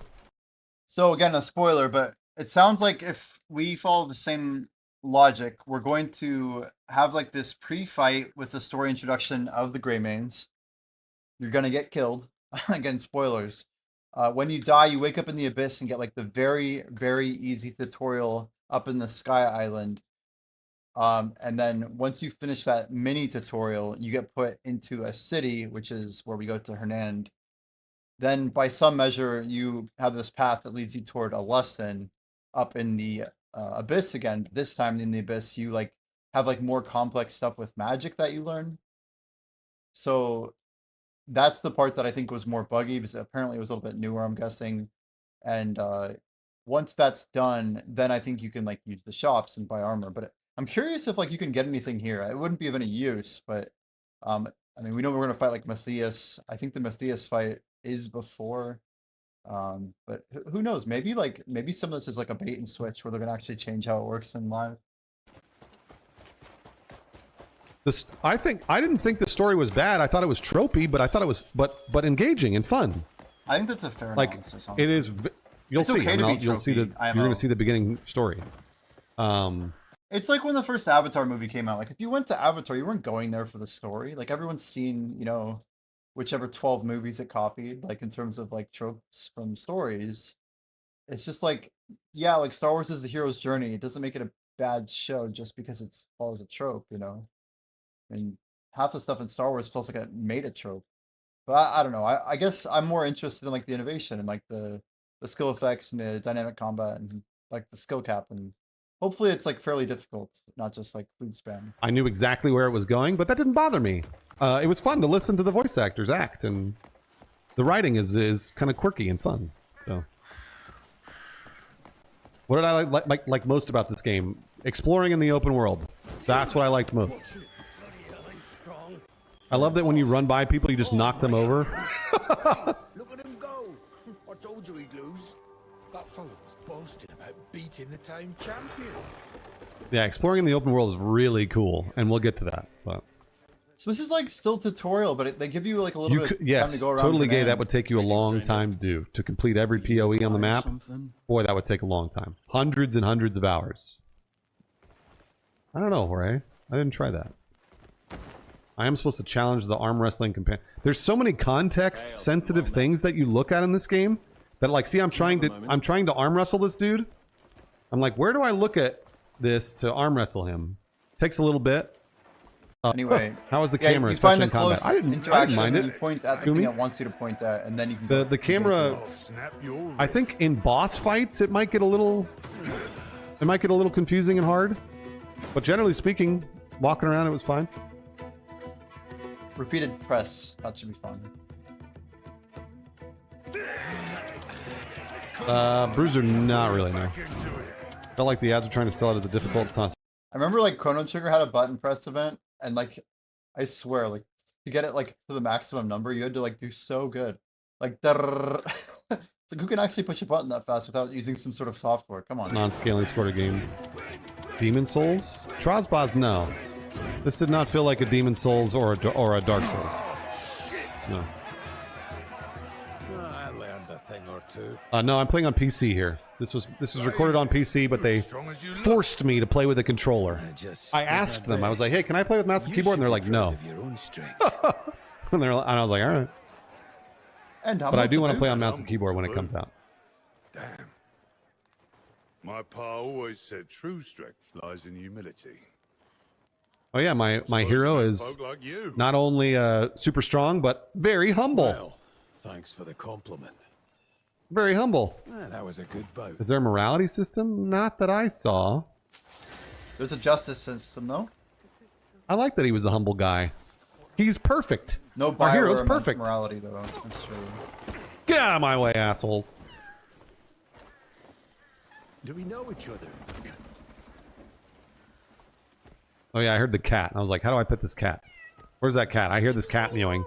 So again, a spoiler, but it sounds like if we follow the same logic, we're going to have like this pre-fight with the story introduction of the Greymanes. You're going to get killed. Again, spoilers. When you die, you wake up in the abyss and get like the very, very easy tutorial up in the Sky Island. And then once you finish that mini tutorial, you get put into a city, which is where we go to Hernand. Then by some measure, you have this path that leads you toward a lesson up in the abyss again. But this time in the abyss, you like have like more complex stuff with magic that you learn. So that's the part that I think was more buggy, because apparently it was a little bit newer, I'm guessing. And once that's done, then I think you can like use the shops and buy armor. But I'm curious if like you can get anything here. It wouldn't be of any use, but I mean, we know we're gonna fight like Matthias. I think the Matthias fight is before, but who knows? Maybe some of this is like a bait and switch where they're gonna actually change how it works in live. This, I didn't think the story was bad. I thought it was tropey, but I thought it was but engaging and fun. I think that's a fair Like analysis. it Honestly. is. You'll It's see. okay I to mean, be you'll see the. tropey, You're going to see the beginning story. It's like when the first Avatar movie came out. Like if you went to Avatar, you weren't going there for the story. Like everyone's seen, you know, whichever 12 movies it copied. Like in terms of like tropes from stories, it's just like, yeah, like Star Wars is the hero's journey. It doesn't make it a bad show just because it follows a trope, you know. I mean, half the stuff in Star Wars feels like it made a trope. But I don't know. I guess I'm more interested in like the innovation and like the skill effects and the dynamic combat and like the skill cap, and hopefully it's like fairly difficult, not just like food spam. I knew exactly where it was going, but that didn't bother me. It was fun to listen to the voice actors act, and the writing is kind of quirky and fun. So, what did I like most about this game? Exploring in the open world. That's what I liked most. I love that when you run by people, you just knock them over. Look at him go! I told you he'd lose. That fellow was boasting about beating the town champion. Yeah, exploring in the open world is really cool, and we'll get to that. But So this is like still tutorial, but they give you like a little bit of time yes, to go around. totally the gay. map. That would take you a long time to do. To complete every PoE on the map, boy, that would take a long time. Hundreds and hundreds of hours. I don't know, Jorge. I didn't try that. I am supposed to challenge the arm wrestling companion. There's so many context-sensitive things that you look at in this game that, like, see, I'm trying to arm wrestle this dude. I'm like, where do I look at this to arm wrestle him? Takes a little bit. Anyway, how is the yeah, camera? you especially find the in combat? close I didn't interaction. mind it. You point at the thing it wants you to point at, and then you can The camera. I think in boss fights it might get a little confusing and hard, but generally speaking, walking around it was fine. Repeated press. That should be fun. Bruiser, not really, no. Felt like the ads were trying to sell it as a difficult. It's not. I remember like Chrono Trigger had a button press event, and like I swear, like to get it like to the maximum number, you had to like do so good. Like it's like who can actually push a button that fast without using some sort of software? Come on. It's non-scaling scored game. Demon Souls? Trozbaz, no. This did not feel like a Demon Souls or a Dark Souls. No. I learned a thing or two. No, I'm playing on PC here. This is recorded on PC, but they forced me to play with a controller. I asked them. I was like, "Hey, can I play with mouse and keyboard?" And they're like, "No." And I was like, "All right." But I do want to play on mouse and keyboard when it comes out. Damn. My pa always said true strength lies in humility. Oh yeah, my hero is not only super strong, but very humble. Well, thanks for the compliment. Very humble. That was a good bout. Is there a morality system? Not that I saw. There's a justice system, though. I like that he was a humble guy. He's perfect. No Our hero's perfect. morality, though. That's true. Get out of my way, assholes. Do we know each other? Oh yeah, I heard the cat. And I was like, how do I pet this cat? Where's that cat? I hear this cat mewing.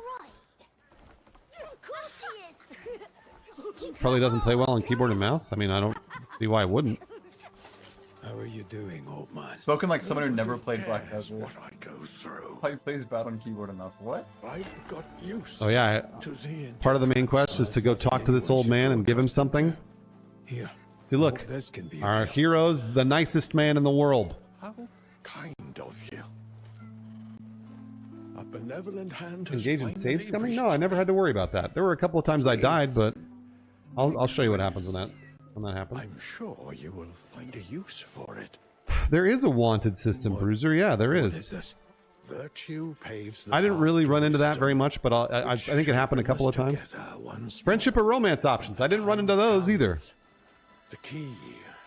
Probably doesn't play well on keyboard and mouse. I mean, I don't see why it wouldn't. How are you doing, old man? Spoken like someone who never played Black Desert. What I go through. How he plays bad on keyboard and mouse. What? I've got used Oh yeah, part of the main quest is to go talk to this old man and give him something. Here. See, look, our hero's the nicest man in the world. How kind of you. A benevolent hand has Engage in save finally scumming? No, I never had to worry about that. There were a couple of times I died, but I'll show you what happens when that happens. I'm sure you will find a use for it. There is a wanted system, Bruiser. Yeah, there is. Virtue paves the I didn't path really to run into that wisdom. very much, but I think it happened a couple of times. Together once Friendship or romance options. I didn't run into those either. the key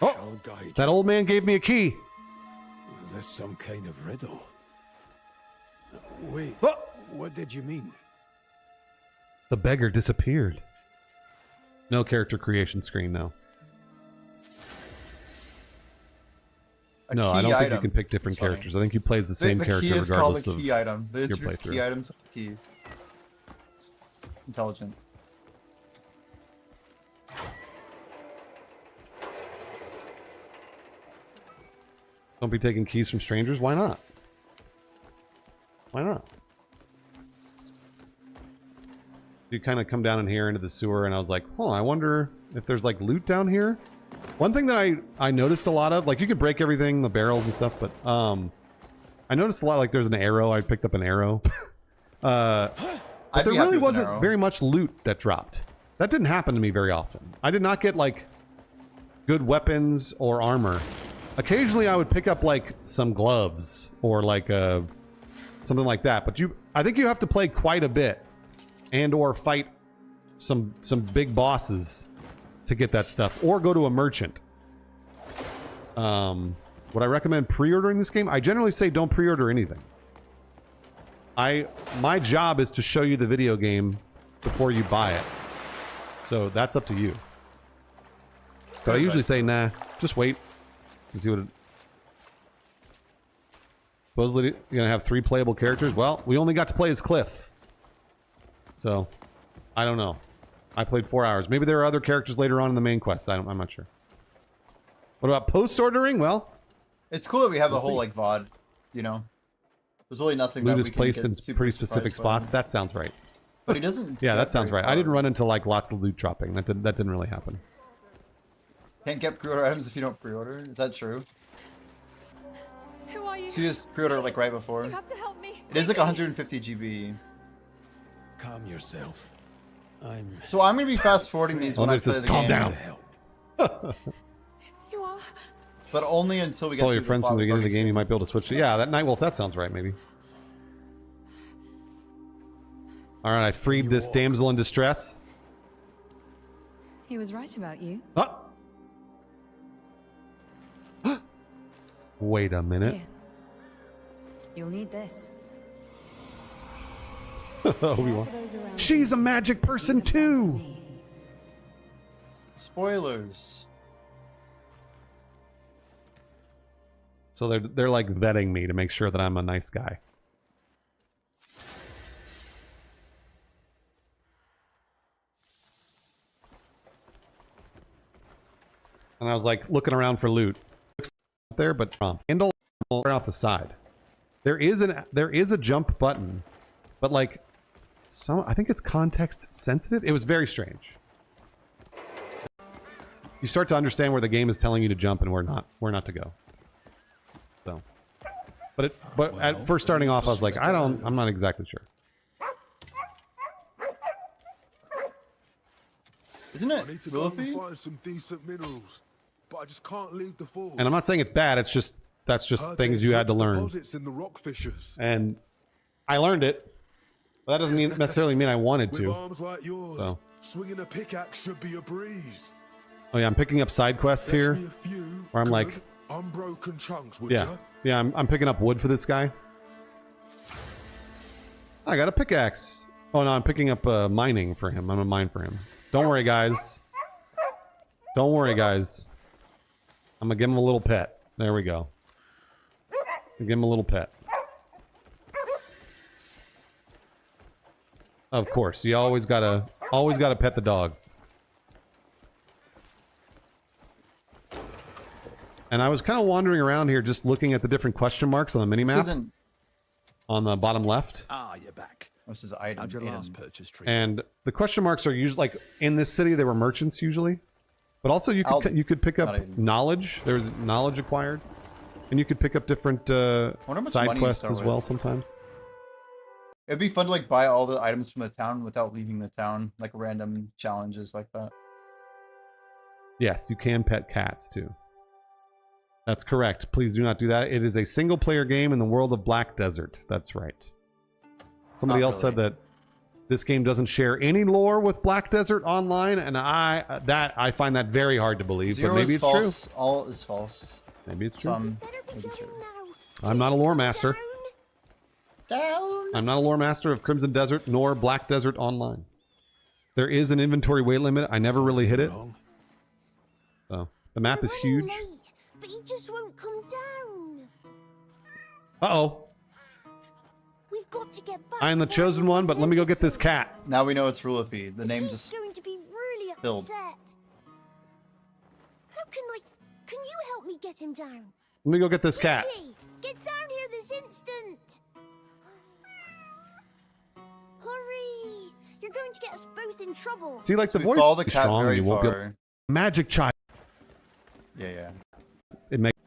Oh, shall guide that old man gave me a key. you. There's some kind of riddle. Wait, what did you mean? The beggar disappeared. No character creation screen, no. No, I don't think you can pick different characters. I think you play as the same character key is regardless called of the key item. They your introduce playthrough. key items with the key. It's intelligent. Don't be taking keys from strangers. Why not? Why not? You kind of come down in here into the sewer, and I was like, oh, I wonder if there's like loot down here. One thing that I noticed a lot of, like you could break everything, the barrels and stuff, but I noticed a lot, like there's an arrow. I picked up an arrow. But there really wasn't very much loot that dropped. That didn't happen to me very often. I did not get like good weapons or armor. Occasionally I would pick up like some gloves or like something like that, but I think you have to play quite a bit and or fight some big bosses to get that stuff, or go to a merchant. Would I recommend pre-ordering this game? I generally say don't pre-order anything. My job is to show you the video game before you buy it. So that's up to you. But I usually say, nah, just wait to see what it... Supposedly you're gonna have 3 playable characters. Well, we only got to play as Cliff. So, I don't know. I played 4 hours. Maybe there are other characters later on in the main quest. I'm not sure. What about post-ordering? Well... It's cool that we have a whole, like, VOD, you know? There's really nothing Loot that is we can placed get in super pretty specific surprised by. spots. That sounds right. But he doesn't... Yeah, that sounds very right. I didn't far. run into, like, lots of loot dropping. That didn't really happen. Can't get pre-order items if you don't pre-order? Is that true? Who are you? So you just pre-order, like, right before? You have to help me. It is, like, 150 GB. Calm yourself. So I'm gonna be fast-forwarding these when I play the calm game. down. You are... But only until we get Tell through your friends the from the beginning of the bug game you might be able to switch. Yeah, that Nightwolf, that sounds right, maybe. Alright, I freed this damsel in distress. He was right about you. Wait a minute. Here. You'll need this. Obi-Wan. She's a magic person too! Spoilers. So they're like vetting me to make sure that I'm a nice guy. And I was like looking around for loot. There, but handle right off the side. There is a jump button, but like I think it's context sensitive. It was very strange. You start to understand where the game is telling you to jump and where not to go. So, but at first starting off, I was like, I'm not exactly sure. Isn't it? I need to go and find some decent minerals, but I just can't leave the falls. And I'm not saying it's bad. It's just that's just things you had to learn. Deposits in the rock fissures. And I learned it, but that doesn't necessarily mean I wanted With to. arms like yours, So. swinging a pickaxe should be a breeze. Oh yeah, I'm picking up side quests Fetch here, me a few where I'm good, like, unbroken chunks, would yeah, ya? yeah, I'm picking up wood for this guy. I got a pickaxe. Oh no, I'm picking up mining for him. I'm gonna mine for him. Don't worry, guys. Don't worry, guys. I'm gonna give him a little pet. There we go. Give him a little pet. Of course, you always gotta pet the dogs. And I was kind of wandering around here, just looking at the different question marks on the minimap. On the bottom left. Ah, you're back. This is item. How'd your last purchase treat? And the question marks are usually like in this city they were merchants usually, but also you could pick up knowledge. There's knowledge acquired, and you could pick up different side quests as well sometimes. It'd be fun to like buy all the items from the town without leaving the town, like random challenges like that. Yes, you can pet cats too. That's correct. Please do not do that. It is a single-player game in the world of Black Desert. That's right. Somebody else said that this game doesn't share any lore with Black Desert Online, and I find that very hard to believe. Zero but maybe is it's false. true. All is false. Maybe it's true. Some maybe true. I'm not a lore master. Down. I'm not a lore master of Crimson Desert nor Black Desert Online. There is an inventory weight limit. I never really hit it. So the map is huge. But he just won't come down. Uh-oh. We've got to get back. I am the chosen one, but let me go get this cat. Now we know it's Rulipi. The name He's just going to be really filled. upset. How can I? Can you help me get him down? Let me go get this cat. Gigi, get down here this instant. You're going to get us both in trouble. See, like So the we voice follow the is cat strong, very you won't be able- far. Magic child. Yeah, yeah. It makes.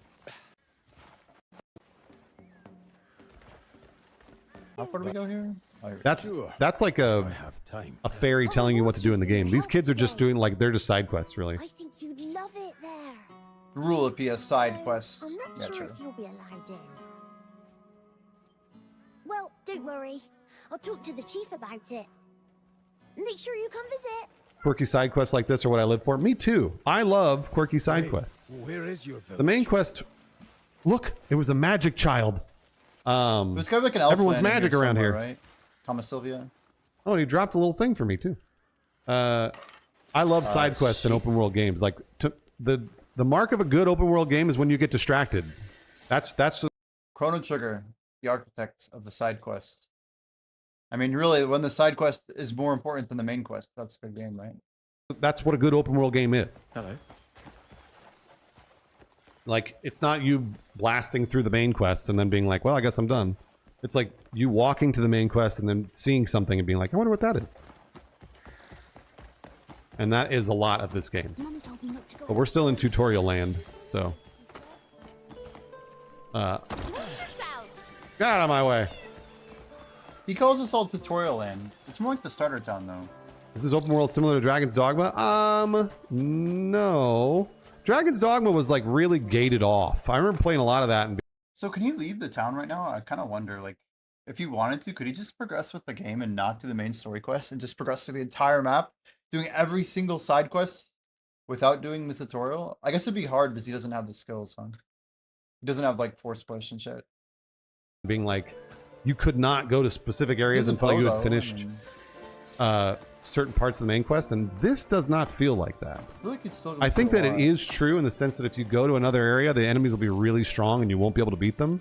How far do we go here? Oh, you're- That's like a fairy telling you what to do in the game. These kids are just doing like they're just side quests, really. I think you'd love it there. Rule of PS side quests. I'm not Yeah, sure true. if you'll be allowed in. Well, don't worry. I'll talk to the chief about it. Make sure you come visit. Quirky side quests like this are what I live for. Me too. I love quirky side quests. Where is your village? The main quest. Look, it was a magic child. There's gotta be like an elf everyone's landing magic around somewhere, here. right? Thomas Sylvia. Oh, and he dropped a little thing for me too. I love side quests in open world games. Like the mark of a good open world game is when you get distracted. That's just Chrono Trigger, the architect of the side quest. I mean, really, when the side quest is more important than the main quest, that's a good game, right? that's what a good open world game is. Hello. Like, it's not you blasting through the main quest and then being like, well, I guess I'm done. It's like you walking to the main quest and then seeing something and being like, I wonder what that is. And that is a lot of this game. But we're still in tutorial land, so. Get out of my way. He calls us all tutorial land. It's more like the starter town, though. Is this open world similar to Dragon's Dogma? No. Dragon's Dogma was like really gated off. I remember playing a lot of that. And So can he leave the town right now? I kind of wonder, like, if he wanted to, could he just progress with the game and not do the main story quest and just progress through the entire map, doing every single side quest without doing the tutorial? I guess it'd be hard because he doesn't have the skills, huh? He doesn't have, like, force push and shit. being like, you could not go to specific areas He's a until pro, you had though, I finished mean. certain parts of the main quest, and this does not feel like that. I feel like it's still I think gonna that feel it a lot. is true in the sense that if you go to another area, the enemies will be really strong and you won't be able to beat them.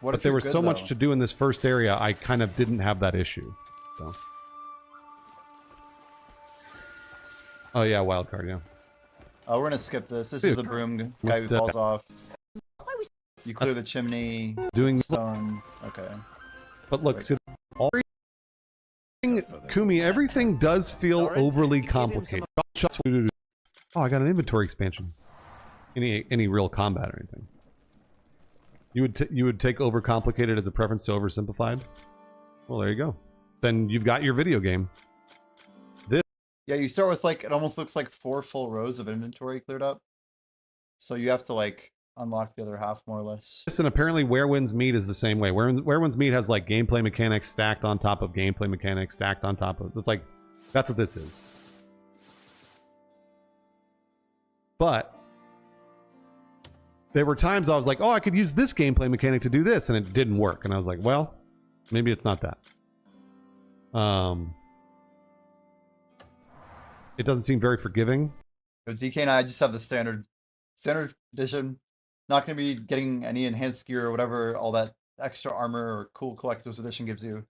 What But if there you're was good, so much though? to do in this first area, I kind of didn't have that issue. So. Oh yeah, wild card, yeah. Oh, we're gonna skip this. This Dude, is the broom guy who what, falls off. You clear the chimney. Doing stone. Okay. But look, see, Kumi, everything does feel overly complicated. Oh, I got an inventory expansion. Any real combat or anything? You would take overcomplicated as a preference to oversimplified? Well, there you go. Then you've got your video game. This Yeah, you start with like, it almost looks like 4 full rows of inventory cleared up. So you have to like unlock the other half more or less. and apparently Where Winds Meet is the same way. Where Winds Meet has like gameplay mechanics stacked on top of gameplay mechanics stacked on top of. It's like, that's what this is. But there were times I was like, oh, I could use this gameplay mechanic to do this, and it didn't work. And I was like, well, maybe it's not that. It doesn't seem very forgiving. So DK and I just have the standard edition. Not going to be getting any enhanced gear or whatever, all that extra armor or cool collector's edition gives you.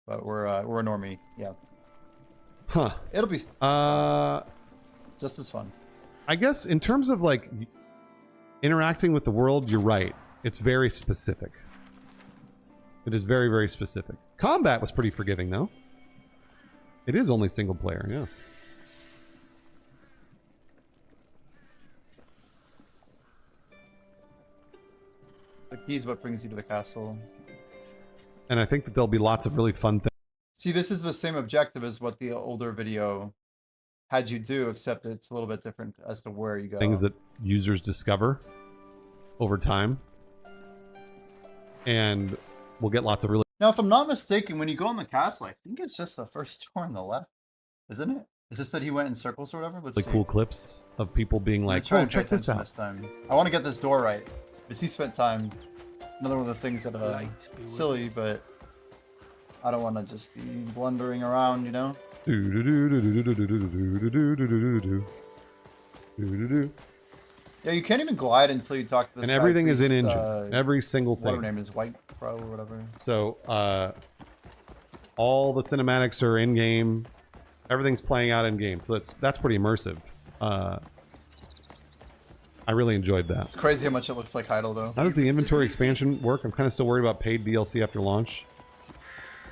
But we're a normie, yeah. Huh. It'll be just as fun. I guess in terms of like interacting with the world, you're right. It's very specific. It is very, very specific. Combat was pretty forgiving though. It is only single player, yeah. The key is what brings you to the castle. And I think that there'll be lots of really fun things. See, this is the same objective as what the older video had you do, except it's a little bit different as to where you go. Things that users discover over time. And we'll get lots of really... Now, if I'm not mistaken, when you go in the castle, I think it's just the first door on the left, isn't it? It's just that he went in circles or whatever. Let's Like see. cool clips of people being I'm gonna like, try oh, and pay check this attention out. This time. I want to get this door right. Because he spent time. Another one of the things that silly, but I don't want to just be blundering around, you know? Yeah, you can't even glide until you talk to this And guy everything is in priest, engine. Every single Whatever thing. name is, White Pro or whatever. So, all the cinematics are in-game. Everything's playing out in-game. So that's pretty immersive. I really enjoyed that. It's crazy how much it looks like Heidel, though. How does the inventory expansion work? I'm kind of still worried about paid DLC after launch.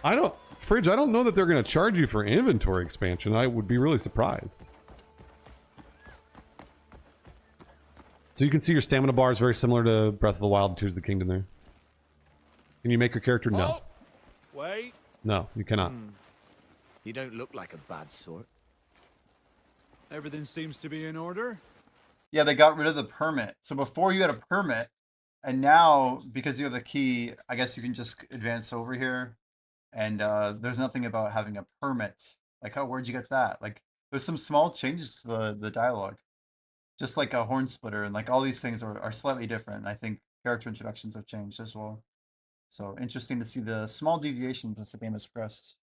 I don't... Fridge, I don't know that they're going to charge you for inventory expansion. I would be really surprised. So you can see your stamina bar is very similar to Breath of the Wild and Tears of the Kingdom there. Can you make your character? No. Oh, wait. No, you cannot. You don't look like a bad sort. Everything seems to be in order. Yeah, they got rid of the permit. So before you had a permit, and now because you have the key, I guess you can just advance over here. And there's nothing about having a permit. Like, oh, where'd you get that? Like, there's some small changes to the dialogue. Just like a horn splitter, and like all these things are slightly different. I think character introductions have changed as well. So interesting to see the small deviations as the game has progressed.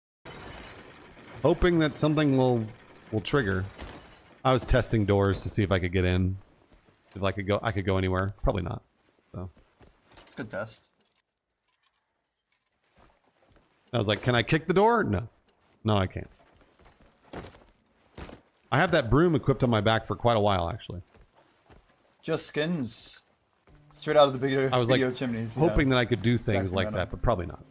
Hoping that something will trigger. I was testing doors to see if I could get in. If I could go anywhere. Probably not. So it's a good test. I was like, can I kick the door? No. No, I can't. I have that broom equipped on my back for quite a while, actually. Just skins. Straight out of the video, I was like chimneys. hoping that I could do things like that, but probably not.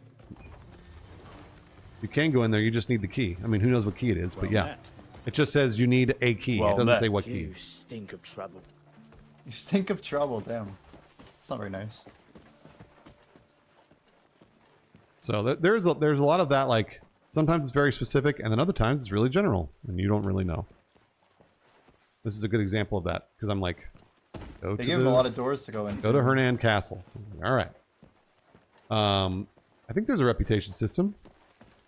You can go in there, you just need the key. I mean, who knows what key it is, but yeah. It just says you need a key. It doesn't say what key. You stink of trouble. You stink of trouble, damn. It's not very nice. So there's a lot of that, like, sometimes it's very specific, and then other times it's really general, and you don't really know. This is a good example of that, because I'm like, they give him a lot of doors to go in. Go to Hernan Castle. All right. I think there's a reputation system,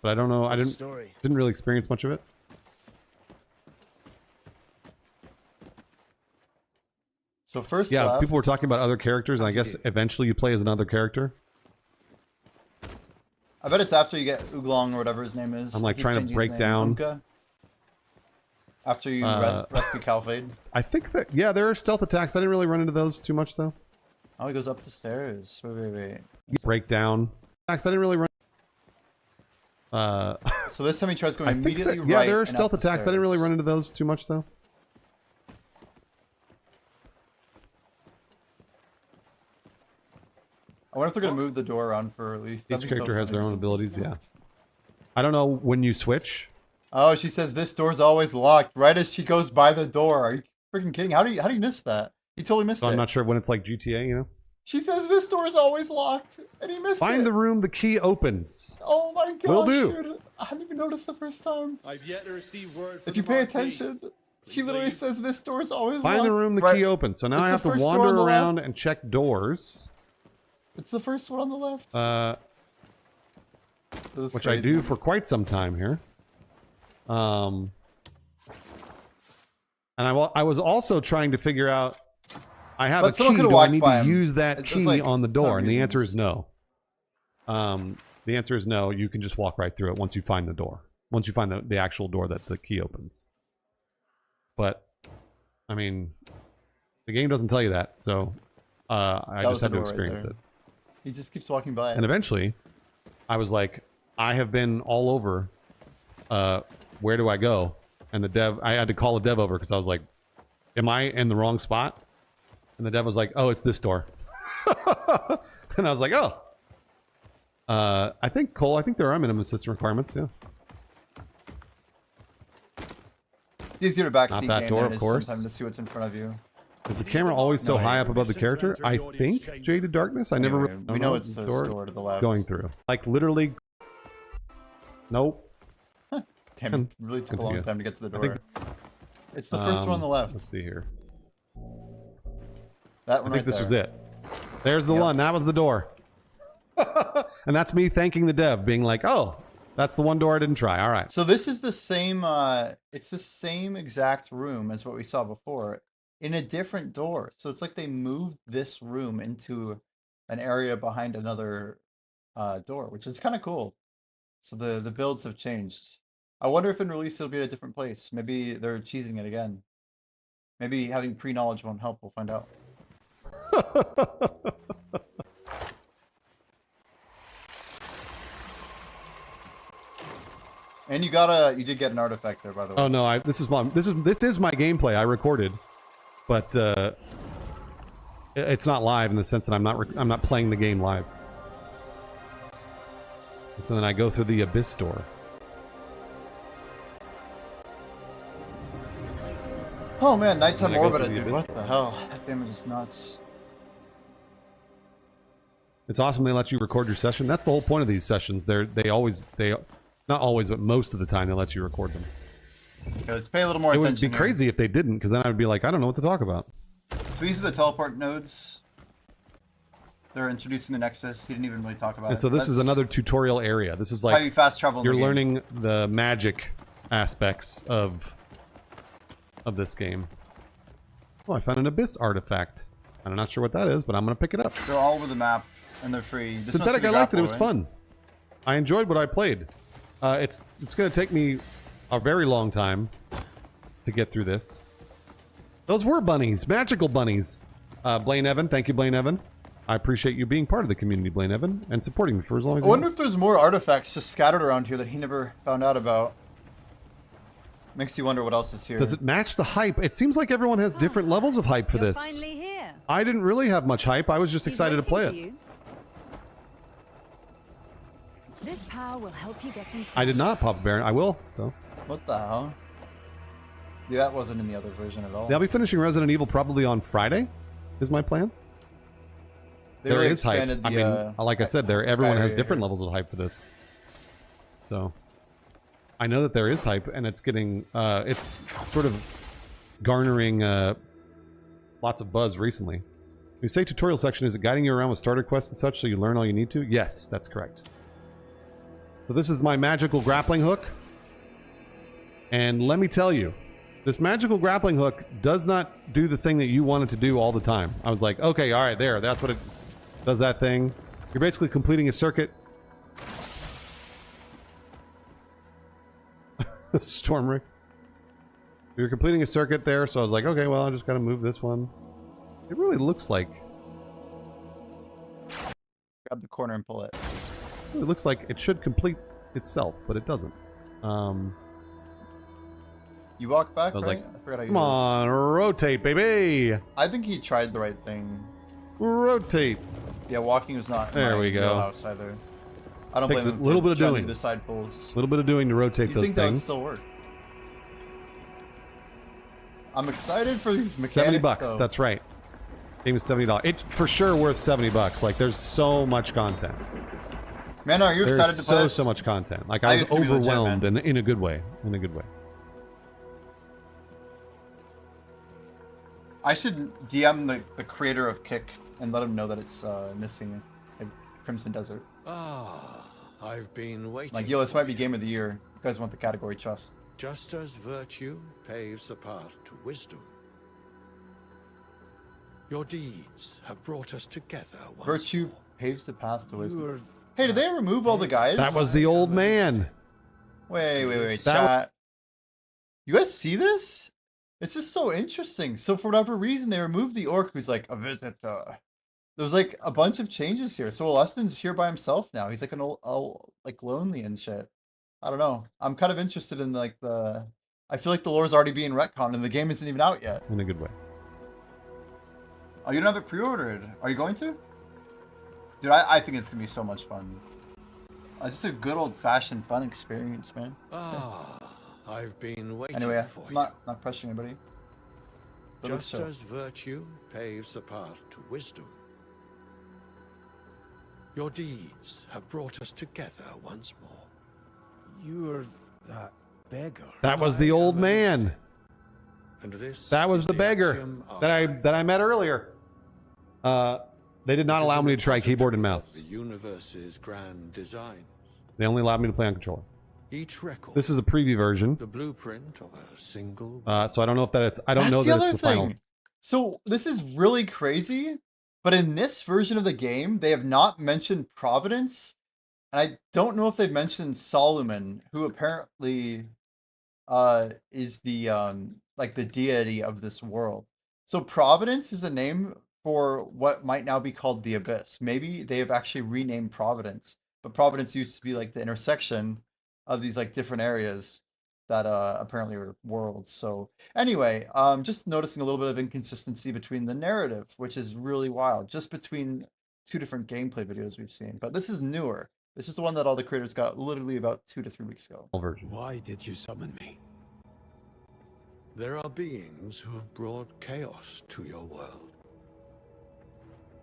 but I don't know. I didn't really experience much of it. So first, yeah, people were talking about other characters, and I guess eventually you play as another character. I bet it's after you get Oolong or whatever his name is. I'm like trying to break down. Unka? After you rescue Calvade. I think that, yeah, there are stealth attacks. I didn't really run into those too much, though. Oh, he goes up the stairs. Wait. Break down. Attacks, I didn't really run. So this time he tries going immediately right. Yeah, there are stealth attacks. I didn't really run into those too much, though. I wonder if they're going to move the door around for at least. Each character has their own abilities, yeah. I don't know when you switch. Oh, she says this door's always locked right as she goes by the door. Are you freaking kidding? How do you miss that? You totally missed it. I'm not sure when it's like GTA, you know? She says this door is always locked, and he missed it. Find the room the key opens. Oh my gosh, Will do. dude. I didn't even notice the first time. I've yet to receive word. If you pay attention, she literally says this door is always locked. Find the room the key opens. So now I have to wander around and check doors. It's the first one on the left. Which I do for quite some time here. And I was also trying to figure out, I have a key, do I need to use that key on the door? And the answer is no. The answer is no, you can just walk right through it once you find the door. Once you find the actual door that the key opens. But, I mean, the game doesn't tell you that, so I just had to experience it. He just keeps walking by. And eventually, I was like, I have been all over, where do I go? And the dev, I had to call the dev over because I was like, am I in the wrong spot? And the dev was like, oh, it's this door. And I was like, oh. I think, Cole, there are minimum system requirements, yeah. Easier to backseat Not that door, of course. Sometimes to see what's in front of you. Is the camera always so high up above the character? I think Jaded Darkness. I never. We know it's the door to the left. Going through, like literally. Nope. Damn, it really took a long time to get to the door. It's the first one on the left. Let's see here. That one. I think this was it. There's the one. That was the door. And that's me thanking the dev, being like, "Oh, that's the one door I didn't try." All right. So this is the same. It's the same exact room as what we saw before, in a different door. So it's like they moved this room into an area behind another door, which is kind of cool. So the builds have changed. I wonder if in release it'll be at a different place. Maybe they're cheesing it again. Maybe having pre-knowledge won't help. We'll find out. And you did get an artifact there, by the way. Oh no, this is my gameplay I recorded, but it's not live in the sense that I'm not playing the game live. And then I go through the Abyss door. Oh man, nighttime And then I go orbit, through the dude. abyss. What the hell? That game is just nuts. It's awesome they let you record your session. That's the whole point of these sessions. They not always, but most of the time they let you record them. Okay, let's pay a little more It attention. would be here. crazy if they didn't, because then I would be like, I don't know what to talk about. So these are the teleport nodes. They're introducing the Nexus. He didn't even really talk about it. And so this is That's another tutorial area. This is how like you fast travel in you're the game. learning the magic aspects of this game. Oh, I found an Abyss artifact. I'm not sure what that is, but I'm going to pick it up. They're all over the map, and they're free. This must Synthetic, be I the liked it. It grapple, was right? fun. I enjoyed what I played. It's going to take me a very long time to get through this. Those were bunnies, magical bunnies. Blaine Evan, thank you, Blaine Evan. I appreciate you being part of the community, Blaine Evan, and supporting me for as long as I you wonder have. if there's more artifacts just scattered around here that he never found out about. Makes you wonder what else is here. Does it match the hype? It seems like everyone has different levels of hype for You're this. finally here. I didn't really have much hype. I was just He's excited to play waiting it. for you. This power will help you get inside. I did not, Papa Baron. I will, though. What the hell? Yeah, that wasn't in the other version at all. They'll be finishing Resident Evil probably on Friday, is my plan. They There really is hype. expanded I the, mean, like I said, everyone has Sky different here. levels of hype for this. So, I know that there is hype, and it's getting, it's sort of garnering lots of buzz recently. When you say tutorial section, is it guiding you around with starter quests and such so you learn all you need to? Yes, that's correct. So this is my magical grappling hook. And let me tell you, this magical grappling hook does not do the thing that you want it to do all the time. I was like, okay, all right, there. That's what it does, that thing. You're basically completing a circuit. Storm Rick. You're completing a circuit there, so I was like, okay, well, I just got to move this one. It really looks like... Grab the corner and pull it. It looks like it should complete itself, but it doesn't. You walk back, I was right? like, I forgot how you come on, rotate, baby! I think he tried the right thing. Rotate! Yeah, walking was not There my we go. wheelhouse either. I don't Takes blame a him little for bit of trying to doing. do the side pulls. A little bit of doing to rotate You those think that would things. still work? I'm excited for these mechanics. 70 bucks, though. that's right. Game is $70. It's for sure worth 70 bucks. Like, there's so much content. Man, are you There's excited to play this? so much content. Like, I I think was it's gonna be legit, overwhelmed man. in a good way. In a good way. I should DM the creator of Kick and let him know that it's missing like, Crimson Desert. Ah, I've been waiting. Like, yo, this might be Game of the Year. You guys want the category trust. Just as virtue paves the path to wisdom, your deeds have brought us together once Virtue more. paves the path to You wisdom. are Hey, did they remove all the guys? That was the old man. Wait, That chat. You guys see this? It's just so interesting. So for whatever reason, they removed the orc who's like a visitor. There's like a bunch of changes here. So Alestin's here by himself now. He's like an old like lonely and shit. I don't know. I'm kind of interested in like the. I feel like the lore's already being retconned and the game isn't even out yet. In a good way. Oh, you don't have it pre-ordered? Are you going to? Dude, I think it's gonna be so much fun. Just a good old-fashioned fun experience, man. Ah, I've been waiting Anyway, for I'm not pressuring anybody. But Just so. as virtue paves the path to wisdom, your deeds have brought us together once more. You're that beggar. That was the old man. And this That was is the beggar axiom of that I met earlier. They did not allow me to try keyboard and mouse. the universe's grand designs. They only allowed me to play on controller. Each record, This is a preview version, the blueprint of a single. so I don't know if that it's. I don't know That's that it's the other final. thing. So this is really crazy, but in this version of the game, they have not mentioned Providence, and I don't know if they've mentioned Solomon, who apparently is the like the deity of this world. So Providence is a name for what might now be called the Abyss. Maybe they have actually renamed Providence, but Providence used to be like the intersection of these like different areas that apparently are worlds. So anyway, just noticing a little bit of inconsistency between the narrative, which is really wild, just between two different gameplay videos we've seen. But this is newer. This is the one that all the creators got literally about 2 to 3 weeks ago. Version. Why did you summon me? There are beings who have brought chaos to your world.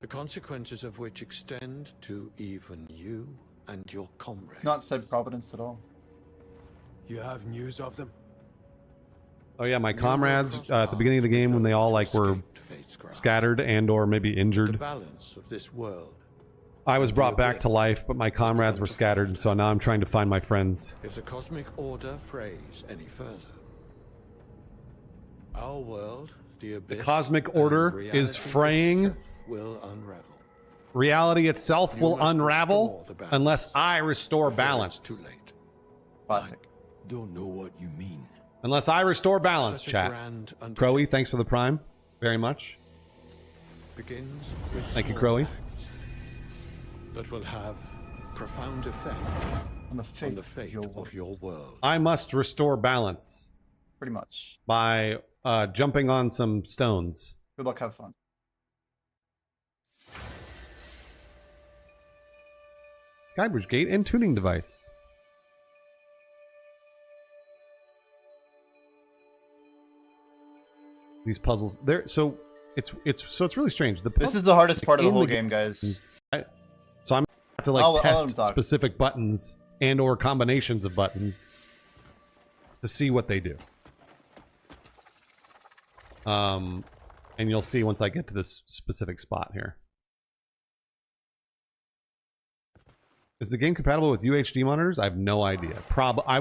The consequences of which extend to even you and your comrades. It's not said Providence at all. You have news of them? Oh yeah, my comrades at the beginning of the game when they all like were scattered and or maybe The injured. balance of this world. I was brought back to life, but my comrades were scattered, and so now I'm trying to find my friends. If the cosmic order frays any further, our world, the abyss, The cosmic and order reality is fraying. itself will unravel. Reality itself You will must unravel restore the balance unless I restore before it's balance. too late. Classic. Don't know what you mean. Unless I restore balance, Such a chat. grand Crowy, thanks for the prime. Very much. Begins with Thank you, small Crowy. acts that will have profound effect On the fate, of your world. I must restore balance Pretty much. by jumping on some stones. Good luck, have fun. Skybridge gate and tuning device. These puzzles, so it's really strange. This is the hardest part of the in whole game, guys. So I'm gonna have to like I'll let him test talk. specific buttons and or combinations of buttons to see what they do. And you'll see once I get to this specific spot here. Is the game compatible with UHD monitors? I have no idea.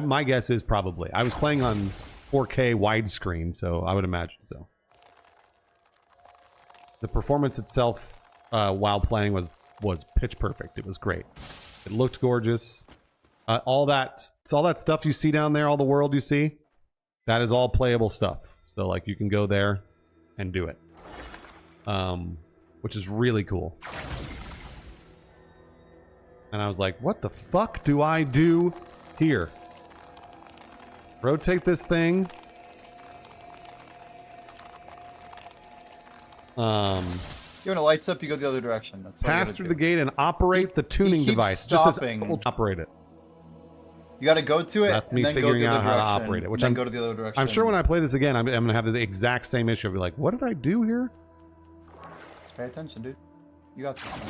My guess is probably. I was playing on 4K widescreen, so I would imagine so. The performance itself while playing was pitch perfect. It was great. It looked gorgeous. All that stuff you see down there, all the world you see, that is all playable stuff. So like you can go there and do it, which is really cool. And I was like, what the fuck do I do here? Rotate this thing. When it lights up, you go the other direction. That's all you Pass gotta through do. the gate and operate the tuning keeps device. Just stopping. says operate it. You got to go to it. That's me and then figuring go the out other how to direction, operate it. Which and I'm then go to the other direction. I'm sure when I play this again, I'm gonna have the exact same issue. I'll be like, what did I do here? Just pay attention, dude. You got this, man.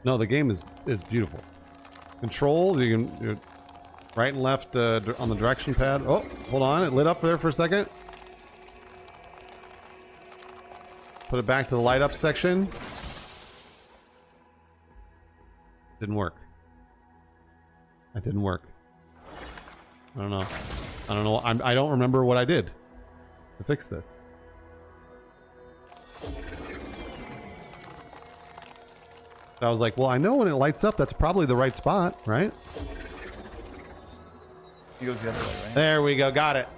No, the game is beautiful. Control, you can right and left on the direction pad. Oh, hold on, it lit up there for a second. Put it back to the light up section. Didn't work. That didn't work. I don't know. I don't know. I don't remember what I did to fix this. I was like, well, I know when it lights up, that's probably the right spot, right? He goes the other way, right? There we go. Got it.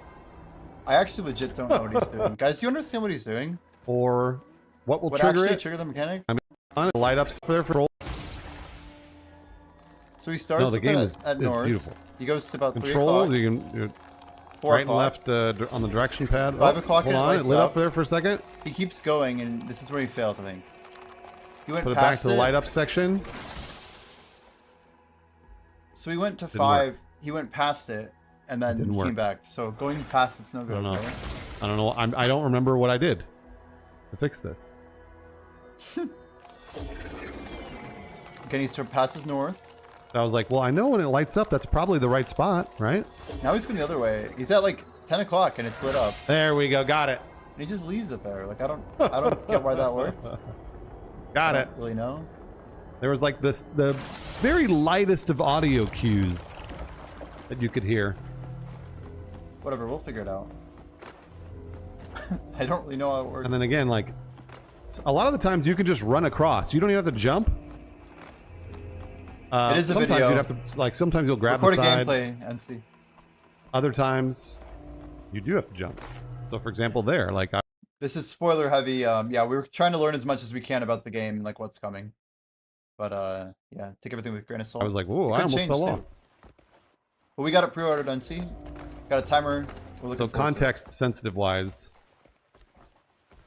I actually legit don't know what he's doing. Guys, do you understand what he's doing? Or what will What trigger actually it? trigger the mechanic? I mean, on it, light up there for roll. So he starts No, the with game it is at north. beautiful. He goes to about 3 Control, o'clock. you can 4 right and o'clock. left on the direction pad. 5 o'clock Hold and it on, it lights lit up up. there for a second. He keeps going, and this is where he fails, I think. He went Put it back past to the light up section. So he went to Didn't 5. work. He went past it, and then Didn't came work. back. So going past it's no I good. don't know. right? I don't know. I don't remember what I did to fix this. Again, he passes north. I was like, well, I know when it lights up, that's probably the right spot, right? Now he's going the other way. He's at like 10 o'clock, and it's lit up. There we go. Got it. And he just leaves it there. Like I don't get why that worked. Got I it. don't really know. There was like the very lightest of audio cues that you could hear. Whatever, we'll figure it out. I don't really know how it works. And then again, like a lot of the times you can just run across. You don't even have to jump. It is a sometimes video. you'd have to like sometimes you'll grab Record the a side. gameplay and see. Other times you do have to jump. So for example, there, like This is spoiler heavy. Yeah, we were trying to learn as much as we can about the game and like what's coming. But yeah, take everything with a grain of salt. I was like, whoa, It I could almost change, fell too. off. But we got it pre-ordered on C. Got a timer. We're looking So forward to it. context sensitive wise,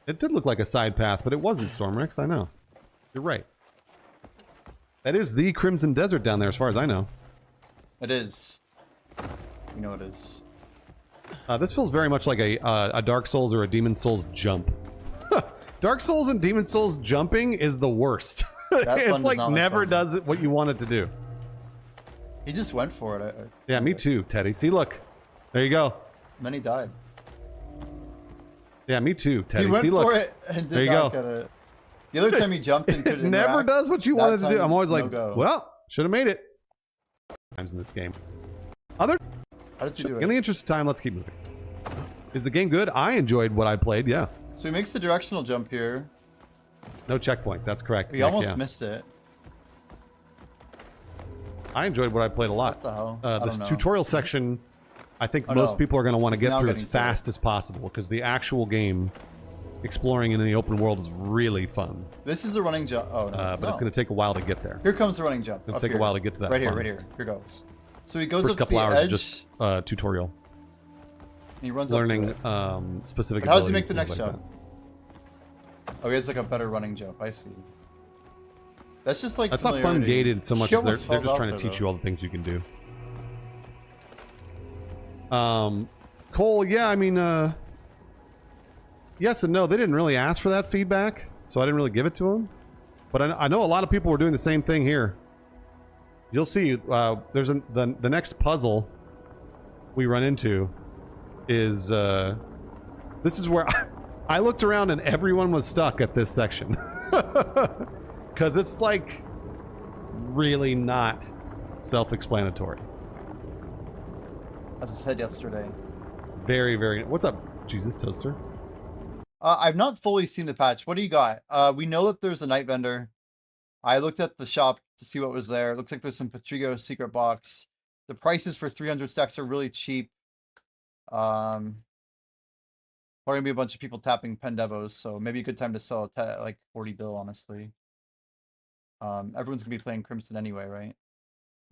it did look like a side path, but it wasn't Stormrix. I know. You're right. That is the Crimson Desert down there, as far as I know. It is. You know it is. This feels very much like a Dark Souls or a Demon Souls jump. Dark Souls and Demon Souls jumping is the worst. It's like never does it what you want it to do. He just went for it. Yeah, me too, Teddy. See, look. There you go. And then he died. Yeah, me too, Teddy. He went See, look. for it and there did you not go. get it. The other time he jumped and couldn't Never interact, does what you that wanted to do. time, I'm always like, no-go. well, should have made it. Times in this game. Other. How does he do it? In the interest of time, let's keep moving. Is the game good? I enjoyed what I played. Yeah. So he makes the directional jump here. No checkpoint. That's correct. He Nick, almost yeah. missed it. I enjoyed what I played a lot. What the hell? I This don't know. tutorial section, I think Oh, most no. people are going to want to He's get now through as getting to fast as possible because the actual game, exploring in the open world, is really fun. This is the running jump. Oh, no. But no. it's going to take a while to get there. Here comes the running jump. It'll Up take a here. while to get to that. Right here, fun. right here. Here goes. So he goes First up couple the hours edge. are just tutorial. And he runs Learning up to it. specific. But how does he make abilities, the next things like jump? Oh, he has like a better running jump. I see. That's just like That's not fun familiarity. gated so much He as they're almost falls just off trying to there, teach though. you all the things you can do. Cole, yeah, I mean, yes and no. They didn't really ask for that feedback, so I didn't really give it to them. But I know a lot of people were doing the same thing here. You'll see. There's the next puzzle we run into is this is where I looked around and everyone was stuck at this section because it's like really not self-explanatory. As I said yesterday. Very, very. What's up, Jesus Toaster? I've not fully seen the patch. What do you got? We know that there's a night vendor. I looked at the shop to see what was there. It looks like there's some Patrigo secret box. The prices for 300 stacks are really cheap. Probably gonna be a bunch of people tapping Pendevos, so maybe a good time to sell it at like 40 bill, honestly. Everyone's gonna be playing Crimson anyway, right?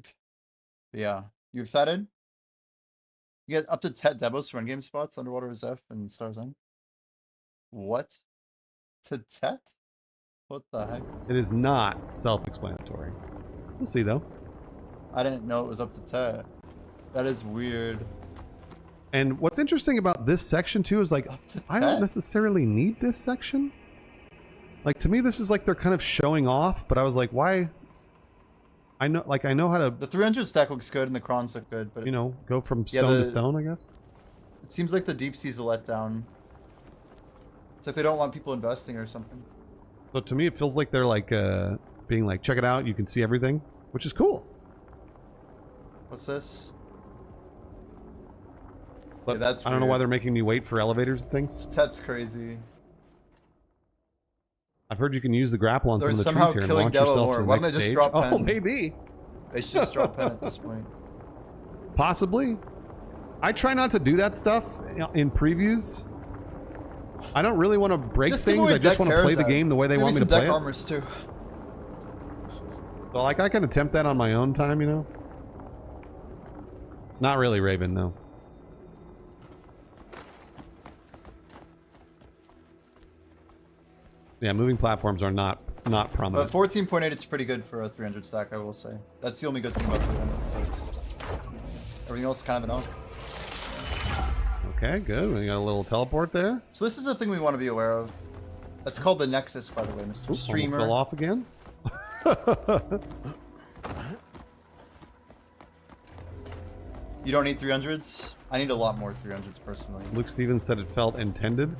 But yeah. You excited? You get up to 10 demos to run game spots, Underwater Zeph, and Stars End. What? To Tet? What the heck? It is not self-explanatory. We'll see though. I didn't know it was up to Tet. That is weird. And what's interesting about this section too is like I don't necessarily need this section. Like to me, this is like they're kind of showing off. But I was like, why? I know how to. The 300 stack looks good and the crons look good, but go from stone to stone. I guess. It seems like the deep sea's a letdown. It's like they don't want people investing or something. So to me, it feels like they're like being like, check it out, you can see everything, which is cool. What's this? But Yeah, that's I don't know why weird. they're making me wait for elevators and things. That's crazy. I've heard you can use the grapple on They're some of the somehow trees here and killing launch Devil yourself more. to the Why don't next they just stage. drop Oh, pen? maybe. They should just drop pen at this point. Possibly. I try not to do that stuff in previews. I don't really want to break Just give things. away I just deck want to play the Karazak. game the way they Maybe want me to some play deck it. armors too. So like I can attempt that on my own time, you know. Not really, Raven. No. Yeah, moving platforms are not But prominent. 14.8, it's pretty good for a 300 stack, I will say. That's the only good thing about 300. Everything else is kind of an off. Okay, good. We got a little teleport there. So this is a thing we want to be aware of. That's called the Nexus, by the way, Mr. Oops, Streamer. fell off again. You don't need 300s? I need a lot more 300s personally. Luke Stevens said it felt intended.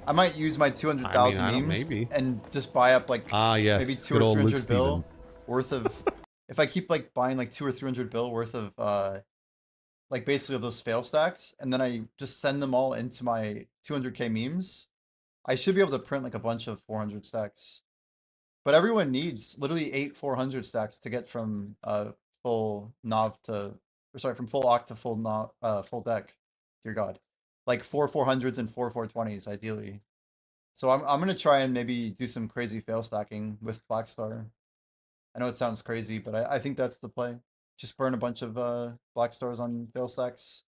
I might use my 200,000 I don't- memes maybe. and just buy up like Yes, maybe 2 good or old Luke 300 bill Stevens. worth of. If I keep like buying like 2 or 300 bill worth of like basically those fail stacks, and then I just send them all into my 200k memes, I should be able to print like a bunch of 400 stacks. But everyone needs literally 8 400 stacks to get from full Nov to, or sorry, from full Oct to full Nov, full deck. Dear God, like 4 400s and 4 420s ideally. So I'm gonna try and maybe do some crazy fail stacking with Blackstar. I know it sounds crazy, but I think that's the play. Just burn a bunch of Black Stars on fail stacks.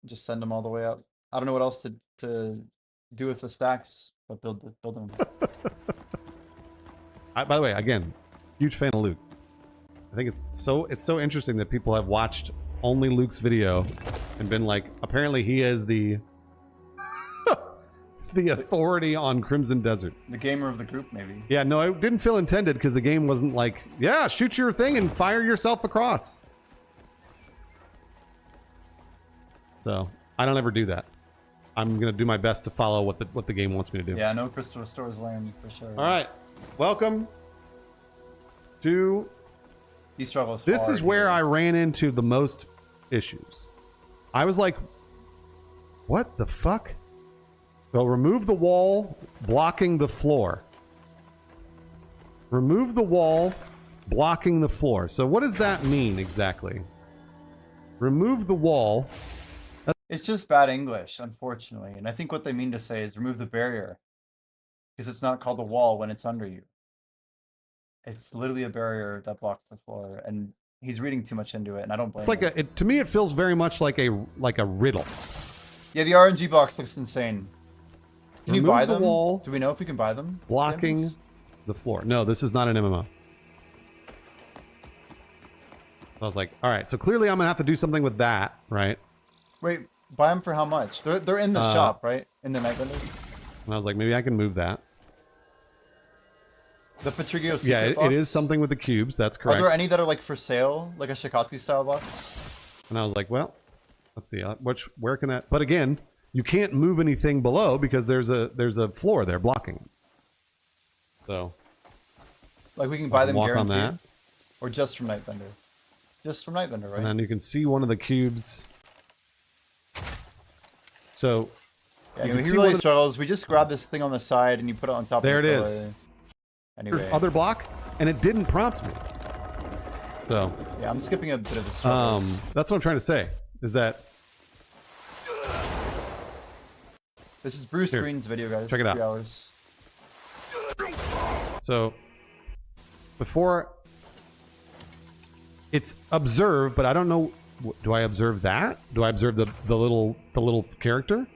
Just send them all the way up. I don't know what else to do with the stacks, but build them. By the way, again, Huge fan of Luke. I think it's so interesting that people have watched only Luke's video and been like, apparently he is the the authority on Crimson Desert. The gamer of the group, maybe. Yeah, no, it didn't feel intended because the game wasn't like, yeah, shoot your thing and fire yourself across. So I don't ever do that. I'm gonna do my best to follow what the game wants me to do. Yeah, no crystal restores land for sure. All right, welcome to. He struggles. This is where I ran into the most issues. I was like, what the fuck? So remove the wall blocking the floor. Remove the wall blocking the floor. So what does that mean exactly? Remove the wall. It's just bad English, unfortunately. And I think what they mean to say is remove the barrier. Because it's not called a wall when it's under you. It's literally a barrier that blocks the floor. And he's reading too much into it, and I don't blame It's like him. to me it feels very much like a riddle. Yeah, the RNG box looks insane. Can you Remove buy the them? wall. Do we know if we can buy them? Blocking the floor. No, this is not an MMO. I was like, all right, so clearly I'm gonna have to do something with that, right? Wait, buy them for how much? They're in the shop, right? In the night vendor? And I was like, maybe I can move that. The Patrigio secret Yeah, box? it is something with the cubes. That's correct. Are there any that are like for sale, like a Shikatu style box? And I was like, well, let's see, where can that? But again, you can't move anything below because there's a floor there blocking. So, Like we can buy them walk on guaranteed, that, or just from night vendor? Just from night vendor, right? and then you can see one of the cubes. So, Yeah, you anyway, can he see really one of struggles. We just grab this thing on the side and you put it on top. There of it the is. pillar. Anyway, other block, and it didn't prompt me. So, yeah, I'm skipping a bit of the struggles. that's what I'm trying to say. Is that This is Bruce Here, Green's video, guys. check it out. 3 hours. so? Before it's observe, but I don't know. Do I observe that? Do I observe the little character?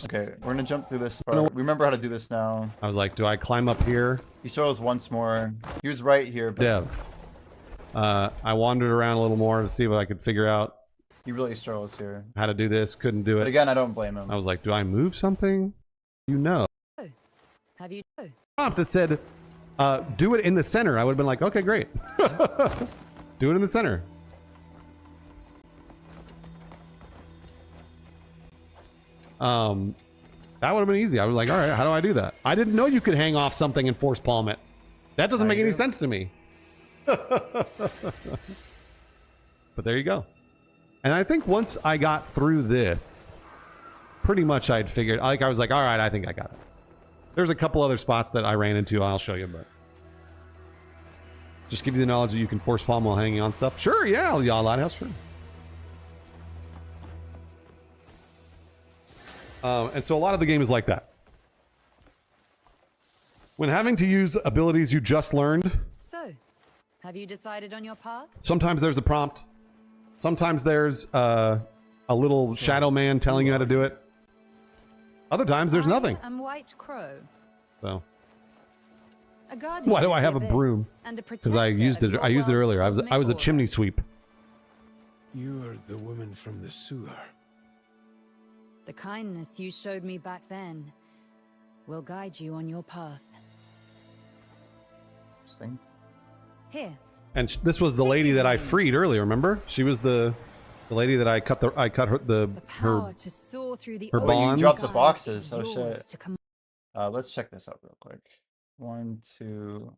Okay, we're gonna jump through this part. We remember how to do this now. I was like, do I climb up here? He struggles once more. He was right here, but Dev. I wandered around a little more to see what I could figure out. he really struggles here. How to do this? Couldn't do it. But again, I don't blame him. I was like, do I move something? You know. Have you? Prompt that said, do it in the center. I would have been like, okay, great. Do it in the center. That would have been easy. I was like, all right, how do I do that? I didn't know you could hang off something and force palm it. That doesn't make any sense to me. But there you go. And I think once I got through this, pretty much I'd figured, like I was like, all right, I think I got it. There's a couple other spots that I ran into. I'll show you, but just give you the knowledge that you can force palm while hanging on stuff. Sure, yeah, y'all lighthouse, sure. And so a lot of the game is like that. When having to use abilities you just learned, So, have you decided on your path? sometimes there's a prompt. Sometimes there's a little shadow man telling you how to do it. Other times there's nothing. I'm White Crow, So a guardian why do of I the have a abyss broom? and a Because I protector used of it. your I used it world's earlier. I was a cosmic chimney order. sweep. You are the woman from the sewer. The kindness you showed me back then will guide you on your path. Interesting. Here, And this was the lady that I freed earlier. Remember? She was the lady that I cut her power to soar through the her Oh, bonds. you dropped the boxes. is Oh yours shit. to com- Let's check this out real quick. 1, 2.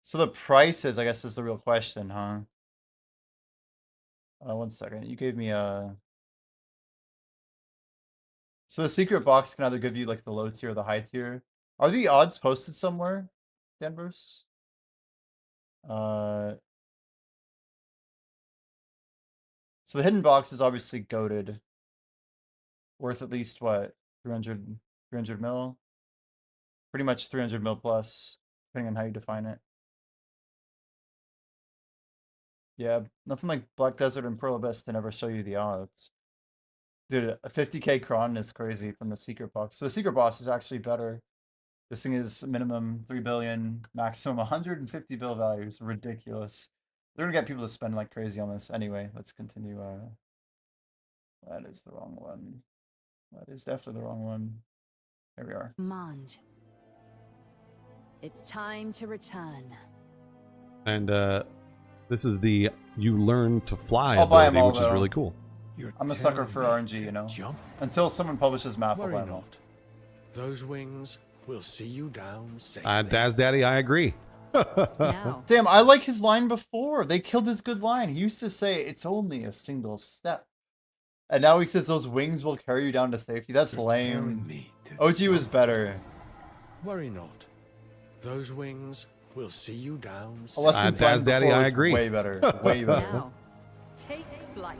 So the prices, I guess, is the real question, huh? 1 second. You gave me a. So the secret box can either give you like the low tier or the high tier. Are the odds posted somewhere, Danvers? So the hidden box is obviously goated. Worth at least what? 300 mil? Pretty much 300 mil plus, depending on how you define it. Yeah, nothing like Black Desert and Pearl Abyss to never show you the odds. Dude, a 50k cron is crazy from the secret box. So the secret boss is actually better This thing is minimum 3 billion, maximum 150 bill values. Ridiculous. They're gonna get people to spend like crazy on this. Anyway, let's continue. That is the wrong one. That is definitely the wrong one. There we are. Command. It's time to return. And this is the you learn to fly I'll buy 'em ability, all, which is though. really cool. I'm a sucker for RNG, you know. Until someone publishes map, I'll Worry buy 'em all. not. Those wings will see you down safely. Daz Daddy, I agree. Damn, I like his line before. They killed his good line. He used to say it's only a single step. And now he says those wings will carry you down to safety. That's lame. OG was better. Worry not. Those wings will see you down Lessons Daz learned Daddy, before I was agree. way better. Way better. Now, take flight.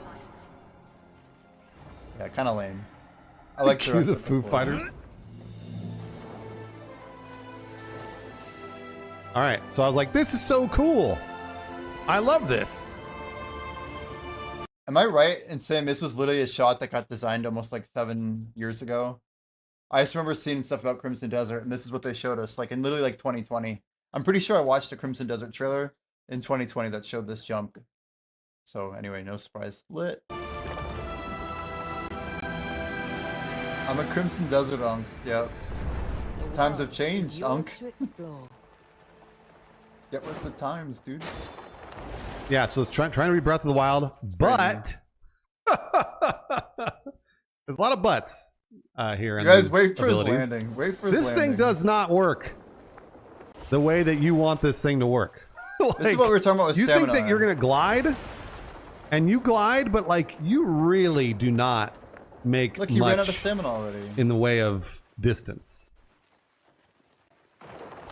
Yeah, kind of lame. I like Cue the rest of Foo floor. Fighters. All right, so I was like, this is so cool. I love this. Am I right in saying this was literally a shot that got designed almost like 7 years ago? I just remember seeing stuff about Crimson Desert, and this is what they showed us, like in literally like 2020. I'm pretty sure I watched a Crimson Desert trailer in 2020 that showed this jump. So anyway, no surprise. Lit. I'm a Crimson Desert unk. Yep. Times have changed, unk. To explore. Get with the times, dude. Yeah, so it's trying to read Breath of the Wild, but there's a lot of buts here. You guys wait for his landing. Wait for his this landing. thing does not work the way that you want this thing to work. This is what we were talking about with you stamina. think that you're gonna glide, and you glide, but like you really do not make Look, he much ran out of stamina already. in the way of distance.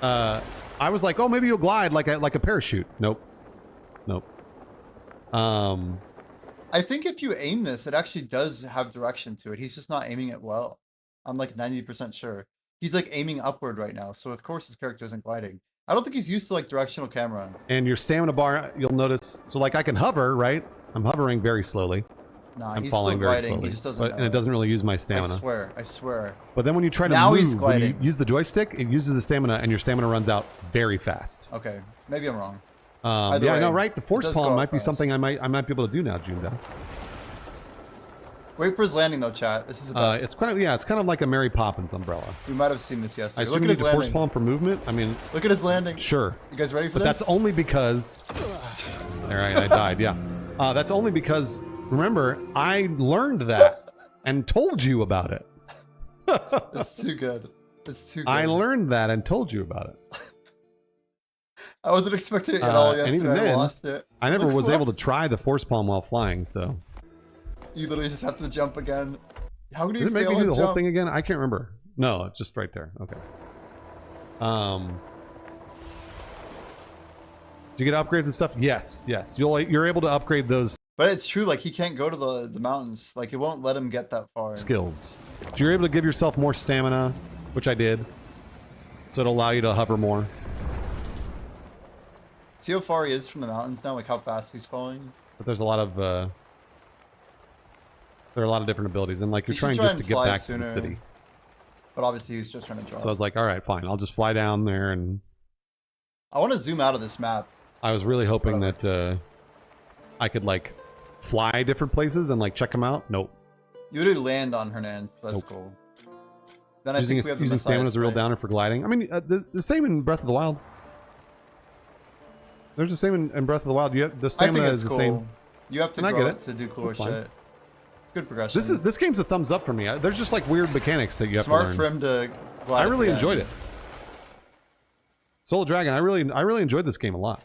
I was like, oh, maybe you'll glide like a parachute. Nope. I think if you aim this, it actually does have direction to it. He's just not aiming it well. I'm like 90% sure. He's like aiming upward right now, so of course his character isn't gliding. I don't think he's used to like directional camera. And your stamina bar, you'll notice. So like I can hover, right? I'm hovering very slowly. Nah, I'm he's falling still very gliding. slowly. He just doesn't and know it it. doesn't really use my stamina. I swear. But then when you try to Now move, he's when you gliding. use the joystick, it uses the stamina, and your stamina runs out very fast. Okay, maybe I'm wrong. Yeah, Either I way, know, right? The force it does palm go might be fast. something I might be able to do now, Junda. Wait for his landing though, chat. This is the best. It's kind of like a Mary Poppins umbrella. We might have seen this I yesterday. assume Look you at need his the force landing. palm for movement. I mean, Look at his landing. Sure. You guys ready for But this? that's only because. All right, I died. Yeah, that's only because. Remember, I learned that and told you about it. It's too good. It's too good. I learned that and told you about it. I wasn't expecting it at all And yesterday. even I then, lost it. I never Look was what? able to try the force palm while flying. So You literally just have to jump again. How do you did it make fail me do a the jump? whole thing again? I can't remember. No, it's just right there. Okay. Do you get upgrades and stuff? Yes. You're able to upgrade those But it's true, like he can't go to the mountains. Like it won't let him get that far. skills. So you're able to give yourself more stamina, which I did. So it'll allow you to hover more. See how far he is from the mountains now, like how fast he's falling? But there's a lot of there are a lot of different abilities, and like you're He should trying try just and to get fly back to sooner. the city. But obviously he's just trying to draw. So I was like, all right, fine. I'll just fly down there, and I want to zoom out of this map. I was really hoping that I could like fly different places and like check them out. Nope. You literally land on Hernandez. So that's cool. Then I using think we have the using stamina as a real Messiah's downer for gliding. I mean, the same in Breath of the Wild. There's the same in Breath of the Wild. The I think stamina it's is the cool. same. You have to And I grow get it to do cooler That's fine. shit. It's good progression. This game's a thumbs up for me. There's just like weird mechanics that you have Smart to learn. for him to glide I at really the enjoyed end. it. Soul of Dragon. I really enjoyed this game a lot.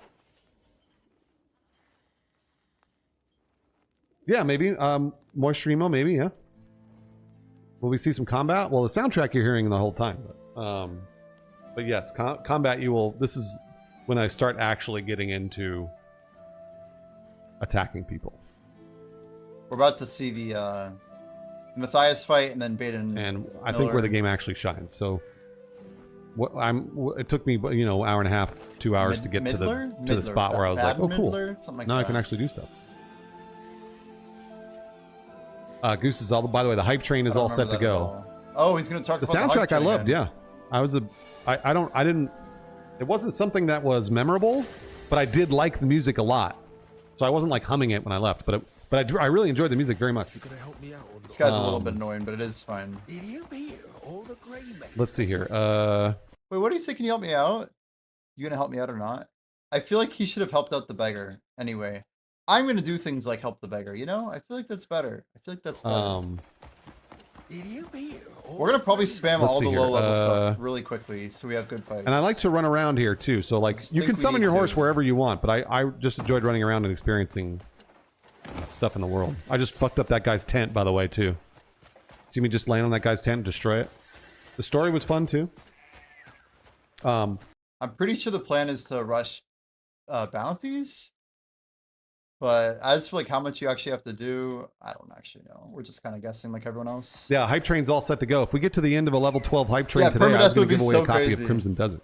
Yeah, maybe. Moisture Emo, maybe, yeah. Will we see some combat? Well, the soundtrack you're hearing the whole time. But yes, combat you will... This is when I start actually getting into attacking people. We're about to see the Matthias fight and then Baden. And I think where the game actually shines. So it took me, hour and a half, 2 hours to get to the spot where I was like, oh, cool. Now I can actually do stuff. Goose is all. By the way, the hype train is all set to go. Oh, he's gonna talk The about soundtrack I loved, yeah. I didn't. It wasn't something that was memorable, but I did like the music a lot. So I wasn't like humming it when I left, but I really enjoyed the music very much. This guy's a little bit annoying, but it is fine. Did you hear all the grey men? Let's see here. Wait, what do you say? Can you help me out? You gonna help me out or not? I feel like he should have helped out the beggar. Anyway, I'm gonna do things like help the beggar. You know, I feel like that's better. I feel like that's better. Did you hear all We're gonna probably spam Let's all see the here. low level stuff really quickly, so we have good fights. And I like to run around here too. So like, you can we summon need your horse to. wherever you want, but I just enjoyed running around and experiencing stuff in the world. I just fucked up that guy's tent, by the way, too. See me just land on that guy's tent and destroy it. The story was fun too. I'm pretty sure the plan is to rush bounties, but as for like how much you actually have to do, I don't actually know. We're just kind of guessing like everyone else. Yeah, hype train's all set to go. If we get to the end of a level 12 hype train Yeah, today, I was permadeath going would to give be away so a copy crazy. of Crimson Desert.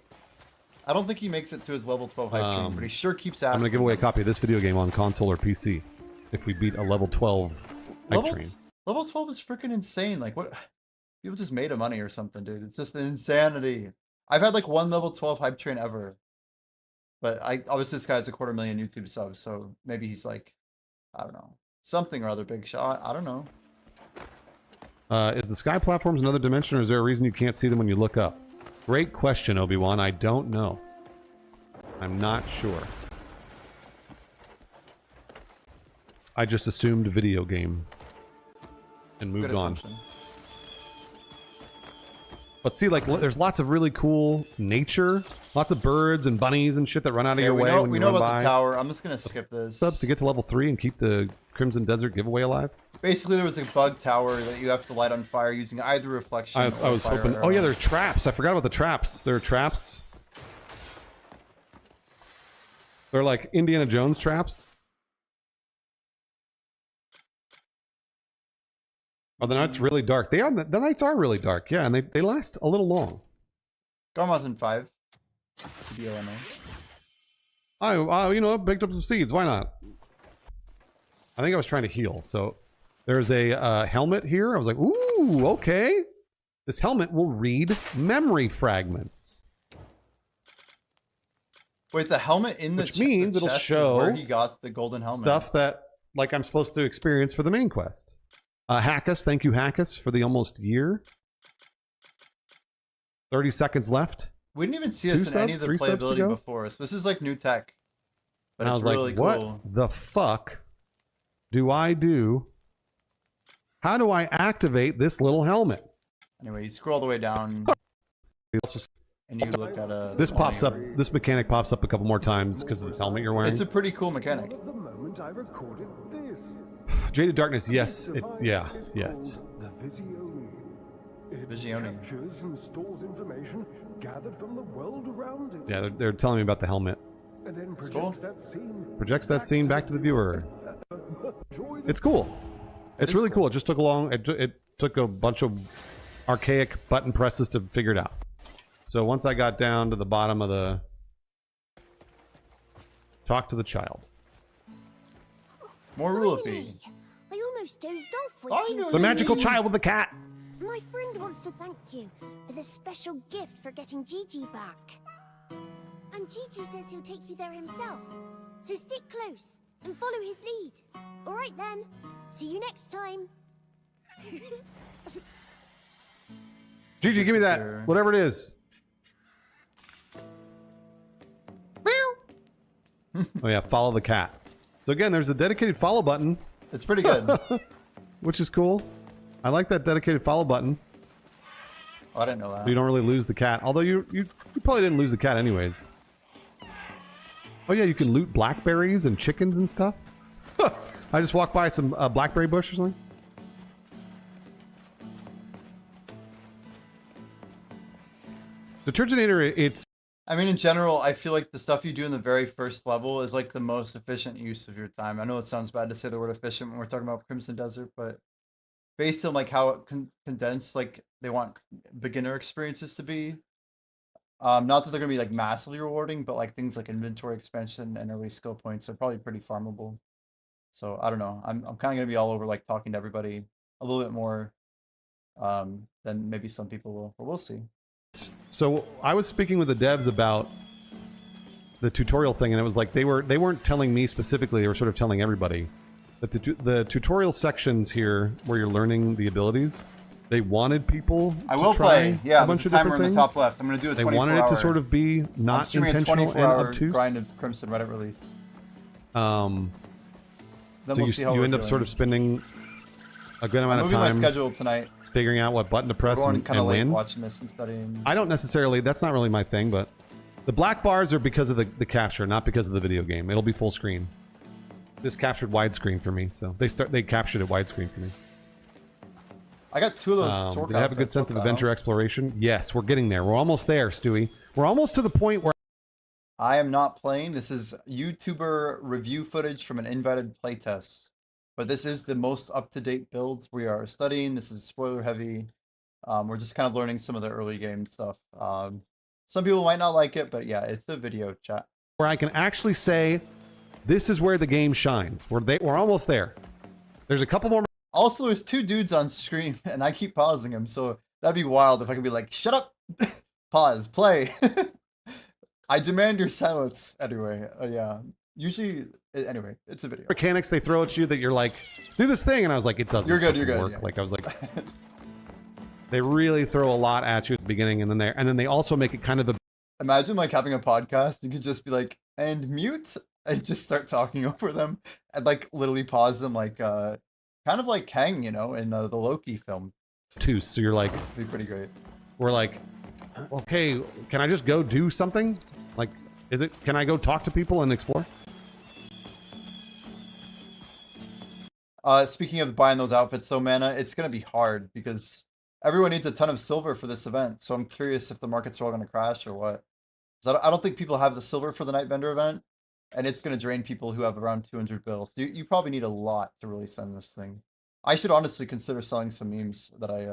I don't think he makes it to his level 12 hype train, but he sure keeps asking. I'm going to give away a copy of this video game on console or PC if we beat a level 12 hype train. Level 12 is freaking insane. Like, what? People just made of money or something, dude. It's just insanity. I've had like one level 12 hype train ever. But obviously this guy has 250,000 YouTube subs, so maybe he's like, I don't know, something or other big shot. I don't know. Is the sky platforms another dimension, or is there a reason you can't see them when you look up? Great question, Obi-Wan. I don't know. I'm not sure. I just assumed video game and moved Good on. assumption. But see, like, there's lots of really cool nature, lots of birds and bunnies and shit that run out of your way when we you know run about by. the tower. I'm just gonna skip this. Subs to get to level 3 and keep the Crimson Desert giveaway alive. Basically, there was a bug tower that you have to light on fire using either reflection. I or was fire hoping. arrow. Oh yeah, there are traps. I forgot about the traps. There are traps. They're like Indiana Jones traps. Oh, the nights really dark. They are. The nights are really dark. Yeah, and they last a little long. Garmoth in 5. DLNA. I you know, picked up some seeds. Why not? I think I was trying to heal. So there's a helmet here. I was like, ooh, okay. This helmet will read memory fragments. Wait, the helmet in the Which means it'll chest is show where he got the golden helmet. stuff that like I'm supposed to experience for the main quest. Hackus, thank you, Hackus, for the almost year. 30 seconds left. We didn't even see us in any of the playability before, so this is like new tech. But And I it's was really like, cool. what the fuck do I do? How do I activate this little helmet? Anyway, you scroll all the way down, and you look at a. This pops up. This mechanic pops up a couple more times because of this helmet you're wearing. It's a pretty cool mechanic. The moment I recorded this. Jaded Darkness, yes. Yeah, yes. The Visione. It Visione. captures and stores information gathered from the world around it. Yeah, they're telling me about the helmet. And then projects that scene. Projects that scene back to the viewer. It's cool. It's really cool. It just took a long. It took a bunch of archaic button presses to figure it out. So once I got down to the bottom of the talk to the child. More Rulafy. I almost dozed off waiting for The magical you. child with the cat. My friend wants to thank you with a special gift for getting Gigi back. And Gigi says he'll take you there himself. So stick close and follow his lead. All right then. See you next time. Gigi, give me that. Whatever it is. Oh yeah, follow the cat. So again, there's a dedicated follow button. It's pretty good. Which is cool. I like that dedicated follow button. Oh, I didn't know that. You don't really lose the cat. Although you probably didn't lose the cat anyways. Oh yeah, you can loot blackberries and chickens and stuff. I just walked by some blackberry bush or something. The Turginator, it's... I mean, in general, I feel like the stuff you do in the very first level is like the most efficient use of your time. I know it sounds bad to say the word efficient when we're talking about Crimson Desert, but based on like how it condensed, like they want beginner experiences to be. Not that they're gonna be like massively rewarding, but like things like inventory expansion and early skill points are probably pretty farmable. So I don't know. I'm kind of gonna be all over like talking to everybody a little bit more than maybe some people will, but we'll see. So I was speaking with the devs about the tutorial thing, and it was like they weren't telling me specifically, they were sort of telling everybody that the tutorial sections here where you're learning the abilities, they wanted people I to will try play. Yeah, a bunch there's of a timer different in the things. top left. I'm going to do a They 24 wanted hour. it to sort of be I'm not streaming intentional a and 24-hour obtuse. grind of Crimson Reddit release. Then so we'll you, see how you we're end up doing. sort of spending a good amount I'm of moving my time schedule tonight. figuring out what button to press Going and kind of late when. watching this and studying. I don't necessarily, that's not really my thing, but the black bars are because of the capture, not because of the video game. It'll be full screen. This captured widescreen for me, so they captured it widescreen for me. I got 2 of those sword Do you have a good outfits. sense of What the adventure exploration? Yes, we're getting there. We're almost there, Stewie. We're almost to the point where I am not playing. This is YouTuber review footage from an invited playtest. But this is the most up-to-date builds we are studying. This is spoiler heavy. We're just kind of learning some of the early game stuff. Some people might not like it, but yeah, it's a video chat. where I can actually say, this is where the game shines. We're almost there. There's a couple more. Also, there's 2 dudes on screen, and I keep pausing them, so that'd be wild if I could be like, shut up, pause, play. I demand your silence anyway. Yeah. Usually, anyway, it's a video. Mechanics they throw at you that you're like, do this thing, and I was like, it doesn't. You're good. You're fucking good. work. Yeah. Like I was like, they really throw a lot at you at the beginning, and then they also make it kind of a. Imagine like having a podcast. You could just be like, and mute, and just start talking over them, and like literally pause them, like kind of like Kang, you know, in the Loki film. Too. So you're like, It'd be pretty great. we're like, okay, can I just go do something? Like, can I go talk to people and explore? Speaking of buying those outfits, though, Mana, it's gonna be hard because everyone needs a ton of silver for this event. So I'm curious if the markets are all gonna crash or what. 'Cause I don't think people have the silver for the Night Vendor event, and it's gonna drain people who have around 200 bills. You probably need a lot to really send this thing. I should honestly consider selling some memes that I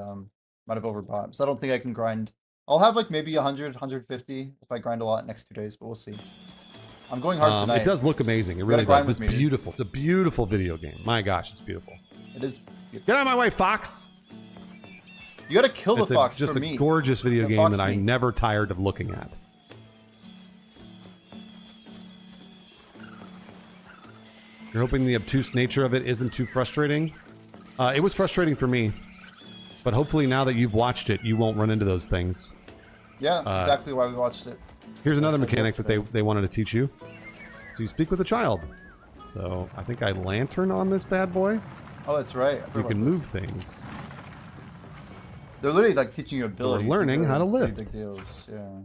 might have overbought, because I don't think I can grind. I'll have like maybe 100, 150 if I grind a lot next 2 days, but we'll see. I'm going hard tonight. It does look amazing. It You really gotta grind does. It's with me, dude. beautiful. It's a beautiful video game. My gosh, it's beautiful. It is. Get out of my way, Fox. You gotta kill the It's fox just for a me. gorgeous video Yeah, game fox that I'm me. never tired of looking at. You're hoping the obtuse nature of it isn't too frustrating? It was frustrating for me. But hopefully now that you've watched it, you won't run into those things. Yeah, exactly why we watched it. Here's another That's mechanic that yesterday. they wanted to teach you. So you speak with a child. So I think I lantern on this bad boy. Oh, that's right. I forgot You about can this. move things. They're literally like teaching you abilities. We're learning These are how to pretty lift. Big deals. Yeah.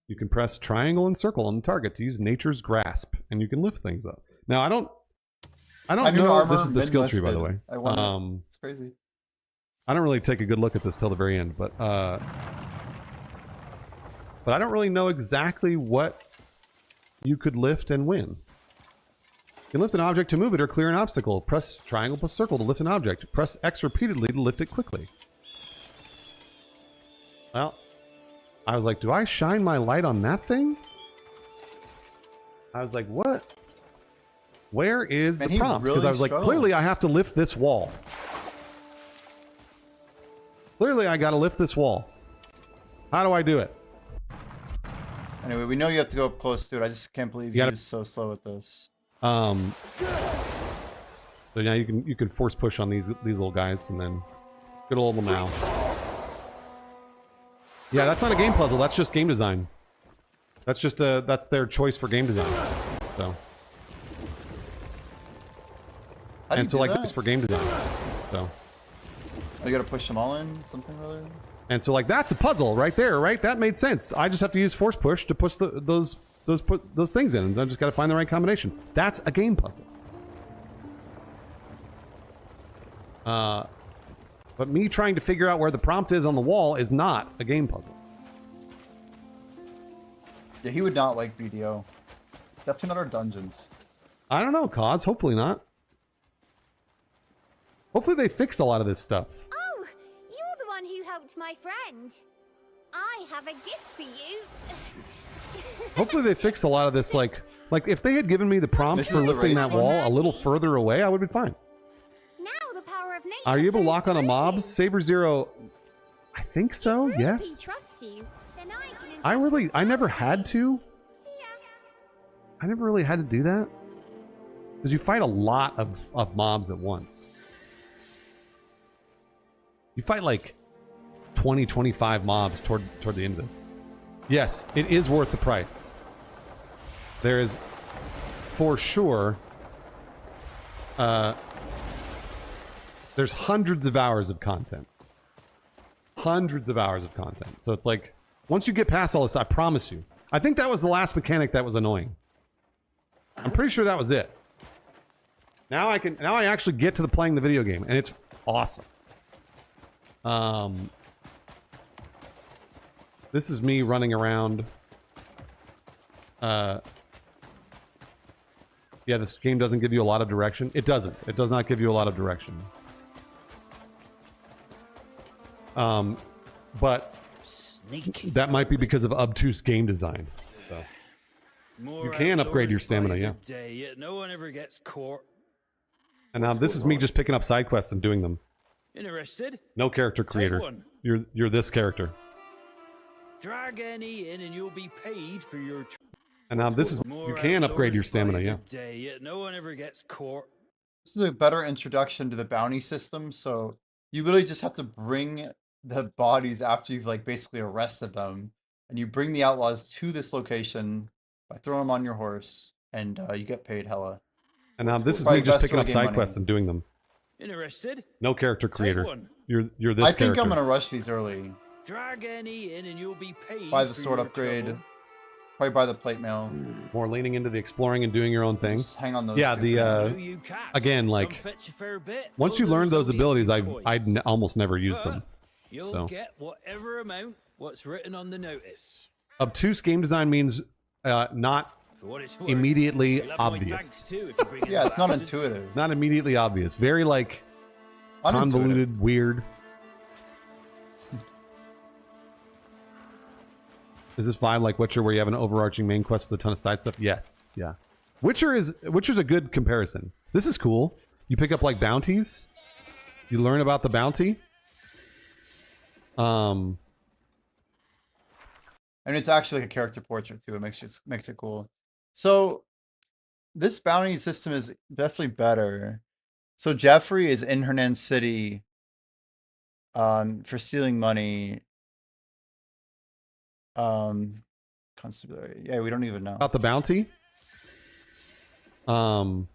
You can press triangle and circle on the target to use nature's grasp, and you can lift things up. Now I don't Iron know if armor, this is the skill tree, by the way. min-listed. I wonder. It's crazy. I don't really take a good look at this till the very end, but I don't really know exactly what you could lift and when. You can lift an object to move it or clear an obstacle. Press triangle plus circle to lift an object. Press X repeatedly to lift it quickly. Well, I was like, do I shine my light on that thing? I was like, what? Where is Man, the he prompt? Because really I was like, clearly I have to lift this wall. Clearly I gotta lift this wall. How do I do it? Anyway, we know you have to go up close to it. I just can't believe you're so slow at this. So now you can force push on these little guys and then good old Lamau. Yeah, that's not a game puzzle. That's just game design. That's just that's their choice for game design. So. How do you And so do like that? this for game design. So. Oh, you gotta push them all in, something or other. And so like that's a puzzle right there, right? That made sense. I just have to use force push to push those things in, and I just got to find the right combination. That's a game puzzle. But me trying to figure out where the prompt is on the wall is not a game puzzle. Yeah, he would not like BDO. Definitely not our dungeons. I don't know, Cause. Hopefully not. Hopefully they fix a lot of this stuff. Oh, you're the one who helped my friend. I have a gift for you. Hopefully they fix a lot of this. Like if they had given me the prompt This for is the lifting that race one. wall a little further away, I would have been fine. Now the power of nature. Are you able to flows lock on a through mob? you. Saber Zero. I think so. If Ruby Yes. trusts you, then I can I never had to. I never really had to do that. Because you fight a lot of mobs at once. You fight like 20, 25 mobs toward the end of this. Yes, it is worth the price. There is, for sure, there's hundreds of hours of content. Hundreds of hours of content. So it's like, once you get past all this, I promise you. I think that was the last mechanic that was annoying. I'm pretty sure that was it. Now I actually get to the playing the video game, and it's awesome. This is me running around. Yeah, this game doesn't give you a lot of direction. It doesn't. It does not give you a lot of direction. But that might be because of obtuse game design. So. You can upgrade your stamina, yeah. Yet no one ever gets caught. And now this is me just picking up side quests and doing them. Interested? No character creator. one. You're this character. Drag any in and you'll be paid for your. And now this is you can upgrade your stamina, yeah. Yet no one ever gets caught. This is a better introduction to the bounty system. So you literally just have to bring the bodies after you've like basically arrested them, and you bring the outlaws to this location by throwing them on your horse, and you get paid hella. And now this is me just picking up side quests and doing them. Interested? No character creator. one. You're this I think character. I'm gonna rush these early. Drag any in and you'll be paid. Buy the for sword your upgrade. trouble. Probably buy the plate mail. More leaning into the exploring and doing your own thing. Just hang on those. Yeah, two the things. again, like once you learn those abilities, I'd almost never use them. You'll So. get whatever amount what's written on the notice. Obtuse game design means not For what it's worth, immediately you'll have my obvious. thanks too if you bring in Yeah, it's not bastards. intuitive. Not immediately obvious. Very like convoluted, weird. Is this vibe like Witcher, where you have an overarching main quest with a ton of side stuff? Yes, yeah. Witcher's a good comparison. This is cool. You pick up like bounties. You learn about the bounty. And it's actually like a character portrait too. It makes it cool. So this bounty system is definitely better. So Jeffrey is in Hernan City for stealing money. Constabulary. Yeah, we don't even know. About the bounty. Elden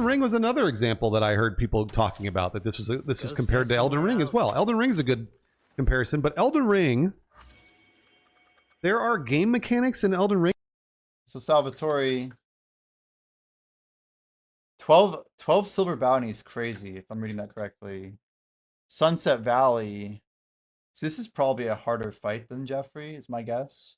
Ring was another example that I heard people talking about, that this was compared to Elden Ring as well. Elden Ring is a good comparison, but Elden Ring, there are game mechanics in Elden Ring. So Salvatore, 12 silver bounties, crazy if I'm reading that correctly. Sunset Valley. So this is probably a harder fight than Jeffrey, is my guess.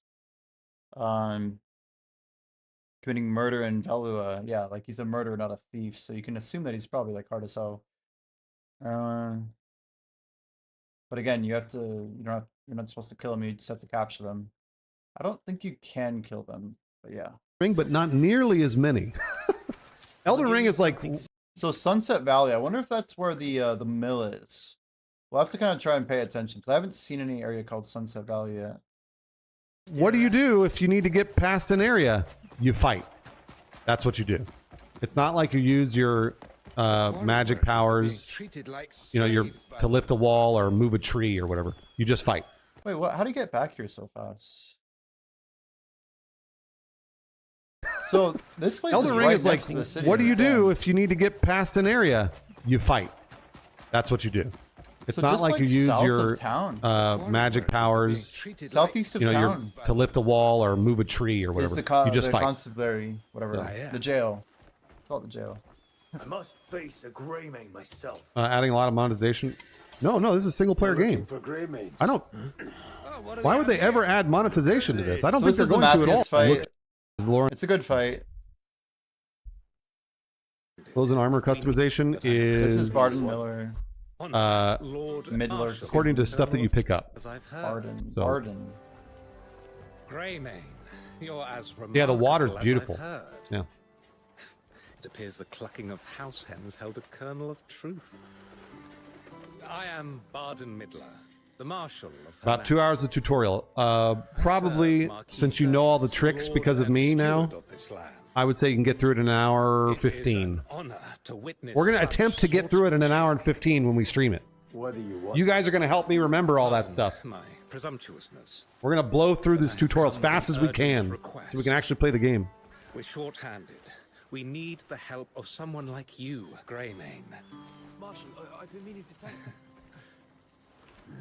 Committing murder in Velua. Yeah, like he's a murderer, not a thief. So you can assume that he's probably like hard as hell. But again, you're not supposed to kill them, you just have to capture them. I don't think you can kill them, but yeah. Ring, but not nearly as many. Elden Ring is like... So Sunset Valley, I wonder if that's where the mill is. We'll have to kind of try and pay attention, because I haven't seen any area called Sunset Valley yet. What do you do if you need to get past an area? You fight. That's what you do. It's not like you use your magic powers, to lift a wall or move a tree or whatever. You just fight. Wait, what? How do you get back here so fast? So this place Elden is Ring right is next like, to the city. what do you do if you need to get past an area? You fight. That's what you do. It's So not just, like like, you use south your of town. magic powers, Southeast of town. to lift a wall or move a tree or Is whatever. the You just the fight. constabulary, whatever. So- The jail. Call it the jail. I must face a Greymane myself. Adding a lot of monetization. No, this is a single player game. For Greymanes. I don't. Why would they ever add monetization to this? I don't So think this they're is the going to at all. Matthias fight. Look, is Lauren- It's a good fight. Clothes and armor customization is. This is Barden Miller. Midler. According to stuff that you pick up. Barden. So- Barden. Greymane, you're as Yeah, the remarkable water's as I've beautiful. heard. Yeah. It appears the clucking of house hens held a kernel of truth. I am Barden Midler, the Marshal of About 2 hours of tutorial. Probably, since you know all the tricks because of me now, I would say you can get through it in an hour 15. We're going to attempt to get through it in an hour and 15 when we stream it. What do you want? You guys are going to help me remember all that stuff. My presumptuousness. We're going to blow through this tutorial as fast as we can so we can actually play the game. We're short-handed. We need the help of someone like you, Greymane. Marshal, I've been meaning to thank you.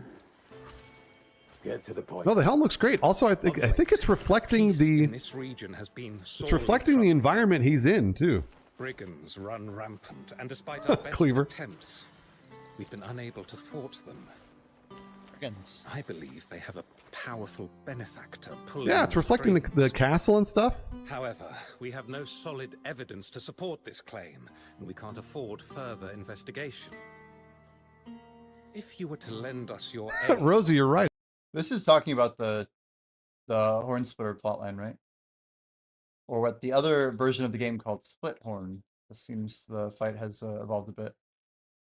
Get to the point. No, the helm looks great. Also, I think it's reflecting the This region has been it's reflecting the environment he's in too. Brigands run rampant, and despite our best Cleaver. attempts, we've been unable to thwart them. Brigands. I believe they have a powerful benefactor pulling Yeah, it's reflecting the castle and stuff. However, we have no solid evidence to support this claim, and we can't afford further investigation. If you were to lend us your aid... Rosie, you're right. This is talking about the Hornsplitter plotline, right? Or what the other version of the game called Split Horn. It seems the fight has evolved a bit.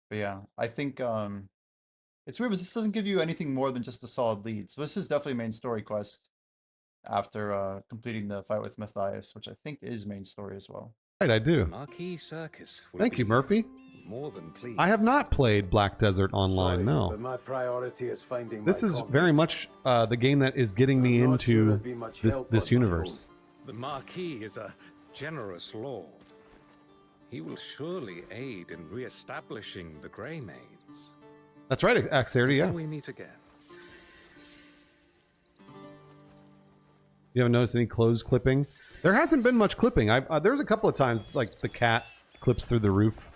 But yeah, I think it's weird, but this doesn't give you anything more than just a solid lead. So this is definitely a main story quest after completing the fight with Matthias, which I think is main story as well. Right, I do. Marquis Circus will Thank you, Murphy. more than pleased. I have not played Black Desert Online, no. But my priority is finding This my is comrades. very much the game that is getting me I'm not sure into it'd be much this help this on my universe. The Marquis is a generous lord. He will surely aid in re-establishing the Greymanes. That's right, Axarity, yeah. Until we meet again. You haven't noticed any clothes clipping? There hasn't been much clipping. There's a couple of times, like the cat clips through the roof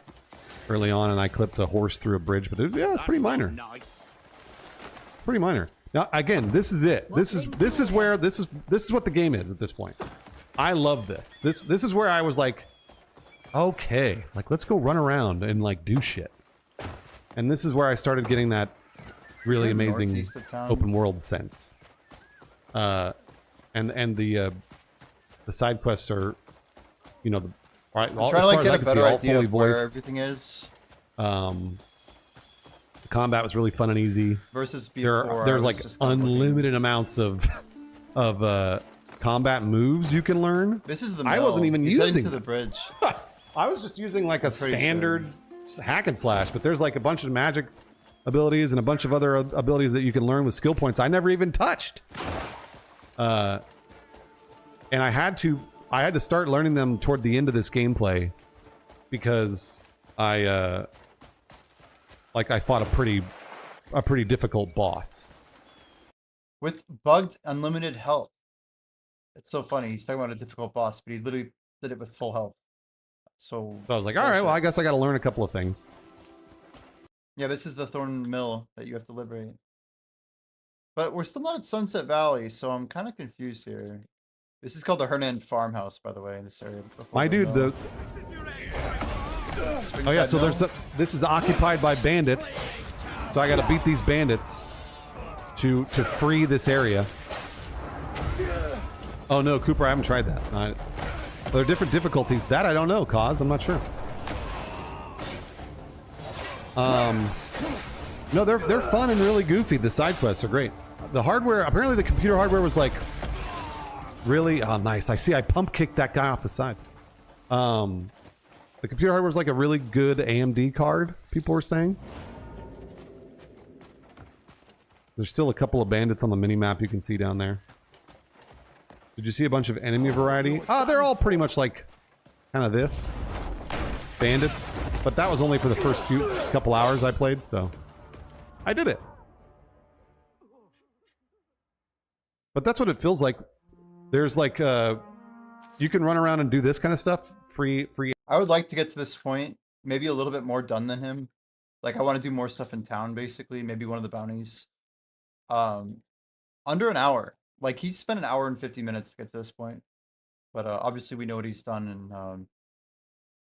early on, and I clipped a horse through a bridge, but yeah, it's pretty minor. Pretty minor. Now, again, this is it. This is what the game is at this point. I love this. This is where I was like, okay, like let's go run around and like do shit. And this is where I started getting that really amazing northeast of town. open world sense. And the side quests are, you know, I'm trying to like get a better idea of where everything is. The combat was really fun and easy. Versus before, there's like unlimited amounts of combat moves you can learn. This is the I mill. wasn't even He's heading using to the bridge. I was just using like a I'm pretty standard hack and slash, but there's like a bunch of magic abilities and a bunch of other abilities that you can learn with skill points I never even touched. And I had to start learning them toward the end of this gameplay because I fought a pretty difficult boss with bugged unlimited health. It's so funny. He's talking about a difficult boss, but he literally did it with full health. So I was like, all right, well, I guess I got to learn a couple of things. Yeah, this is the Thorn Mill that you have to liberate. But we're still not at Sunset Valley, so I'm kind of confused here. This is called the Hernan Farmhouse, by the way, in this area. My dude, oh yeah, so this is occupied by bandits, so I got to beat these bandits to free this area. Oh no, Cooper, I haven't tried that. There are different difficulties. That I don't know, Cause. I'm not sure. No, they're fun and really goofy. The side quests are great. The hardware, apparently the computer hardware was like really nice. I pump kicked that guy off the side. The computer hardware was like a really good AMD card, people were saying. There's still a couple of bandits on the mini-map you can see down there. Did you see a bunch of enemy variety? They're all pretty much like kind of this. Bandits. But that was only for the first couple hours I played, so I did it. But that's what it feels like. There's like you can run around and do this kind of stuff free. I would like to get to this point, maybe a little bit more done than him. Like I want to do more stuff in town, basically. Maybe one of the bounties. Under an hour. Like he's spent an hour and 50 minutes to get to this point. But obviously we know what he's done, and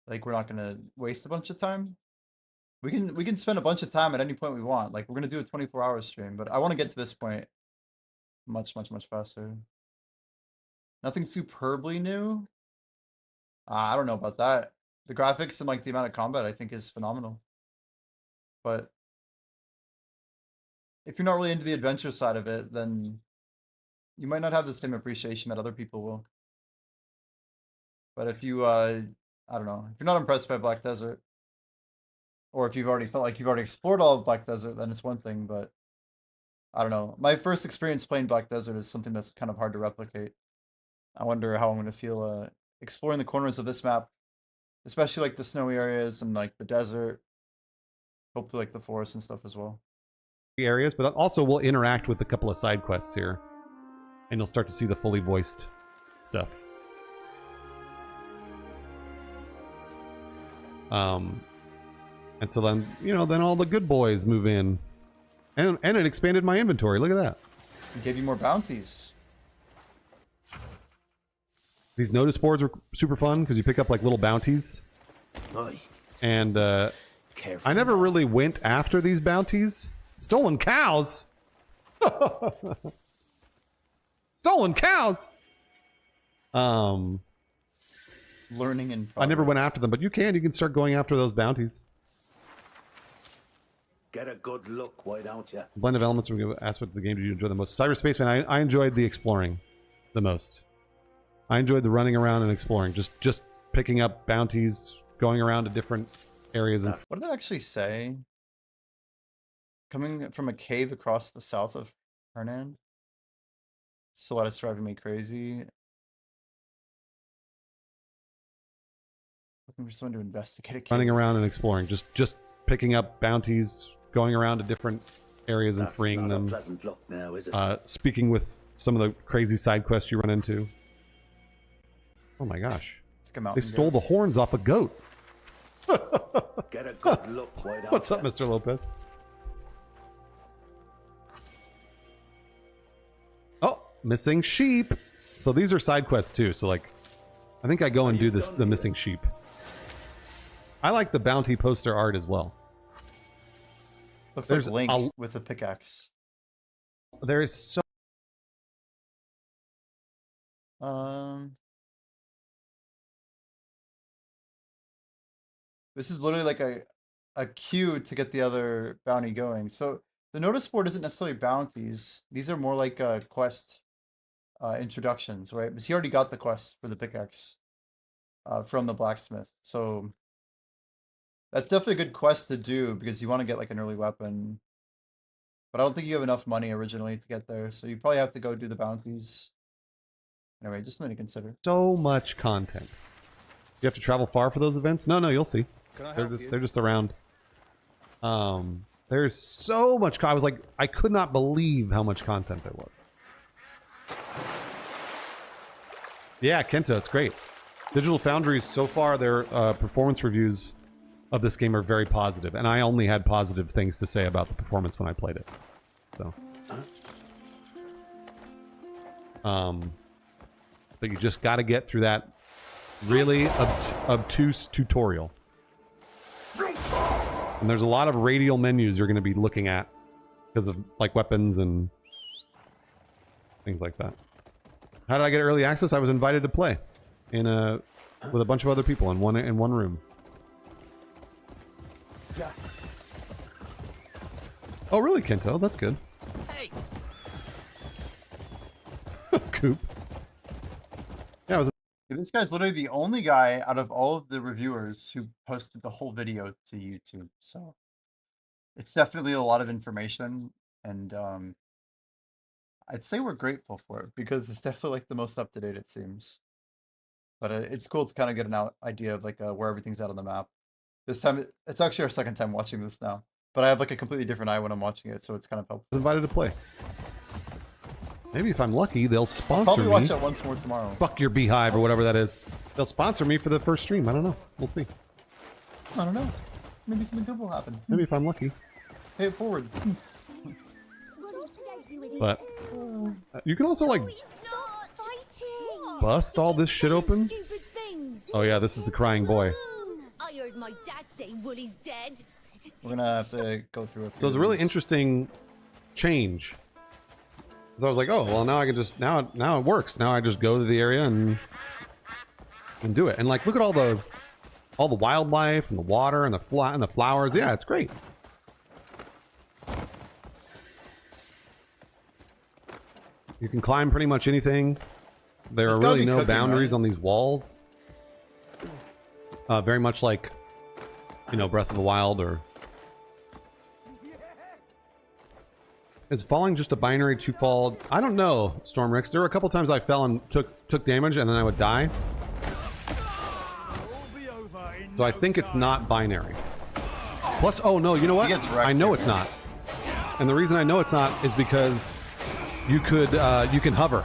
like we're not gonna waste a bunch of time. We can spend a bunch of time at any point we want. Like we're gonna do a 24-hour stream, but I want to get to this point much faster. Nothing superbly new. I don't know about that. The graphics and like the amount of combat I think is phenomenal. But if you're not really into the adventure side of it, then you might not have the same appreciation that other people will. But if you, I don't know, if you're not impressed by Black Desert, or if you've already felt like you've already explored all of Black Desert, then it's one thing. But I don't know. My first experience playing Black Desert is something that's kind of hard to replicate. I wonder how I'm going to feel exploring the corners of this map, especially like the snowy areas and like the desert. Hopefully, like the forest and stuff as well. Areas, but also we'll interact with a couple of side quests here, and you'll start to see the fully voiced stuff. And so then, you know, then all the good boys move in, and it expanded my inventory. Look at that. It gave you more bounties. These notice boards are super fun because you pick up like little bounties. And I never really went after these bounties. Stolen cows? Stolen cows! Learning and I never went after them, but you can start going after those bounties. Get a good look, why don't you? Blend of elements. We're going to ask what the game did you enjoy the most. Cyberspace, man, I enjoyed the exploring the most. I enjoyed the running around and exploring. Just picking up bounties, going around to different areas. And what did that actually say? Coming from a cave across the south of Hernan? Stiletto's driving me crazy. Looking for someone to investigate a cave. running around and exploring. Just picking up bounties, going around to different areas and freeing them. Pleasant look now, is it? Speaking with some of the crazy side quests you run into. Oh my gosh. They stole the horns off a goat. Get a good look, why don't What's up, you? Mr. Lopez? Oh, missing sheep. So these are side quests too. So like, I think I go and do the missing sheep. I like the bounty poster art as well. Looks like Link with a pickaxe. There is so. This is literally like a queue to get the other bounty going. So the notice board isn't necessarily bounties. These are more like quest introductions, right? Because he already got the quest for the pickaxe from the blacksmith. So that's definitely a good quest to do because you want to get like an early weapon. But I don't think you have enough money originally to get there. So you probably have to go do the bounties. Anyway, just something to consider. So much content. You have to travel far for those events? No, you'll see. They're just around. There's so much. I was like, I could not believe how much content there was. Yeah, Kento, it's great. Digital Foundry, so far, their performance reviews of this game are very positive, and I only had positive things to say about the performance when I played it. So, but you just got to get through that really obtuse tutorial. And there's a lot of radial menus you're going to be looking at because of like weapons and things like that. How did I get early access? I was invited to play in with a bunch of other people in one room. Oh, really, Kento? That's good. Hey. Coop. Yeah, This guy's literally the only guy out of all of the reviewers who posted the whole video to YouTube. So it's definitely a lot of information, and I'd say we're grateful for it because it's definitely like the most up to date it seems. But it's cool to kind of get an idea of like where everything's at on the map. This time, it's actually our second time watching this now, but I have like a completely different eye when I'm watching it, so it's kind of helpful. I was invited to play. Maybe if I'm lucky, they'll sponsor I'll probably me. watch it once more tomorrow. Fuck your beehive or whatever that is. They'll sponsor me for the first stream. I don't know. We'll see. I don't know. Maybe something good will happen. Maybe if I'm lucky. Pay it forward. But you can also like bust all this shit open. Oh yeah, this is the crying boy. I heard my dad say Wooly's dead. We're gonna have to go through a few. So it was a really interesting change. So I was like, oh well, now I can just now it works. Now I just go to the area and do it. And like, look at all the wildlife and the water and the flowers. Yeah, it's great. You can climb pretty much anything. There There's are gotta really be no cooking, boundaries right? on these walls. Very much like, you know, Breath of the Wild or... Is falling just a binary to fall? I don't know, Stormrix. There were a couple times I fell and took damage and then I would die. So I think it's not binary. Plus, oh no, you know what? I know it's not. And the reason I know it's not is because you can hover.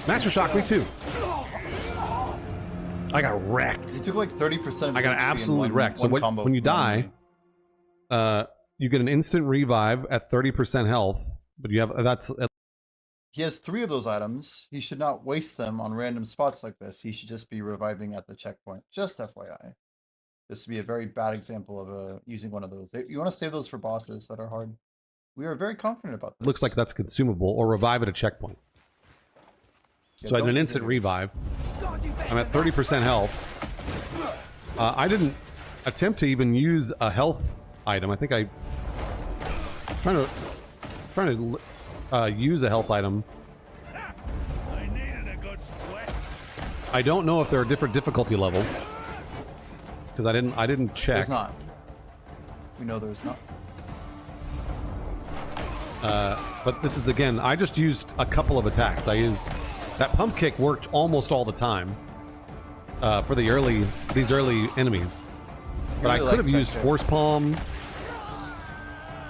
Master Shock, me too. I got wrecked. You took like 30% of I got HP in absolutely one- wrecked. So one combo when you from die, you get an instant revive at 30% health. But you have He has 3 of those items. He should not waste them on random spots like this. He should just be reviving at the checkpoint. Just FYI. This would be a very bad example of using one of those. You want to save those for bosses that are hard. We are very confident about this. looks like that's consumable or revive at a checkpoint. Yeah, So I had don't an use instant it. revive. I'm at 30% health. I didn't attempt to even use a health item. I think I trying to use a health item. I needed a good sweat. I don't know if there are different difficulty levels because I didn't check. There's not. We know there's not. But this is again. I just used a couple of attacks. I used that pump kick worked almost all the time for these early enemies. But I could have used force palm.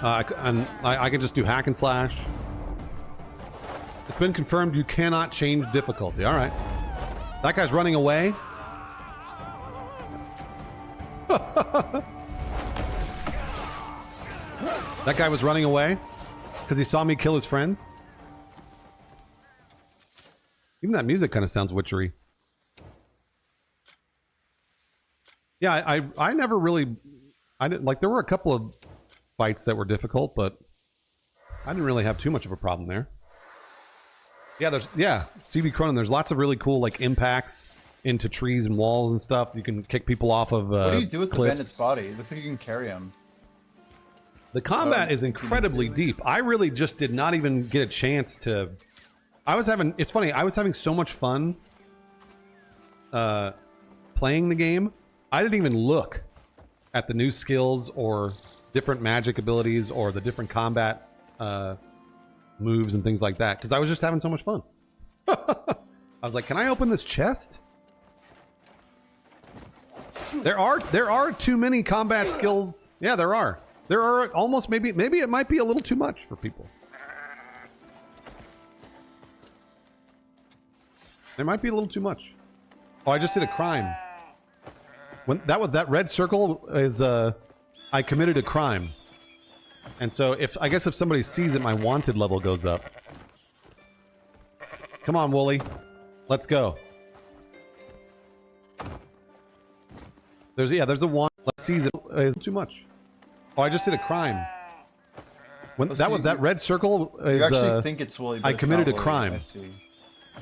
And I can just do hack and slash. It's been confirmed you cannot change difficulty. All right. That guy's running away. That guy was running away because he saw me kill his friends. Even that music kind of sounds witchery. Yeah, I never really... I didn't like. There were a couple of fights that were difficult, but I didn't really have too much of a problem there. Yeah, CB Cronin. There's lots of really cool like impacts into trees and walls and stuff. You can kick people off of What do you do with cliffs. the bandit's body? It looks like you can carry him. The combat is incredibly deep. I really just did not even get a chance to... It's funny, I was having so much fun playing the game. I didn't even look at the new skills or different magic abilities or the different combat moves and things like that because I was just having so much fun. I was like, can I open this chest? There are too many combat skills. Yeah, there are. There are almost maybe it might be a little too much for people. There might be a little too much. Oh, I just did a crime. When that red circle is I committed a crime. And so if somebody sees it, my wanted level goes up. Come on, Wooly. Let's go. There's a want. Let's seize it. Is too much. Oh, I just did a crime. When that red circle is You actually think it's Wooly, but I it's committed not a Wooly. crime. I see.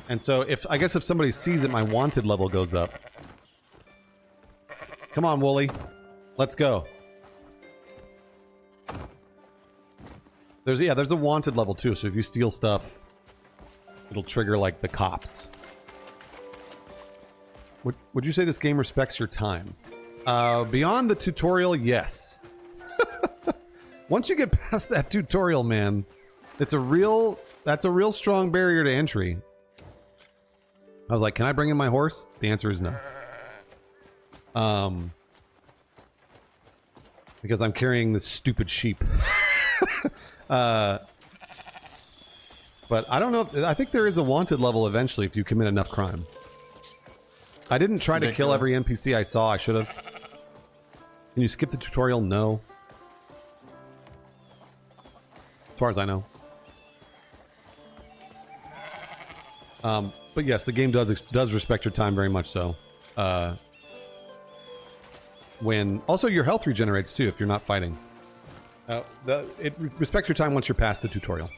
And so if somebody sees it, my wanted level goes up. Come on, Wooly. Let's go. There's a wanted level too, so if you steal stuff, it'll trigger like the cops. Would you say this game respects your time? Beyond the tutorial, yes. Once you get past that tutorial, man, that's a real strong barrier to entry. I was like, can I bring in my horse? The answer is no. Because I'm carrying this stupid sheep. But I don't know. I think there is a wanted level eventually if you commit enough crime. I didn't try to kill every NPC I saw. I should have. Can you skip the tutorial? No. As far as I know. But yes, the game does respect your time very much so. Also your health regenerates too if you're not fighting. It respects your time once you're past the tutorial.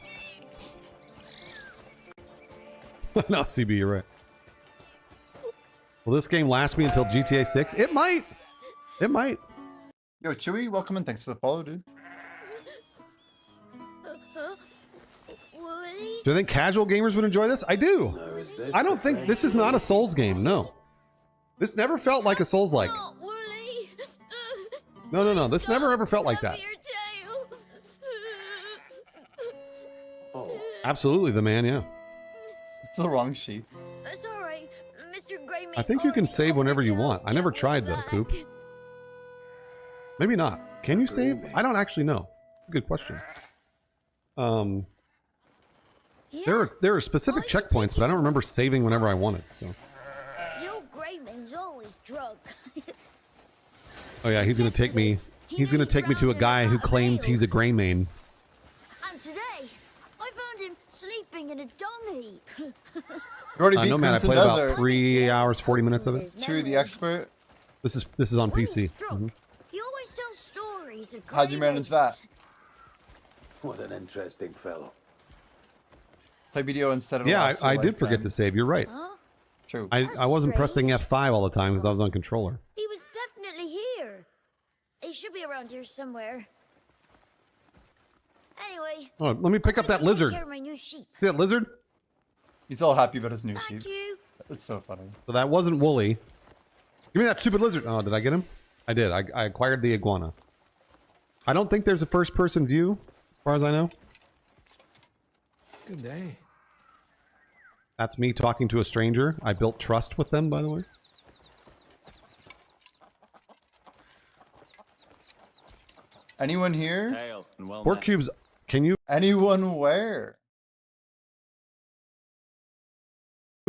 No, CB, you're right. Will this game last me until GTA 6? It might. It might. Yo, Chewy, welcome and thanks for the follow, dude. Do I think casual gamers would enjoy this? I do. I don't think this is not a Souls game. No. This never felt like a Souls-like. No. This never ever felt like that. Absolutely, the man. Yeah. It's the wrong sheep. Sorry, Mr. Greymane. I think you can save whenever you want. I never tried though, Coop. Maybe not. Can you save? I don't actually know. Good question. There are specific checkpoints, but I don't remember saving whenever I wanted. So. The old Greymane's always drunk. Oh yeah, he's gonna take me. He's gonna take me to a guy who claims he's a Greymane. And today, I found him sleeping in a dung heap. You already beat No man, I Crimson played Desert. about 3 hours, 40 minutes of it. Chewie the expert. This is on PC. Mhm. He always tells stories of How'd you manage that? What an interesting fellow. Play video instead of Yeah, I did forget to save. You're right. True. I wasn't pressing F5 all the time because I was on controller. He was definitely here. He should be around here somewhere. Anyway. Oh, let me pick up that take lizard. care of my new sheep. See that lizard? He's all happy about his new Thank sheep. you. It's so funny. So that wasn't Wooly. Give me that stupid lizard. Oh, did I get him? I did. I acquired the iguana. I don't think there's a first-person view, as far as I know. Good day. That's me talking to a stranger. I built trust with them, by the way. Anyone here? Hail and well Pork met. Cubes, can you... Anyone where?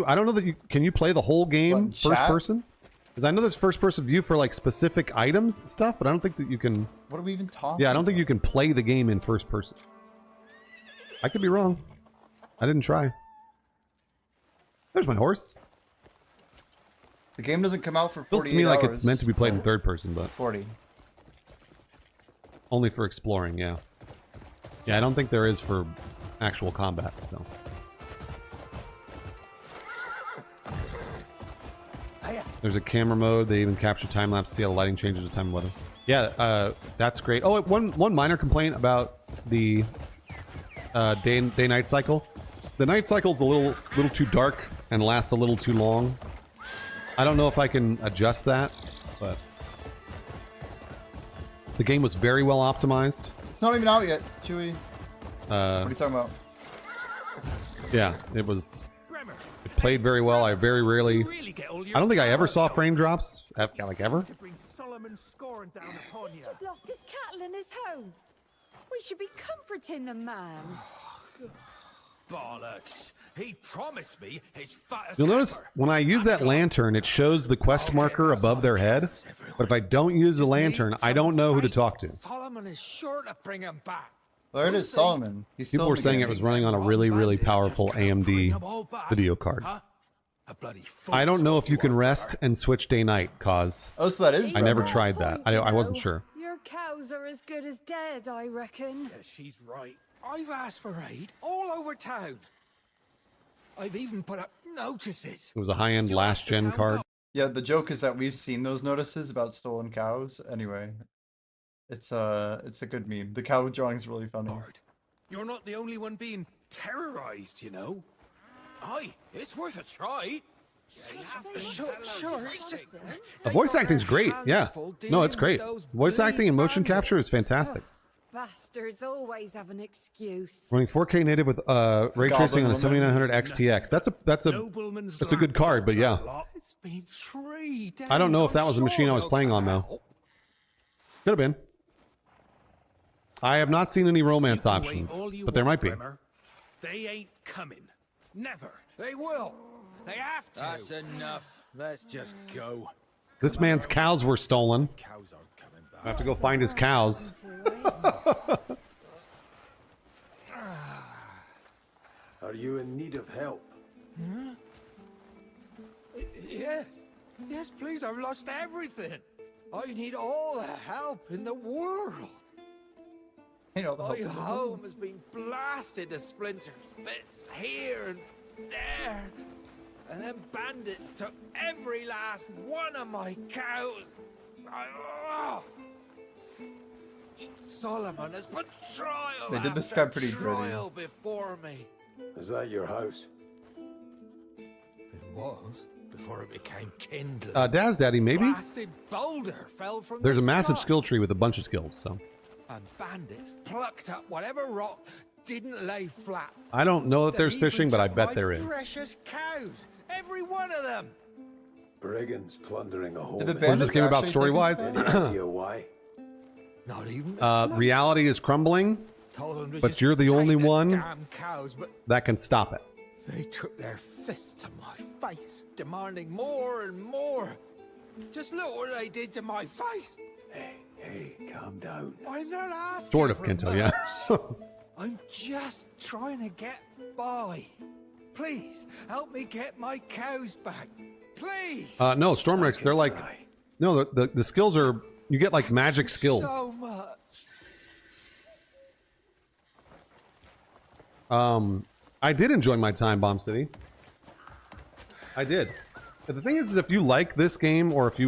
I don't know that you... Can you play the whole game What, first chat? person? Because I know there's first person view for like specific items and stuff, but I don't think that you can... What are we even talking Yeah, I don't think you can play the game in first person. I could be wrong. I didn't try. There's my horse. The game doesn't come out for 48 Feels to me like hours. it's meant to be played in third person, but 40. only for exploring, yeah. Yeah, I don't think there is for actual combat, so. There's a camera mode. They even capture time lapse to see how the lighting changes with time and weather. Yeah, that's great. Oh, one minor complaint about the day-night cycle. The night cycle's a little too dark and lasts a little too long. I don't know if I can adjust that, but the game was very well optimized. It's not even out yet, Chewie. What are you talking about? Yeah, it was. It played very well. I very rarely. I don't think I ever saw frame drops. Like ever. Solomon scoring down upon you. He's lost his cattle and his home. We should be comforting the man. Bollocks. He promised me his fat. You'll notice when I use that lantern, it shows the quest marker above their head. But if I don't use the lantern, I don't know who to talk to. Solomon is sure to bring him back. There it is, Solomon. He's still People were saying it was running on a really, really powerful AMD video card. I don't know if you can rest and switch day-night, cause oh, so that is I never Bremer. tried that. I wasn't sure. Your cows are as good as dead, I reckon. Yeah, she's right. I've asked for aid all over town. I've even put up notices. It was a high-end last-gen card. Yeah, the joke is that we've seen those notices about stolen cows. Anyway, it's a good meme. The cow drawing's really funny. You're not the only one being terrorized, you know. Aye, it's worth a try. Sure, it's just... The voice acting's great. Yeah. No, it's great. Voice acting and motion capture is fantastic. Bastards always have an excuse. Running 4K native with ray tracing on a 7900 XTX. That's a good card, but yeah. It's been 3 days. I don't know if that was the machine I was playing on though. Could have been. I have not seen any romance options, but there might be. They ain't coming. Never. They will. They have to. That's enough. Let's just go. This man's cows were stolen. Cows aren't coming back. I have to go find his cows. Are you in need of help? Huh? Yes. Yes, please. I've lost everything. I need all the help in the world. You know, My home has been blasted to splinters, bits here and there. And then bandits took every last one of my cows. Solomon has put trial They did after this guy pretty trial dirty. before me. Is that your house? It was, before it became kindling. Daz Daddy, maybe? Blasted boulder fell from There's the a massive sky. skill tree with a bunch of skills, so. And bandits plucked up whatever rock didn't lay flat. I don't know that They there's even fishing, but I took bet my there is. Precious cows, every one of them. Brigands plundering a home. Did the What is this bandits game about actually story-wise? take Any idea why? Not even the slightest. Reality is crumbling, Told them to but just you're the take only the one damn cows, but that can stop it. they took their fists to my face, demanding more and more. Just look what they did to my face. Hey, calm down. I'm not asking Sort of, for Kinto, yeah. much. I'm just trying to get by. Please, help me get my cows back. Please. No, Stormricks, they're like... No, the skills are... You get like magic skills. So much. I did enjoy my time, Bomb City. I did. But the thing is if you like this game, or if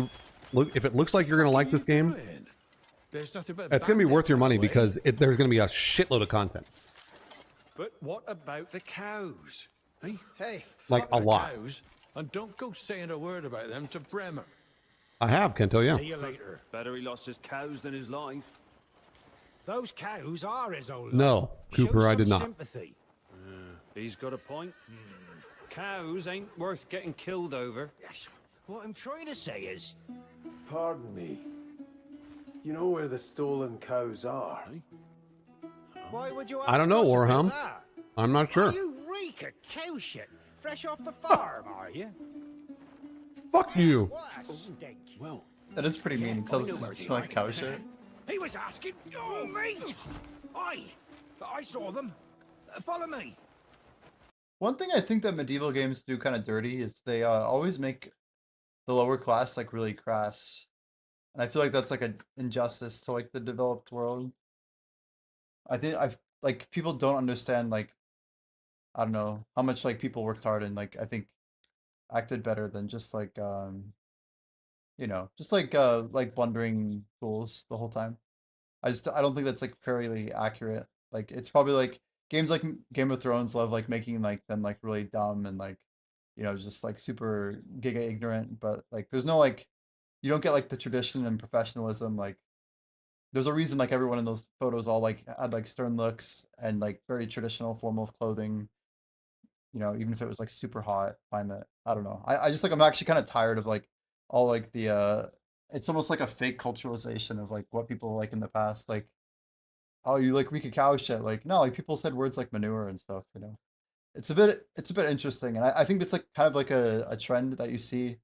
it looks like you're gonna like this game, There's nothing but it's gonna be worth your money bandits because there's gonna be a shitload of content. But what about the cows? Eh? Hey, Like fuck a the lot. Cows, and don't go saying a word about them to Bremer. I have, Kento, yeah. See you later. Better he lost his cows than his life. Those cows are his old No, life. Cooper, Show I did some not. Sympathy. He's got a point. Cows ain't worth getting killed over. Yes. What I'm trying to say is, Pardon me. You know where the stolen cows are? why would you ask I don't know, us about Warham. that? I'm not sure. You reek of cow shit. Fresh off the farm, are you? Fuck you. What a stink. Well, That is pretty mean. He tells us to smell like cow shit. He was asking, oh, me! I saw them. Follow me. One thing I think that medieval games do kind of dirty is they always make the lower class like really crass, and I feel like that's like an injustice to like the developed world. I think like people don't understand, like, I don't know how much like people worked hard and like I think acted better than just like just like blundering fools the whole time. I don't think that's like fairly accurate. Like it's probably like games like Game of Thrones love like making like them like really dumb and like just like super giga ignorant, but like there's no like you don't get like the tradition and professionalism. Like there's a reason like everyone in those photos all like had like stern looks and like very traditional formal clothing. Even if it was like super hot, find that I don't know. I just like I'm actually kind of tired of like all like the it's almost like a fake culturalization of like what people like in the past, like, oh, you like reek of cow shit. Like, no, like people said words like manure and stuff, It's a bit interesting. And I think it's like kind of like a trend that you see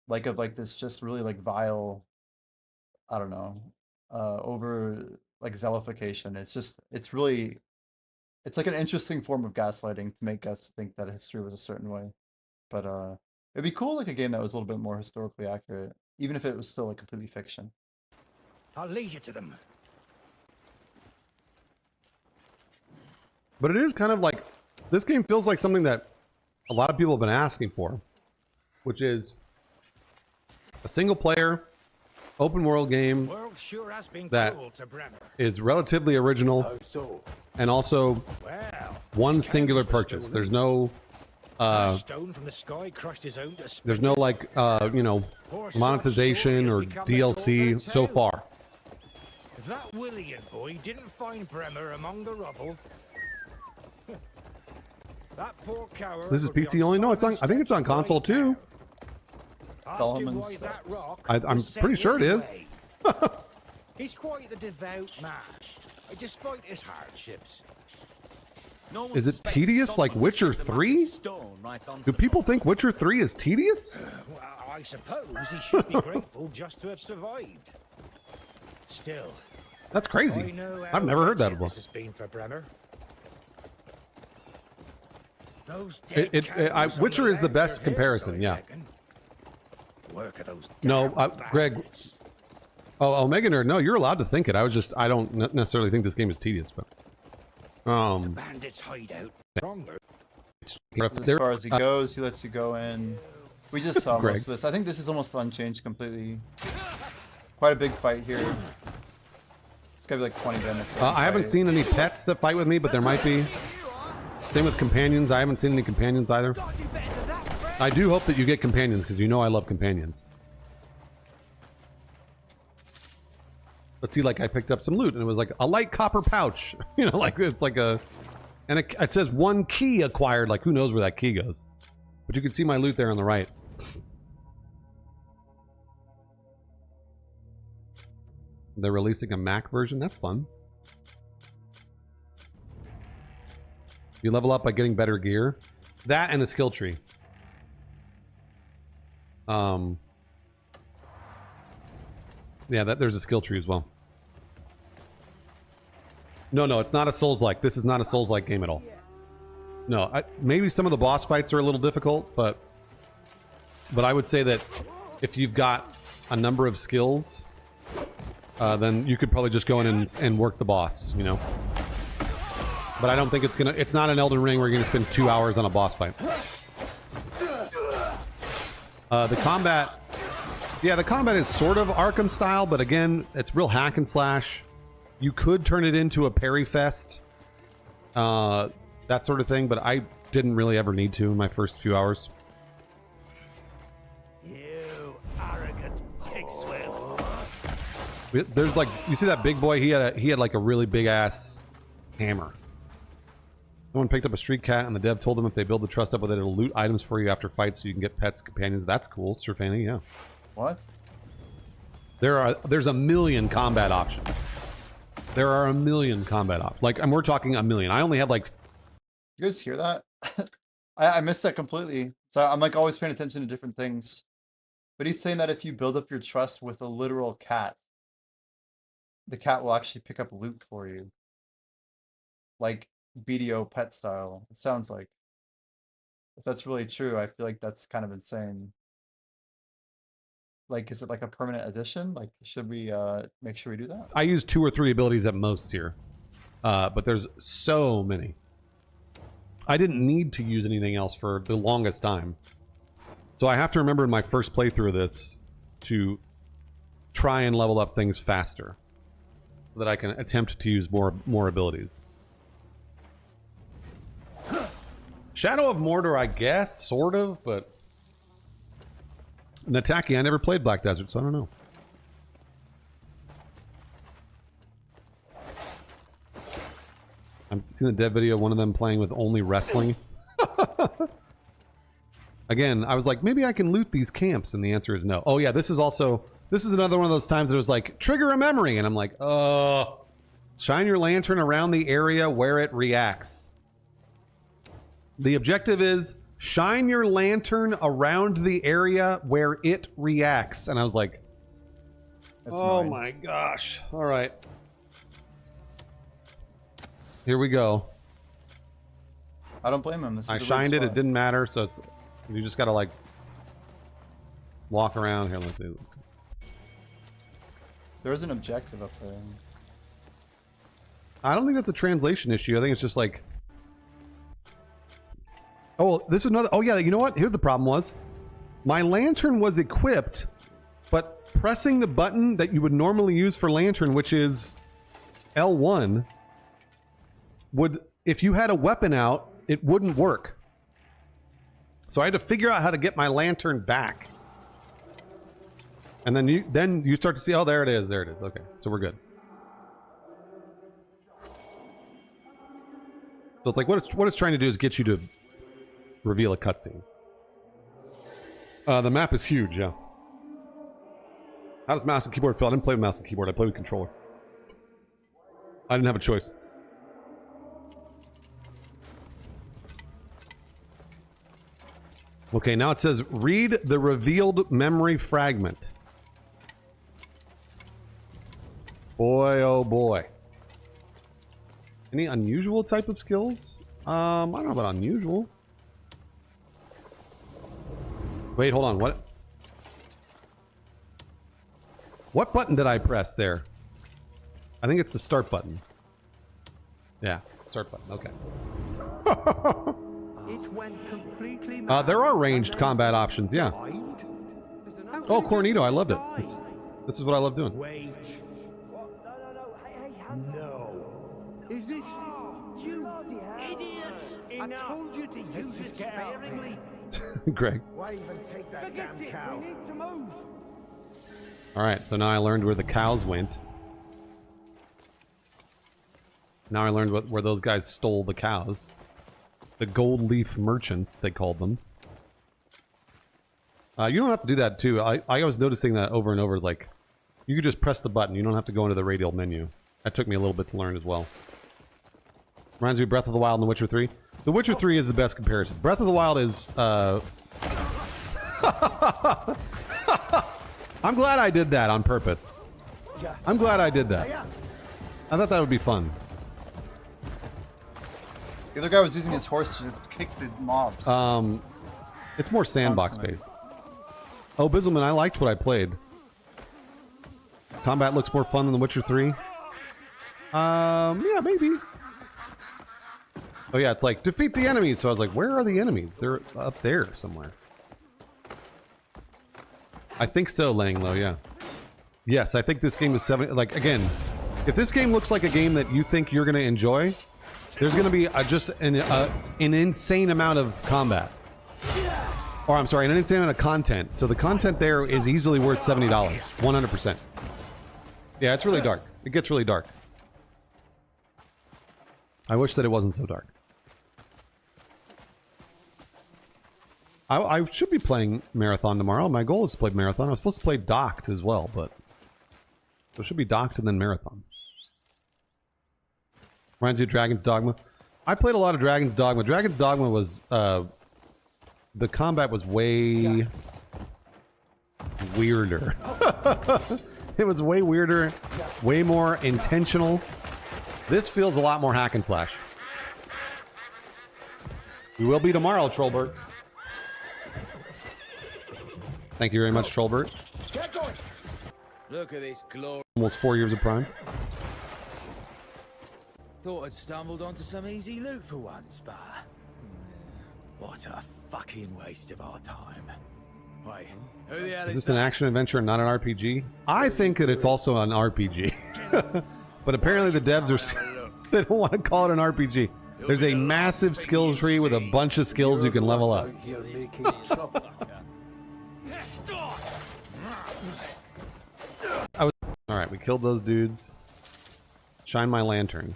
like of like this just really like vile, I don't know, over like zelification. It's like an interesting form of gaslighting to make us think that history was a certain way. But it'd be cool like a game that was a little bit more historically accurate, even if it was still like completely fiction. I'll lead you to them. But it is kind of like, this game feels like something that a lot of people have been asking for, which is a single player, open world game World sure has been that cruel to Bremer. is relatively original and also Well, one singular purchase. There's no stone from the sky crushed his own to there's no like monetization or DLC so far. If that William boy didn't find Bremer among the rubble, that poor coward. This is would be PC only? No, it's on. I think it's on console too. Ask him why that rock I'm was pretty set sure it his is. way. He's quite the devout man, despite his hardships. Is it tedious like Witcher 3? Do people think Witcher 3 is tedious? Well, I suppose he should be grateful just to have survived. Still, That's crazy. I know how I've never heard that wretched before. This has been for Bremer. Those dead cows on Witcher is the left best are his, comparison, I yeah. reckon. Work of those No, damn Greg. bandits. Oh, Omega Nerd. No, you're allowed to think it. I don't necessarily think this game is tedious, but Bandits hideout stronger. As far as he goes, he lets you go in. We just saw Greg. most of this. I think this is almost unchanged completely. Quite a big fight here. It's gotta be like 20 minutes. I haven't seen any pets that fight with me, but there might be. Same with companions. I haven't seen any companions either. I do hope that you get companions, because you know I love companions. But see, like, I picked up some loot, and it was like a light copper pouch. You know, like, it's like a... And it says 1 key acquired. Like, who knows where that key goes? But you can see my loot there on the right. They're releasing a Mac version. That's fun. You level up by getting better gear. That and the skill tree. Yeah, there's a skill tree as well. No, it's not a Souls-like. This is not a Souls-like game at all. No, maybe some of the boss fights are a little difficult, but I would say that if you've got a number of skills, then you could probably just go in and work the boss, you know? But I don't think it's not an Elden Ring where you're gonna spend 2 hours on a boss fight. The combat... Yeah, the combat is sort of Arkham style, but again, it's real hack and slash. You could turn it into a parry fest. That sort of thing, but I didn't really ever need to in my first few hours. You arrogant pig swim. There's like, you see that big boy? He had like a really big ass hammer. Someone picked up a street cat, and the dev told them if they build the trust up with it, it'll loot items for you after fights, so you can get pets, companions. That's cool, Sir Fanny. Yeah. What? There's a million combat options. There are a million combat options. Like, and we're talking a million. I only have like... You guys hear that? I missed that completely. So I'm like always paying attention to different things. But he's saying that if you build up your trust with a literal cat, the cat will actually pick up loot for you. Like BDO pet style. It sounds like. If that's really true, I feel like that's kind of insane. Like, is it like a permanent addition? Like, should we make sure we do that? I use 2 or 3 abilities at most here. But there's so many. I didn't need to use anything else for the longest time. So I have to remember in my first playthrough of this to try and level up things faster. So that I can attempt to use more abilities. Shadow of Mordor, I guess, sort of, but... Nataki, I never played Black Desert, so I don't know. I'm seeing the dev video of one of them playing with only wrestling. Again, I was like, maybe I can loot these camps, and the answer is no. Oh yeah, this is another one of those times that it was like, trigger a memory, and I'm like, shine your lantern around the area where it reacts. The objective is shine your lantern around the area where it reacts. And I was like, oh my gosh. All right. Here we go. I don't blame him. I shined it. It didn't matter. So it's, you just got to like walk around here. Let's see. There is an objective up there. I don't think that's a translation issue. I think it's just like, oh, this is another... Oh, yeah, you know what? Here the problem was. My lantern was equipped, but pressing the button that you would normally use for lantern, which is L1, would... If you had a weapon out, it wouldn't work. So I had to figure out how to get my lantern back. And then you start to see... Oh, there it is. There it is. Okay, so we're good. So it's like, what it's trying to do is get you to... reveal a cutscene. The map is huge, yeah. How does mouse and keyboard feel? I didn't play with mouse and keyboard. I played with controller. I didn't have a choice. Okay, now it says, read the revealed memory fragment. Boy, oh boy. Any unusual type of skills? I don't know about unusual. Wait, hold on. What button did I press there? I think it's the start button. Yeah, start button. Okay. It went completely there are ranged combat options. Yeah. Oh, Cornito, I loved it. This is what I love doing. Wait. No. Is this... You idiots! I told you to use it sparingly. Greg. Why even take that damn cow? We need to move. Alright, so now I learned where the cows went. Now I learned where those guys stole the cows. The gold leaf merchants, they called them. You don't have to do that too. I was noticing that over and over, like, you could just press the button. You don't have to go into the radial menu. That took me a little bit to learn as well. Reminds me of Breath of the Wild and The Witcher 3. The Witcher 3 is the best comparison. Breath of the Wild is, I'm glad I did that on purpose. I'm glad I did that. I thought that would be fun. The other guy was using his horse to just kick the mobs. It's more sandbox based. Oh, Bizzleman, I liked what I played. Combat looks more fun than The Witcher 3. Yeah, maybe. Oh yeah, it's like, defeat the enemies. So I was like, where are the enemies? They're up there somewhere. I think so, laying low, yeah. Yes, I think this game is 70. Like, again, if this game looks like a game that you think you're going to enjoy, there's going to be just an insane amount of combat. Or, I'm sorry, an insane amount of content. So the content there is easily worth $70. 100%. Yeah, it's really dark. It gets really dark. I wish that it wasn't so dark. I should be playing Marathon tomorrow. My goal is to play Marathon. I was supposed to play Docked as well, but... So it should be Docked and then Marathon. Reminds you of Dragon's Dogma. I played a lot of Dragon's Dogma. Dragon's Dogma was... the combat was way... weirder. It was way weirder. Way more intentional. This feels a lot more hack and slash. We will be tomorrow, Trollbert. Thank you very much, Trollbert. Get going. Look at this glory. Almost 4 years of Prime. Thought I'd stumbled onto some easy loot for once, but... What a fucking waste of our time. Wait, who the hell Is this an action adventure and not an RPG? I think that it's also an RPG. But apparently the devs are... they don't want to call it an RPG. There's a massive skill tree with a bunch of skills you can level up. Alright, we killed those dudes. Shine my lantern.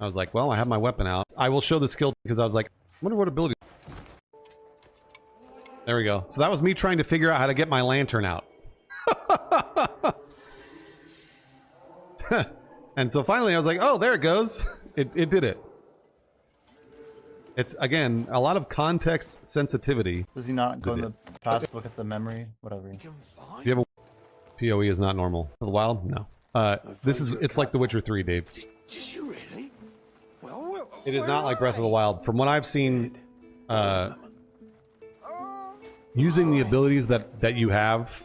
I was like, well, I have my weapon out. I will show the skill because I was like, I wonder what ability... There we go. So that was me trying to figure out how to get my lantern out. And so finally I was like, oh, there it goes. It did it. It's, again, a lot of context sensitivity. Does he not go in the past, look at the memory? Whatever. Do you have a... PoE is not normal. The Wild? No. It's like The Witcher 3, Dave. Did you really? Well, It is not like Breath of the Wild. From what I've seen, using the abilities that you have,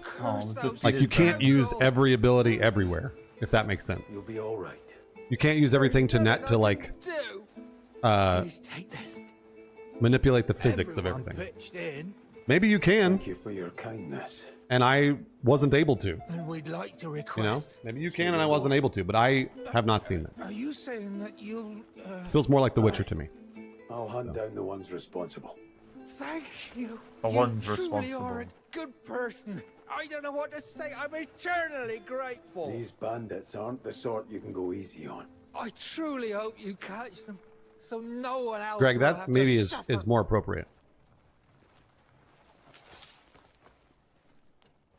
like you can't use every ability everywhere, if that makes sense. You'll be all right. You can't use everything to like manipulate the physics of everything. Maybe you can. Thank you for your kindness. And I wasn't able to. And we'd like to request... You know? Maybe you can and I wasn't able to, but I have not seen that. Are you saying that you'll... Feels more like The Witcher to me. I'll hunt down the ones responsible. Thank you. The one's you truly responsible. are a good person. I don't know what to say. I'm eternally grateful. These bandits aren't the sort you can go easy on. I truly hope you catch them, so no one else Greg, will that have maybe to is suffer. more appropriate.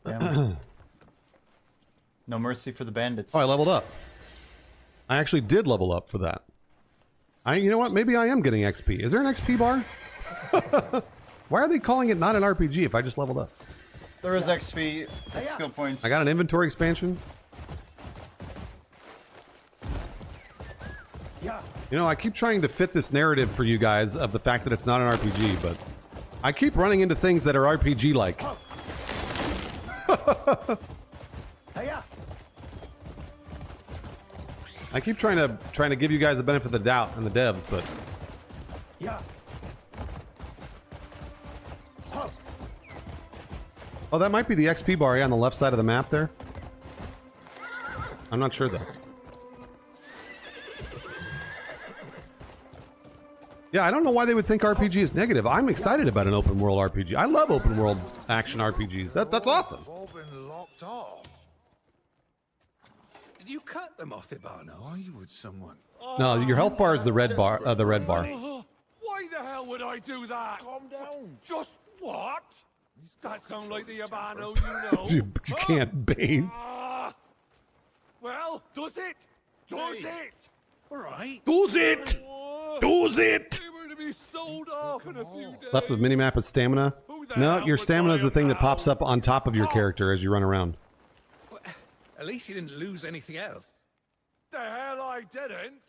Damn. No mercy for the bandits. Oh, I leveled up. I actually did level up for that. You know what? Maybe I am getting XP. Is there an XP bar? Why are they calling it not an RPG if I just leveled up? There is XP. It's skill points. I got an inventory expansion. You know, I keep trying to fit this narrative for you guys of the fact that it's not an RPG, but I keep running into things that are RPG-like. I keep trying to give you guys the benefit of the doubt and the devs, but oh, that might be the XP bar, yeah, on the left side of the map there. I'm not sure though. Yeah, I don't know why they would think RPG is negative. I'm excited about an open world RPG. I love open world action RPGs. That's awesome. All been locked off. Did you cut them off, Ibano? Why would someone? No, your health bar is the red bar. The red bar. Why the hell would I do that? Calm down. Just what? That sound like the Habano you know? You can't bathe. Well, does it? Does it? All right. Does it? Does it? They were to be sold off in a few days. Left of minimap is stamina. No, your stamina is the thing that pops up on top of your character as you run around. At least you didn't lose anything else. The hell I didn't.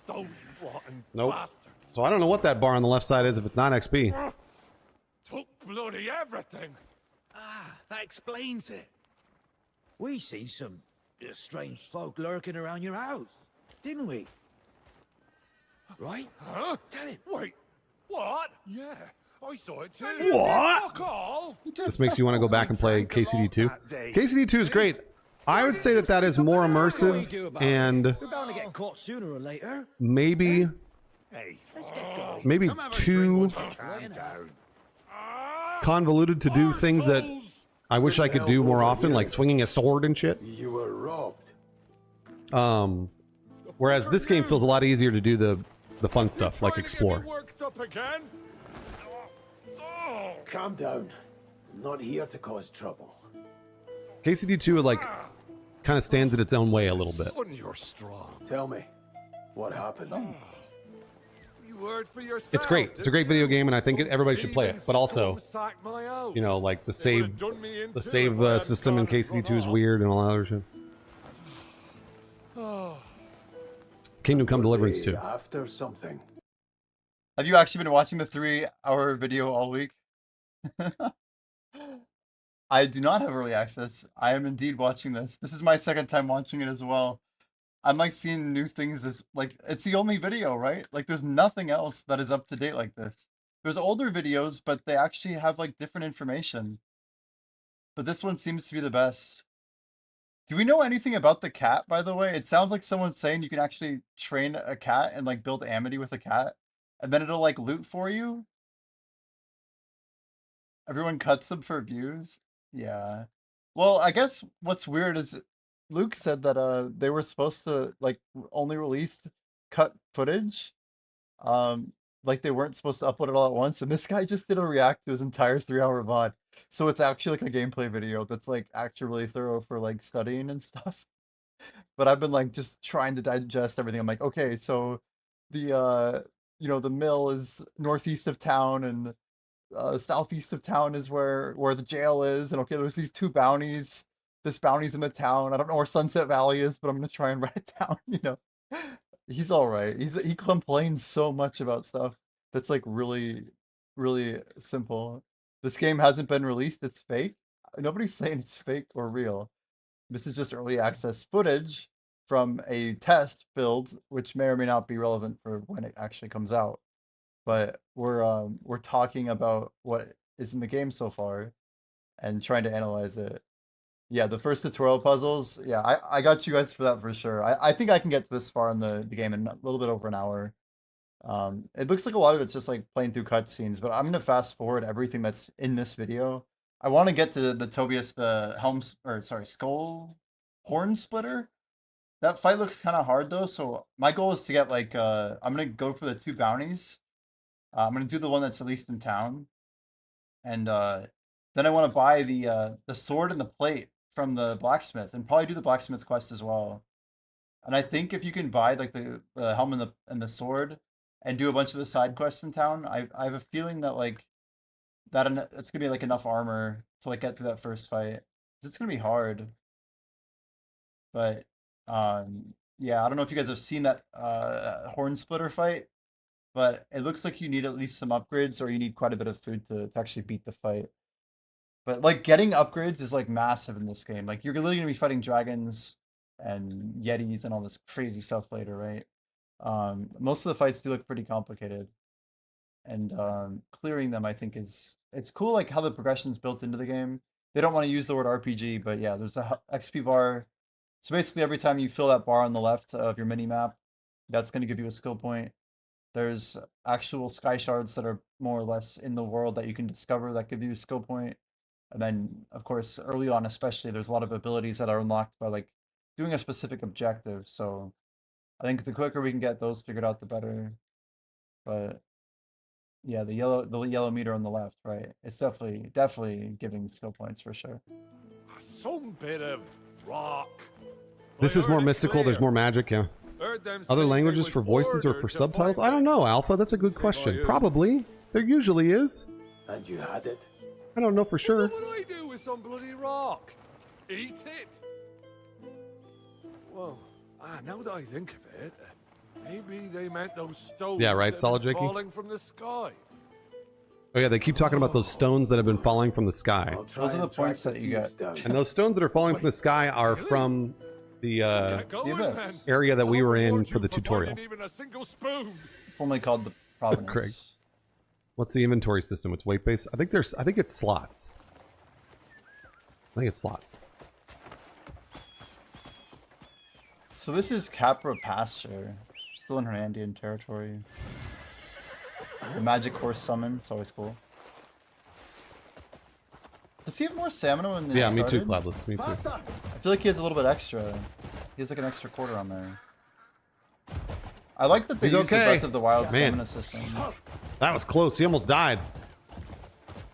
Those rotten Nope. bastards So I don't know what that bar on the left side is if it's not XP. took bloody everything. Ah, that explains it. We see some strange folk lurking around your house, didn't we? Right? Huh? Tell him. Wait, what? Yeah, I saw it too. Fuck all. This makes you want to go back and play KCD2. KCD2 is great. I would say that is more immersive and We're bound to get caught sooner or later. maybe Let's get going. maybe too convoluted to do things that I wish I could do more often, like swinging a sword and shit. You were robbed. Whereas this game feels a lot easier to do the fun stuff, like explore. Worked up again? Calm down. I'm not here to cause trouble. KCD2 like kind of stands in its own way a little bit. Son, you're strong. Tell me, what happened? You word for yourself. It's great. It's a great video game, and I think everybody should play it. But also, My house. you know, like the They would've save done me in the too save if I hadn't system in gone and KCD2 run is off. weird and all that other shit. Kingdom Come Deliverance too. After something. Have you actually been watching the 3-hour video all week? I do not have early access. I am indeed watching this. This is my second time watching it as well. I'm like seeing new things as like it's the only video, right? Like there's nothing else that is up to date like this. There's older videos, but they actually have like different information. But this one seems to be the best. Do we know anything about the cat, by the way? It sounds like someone's saying you can actually train a cat and like build amity with a cat, and then it'll like loot for you. Everyone cuts them for views. Yeah. Well, I guess what's weird is Luke said that they were supposed to like only release cut footage. Like they weren't supposed to upload it all at once, and this guy just did a react to his entire 3-hour VOD. So it's actually like a gameplay video that's like actually really thorough for like studying and stuff. But I've been like just trying to digest everything. I'm like, okay, so the you know, the mill is northeast of town, and southeast of town is where the jail is, and okay, there's these two bounties. This bounty's in the town. I don't know where Sunset Valley is, but I'm gonna try and write it down. You know, he's all right. He complains so much about stuff that's like really simple. This game hasn't been released. It's fake. Nobody's saying it's fake or real. This is just early access footage from a test build, which may or may not be relevant for when it actually comes out. But we're talking about what is in the game so far and trying to analyze it. Yeah, the first tutorial puzzles. Yeah, I got you guys for that for sure. I think I can get to this far in the game in a little bit over an hour. It looks like a lot of it's just like playing through cutscenes, but I'm gonna fast forward everything that's in this video. I want to get to the Tobias, the skull horn splitter. That fight looks kind of hard though, so my goal is to get like I'm gonna go for the two bounties. I'm gonna do the one that's at least in town, and then I want to buy the sword and the plate from the blacksmith, and probably do the blacksmith quest as well. And I think if you can buy like the helmet and the sword, and do a bunch of the side quests in town, I have a feeling that like it's gonna be like enough armor to like get through that first fight. It's gonna be hard, but yeah, I don't know if you guys have seen that horn splitter fight, but it looks like you need at least some upgrades, or you need quite a bit of food to actually beat the fight. But like getting upgrades is like massive in this game. Like you're literally gonna be fighting dragons and yetis and all this crazy stuff later, right? Most of the fights do look pretty complicated, and clearing them I think it's cool, like how the progression's built into the game. They don't want to use the word RPG, but yeah, there's a XP bar. So basically every time you fill that bar on the left of your mini map, that's going to give you a skill point. There's actual sky shards that are more or less in the world that you can discover that give you a skill point. And then, of course, early on especially, there's a lot of abilities that are unlocked by like doing a specific objective. So I think the quicker we can get those figured out, the better. But yeah, the yellow meter on the left, right? It's definitely giving skill points for sure. Some bit of rock. This is more mystical. There's more magic, yeah. Other languages for voices or for subtitles? I don't know, Alpha. That's a good question. Probably. There usually is. And you had it? I don't know for sure. What would I do with some bloody rock? Eat it? Well, now that I think of it, maybe they meant those stones Yeah, right, that Solid have been Jakey? falling from the sky. Oh yeah, they keep talking about those stones that have been falling from the sky. Those are the points that you get. And those stones that are falling from the sky are from the abyss. area that we were in for the tutorial. Even a single spoon. Formerly called the Providence. Craig. What's the inventory system? It's weight based. I think it's slots. I think it's slots. So this is Capra Pasture, still in Hernandian territory. The magic horse summon, it's always cool. Does he have more stamina when he Yeah, me too, started? Cloudless. Me too. I feel like he has a little bit extra. He has like an extra quarter on there. I like that they He's use the okay. Breath of the Wild Man. stamina system. That was close. He almost died.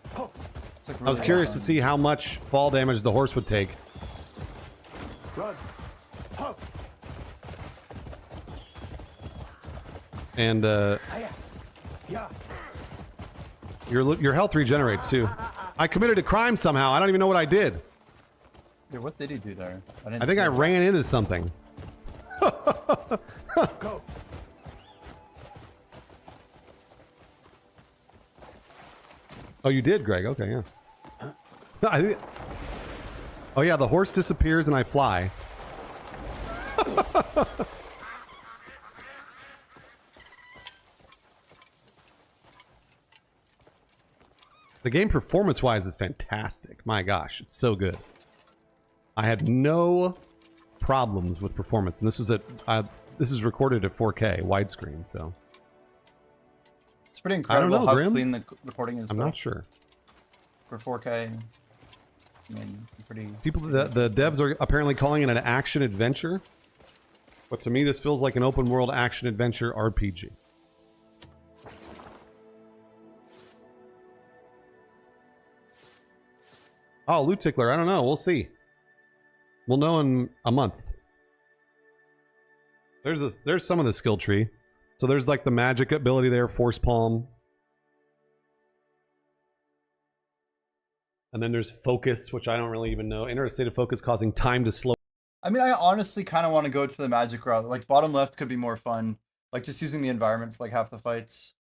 It's like I was really curious well to done. see how much fall damage the horse would take. Run. And your health regenerates too. I committed a crime somehow. I don't even know what I did. Yeah, what did he do there? I think I ran into something. Go. Oh, you did, Greg. Okay, yeah. Oh yeah, the horse disappears and I fly. The game performance-wise is fantastic. My gosh, it's so good. I had no problems with performance, and this was this is recorded at 4K widescreen, so It's pretty I incredible don't know, how Grim. clean the recording is. I'm though. not sure. For 4K, I mean, pretty. People, the devs are apparently calling it an action adventure, but to me, this feels like an open world action adventure RPG. Oh, Loot Tickler. I don't know. We'll see. We'll know in a month. There's some of the skill tree. So there's like the magic ability there, Force Palm. And then there's Focus, which I don't really even know. Enter a state of focus causing time to slow. I mean, I honestly kind of want to go to the magic route. Like bottom left could be more fun. Like just using the environment for like half the fights.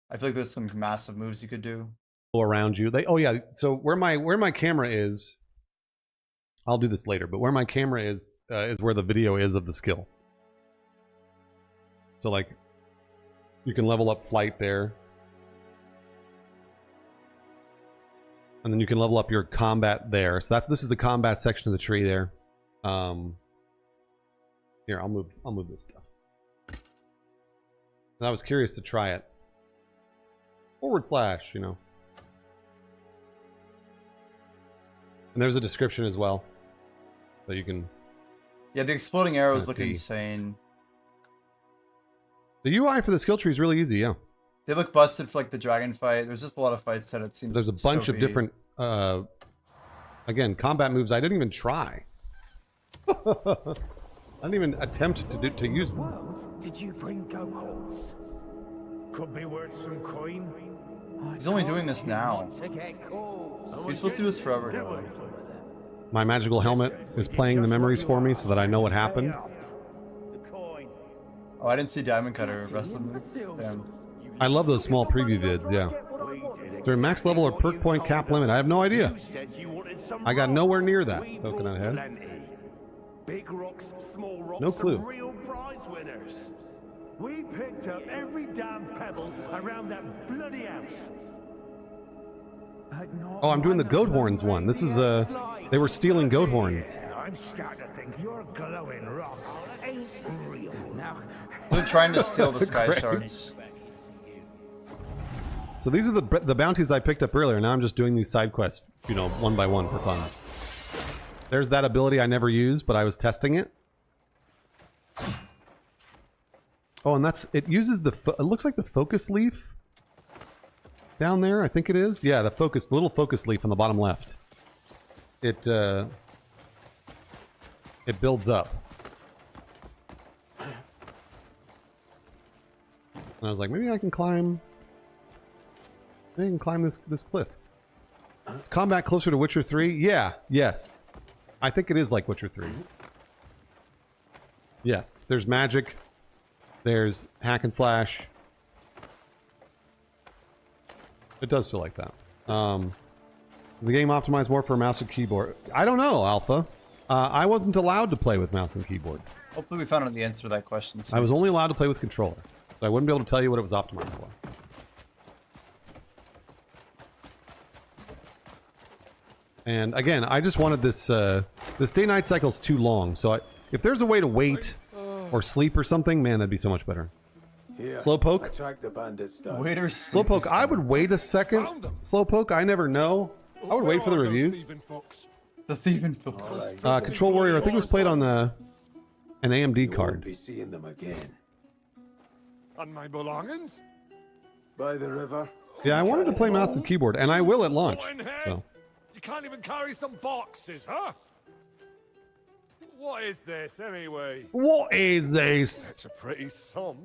I feel like there's some massive moves you could do. Around you. Oh yeah, so where my camera is, I'll do this later, but where my camera is where the video is of the skill. So like you can level up flight there. And then you can level up your combat there. So this is the combat section of the tree there. Here, I'll move this stuff. And I was curious to try it. / you know. And there's a description as well. So you can... Yeah, the exploding arrows Kinda look see. insane. The UI for the skill tree is really easy, yeah. They look busted for like the dragon fight. There's just a lot of fights that it seems. There's a bunch of scopy. different, again, combat moves I didn't even try. I didn't even attempt to use them. Did you bring goat horns? Could be worth some coin. He's only doing this now. He's supposed to do this forever, though. My magical helmet is playing the memories for me so that I know what happened. Oh, I didn't see Diamond Cutter rest of them. Damn. I love those small preview vids, yeah. Is there a max level or perk point cap limit? I have no idea. I got nowhere near that. Coconut head. Big rocks, small rocks, No clue. some real prize winners. We picked up every damn pebble around that bloody house. Oh, I'm doing the goat horns one. This is they were stealing goat horns. I'm starting to think your glowing rock ain't real. Now, They're trying to steal the sky Great. shards. So these are the bounties I picked up earlier. Now I'm just doing these side quests, you know, one by one for fun. There's that ability I never used, but I was testing it. Oh, and it uses it looks like the focus leaf down there, I think it is. Yeah, the little focus leaf on the bottom left. It builds up. And I was like, maybe I can climb this cliff. Is combat closer to Witcher 3? Yeah, yes. I think it is like Witcher 3. Yes, there's magic. There's hack and slash. It does feel like that. Is the game optimized more for a mouse and keyboard? I don't know, Alpha. I wasn't allowed to play with mouse and keyboard. Hopefully we found out the answer to that question soon. I was only allowed to play with controller. So I wouldn't be able to tell you what it was optimized for. And again, I just wanted this day-night cycle's too long. So if there's a way to wait or sleep or something, man, that'd be so much better. Here, Slowpoke? track the bandits down. Slowpoke, I would wait a second. Slowpoke, I never know. I would wait for the reviews. The thieving folks. Control Warrior, I think it was played on an AMD card. Be seeing them again. And my belongings? By the river. Yeah, I wanted to play mouse and keyboard, and I will at launch. So. You can't even carry some boxes, huh? What is this, anyway? What is this? It's a pretty sum.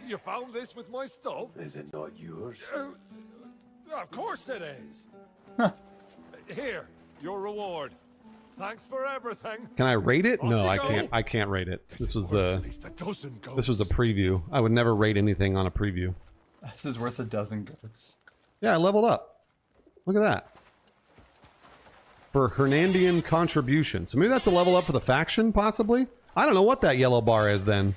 You found this with my stuff? Is it not yours? Of course it is. Here, your reward. Thanks for everything. Can I rate it? No, I can't. I can't rate it. This was a preview. I would never rate anything on a preview. This is worth a dozen goats. Yeah, I leveled up. Look at that. For Hernandian contribution. So maybe that's a level up for the faction, possibly? I don't know what that yellow bar is then.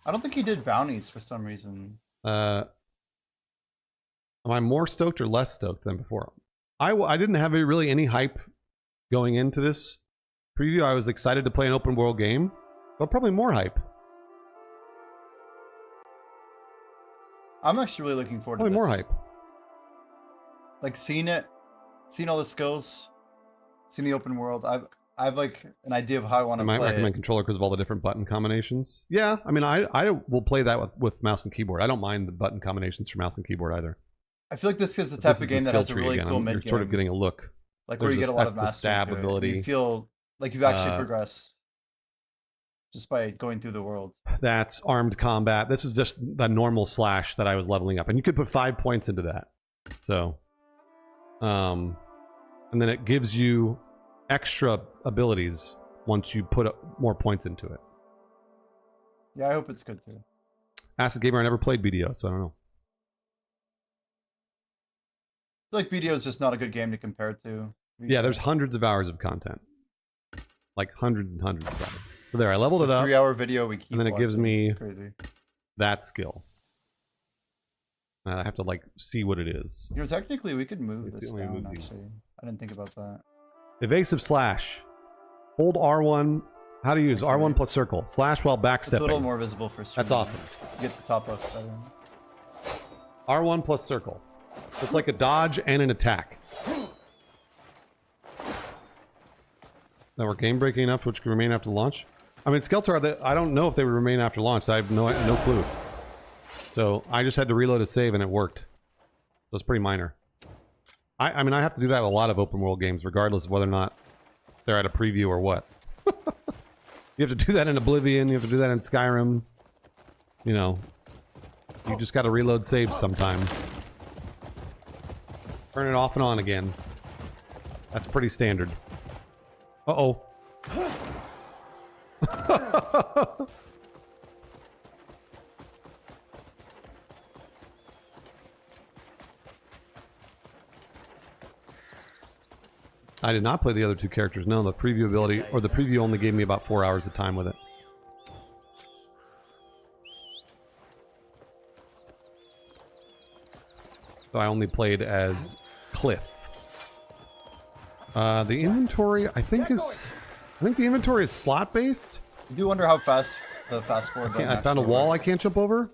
I don't think he did bounties for some reason. Am I more stoked or less stoked than before? I didn't have really any hype going into this preview. I was excited to play an open world game, but probably more hype. I'm actually really looking forward to this. Probably more hype. Like seeing all the skills, seeing the open world. I've like an idea of how I want to play. I might recommend controller because of all the different button combinations. Yeah, I mean, I will play that with mouse and keyboard. I don't mind the button combinations for mouse and keyboard either. I feel like this is the type of game that has a really cool mid game. You're sort of getting a look. Like where you get a lot of mastery. Stab ability. You feel like you've actually progressed just by going through the world. That's armed combat. This is just the normal slash that I was leveling up, and you could put 5 points into that. So, and then it gives you extra abilities once you put more points into it. Yeah, I hope it's good too. Acid Gamer, I never played BDO, so I don't know. I feel like BDO is just not a good game to compare it to. Yeah, there's hundreds of hours of content. Like hundreds and hundreds of hours. So there, I leveled it up. 3-hour video we keep and then it gives me crazy. That skill. I have to like see what it is. You know, technically we could move this down, actually. I didn't think about that. Evasive slash. Hold R1. How to use R1 plus circle. Slash while backstepping. It's a little more visible for streaming. That's awesome. You get the top left better. R1 plus circle. It's like a dodge and an attack. That were game breaking enough which can remain after launch. I mean, Skeltar, I don't know if they would remain after launch. So I have no clue. So I just had to reload a save and it worked. So it's pretty minor. I mean, I have to do that with a lot of open world games, regardless of whether or not they're at a preview or what. You have to do that in Oblivion. You have to do that in Skyrim. You know, you just got to reload saves sometime. Turn it off and on again. That's pretty standard. Uh-oh. I did not play the other two characters. No, the preview ability, or the preview only gave me about 4 hours of time with it. So I only played as Cliff. The inventory, I think the inventory is slot based. I do wonder how fast the fast forward button I found a wall I can't jump over.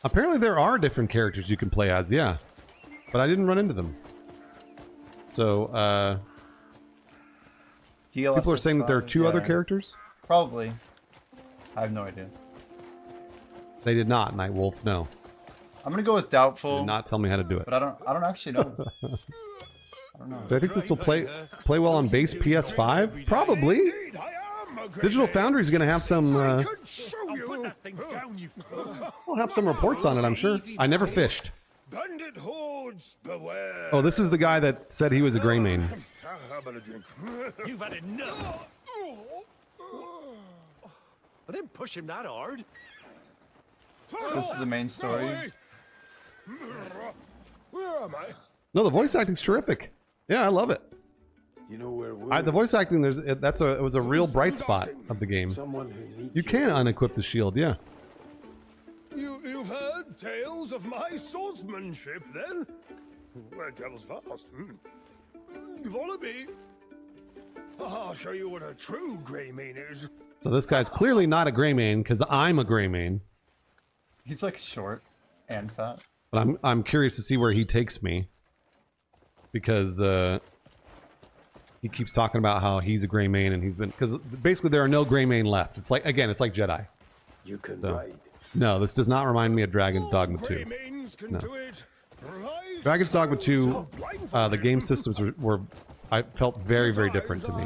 Apparently there are different characters you can play as, yeah. But I didn't run into them. So, people are saying that there are two other characters? Probably. I have no idea. They did not, Nightwolf, no. I'm gonna go with doubtful. They did not tell me how to do it. But I don't actually know. I don't know. Do I think this will play well on base PS5? Probably. Digital Foundry's gonna have some we'll have some reports on it, I'm sure. I never fished. Bandit hordes, beware. Oh, this is the guy that said he was a Greymane. How about a drink? You've had enough. I didn't push him that hard. This is the main story. Where am I? No, the voice acting's terrific. Yeah, I love it. You know where The voice acting, it was a real bright spot of the game. You can unequip the shield, yeah. You've heard tales of my swordsmanship, then? Where travels fast. You follow me? I'll show you what a true Greymane is. So this guy's clearly not a Greymane because I'm a Greymane. He's like short and fat. But I'm curious to see where he takes me because he keeps talking about how he's a Greymane and he's been because basically there are no Greymane left. It's like it's like Jedi. You can ride. No, this does not remind me of Dragon's Dogma 2. No. Dragon's Dogma 2, the game systems were I felt very, very different to me.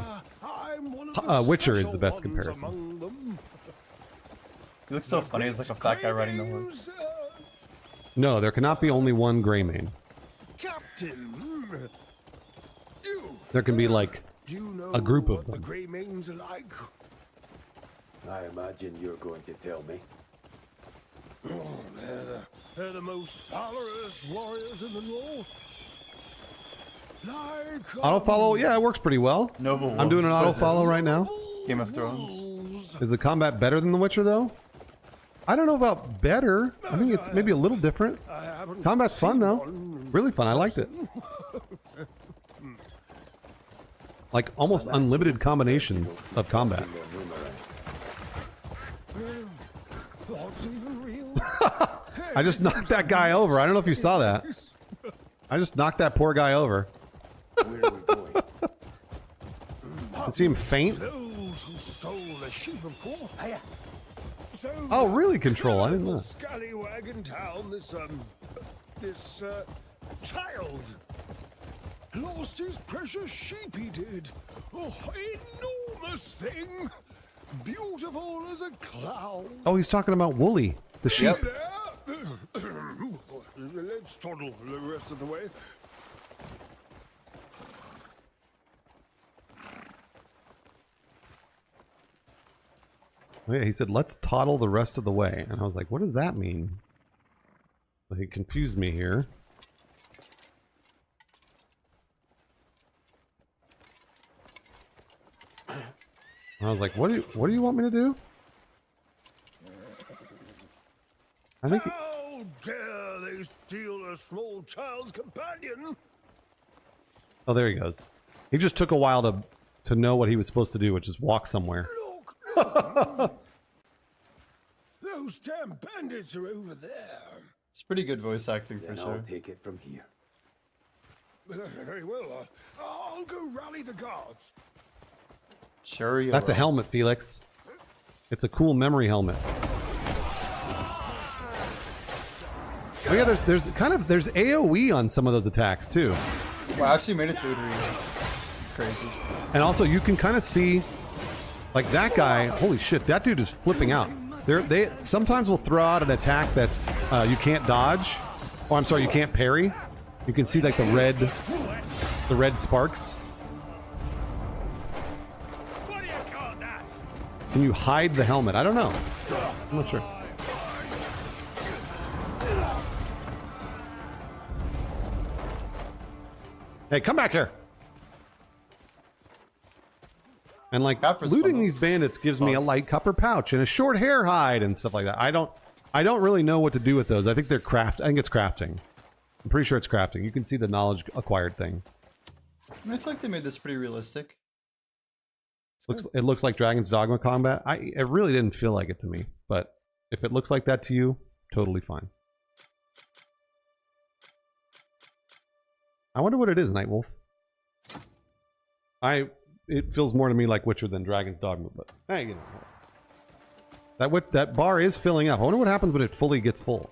Witcher is the best comparison. He looks so funny. He's like a fat guy riding the horse. No, there cannot be only one Greymane. Captain, There can be like a group of them. Greymanes alike. I imagine you're going to tell me. Oh, they're the most valorous warriors in the North. Like Auto follow, yeah, it works pretty well. Noble I'm doing an auto Wolves. follow right now. Game of Thrones. Is the combat better than The Witcher though? I don't know about better. I think it's maybe a little different. Combat's fun though. Really fun. I liked it. Like almost unlimited combinations of combat. I just knocked that guy over. I don't know if you saw that. I just knocked that poor guy over. You see him faint? Those who stole the sheep of course. Oh, really, Control? I didn't know. Scallywag in town, this child lost his precious sheep, he did. Oh, enormous thing. Beautiful as a cloud. Oh, he's talking about Wooly, the sheep. Let's toddle the rest of the way. Oh, yeah, he said, let's toddle the rest of the way. And I was like, what does that mean? So he confused me here. I was like, what do you want me to do? I think How dare they steal a small child's companion? Oh, there he goes. He just took a while to know what he was supposed to do, which is walk somewhere. Those damn bandits are over there. It's pretty good voice acting for sure. I'll take it from here. Very well. I'll go rally the guards. Sure you That's a will. helmet, Felix. It's a cool memory helmet. Oh yeah, there's AoE on some of those attacks too. Well, I actually made it to 3. It's crazy. And also you can kind of see like that guy, holy shit, that dude is flipping out. They sometimes will throw out an attack that's you can't dodge. Oh, I'm sorry, you can't parry. You can see like the red sparks. Can you hide the helmet? I don't know. I'm not sure. Hey, come back here. And like looting these bandits gives me a light copper pouch and a short hair hide and stuff like that. I don't really know what to do with those. I think they're I think it's crafting. I'm pretty sure it's crafting. You can see the knowledge acquired thing. I mean, I feel like they made this pretty realistic. It looks like Dragon's Dogma combat. It really didn't feel like it to me, but if it looks like that to you, totally fine. I wonder what it is, Nightwolf. It feels more to me like Witcher than Dragon's Dogma, but hey, you know. That bar is filling up. I wonder what happens when it fully gets full.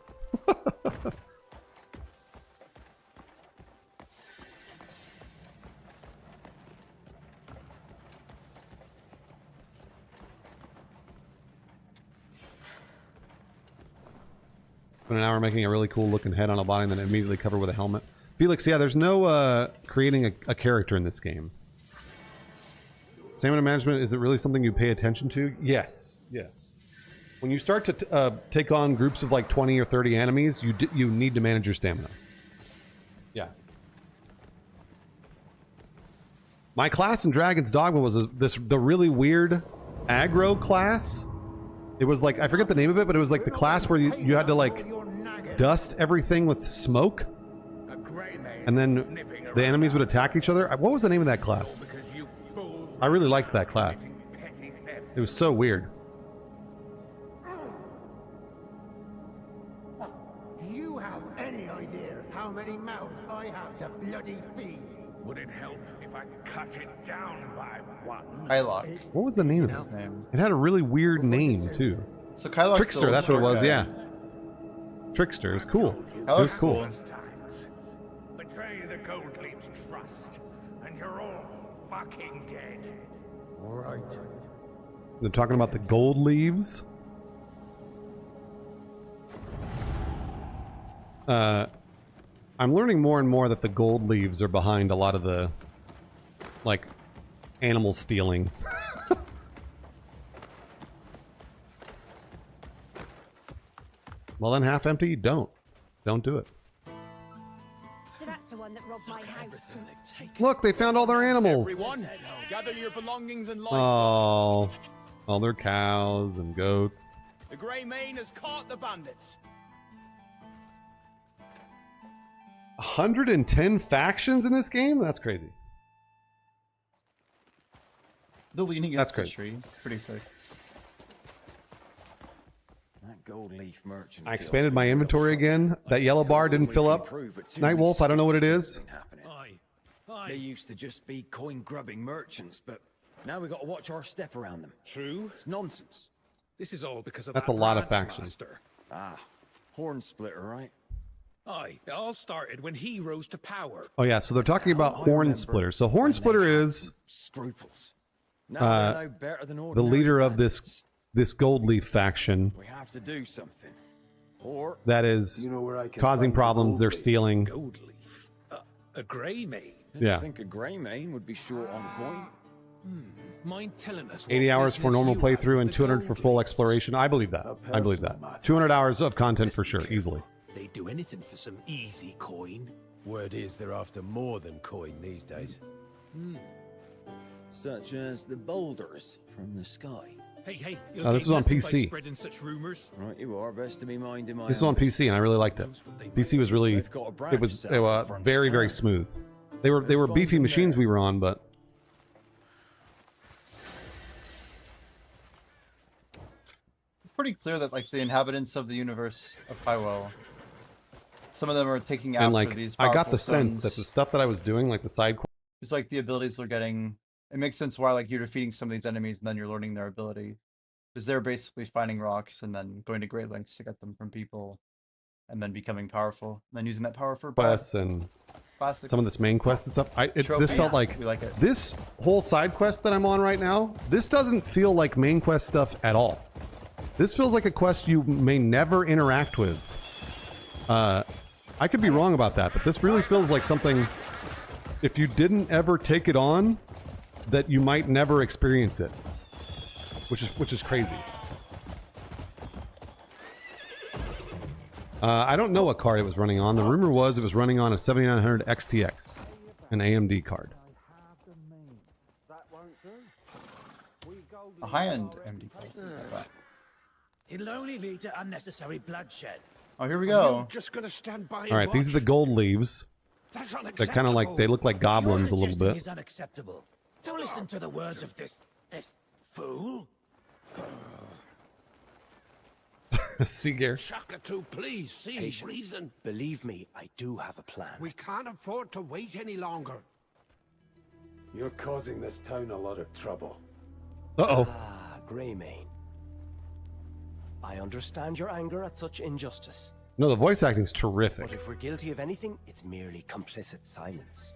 Spend an hour making a really cool looking head on a body and then immediately covered with a helmet. Felix, yeah, there's no creating a character in this game. Stamina management, is it really something you pay attention to? Yes. Yes. When you start to take on groups of like 20 or 30 enemies, you need to manage your stamina. Yeah. My class in Dragon's Dogma was the really weird aggro class. It was like, I forget the name of it, but it was like the class where you had to like dust everything with smoke. And then the enemies would attack each other. What was the name of that class? I really liked that class. It was so weird. Do you have any idea how many mouths I have to bloody feed? Would it help if I cut it down by one? Kylock. What was the name of his name? It had a really weird name too. So Kylock's Trickster, that's what it was, yeah. Trickster is cool. It was cool. Betray the Gold Leaf's trust, and you're all fucking dead. All right. They're talking about the gold leaves. I'm learning more and more that the gold leaves are behind a lot of the, like, animal stealing. Well, then half empty, don't do it. So that's the one that robbed my house. Look, they found all their animals. Everyone, gather your belongings and livestock. Oh, all their cows and goats. The Grey Mane has caught the bandits. 110 factions in this game? That's crazy. The leaning That's against the crazy. tree. Pretty sick. That gold leaf merchant. I expanded my inventory again. That yellow bar didn't fill up. Nightwolf, I don't know what it is. They used to just be coin-grubbing merchants, but now we've got to watch our step around them. True. It's nonsense. This is all because of That's that a lot of branch factions. master. Ah, Horn Splitter, right? Aye, it all started when he rose to power. Oh yeah, so they're talking about Horn Splitter. So Horn Splitter is Scruples. Now they're no better than the ordinary leader of this gold leaf faction We have to do something. Or that is You know where I can causing find the problems. gold They're leaf? stealing. Gold leaf. A grey mane. Yeah. I think a Grey Mane would be short on coin. Mind telling us 80 what hours for business normal you have playthrough with and the 200 gold for full exploration. I believe that. I believe that. 200 hours of content for sure, easily. They do anything for some easy coin. Word is they're after more than coin these days. Such as the boulders from the sky. Hey, Oh, this was on PC. Spreading such rumors. Right, you are. Best to be minding my This was on own PC and I really liked it. PC was really, They've got a branch it was set up in front of very, town. very smooth. They were beefy machines we were on, but Pretty clear that like the inhabitants of the universe of Highwell, some of them are taking and after like these. I got powerful the sense that stones. the stuff that I was doing, like the side quests, It's like the abilities they're getting. It makes sense why like you're defeating some of these enemies and then you're learning their ability, because they're basically finding rocks and then going to great lengths to get them from people, and then becoming powerful, and then using that power for quests and classic. some of this main quest and stuff. This Trophy. felt like We like it. this whole side quest that I'm on right now. This doesn't feel like main quest stuff at all. This feels like a quest you may never interact with. I could be wrong about that, but this really feels like something, if you didn't ever take it on, that you might never experience it, which is crazy. I don't know what card it was running on. The rumor was it was running on a 7900 XTX, an AMD card. A high-end MD card. It'll only lead to unnecessary bloodshed. Oh, here we go. Just gonna stand by. All right, these are the gold leaves. That's They're unacceptable. kind of like, they look like goblins a Your little suggesting bit. is unacceptable. Don't listen to the words of this fool. Seagear. Shaka-2, please, see Patience. reason. Believe me, I do have a plan. We can't afford to wait any longer. You're causing this town a lot of trouble. Uh-oh. Ah, Greymane. I understand your anger at such injustice. No, the voice acting's terrific. But if we're guilty of anything, it's merely complicit silence.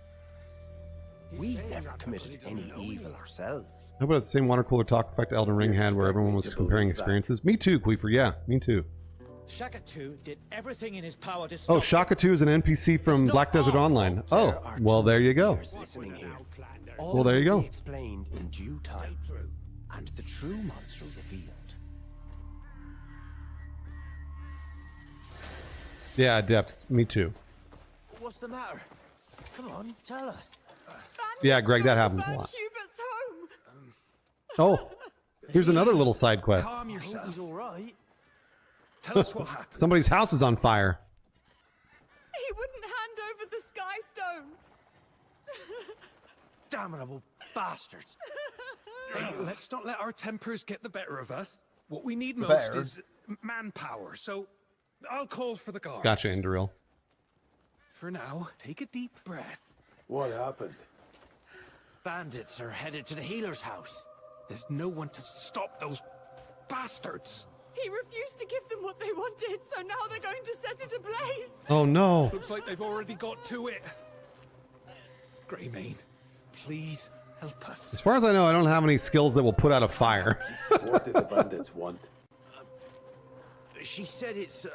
We've never committed any evil ourselves. How about the same water cooler talk effect Elden Ring had where everyone was comparing experiences? Me too, Queefer. Yeah, me too. Shaka-2 did everything in his power to stop. Oh, Shaka 2 is an NPC from Black Desert Online. Oh, well, there you go. Listening here. Well, there you go. All will be explained in due time, and the true monster revealed. Yeah, Depth. Me too. What's the matter? Come on, tell us. Yeah, Greg, that happens a lot. Oh, here's another little side quest. Calm yourself. He's all right. Tell us what happened. Somebody's house is on fire. He wouldn't hand over the Sky Stone. Damnable bastards. Hey, let's not let our tempers get the better of us. What we need The most bear. is manpower, so I'll call for the guards. Gotcha, Indoril. For now, take a deep breath. What happened? Bandits are headed to the healer's house. There's no one to stop those bastards. He refused to give them what they wanted, so now they're going to set it ablaze. Oh, no. Looks like they've already got to it. Greymane, please help us. As far as I know, I don't have any skills that will put out a fire. What did the bandits want? She said it's,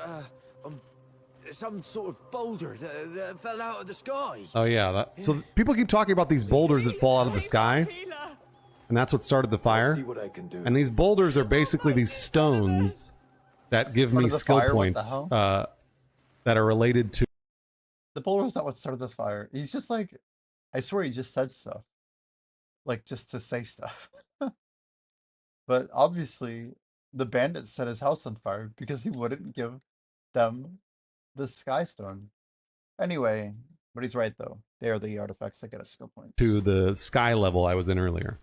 some sort of boulder that fell out of the sky. Oh, yeah. So people keep talking about these boulders that fall out of the sky. And that's what started the fire. See what I can do. And these boulders are basically these stones that give me Started the skill fire? What the points hell? that are related to... The boulder's not what started the fire. He's just like, I swear he just said stuff. Like, just to say stuff. But obviously, the bandits set his house on fire because he wouldn't give them the Sky Stone. Anyway, but he's right though. They are the artifacts that get us skill points. to the sky level I was in earlier.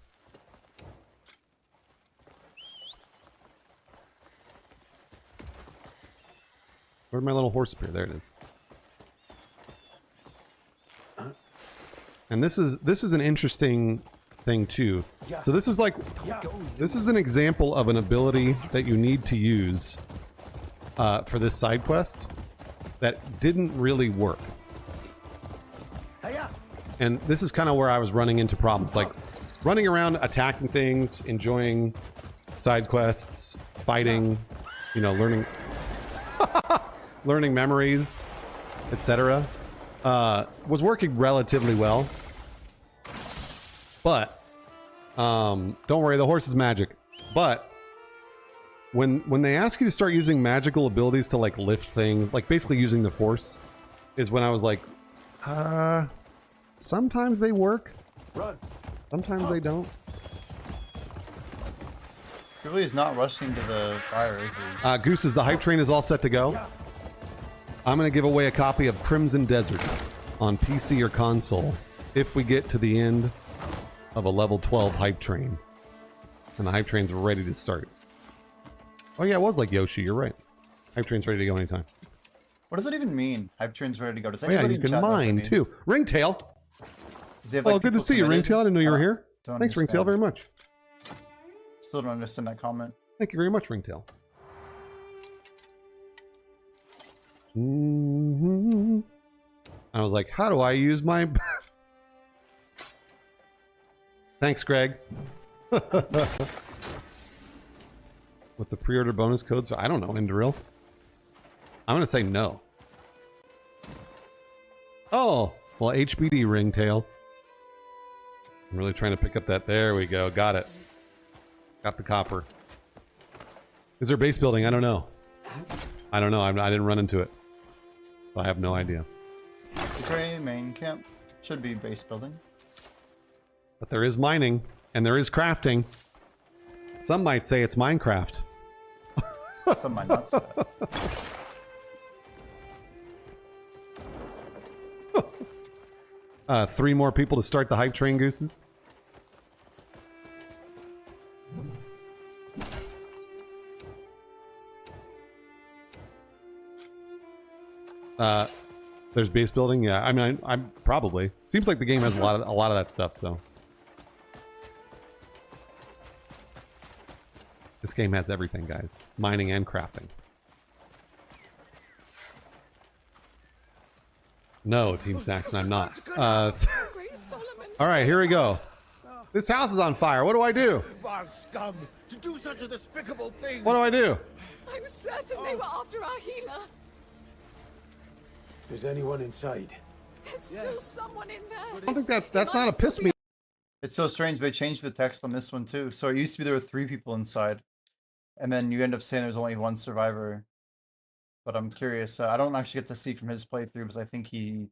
Where'd my little horse appear? There it is. And this is an interesting thing too. So this is like, this is an example of an ability that you need to use for this side quest that didn't really work. And this is kind of where I was running into problems, like running around attacking things, enjoying side quests, fighting, you know, learning learning memories, etc. Was working relatively well. But don't worry, the horse is magic. But when they ask you to start using magical abilities to like lift things, like basically using the force, is when I was like, sometimes they work. Run. Sometimes they don't. Really is not rushing to the fire, is he? Gooses, the hype train is all set to go. I'm going to give away a copy of Crimson Desert on PC or console if we get to the end of a level 12 hype train. And the hype train's ready to start. Oh yeah, it was like Yoshi, you're right. Hype train's ready to go anytime. What does that even mean? Hype train's ready to go. Does Oh, yeah, anybody you in can chat know what that mine means? too. Ringtail! Does he have, Oh, like, good to people see you, committed? Ringtail. I didn't know you were I here. don't Thanks, Ringtail, understand. very much. Still don't understand that comment. Thank you very much, Ringtail. Mm-hmm. I was like, how do I use my... Thanks, Greg. With the pre-order bonus codes, I don't know, Indoril. I'm going to say no. Oh, well, HBD, Ringtail. I'm really trying to pick up that. There we go. Got it. Got the copper. Is there base building? I don't know. I don't know. I didn't run into it. So I have no idea. The gray main camp should be base building. But there is mining, and there is crafting. Some might say it's Minecraft. Some might not say that. 3 more people to start the hype train, Gooses. There's base building. Yeah, I mean, I'm probably. Seems like the game has a lot of that stuff. So this game has everything, guys. Mining and crafting. No, Team Saxon, I'm not. All right, here we go. This house is on fire. What do I do? Vile scum! To do such a despicable thing! What do I do? I'm certain they were after our healer. Is anyone inside? There's still someone in there. I don't think that's not a piss me. It's so strange. They changed the text on this one too. So it used to be there were 3 people inside, and then you end up saying there's only 1 survivor. But I'm curious. I don't actually get to see from his playthrough because I think he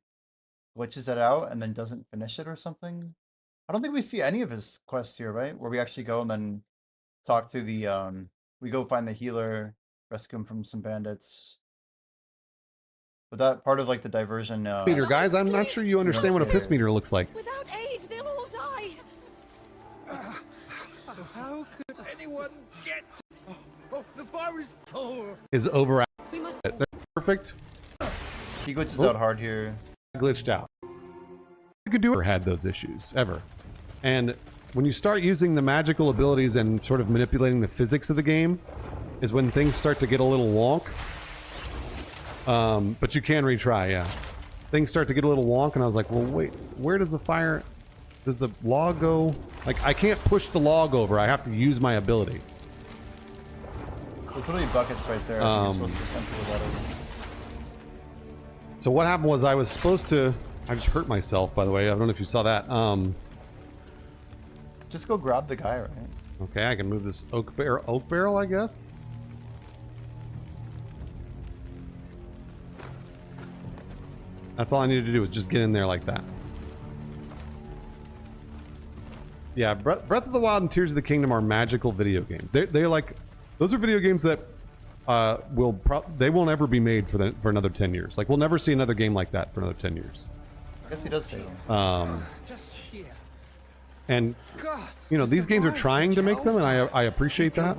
glitches it out and then doesn't finish it or something. I don't think we see any of his quests here, right? Where we actually go and then talk to the we go find the healer, rescue him from some bandits. But that part of like the diversion Meter, guys, I'm not sure you understand what a piss meter looks like. Without aid, they'll all die. How could anyone get? Oh, the fire is full. Is over. We must. Perfect. He glitches out hard here. Glitched out. You could do it. Had those issues ever, and when you start using the magical abilities and sort of manipulating the physics of the game, is when things start to get a little wonk. But you can retry, yeah. Things start to get a little wonk, and I was like, well, wait, where does the fire... Does the log go... Like, I can't push the log over. I have to use my ability. There's literally buckets right there. I think you're supposed to send the letter. So what happened was I was supposed to... I just hurt myself, by the way. I don't know if you saw that. Just go grab the guy, right? Okay, I can move this oak barrel, I guess. That's all I needed to do was just get in there like that. Yeah, Breath of the Wild and Tears of the Kingdom are magical video games. They're like, those are video games that they will never be made for another 10 years. Like, we'll never see another game like that for another 10 years. I guess he does say that. Just here. And you know, these games are trying to make them, and I appreciate that.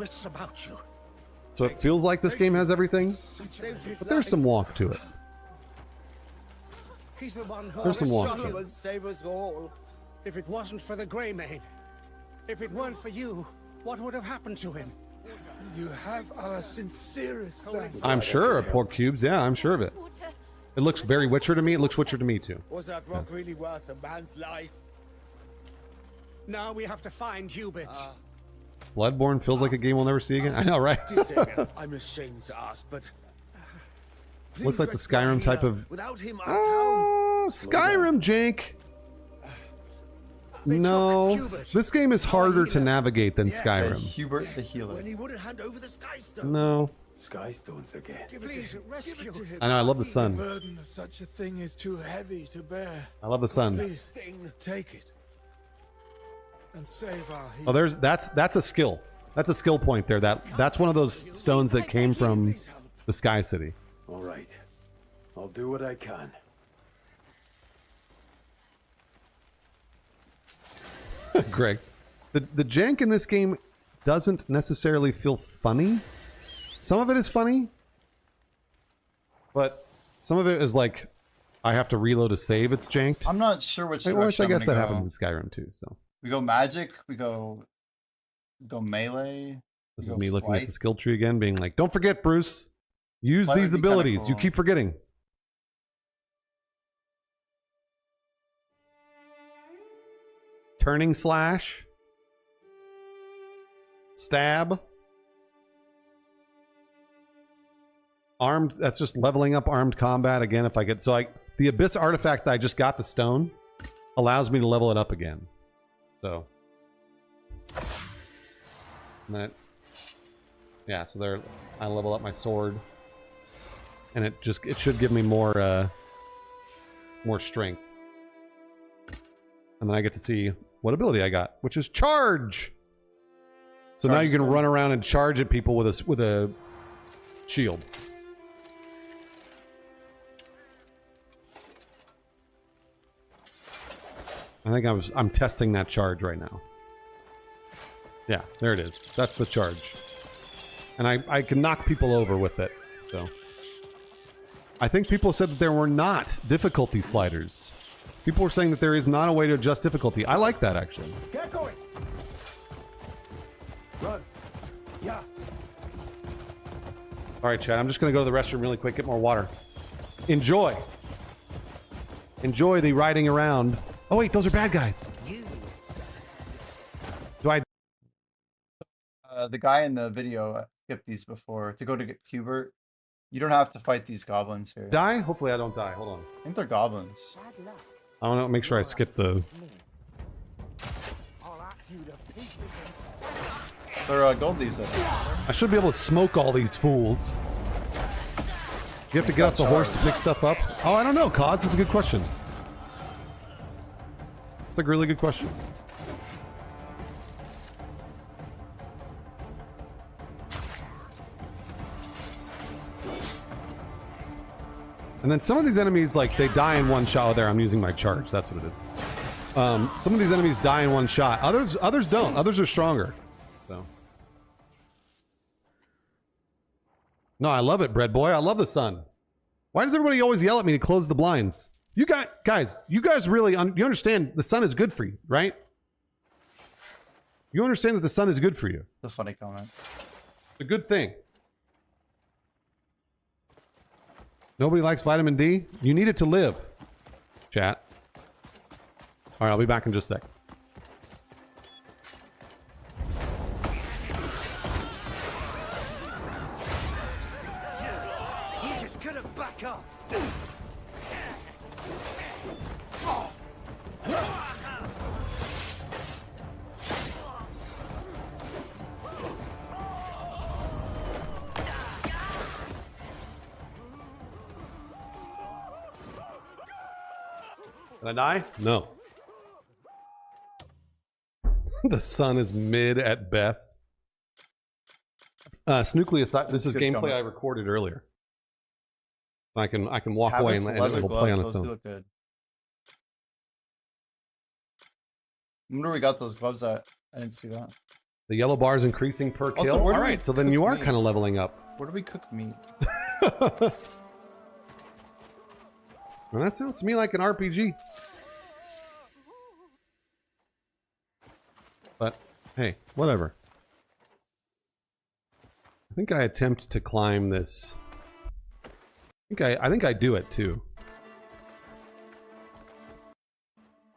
So it feels like this game has everything, but there's some wonk to it. He's the one who There's some wonk to Solomon it. save us all. If it wasn't for the Greymane, if it weren't for you, what would have happened to him? You have our sincerest thanks. I'm sure, pork cubes. Yeah, I'm sure of it. It looks very Witcher to me. It looks Witcher to me too. Was that rock really worth a man's life? Now we have to find Hubert. Bloodborne feels like a game we'll never see again. I know, right? I'm ashamed to ask, but Looks like the Skyrim type of... without him, our town. Skyrim, jank. No, this game is harder to navigate than Skyrim. Hubert the healer. When he wouldn't hand over the Skystone. No. Skystones again. Please rescue him. I know, I love the The sun. burden of such a thing is too heavy to bear. I love the sun. Please, take it and save our Oh, that's a skill. That's a skill point there. That's one of those stones that came from the Sky City. All right. I'll do what I can. Greg, the jank in this game doesn't necessarily feel funny. Some of it is funny, but some of it is like I have to reload a save. It's janked. I'm not sure which Which direction I guess that I'm gonna happens in Skyrim too. So We go magic. We go melee. this we is go me looking at flight. the skill tree again, being like, "Don't forget, Bruce. Use Flight these would be kinda abilities. You cool. keep forgetting." Turning slash. Stab. Armed, that's just leveling up armed combat again if I get... So the Abyss artifact that I just got, the stone, allows me to level it up again. So... And then yeah, so there I level up my sword. And it should give me more strength. And then I get to see what ability I got, which is charge. So now you can run around and charge at people with a shield. I think I'm testing that charge right now. Yeah, there it is. That's the charge. And I can knock people over with it, so. I think people said that there were not difficulty sliders. People were saying that there is not a way to adjust difficulty. I like that, actually. Get going. Run. Yeah. All right, Chad, I'm just going to go to the restroom really quick, get more water. Enjoy. Enjoy the riding around. Oh, wait, those are bad guys. Do I... The guy in the video skipped these before. To go to get Hubert, you don't have to fight these goblins here. Die? Hopefully I don't die. Hold on. I think they're goblins. I want to make sure I skip the... They're gold leaves, I think. I should be able to smoke all these fools. You have to get off the horse to pick stuff up? Oh, I don't know, Cos. That's a good question. It's a really good question. And then some of these enemies, like, they die in one shot. Oh, there, I'm using my charge. That's what it is. Some of these enemies die in one shot. Others don't. Others are stronger. So. No, I love it, Bread Boy. I love the sun. Why does everybody always yell at me to close the blinds? You guys really, you understand the sun is good for you, right? You understand that the sun is good for you. It's a funny comment. It's a good thing. Nobody likes vitamin D? You need it to live. Chat. All right, I'll be back in just a sec. You just couldn't back up. Did I die? No. The sun is mid at best. Snookly aside, this is gameplay I recorded earlier. I can walk away and it will play on its own. Look good. I wonder where we got those gloves at. I didn't see that. The yellow bar is increasing per kill. Also, All right, so then you are kind of leveling up. Where do we cook meat? Well, that sounds to me like an RPG. But, hey, whatever. I think I attempt to climb this. I think I do it, too.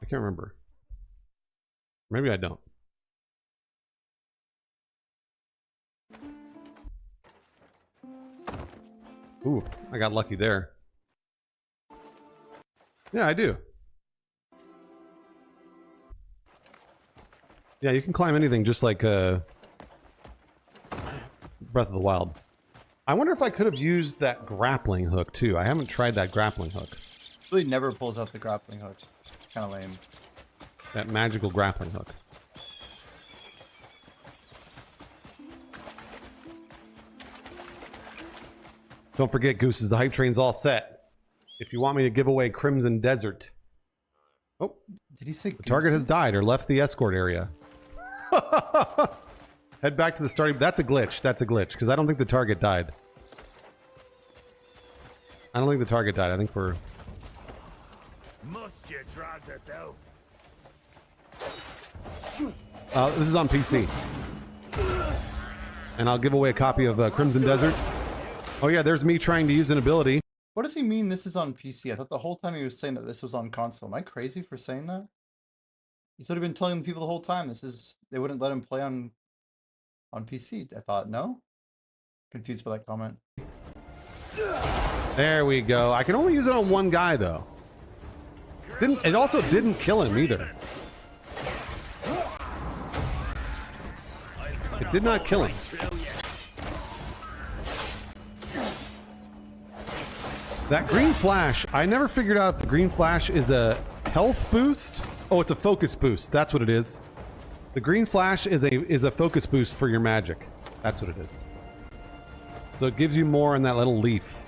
I can't remember. Maybe I don't. Ooh, I got lucky there. Yeah, I do. Yeah, you can climb anything just like Breath of the Wild. I wonder if I could have used that grappling hook too. I haven't tried that grappling hook. It really never pulls out the grappling hook. It's kind of lame. That magical grappling hook. Don't forget, Gooses, the hype train's all set. If you want me to give away Crimson Desert. Oh, did he say the target has died or left the escort area? Head back to the starting. That's a glitch. That's a glitch because I don't think the target died. I don't think the target died. I think we're. Must you drag it out? This is on PC. And I'll give away a copy of Crimson Desert. Oh yeah, there's me trying to use an ability. What does he mean this is on PC? I thought the whole time he was saying that this was on console. Am I crazy for saying that? He should have been telling people the whole time they wouldn't let him play on PC. I thought, no? Confused by that comment. There we go. I can only use it on one guy though. It also didn't kill him either. It did not kill him. That green flash, I never figured out if the green flash is a health boost. Oh, it's a focus boost. That's what it is. The green flash is a focus boost for your magic. That's what it is. So it gives you more in that little leaf.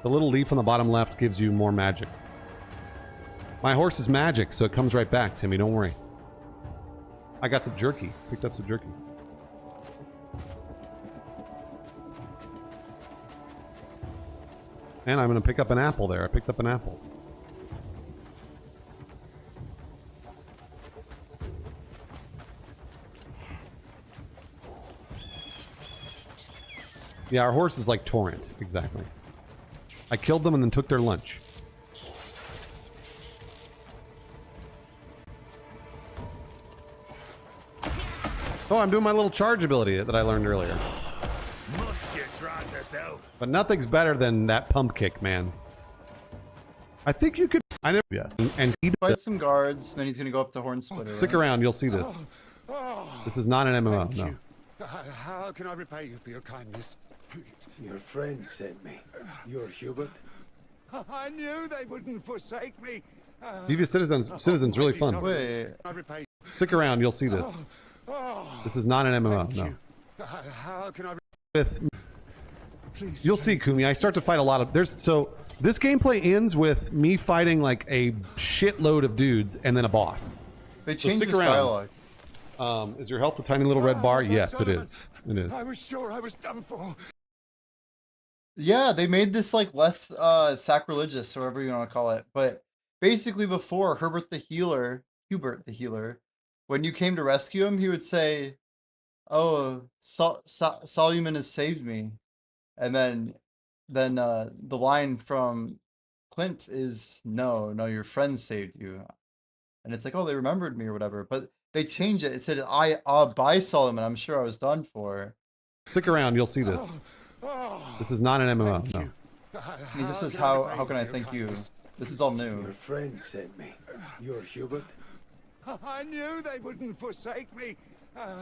The little leaf on the bottom left gives you more magic. My horse is magic, so it comes right back, Timmy. Don't worry. I got some jerky. Picked up some jerky. And I'm going to pick up an apple there. I picked up an apple. Yeah, our horse is like Torrent. Exactly. I killed them and then took their lunch. Oh, I'm doing my little charge ability that I learned earlier. Must you try this out? But nothing's better than that pump kick, man. I think you could... I never... Yes. And he fight some guards, then he's going to go up to Horn Splitter. Stick around, you'll see this. This is not an MMO, no. How can I repay you for your kindness? Your friend sent me. You're Hubert? I knew they wouldn't forsake me. Devious Citizen's really fun. Wait. Stick around, you'll see this. This is not an MMO, no. How can I... You'll see, Kumi. I start to fight a lot of... So, this gameplay ends with me fighting like a shitload of dudes and then a boss. They changed the dialogue. Is your health a tiny little red bar? Yes, it is. It is. I was sure I was done for. Yeah, they made this like less sacrilegious, or whatever you want to call it. But basically before, Hubert the Healer, when you came to rescue him, he would say, "Oh, Soluman has saved me." And then the line from Clint is, no, your friend saved you. And it's like, oh, they remembered me or whatever. But they changed it. It said, by Solomon, I'm sure I was done for. Stick around, you'll see this. This is not an MMO, no. He just says, how can I thank you? This is all new. Your friend sent me. You're Hubert? I knew they wouldn't forsake me.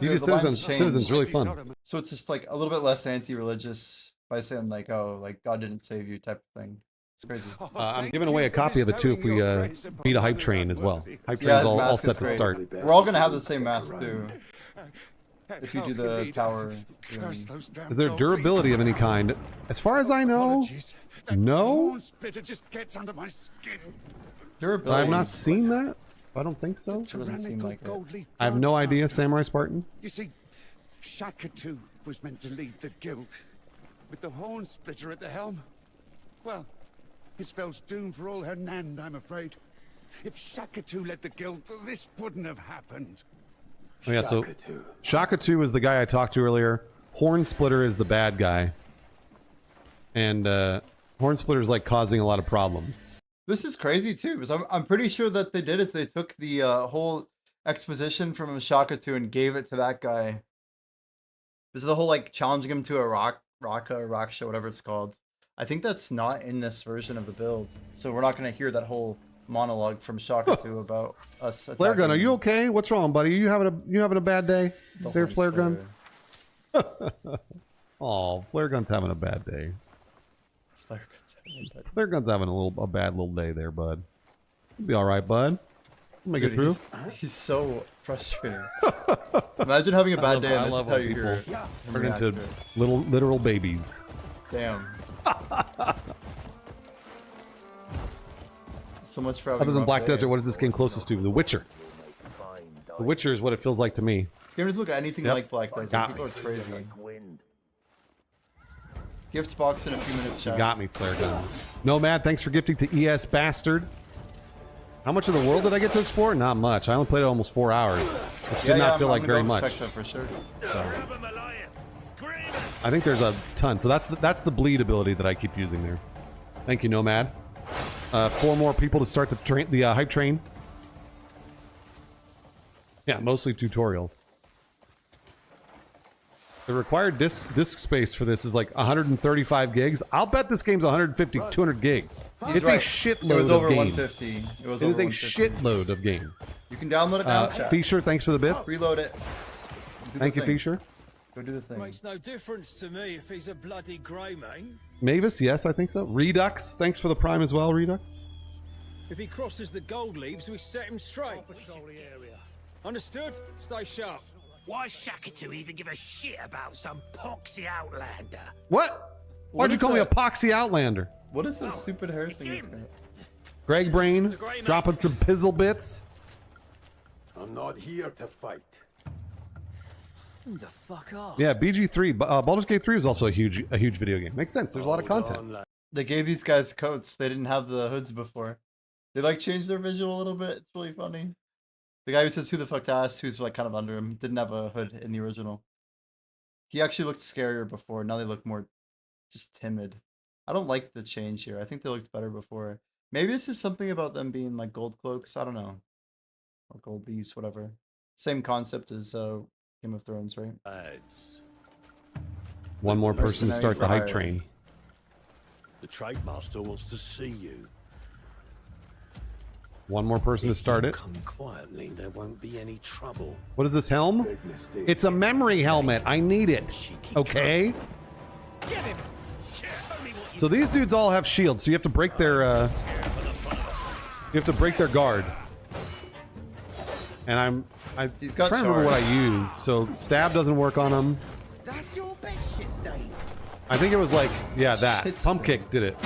Devious Citizen's really fun. So it's just like a little bit less anti-religious by saying like, oh, like God didn't save you type of thing. It's crazy. I'm giving away a copy of it too if we beat a hype train as well. Hype train's all set to start. We're all gonna have the same mask too. If you do the tower. Is there durability of any kind? As far as I know, no. Durability. I've not seen that. I don't think so. It doesn't seem like it. I have no idea, Samurai Spartan. You see, Shakatu was meant to lead the guild. With the Horn Splitter at the helm. Well, it spells doom for all Hernand, I'm afraid. If Shakatu led the guild, this wouldn't have happened. Oh yeah, so Shakatu was the guy I talked to earlier. Horn Splitter is the bad guy. And Horn Splitter is like causing a lot of problems. This is crazy too, because I'm pretty sure that they did is they took the whole exposition from Shakatu and gave it to that guy. This is the whole like challenging him to a rock show, whatever it's called. I think that's not in this version of the build, so we're not going to hear that whole monologue from Shakatu about us. Flare Gun, are you okay? What's wrong, buddy? You having a bad day? There, Flare Gun. Oh, Flare Gun's having a bad day. Flare Gun's having a bad little day there, bud. You'll be all right, bud. We'll make it through. He's so frustrated. Imagine having a bad day and this is how you hear turn into literal babies. Damn. So much for having Other than a Black rough day. Desert, what is this game closest to? The Witcher. The Witcher is what it feels like to me. This game doesn't look anything Yep. like Black Desert. Got People me. are crazy. Gift box in a few minutes, You chat. got me, Flare Gun. Nomad, thanks for gifting to ES Bastard. How much of the world did I get to explore? Not much. I only played it almost 4 hours. Which did not feel like very much. For sure. So. I think there's a ton. So that's the bleed ability that I keep using there. Thank you, Nomad. 4 more people to start the hype train. Yeah, mostly tutorial. The required disk space for this is like 135 gigs. I'll bet this game's 150, 200 gigs. It's right. a shitload It was over of game. 150. It was It is over a 150. shitload of game. You can download it now, chat. Fisher, thanks for the bits. Reload it. Do Thank the you, thing. Fisher. Go do the thing. Makes no difference to me if he's a bloody grey man. Mavis, yes, I think so. Redux, thanks for the prime as well, Redux. If he crosses the gold leaves, we set him straight. Understood? Stay sharp. Why Shakatu even give a shit about some poxy outlander? What? Why'd you call me a poxy outlander? What is this stupid hair thing he's got? Greg Brain dropping some pizzle bits. I'm not here to fight. The fuck off. Yeah, BG3. Baldur's Gate 3 is also a huge video game. Makes sense. There's a lot of content. They gave these guys coats. They didn't have the hoods before. They like changed their visual a little bit. It's really funny. The guy who says "Who the fuck to ask," who's like kind of under him, didn't have a hood in the original. He actually looked scarier before. Now they look more just timid. I don't like the change here. I think they looked better before. Maybe this is something about them being like gold cloaks. I don't know. Or gold leaves, whatever. Same concept as Game of Thrones, right? One more person to start the hype train. The trade master wants to see you. One more person to start it. Come quietly, there won't be any trouble. What is this helm? It's a memory helmet. I need it. Okay. So these dudes all have shields, so you have to break their guard. And He's got trying to remember what I used. So stab doesn't work on him. That's your best shit stain. I think it was like, yeah, that. Pump kick did it.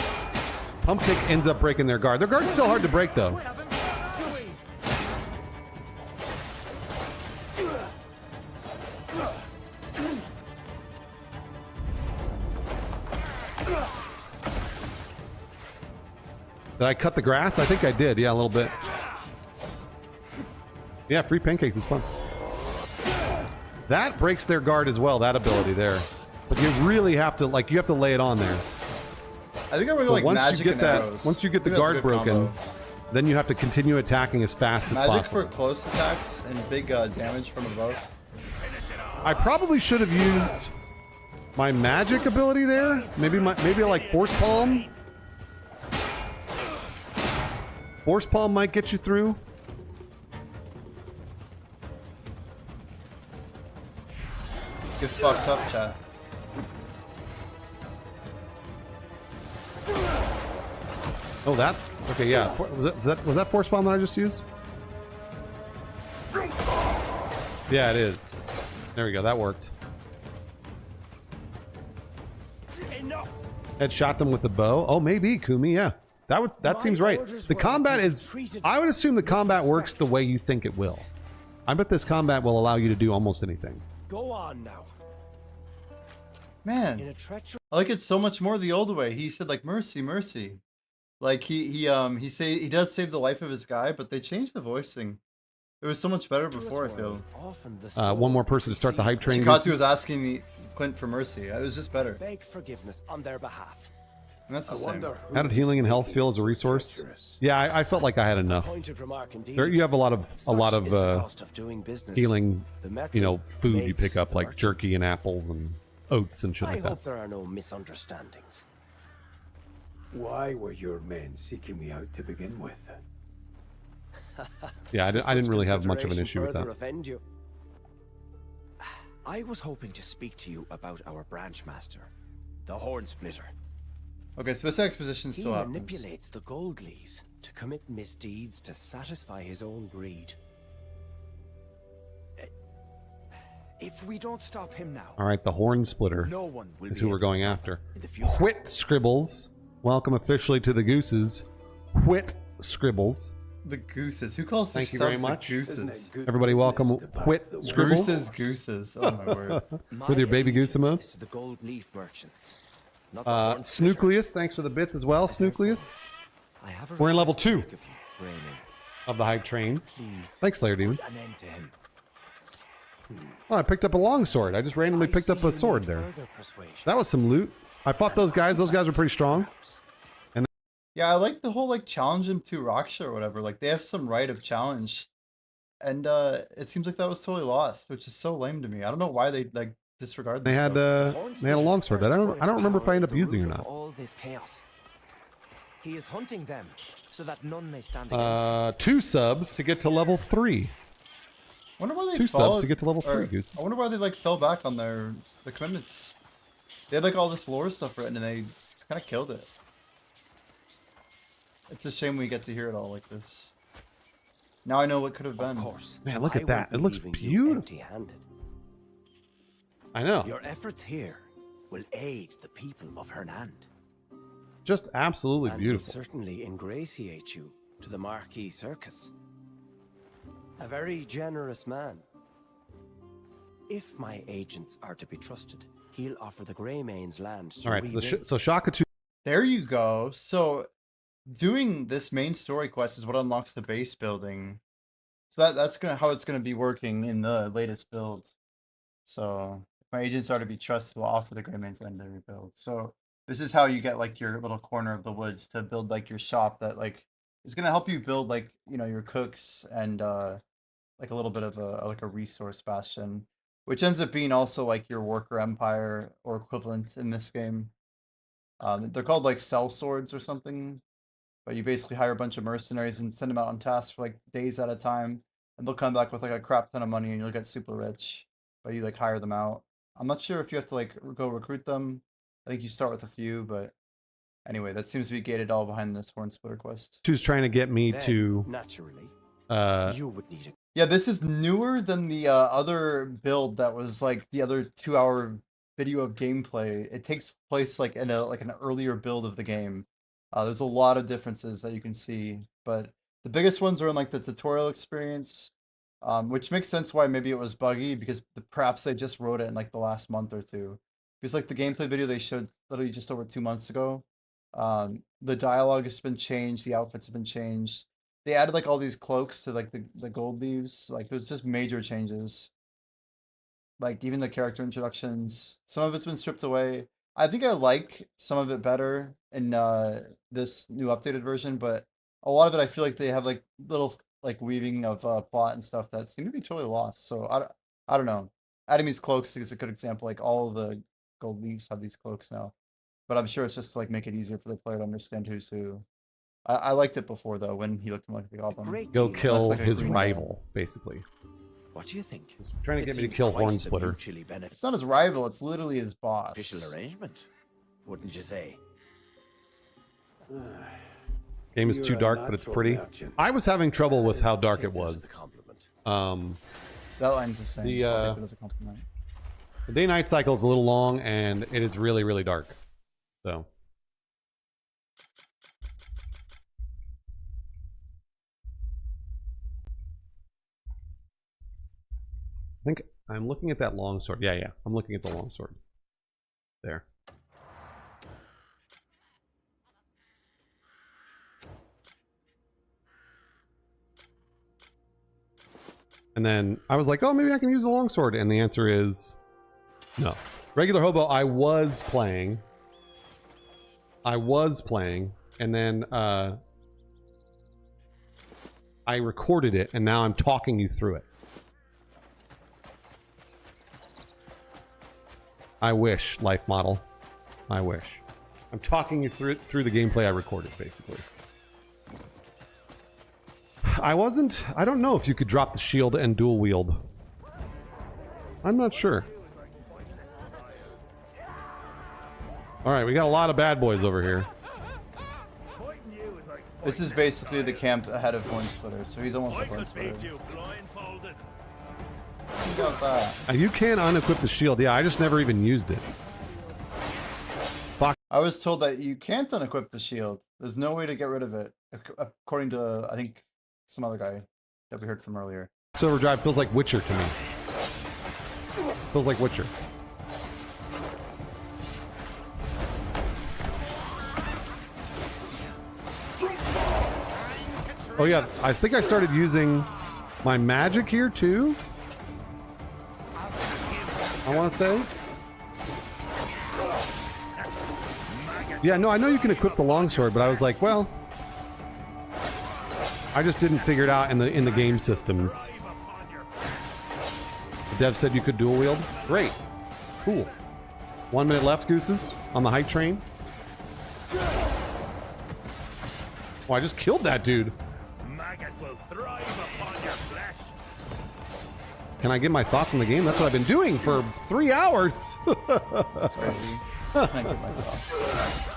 Pump kick ends up breaking their guard. Their guard's still hard to break though. Did I cut the grass? I think I did. Yeah, a little bit. Yeah, free pancakes is fun. That breaks their guard as well, that ability there. But you really have to, like, you have to lay it on there. I think I really So like once magic you get and that, arrows. once you get I the think that's a guard good broken, combo. then you have to continue attacking as fast as Magic's possible. for close attacks and big damage from above. I probably should have used my magic ability there. Maybe like Force Palm. Force Palm might get you through. Get fucked up, chat. Oh, that? Okay, yeah. Was that Force Palm that I just used? Yeah, it is. There we go. That worked. Headshot them with the bow. Oh, maybe Kumi. Yeah, that seems right. The combat is. I would assume the combat works the way you think it will. I bet this combat will allow you to do almost anything. Go on now. Man, I like it so much more the old way. He said like mercy, mercy. Like he does save the life of his guy, but they changed the voicing. It was so much better before, I feel. One more person to start the hype train. Chikatsu was asking Clint for mercy. It was just better. Beg forgiveness on their behalf. And that's the same. How did healing and health feel as a resource? Yeah, I felt like I had enough. There, you have a lot of healing, food you pick up like jerky and apples and oats and shit I like hope that. there are no misunderstandings. Why were your men seeking me out to begin with? Yeah, I didn't really have much of an issue with that. Offend you. I was hoping to speak to you about our branch master, the Horn Splitter. Okay, so this exposition still He happens. manipulates the gold leaves to commit misdeeds to satisfy his own greed. If we don't stop him now, All right, the Horn Splitter no one will is be who we're able to going stop after. in the future. Whit Scribbles, welcome officially to the Gooses. Whit Scribbles. The Gooses. Who calls Thank their you very subs the much. Gooses? Everybody welcome Whit Scribbles. Gooses. Oh my word. With your baby goose emote. To the gold leaf merchants. Not the Horn Snooklius, thanks for the bits as well, Snooklius. I have a We're in level request to 2 make of you, Raymond. of the hype train. Please, Thanks, Slayer Demon. put an end to him. Oh, I picked up a long sword. I just randomly picked up a sword there. That was some loot. I fought those guys. Those guys were pretty strong. And Yeah, I like the whole like challenge him to Raksha or whatever. Like they have some right of challenge, and it seems like that was totally lost, which is so lame to me. I don't know why they like disregard. they This had stuff. a long sword. I don't remember if I ended up using it or Of not. all this chaos. He is hunting them so that none may stand against 2 subs to get to level 3. Wonder why they 2 followed, subs to get to level 3, or, Gooses. I wonder why they like fell back on their commitments. They had like all this lore stuff written, and they just kind of killed it. It's a shame we get to hear it all like this. Now I know what could have been. Of course. Man, look I at that. won't It looks be leaving you beautiful. empty-handed. I know. Your efforts here will aid the people of Hernand. just absolutely and beautiful. will certainly ingratiate you to the Marquis Circus. A very generous man. If my agents are to be trusted, he'll offer the Greymane's land to All right, so, rebuild. so Shaka 2. There you go. So doing this main story quest is what unlocks the base building. So that's how it's gonna be working in the latest build. So if my agents are to be trusted, will offer the Greymane's land to rebuild. So this is how you get like your little corner of the woods to build like your shop that like is gonna help you build like, you know, your cooks and like a little bit of a resource bastion, which ends up being also like your worker empire or equivalent in this game. They're called like cell swords or something, but you basically hire a bunch of mercenaries and send them out on tasks for like days at a time, and they'll come back with like a crap ton of money and you'll get super rich. But you like hire them out. I'm not sure if you have to like go recruit them. I think you start with a few, but anyway, that seems to be gated all behind this Horn Splitter quest. Who's trying to get me Then, to naturally, you would need a Yeah, this is newer than the other build that was like the other 2-hour video of gameplay. It takes place like in an earlier build of the game. There's a lot of differences that you can see, but the biggest ones are in like the tutorial experience, which makes sense why maybe it was buggy, because perhaps they just wrote it in like the last month or two. Because like the gameplay video they showed literally just over 2 months ago, the dialogue has been changed, the outfits have been changed. They added like all these cloaks to like the gold leaves. Like there's just major changes. Like even the character introductions, some of it's been stripped away. I think I like some of it better in this new updated version, but a lot of it I feel like they have like little like weaving of plot and stuff that seem to be totally lost. So I don't know. Adding these cloaks is a good example. Like all of the gold leaves have these cloaks now, but I'm sure it's just to like make it easier for the player to understand who's who. I liked it before though when he looked like the goblin. go kill his rival, basically. What do you think? He's trying to get me to kill Horn Splitter. It's not his rival, it's literally his boss. Official arrangement, wouldn't you say? Game is too dark, but it's pretty. I was having trouble with how dark it was. That line's the same. I'll take it as a compliment. The day-night cycle is a little long, and it is really, really dark. So. I think I'm looking at that longsword. Yeah, I'm looking at the longsword. There. And then I was like, oh, maybe I can use the longsword. And the answer is no. Regular hobo, I was playing. And then I recorded it, and now I'm talking you through it. I wish, life model. I wish. I'm talking you through the gameplay I recorded, basically. I don't know if you could drop the shield and dual wield. I'm not sure. Alright, we got a lot of bad boys over here. This is basically the camp ahead of Horn Splitter, so he's almost a Horn Splitter. About that. You can unequip the shield. Yeah, I just never even used it. Fuck. I was told that you can't unequip the shield. There's no way to get rid of it, according to, I think, some other guy that we heard from earlier. Silver Drive feels like Witcher to me. Feels like Witcher. Oh yeah, I think I started using my magic here too. I want to say. Yeah, no, I know you can equip the longsword, but I was like, well, I just didn't figure it out in the game systems. The dev said you could dual wield. Great, cool. 1 minute left, gooses, on the hype train. Oh, I just killed that dude. Maggots will thrive upon your flesh. Can I get my thoughts on the game? That's what I've been doing for 3 hours. That's crazy. I get my thoughts.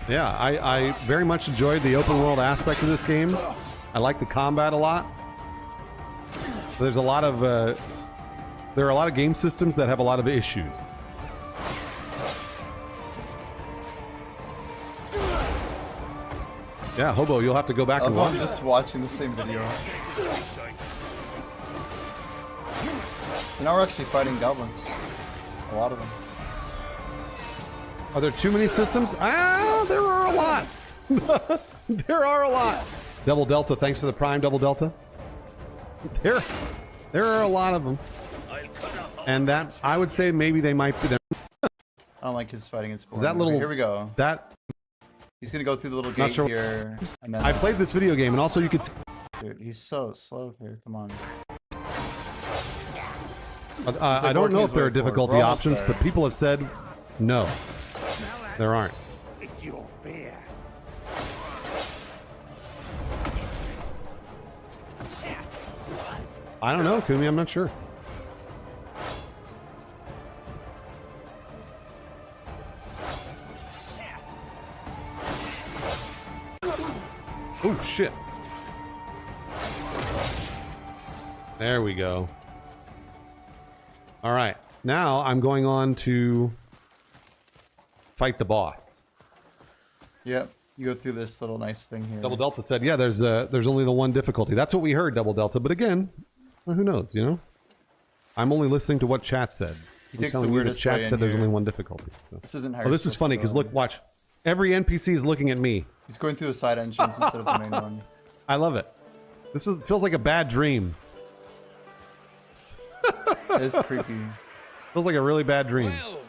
Yeah, I very much enjoyed the open world aspect of this game. I like the combat a lot. There's a lot of there are a lot of game systems that have a lot of issues. Yeah, Hobo, you'll have to go back and watch. I'm just watching the same video. So now we're actually fighting goblins. A lot of them. Are there too many systems? Ah, there are a lot. There are a lot. Double Delta, thanks for the Prime, Double Delta. There are a lot of them. And that, I would say maybe they might be there. I don't like his fighting. It's boring. That little, here we go. He's gonna go through the little gate here. And then, I played this video game, and also you could. Dude, he's so slow here. Come on. I don't know if there are difficulty options, but people have said no, there aren't. I don't know, Kumi. I'm not sure. Oh, shit. There we go. All right. Now I'm going on to fight the boss. Yep. You go through this little nice thing here. Double Delta said, yeah, there's only the one difficulty. That's what we heard, Double Delta. But again, well, who knows, you know? I'm only listening to what chat said. He takes the weirdest chat way said in there's here. only one difficulty. So. This isn't how Oh, you're this is supposed funny to because go. look, watch. Every NPC is looking at me. He's going through a side entrance instead of the main one. I love it. Feels like a bad dream. It is creepy. Feels like a really bad dream. Well,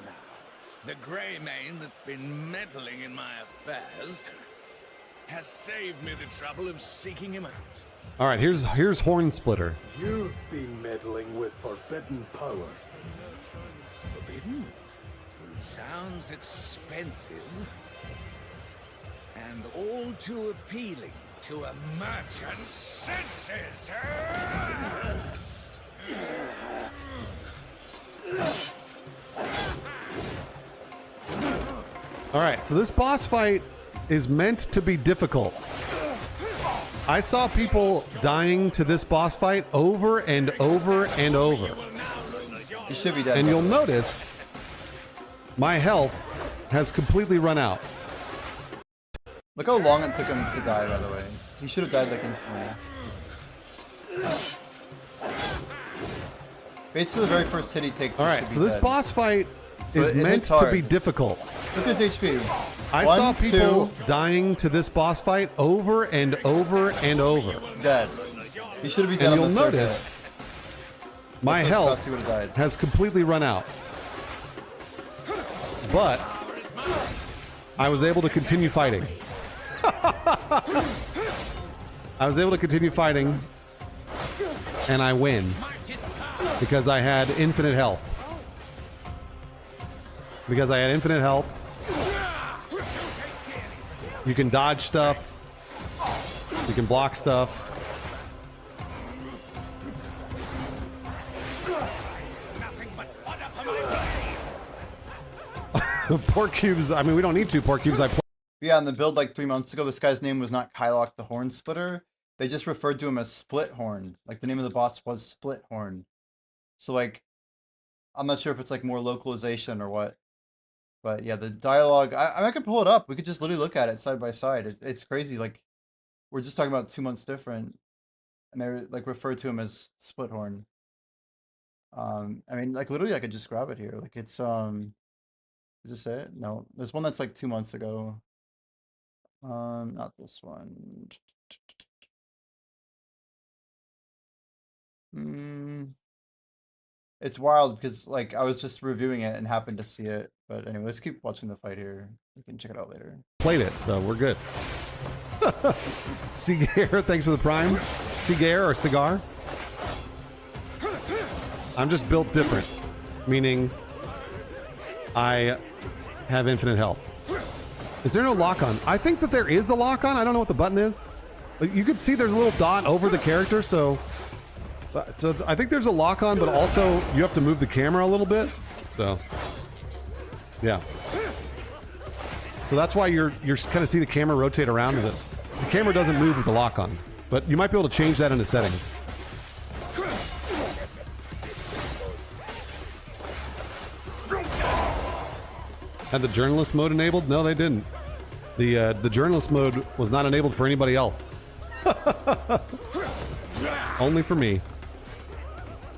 the grey mane that's been meddling in my affairs has saved me the trouble of seeking him out. All right, here's Horn Splitter. You've been meddling with forbidden powers. Forbidden? Sounds expensive. And all too appealing to a merchant's senses. All right, so this boss fight is meant to be difficult. I saw people dying to this boss fight over and over and over. You should be dead. And you'll notice my health has completely run out. Look how long it took him to die, by the way. He should have died like instantly. Basically, the very first hit he takes. All right, so this boss fight is meant to be difficult. Look at his HP. I saw people dying to this boss fight over and over and over. Dead. He should have been dead. And you'll on the third notice hit. my That's health fast he would've died. has completely run out. But I was able to continue fighting. I was able to continue fighting, and I win because I had infinite health. Because I had infinite health. You can dodge stuff. You can block stuff. Pork cubes. I mean, we don't need two pork cubes. Yeah, in the build like 3 months ago, this guy's name was not Kylock the Horn Splitter. They just referred to him as Split Horn. Like the name of the boss was Split Horn. So like, I'm not sure if it's like more localization or what. But yeah, the dialogue, I could pull it up. We could just literally look at it side by side. It's crazy. Like, we're just talking about 2 months different. And they like referred to him as Split Horn. I mean, like literally I could just grab it here. Like it's, is this it? No, there's one that's like 2 months ago. Not this one. It's wild because like I was just reviewing it and happened to see it. But anyway, let's keep watching the fight here. We can check it out later. Played it, so we're good. Cigar, thanks for the prime. Cigar or cigar? I'm just built different, meaning I have infinite health. Is there no lock-on? I think that there is a lock-on. I don't know what the button is. But you can see there's a little dot over the character, so I think there's a lock-on, but also you have to move the camera a little bit. So, yeah. So that's why you're kind of see the camera rotate around with it. The camera doesn't move with the lock-on, but you might be able to change that in the settings. Had the journalist mode enabled? No, they didn't. The journalist mode was not enabled for anybody else. Only for me.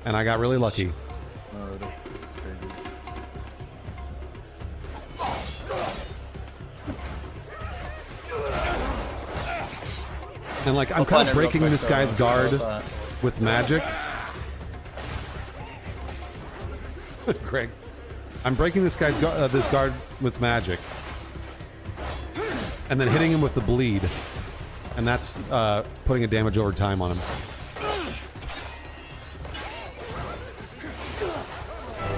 And I got really lucky. Mode. It's crazy. And like, I'm I'll kind find of it real breaking quick, this though. guy's guard with magic. Greg. I'm breaking this guy's this guard with magic. And then hitting him with the bleed. And that's putting a damage over time on him.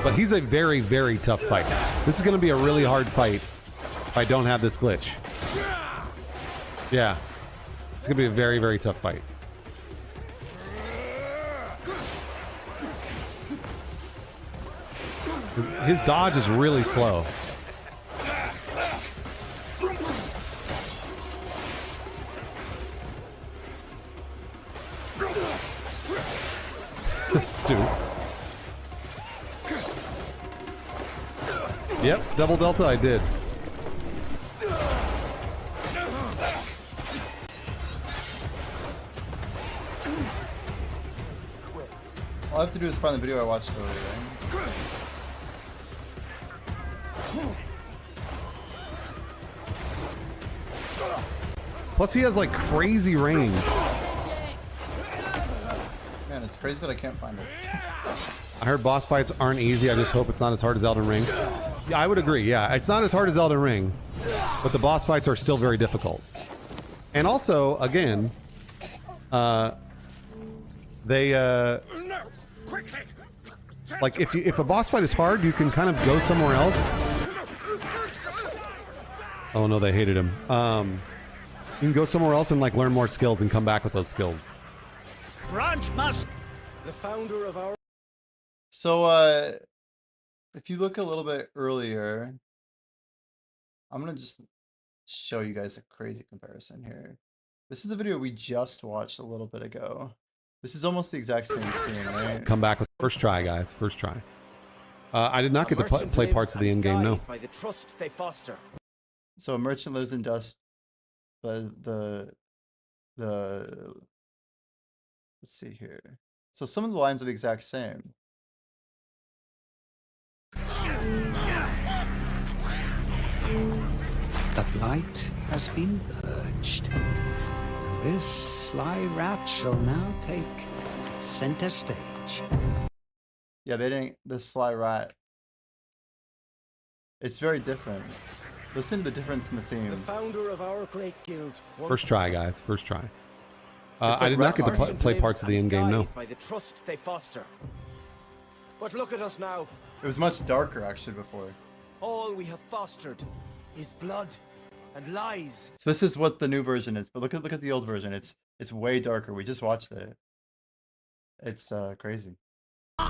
But he's a very, very tough fight. This is going to be a really hard fight if I don't have this glitch. Yeah. It's going to be a very, very tough fight. His dodge is really slow. Stu. Yep, double delta I did. All I have to do is find the video I watched earlier, right? Plus he has like crazy range. Man, it's crazy that I can't find it. I heard boss fights aren't easy. I just hope it's not as hard as Elden Ring. Yeah, I would agree. Yeah, it's not as hard as Elden Ring, but the boss fights are still very difficult. And also, again, they like if a boss fight is hard, you can kind of go somewhere else. Oh no, they hated him. You can go somewhere else and like learn more skills and come back with those skills. Branch must. The founder of our. So, if you look a little bit earlier, I'm gonna just show you guys a crazy comparison here. This is a video we just watched a little bit ago. This is almost the exact same scene, right? Come back with first try, guys. First try. I did not get to play parts of the in game. No. By the trust they foster. So a merchant lives in dust. The let's see here. So some of the lines are the exact same. The blight has been purged. This sly rat shall now take center stage. Yeah, they didn't. This sly rat. It's very different. Listen to the difference in the theme. The founder of our great guild. First try, guys. First try. Like I did not get to play parts of the in game. No. By the trust they foster. But look at us now. It was much darker actually before. All we have fostered is blood and lies. So this is what the new version is, but look at the old version. It's way darker. We just watched it. It's crazy. The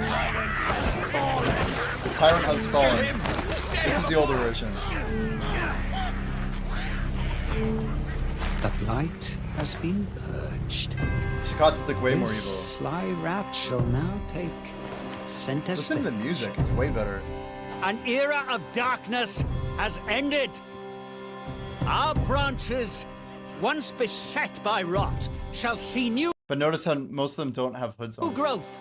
tyrant has fallen. The tyrant has fallen. This is the older version. The blight has been purged. Shikatsu's like way more This evil. sly rat shall now take center Listen stage. to the music. It's way better. An era of darkness has ended. Our branches, once beset by rot, shall see new But notice how most of them don't have hoods on. growth,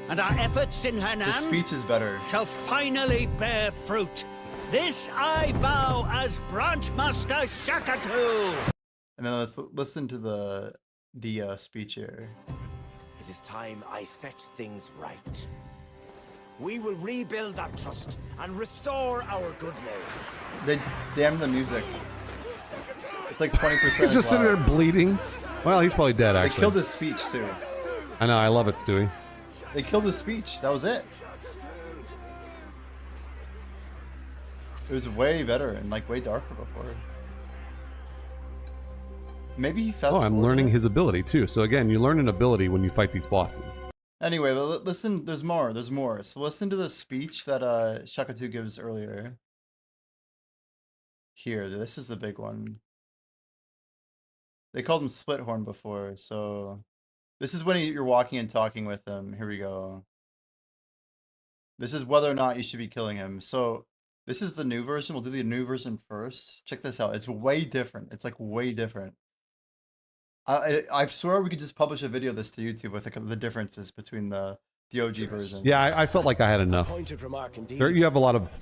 and our efforts in The Hanan speech is better. shall finally bear fruit. This I vow as Branch Master Shakatu. And then let's listen to the speech here. It is time I set things right. We will rebuild that trust and restore our good name. They damn the music. It's like 20%. He's just sitting there bleeding. Well, he's probably dead, They actually. killed his speech too. I know, I love it, Stewie. They killed his speech. That was it. It was way better and like way darker before. Maybe he fast Oh, I'm forwarded learning it. his ability, too. So again, you learn an ability when you fight these bosses. Anyway, listen. There's more. There's more. So listen to the speech that Shakatu gives earlier. Here, this is the big one. They called him Splithorn before, so this is when you're walking and talking with him. Here we go. This is whether or not you should be killing him. So This is the new version. We'll do the new version first. Check this out. It's way different. It's like way different. I swear we could just publish a video of this to YouTube with the differences between the OG version. Yeah, I felt like I had enough. There, you have a lot of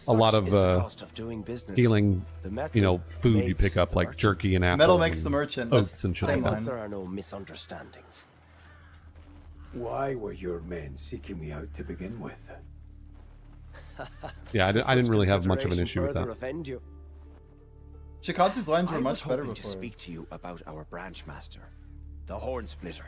healing, you know, food you pick up like jerky and apple. Metal makes the merchant. Oats and shit I like hope that. there are no misunderstandings. Why were your men seeking me out to begin with? Yeah, I didn't really have much of an issue with that. Shikatu's lines were I much was better hoping before. to speak to you about our branch master, the Horn Splitter.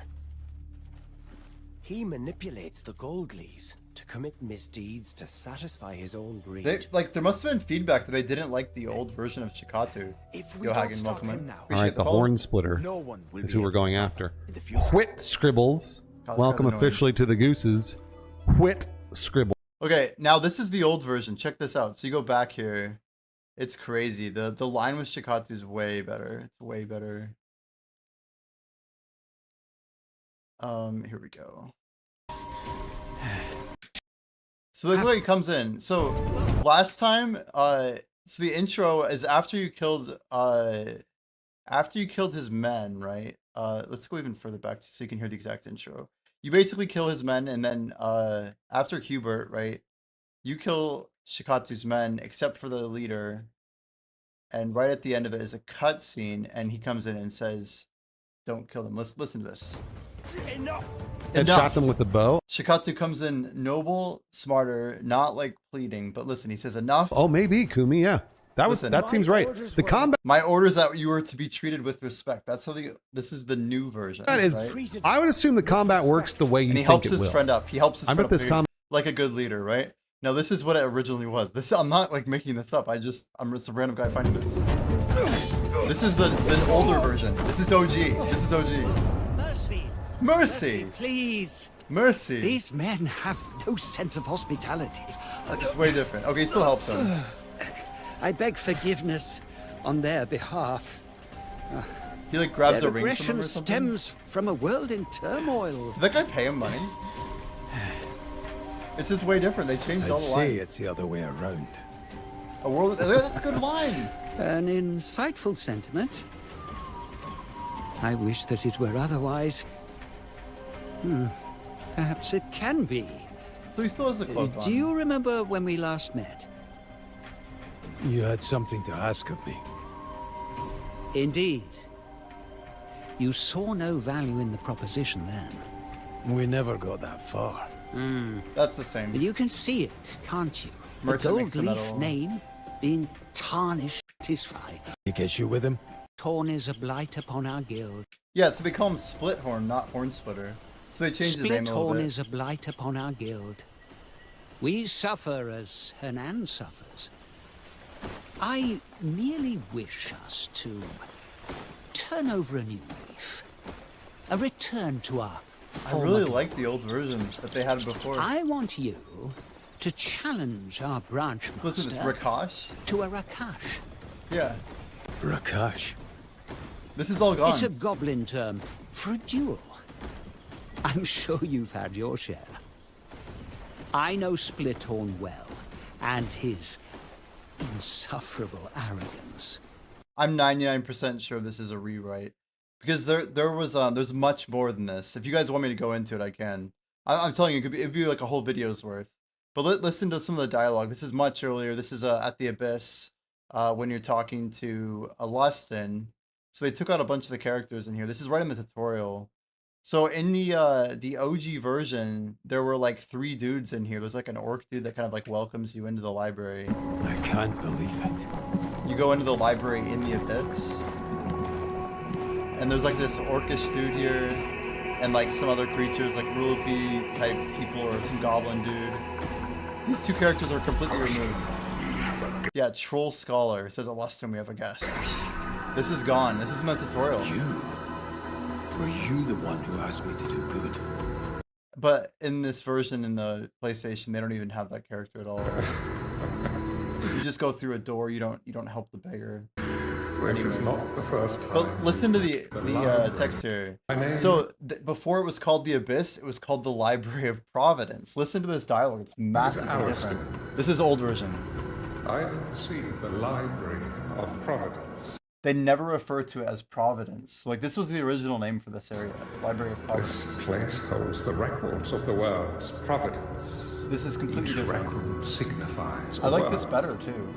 He manipulates the gold leaves to commit misdeeds to satisfy his own greed. There must have been feedback that they didn't like the old version of Shikatu. If we Yo, don't Hagen, stop welcome him in. now, Appreciate the follow. Horn Splitter no one will is be who we're able to going stop after. in the future. Whit Scribbles. God, this Welcome guy's annoying. officially to the Gooses. Whit Scribble. Okay, now this is the old version. Check this out. So you go back here. It's crazy. The line with Shikatu is way better. It's way better. Here we go. So look where he comes in. So last time, so the intro is after you killed his men, right? Let's go even further back so you can hear the exact intro. You basically kill his men, and then after Hubert, right? You kill Shikatu's men, except for the leader. And right at the end of it is a cutscene, and he comes in and says, "Don't kill them." Listen to this. Enough. And shot them with the bow. Shikatu comes in noble, smarter, not like pleading, but listen, he says enough. Oh, maybe Kumi. Yeah, that seems right. The combat. My orders that you were to be treated with respect. That's how this is the new version. That is. Right? I would assume the combat works the way you And he think helps it his will. friend up. He helps his I friend bet up this combat. like a good leader, right? Now this is what it originally was. I'm not like making this up. I'm just a random guy finding this. This is the older version. This is OG. This is OG. Mercy. Mercy. Please. Mercy. These men have no sense of hospitality. It's way different. Okay, he still helps him. I beg forgiveness on their behalf. He like grabs Their a ring from him aggression or something. stems from a world in turmoil. Did that guy pay him money? It's just way different. They changed all I'd the say lines. it's the other way around. A world. That's a good line. An insightful sentiment. I wish that it were otherwise. Perhaps it can be. So he still has the cloak on. Do you remember when we last met? You had something to ask of me. Indeed. You saw no value in the proposition then. We never got that far. That's the same. But you can see it, can't you? Merchant the makes gold the leaf metal. name being tarnished is fine. Take issue with him? Torn is a blight upon our guild. Yeah, so they call him Split Horn, not Horn Splitter. So they changed his name a little Split-horn bit. is a blight upon our guild. We suffer as Hernan suffers. I merely wish us to turn over a new leaf. A return to our I former really glory. like the old version that they had before. I want you to challenge our branch master Listen to this, Rakash. to a Rakash. Yeah. Rakash. This is all gone. It's a goblin term for a duel. I'm sure you've had your share. I know Splithorn well, and his insufferable arrogance. I'm 99% sure this is a rewrite. Because there's much more than this. If you guys want me to go into it, I can. I'm telling you, it'd be like a whole video's worth. But listen to some of the dialogue. This is much earlier. This is at the Abyss when you're talking to Lustin. So they took out a bunch of the characters in here. This is right in the tutorial. So in the OG version, there were like 3 dudes in here. There's like an orc dude that kind of like welcomes you into the library. I can't believe it. You go into the library in the Abyss. And there's like this orcish dude here, and like some other creatures, like Rulipy type people or some goblin dude. These 2 characters are completely removed. Yeah, Troll Scholar says at last time we have a guest. This is gone. This is in the tutorial. Were you the one who asked me to do good? But in this version in the PlayStation, they don't even have that character at all. You just go through a door. You don't help the beggar. This is not the first time. But listen to the text here. So before it was called the Abyss, it was called the Library of Providence. Listen to this dialogue. It's massively different. This is old version. I oversee the Library of Providence. They never refer to it as Providence. Like, this was the original name for this area, Library of Providence. This place holds the records of the world's providence. This is completely Each different. record signifies a I like world. this better, too.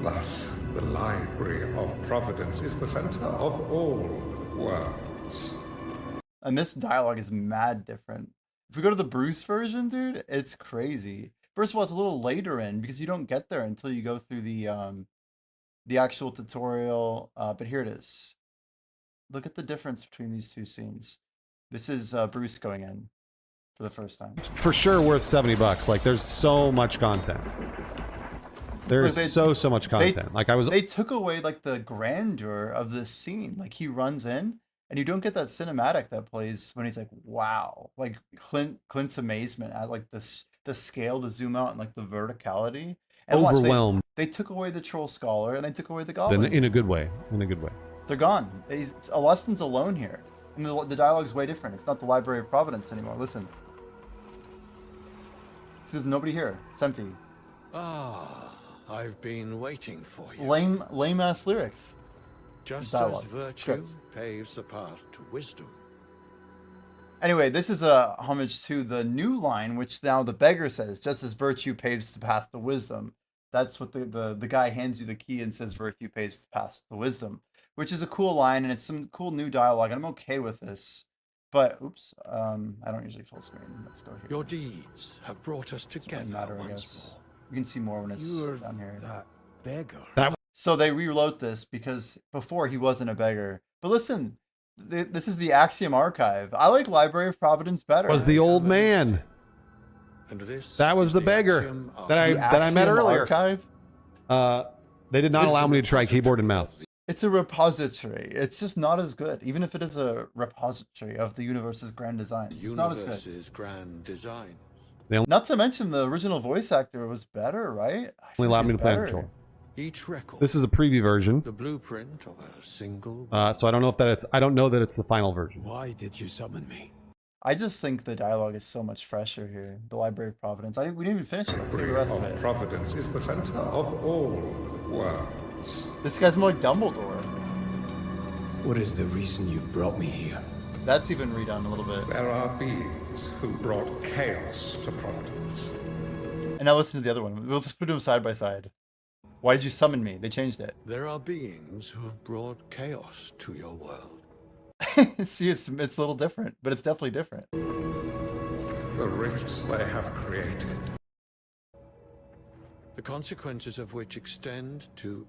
Thus, the Library of Providence is the center of all worlds. And this dialogue is mad different. If we go to the Bruce version, dude, it's crazy. First of all, it's a little later in because you don't get there until you go through the actual tutorial. But here it is. Look at the difference between these two scenes. This is Bruce going in for the first time. For sure worth $70. Like, there's so much content. There's so much content. They took away like the grandeur of this scene. Like, he runs in and you don't get that cinematic that plays when he's like, wow. Like Clint's amazement at like the scale, the zoom out, and like the verticality. And overwhelmed. They took away the troll scholar and they took away the goblin. In a good way. In a good way. They're gone. Alustin's alone here. And the dialogue's way different. It's not the Library of Providence anymore. Listen. There's nobody here. It's empty. Ah, I've been waiting for you. Lame ass lyrics. Just Dialogue. as virtue paves the path to wisdom. Anyway, this is a homage to the new line, which now the beggar says, just as virtue paves the path to wisdom. That's what the guy hands you the key and says virtue paves the path to wisdom, which is a cool line, and it's some cool new dialogue, and I'm okay with this. But, oops, I don't usually full screen. Let's go here. Your deeds have brought us together once more. You can see more when it's down here. That beggar. So they rewrote this because before he wasn't a beggar. But listen, this is the Axiom Archive. I like Library of Providence better. Was the old man. And this that was the beggar that I met earlier. Archive? They did not allow me to try keyboard and mouse. It's a repository. It's just not as good, even if it is a repository of the universe's grand designs. It's not as good. Universe's grand designs. Not to mention the original voice actor was better, right? Only allowed me to play on controller. Each record. This is a preview version. The blueprint of a single. So I don't know if that I don't know that it's the final version. Why did you summon me? I just think the dialogue is so much fresher here. The Library of Providence. We didn't even finish it. Let's see the rest of it. Providence is the center of all worlds. This guy's more like Dumbledore. What is the reason you brought me here? That's even redone a little bit. There are beings who brought chaos to Providence. And now listen to the other one. We'll just put them side by side. Why did you summon me? They changed it. There are beings who have brought chaos to your world. See, it's a little different, but it's definitely different. The rifts they have created. The consequences of which extend to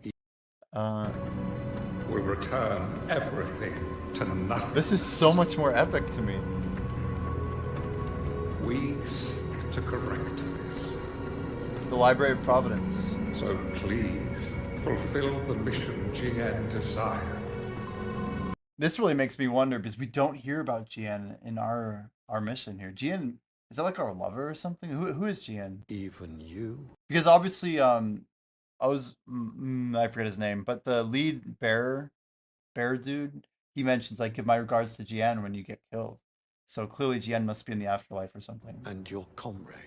will return everything to nothing. This is so much more epic to me. We seek to correct this. The Library of Providence. So please, fulfill the mission GN desired. This really makes me wonder because we don't hear about GN in our mission here. GN, is that like our lover or something? Who is GN? Even you. Because obviously, I forget his name, but the lead bear dude, he mentions like, give my regards to GN when you get killed. So clearly GN must be in the afterlife or something. And your comrades.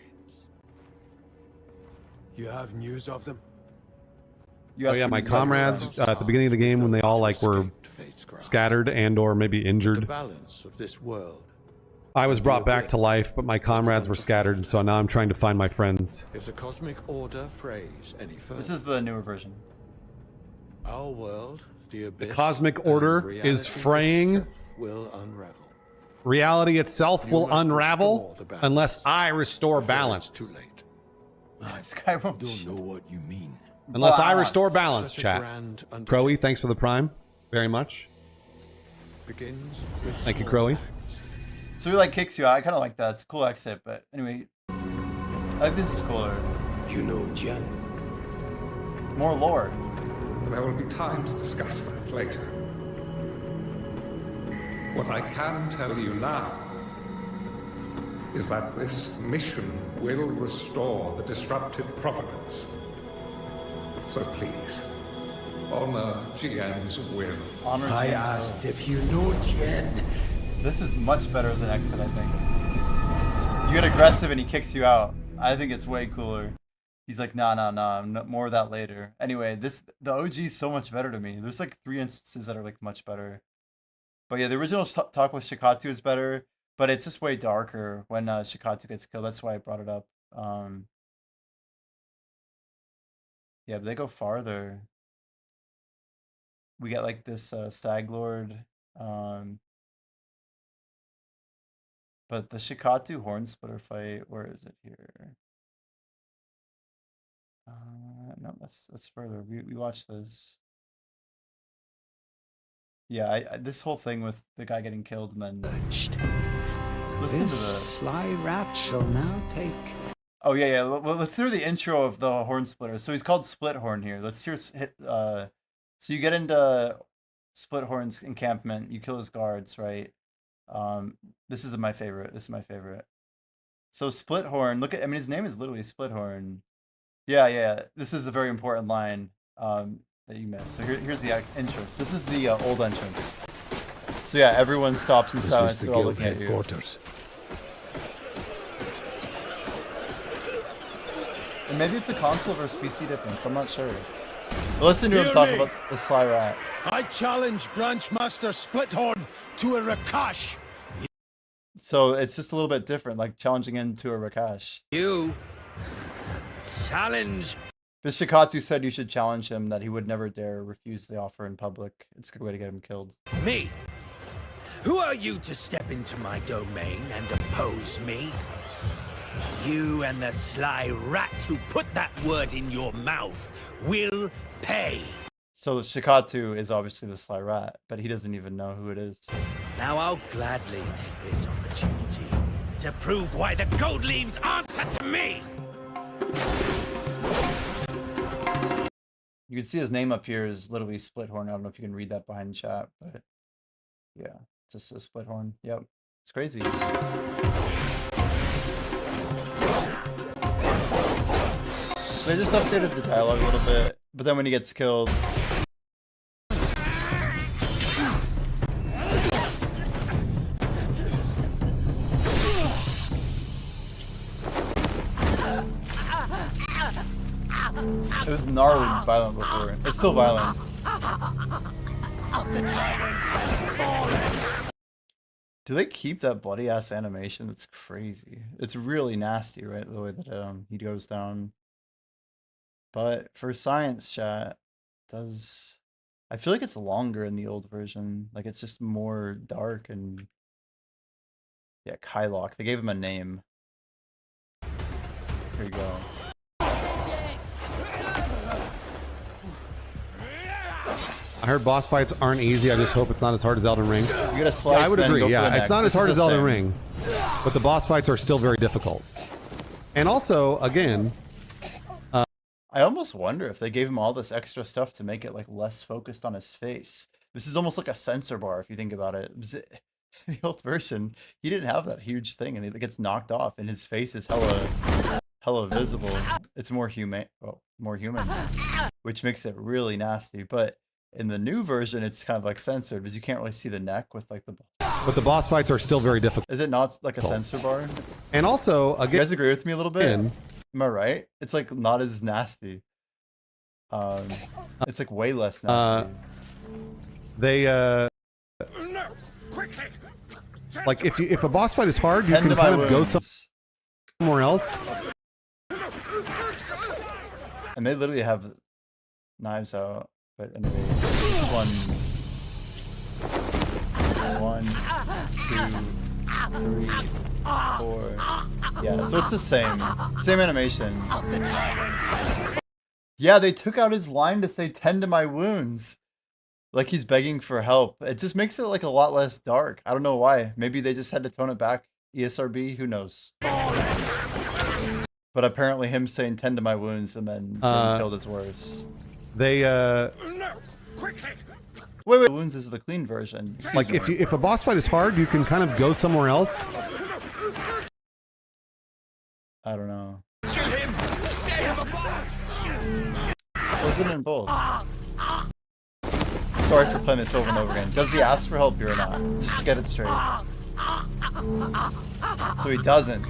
You have news of them? Oh yeah, my comrades at the beginning of the game when they all like were scattered and or maybe injured. The balance of this world. I was brought back to life, but my comrades were scattered, and so now I'm trying to find my friends. If the cosmic order phrase any further. This is the newer version. Our world, the abyss, The cosmic order is fraying. Will unravel. Reality itself will unravel unless I restore balance. Too late. This guy won't don't know what you mean. Unless I restore balance, Such a chat. grand Crowy, thanks for the prime. Very much. Begins with Thank you, Crowy. So he like kicks you out. I kind of like that. It's a cool exit, but anyway, I think this is cooler. You know Jen. More lore. There will be time to discuss that later. What I can tell you now is that this mission will restore the disrupted Providence. So please, honor GN's will. Honor I GN's asked will. if you know Jen. This is much better as an exit, I think. You get aggressive and he kicks you out. I think it's way cooler. He's like, nah, more of that later. Anyway, the OG is so much better to me. There's like 3 instances that are like much better. But yeah, the original talk with Shikatu is better, but it's just way darker when Shikatu gets killed. That's why I brought it up. Yeah, but they go farther. We get like this Stag Lord. But the Shikatu Horn Splitter fight, where is it here? No, that's further. We watched this. Yeah, this whole thing with the guy getting killed and then listen to This sly rat shall now take. Oh yeah. Well, let's hear the intro of the Horn Splitter. So he's called Split Horn here. Let's hear so you get into Split Horn's encampment. You kill his guards, right? This is my favorite. So Split Horn. Look at. I mean, his name is literally Split Horn. Yeah. This is a very important line that you missed. So here's the entrance. This is the old entrance. So yeah, everyone stops in silence. This is the guild headquarters. And maybe it's a console versus PC difference. I'm not sure. But listen to him talk about the Sly Rat. I challenge Branchmaster Splithorn to a Rakash. So it's just a little bit different, like challenging into a Rakash. You challenge. Shikatu said you should challenge him, that he would never dare refuse the offer in public. It's a good way to get him killed. Me? Who are you to step into my domain and oppose me? You and the sly rat who put that word in your mouth will pay. So Shikatu is obviously the Sly Rat, but he doesn't even know who it is. Now I'll gladly take this opportunity to prove why the gold leaves answer to me. You can see his name up here is literally Splithorn. I don't know if you can read that behind chat, but yeah, it's just a Splithorn. Yep, it's crazy. They just updated the dialogue a little bit, but then when he gets killed, it was gnarly violent before. It's still violent. Do they keep that bloody ass animation? It's crazy. It's really nasty, right? The way that he goes down. But for science chat, I feel like it's longer in the old version. Like it's just more dark and yeah, Kylock. They gave him a name. Here you go. I heard boss fights aren't easy. I just hope it's not as hard as Elden Ring. You gotta slice. Yeah, I would agree. Yeah, it's not as hard as Elden same. Ring, but the boss fights are still very difficult. And also, again, I almost wonder if they gave him all this extra stuff to make it like less focused on his face. This is almost like a sensor bar if you think about it. The old version, he didn't have that huge thing, and it gets knocked off, and his face is hella visible. It's more human, which makes it really nasty. But in the new version, it's kind of like censored because you can't really see the neck with like the. But the boss fights are still very difficult. Is it not like a sensor bar? And also, again, you guys agree with me a little bit? Am I right? It's like not as nasty. It's like way less nasty. Like if a boss fight is hard, you can kind of go somewhere else. And they literally have knives out. But anyway, this one, 1, 2, 3, 4. Yeah, so it's the same animation. Yeah, they took out his line to say "tend to my wounds," like he's begging for help. It just makes it like a lot less dark. I don't know why. Maybe they just had to tone it back. ESRB, who knows? But apparently, him saying "tend to my wounds" and then being killed is worse. Wait, wounds is the clean version. Like if a boss fight is hard, you can kind of go somewhere else. I don't know. Wasn't in both. Sorry for playing this over and over again. Does he ask for help here or not? Just to get it straight. So he doesn't.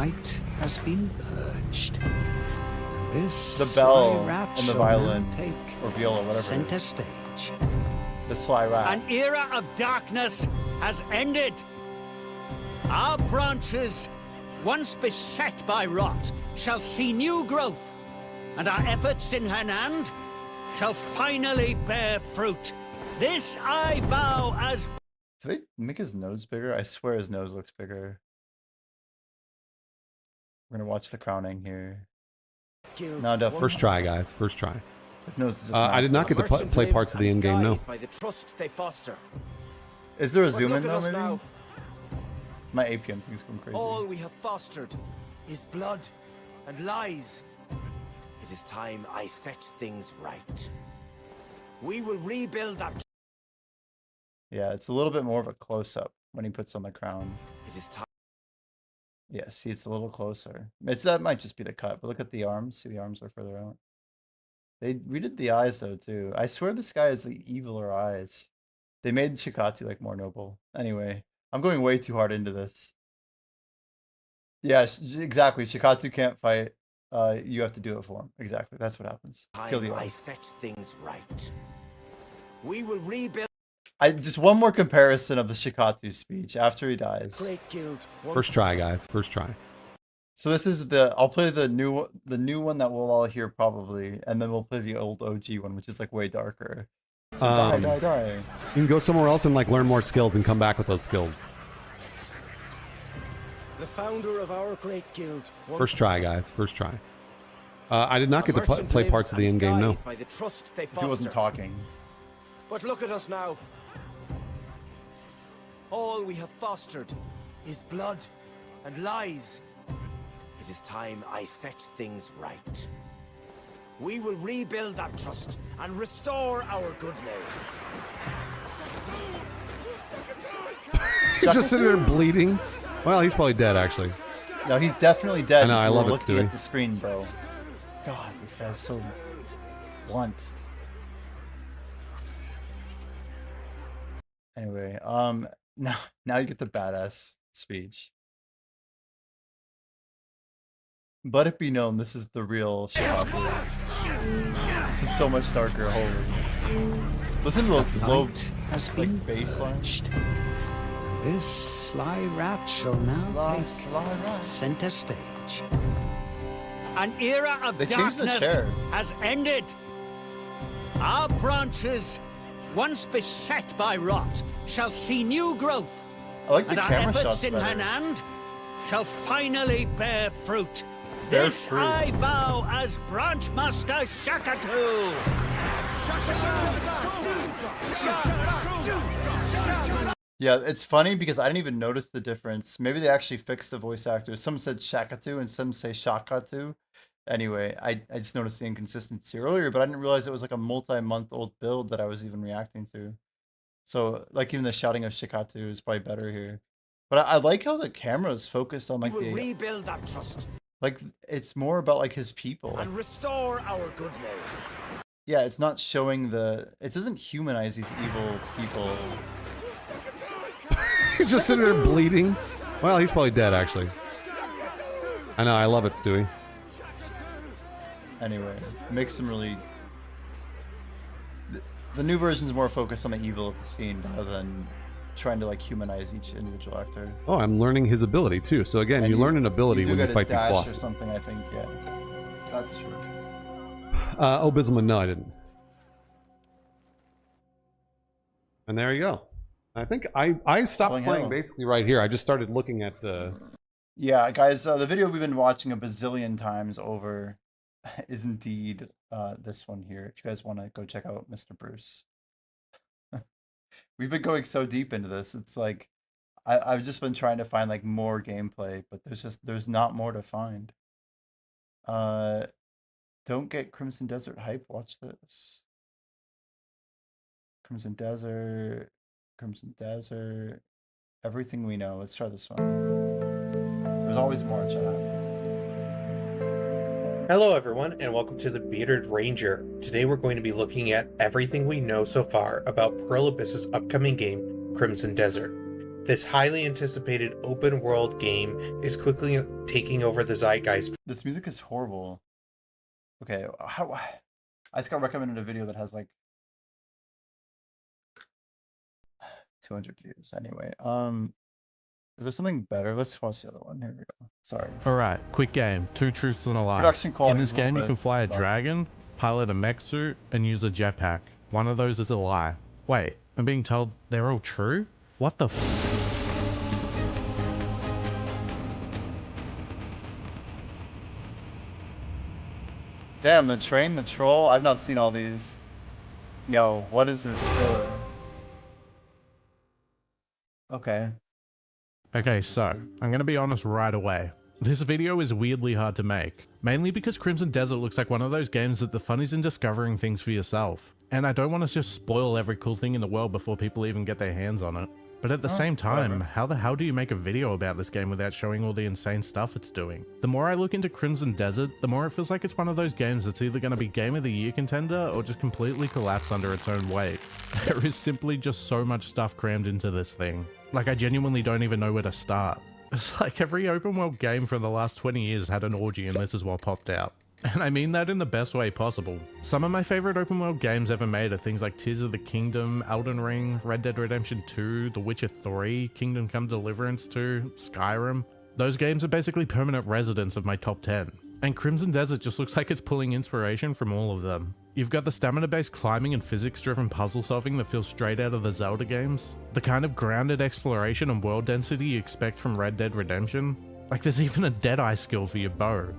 light has been purged. This The bell sly rat and the shall violin, now take or viola, whatever. center stage. The sly rat. An era of darkness has ended. Our branches, once beset by rot, shall see new growth, and our efforts in Henan shall finally bear fruit. This I vow as... Did they make his nose bigger? I swear his nose looks bigger. We're gonna watch the crowning here. No, definitely. First try, guys. First try. His nose is just I did not get to play parts of the end game, no. By the trust they foster. Is there a But zoom in look at though, us maybe? now. My APM thing's going crazy. All we have fostered is blood and lies. It is time I set things right. We will rebuild that. Yeah, it's a little bit more of a close-up when he puts on the crown. It is time. Yeah, see, it's a little closer. That might just be the cut, but look at the arms. See, the arms are further out. They redid the eyes though too. I swear this guy has like eviler eyes. They made Shikatu like more noble. Anyway, I'm going way too hard into this. Yeah, exactly. Shikatu can't fight. You have to do it for him. Exactly. That's what happens. Kill the I set things right. We will rebuild. Just one more comparison of the Shikatu speech after he dies. Great guild. First try, guys. First try. So this is I'll play the new one that we'll all hear probably, and then we'll play the old OG one, which is like way darker. So die. You can go somewhere else and like learn more skills and come back with those skills. The founder of our great guild. First try, guys. First try. I did not get to play parts of the end game, no. By the trust they He wasn't talking. But look at us now. All we have fostered is blood and lies. It is time I set things right. We will rebuild that trust and restore our good name. He's just sitting there bleeding. Well, he's probably dead, actually. No, he's definitely dead. I know, I love it, looking Stewie. at the screen, bro. God, this guy's so blunt. Anyway, now you get the badass speech. Let it be known, this is the real Shikaku. This is so much darker. Holy! Listen to those low, like bass lines. This sly rat shall now take center stage. An era of They changed the darkness chair. has ended. Our branches, once beset by rot, shall see new growth. I like the and our camera efforts shots in better. Henan shall finally bear fruit. Bear This fruit. I vow as Branch Master Shakatu. Yeah, it's funny because I didn't even notice the difference. Maybe they actually fixed the voice actors. Some said Shakatu and some say Shakatu. Anyway, I just noticed the inconsistency earlier, but I didn't realize it was like a multi-month-old build that I was even reacting to. So, like, even the shouting of Shikatu is probably better here. But I like how the camera is focused on like We will the rebuild that trust like it's more about like his people. and restore our good name. Yeah, it's not showing it doesn't humanize these evil people. He's just sitting there bleeding. Well, he's probably dead, actually. I know, I love it, Stewie. Anyway, it makes them really. The new version is more focused on the evil of the scene rather than trying to like humanize each individual actor. Oh, I'm learning his ability, too. So again, And you learn an ability do when get you his fight these dash bosses. or something. I think, yeah, that's true. Oh, Bisman, no, I didn't. And there you go. I think I stopped Playing playing Halo. basically right here. I just started looking at... Yeah, guys, the video we've been watching a bazillion times over is indeed this one here. If you guys want to go check out Mr. Bruce. We've been going so deep into this. It's like I've just been trying to find like more gameplay, but there's not more to find. Don't get Crimson Desert hype. Watch this. Crimson Desert. Everything we know. Let's try this one. There's always more, chat. Hello everyone, and welcome to the Bearded Ranger. Today we're going to be looking at everything we know so far about Pearl Abyss's upcoming game, Crimson Desert. This highly anticipated open world game is quickly taking over the zeitgeist. This music is horrible. Okay, how? I just got recommended a video that has like 200 views. Anyway, is there something better? Let's watch the other one. Here we go. Sorry. Alright, quick game. 2 truths and a lie. Production quality In this is a little game, you bit can fly a rough. dragon, pilot a mech suit, and use a jetpack. One of those is a lie. Wait, I'm being told they're all true? What the f? Damn, the train, the troll. I've not seen all these. Yo, what is this for? Okay. Okay, so, I'm gonna be honest right away. This video is weirdly hard to make, mainly because Crimson Desert looks like one of those games that the fun is in discovering things for yourself. And I don't want to just spoil every cool thing in the world before people even get their hands on it. But at the same time, whatever. how the hell do you make a video about this game without showing all the insane stuff it's doing? The more I look into Crimson Desert, the more it feels like it's one of those games that's either going to be Game of the Year contender or just completely collapse under its own weight. There is simply just so much stuff crammed into this thing. Like, I genuinely don't even know where to start. It's like every open world game for the last 20 years had an orgy and this is what popped out. And I mean that in the best way possible. Some of my favorite open world games ever made are things like Tears of the Kingdom, Elden Ring, Red Dead Redemption 2, The Witcher 3, Kingdom Come Deliverance 2, Skyrim. Those games are basically permanent residents of my top 10. And Crimson Desert just looks like it's pulling inspiration from all of them. You've got the stamina-based climbing and physics-driven puzzle solving that feels straight out of the Zelda games. The kind of grounded exploration and world density you expect from Red Dead Redemption. Like, there's even a Deadeye skill for your bow.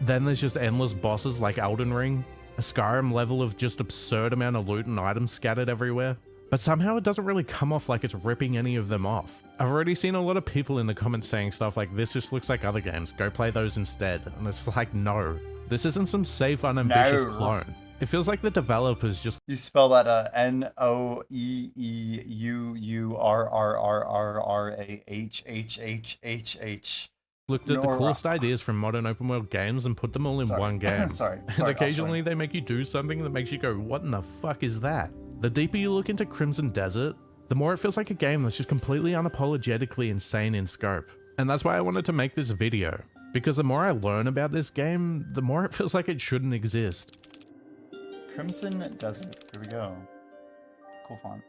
Then there's just endless bosses like Elden Ring, a Skyrim level of just absurd amount of loot and items scattered everywhere. But somehow it doesn't really come off like it's ripping any of them off. I've already seen a lot of people in the comments saying stuff like, this just looks like other games, go play those instead. And it's like, no. This isn't some safe, unambitious clone. It feels like the developers just— You spell that Noeeurrrrrrrhhhhh. looked at the coolest ideas from modern open world games and put them all in one game. Sorry, And occasionally they make you do something that makes you go, what in the fuck is that? The deeper you look into Crimson Desert, the more it feels like a game that's just completely unapologetically insane in scope. And that's why I wanted to make this video. Because the more I learn about this game, the more it feels like it shouldn't exist. Crimson Desert. Here we go. Cool font.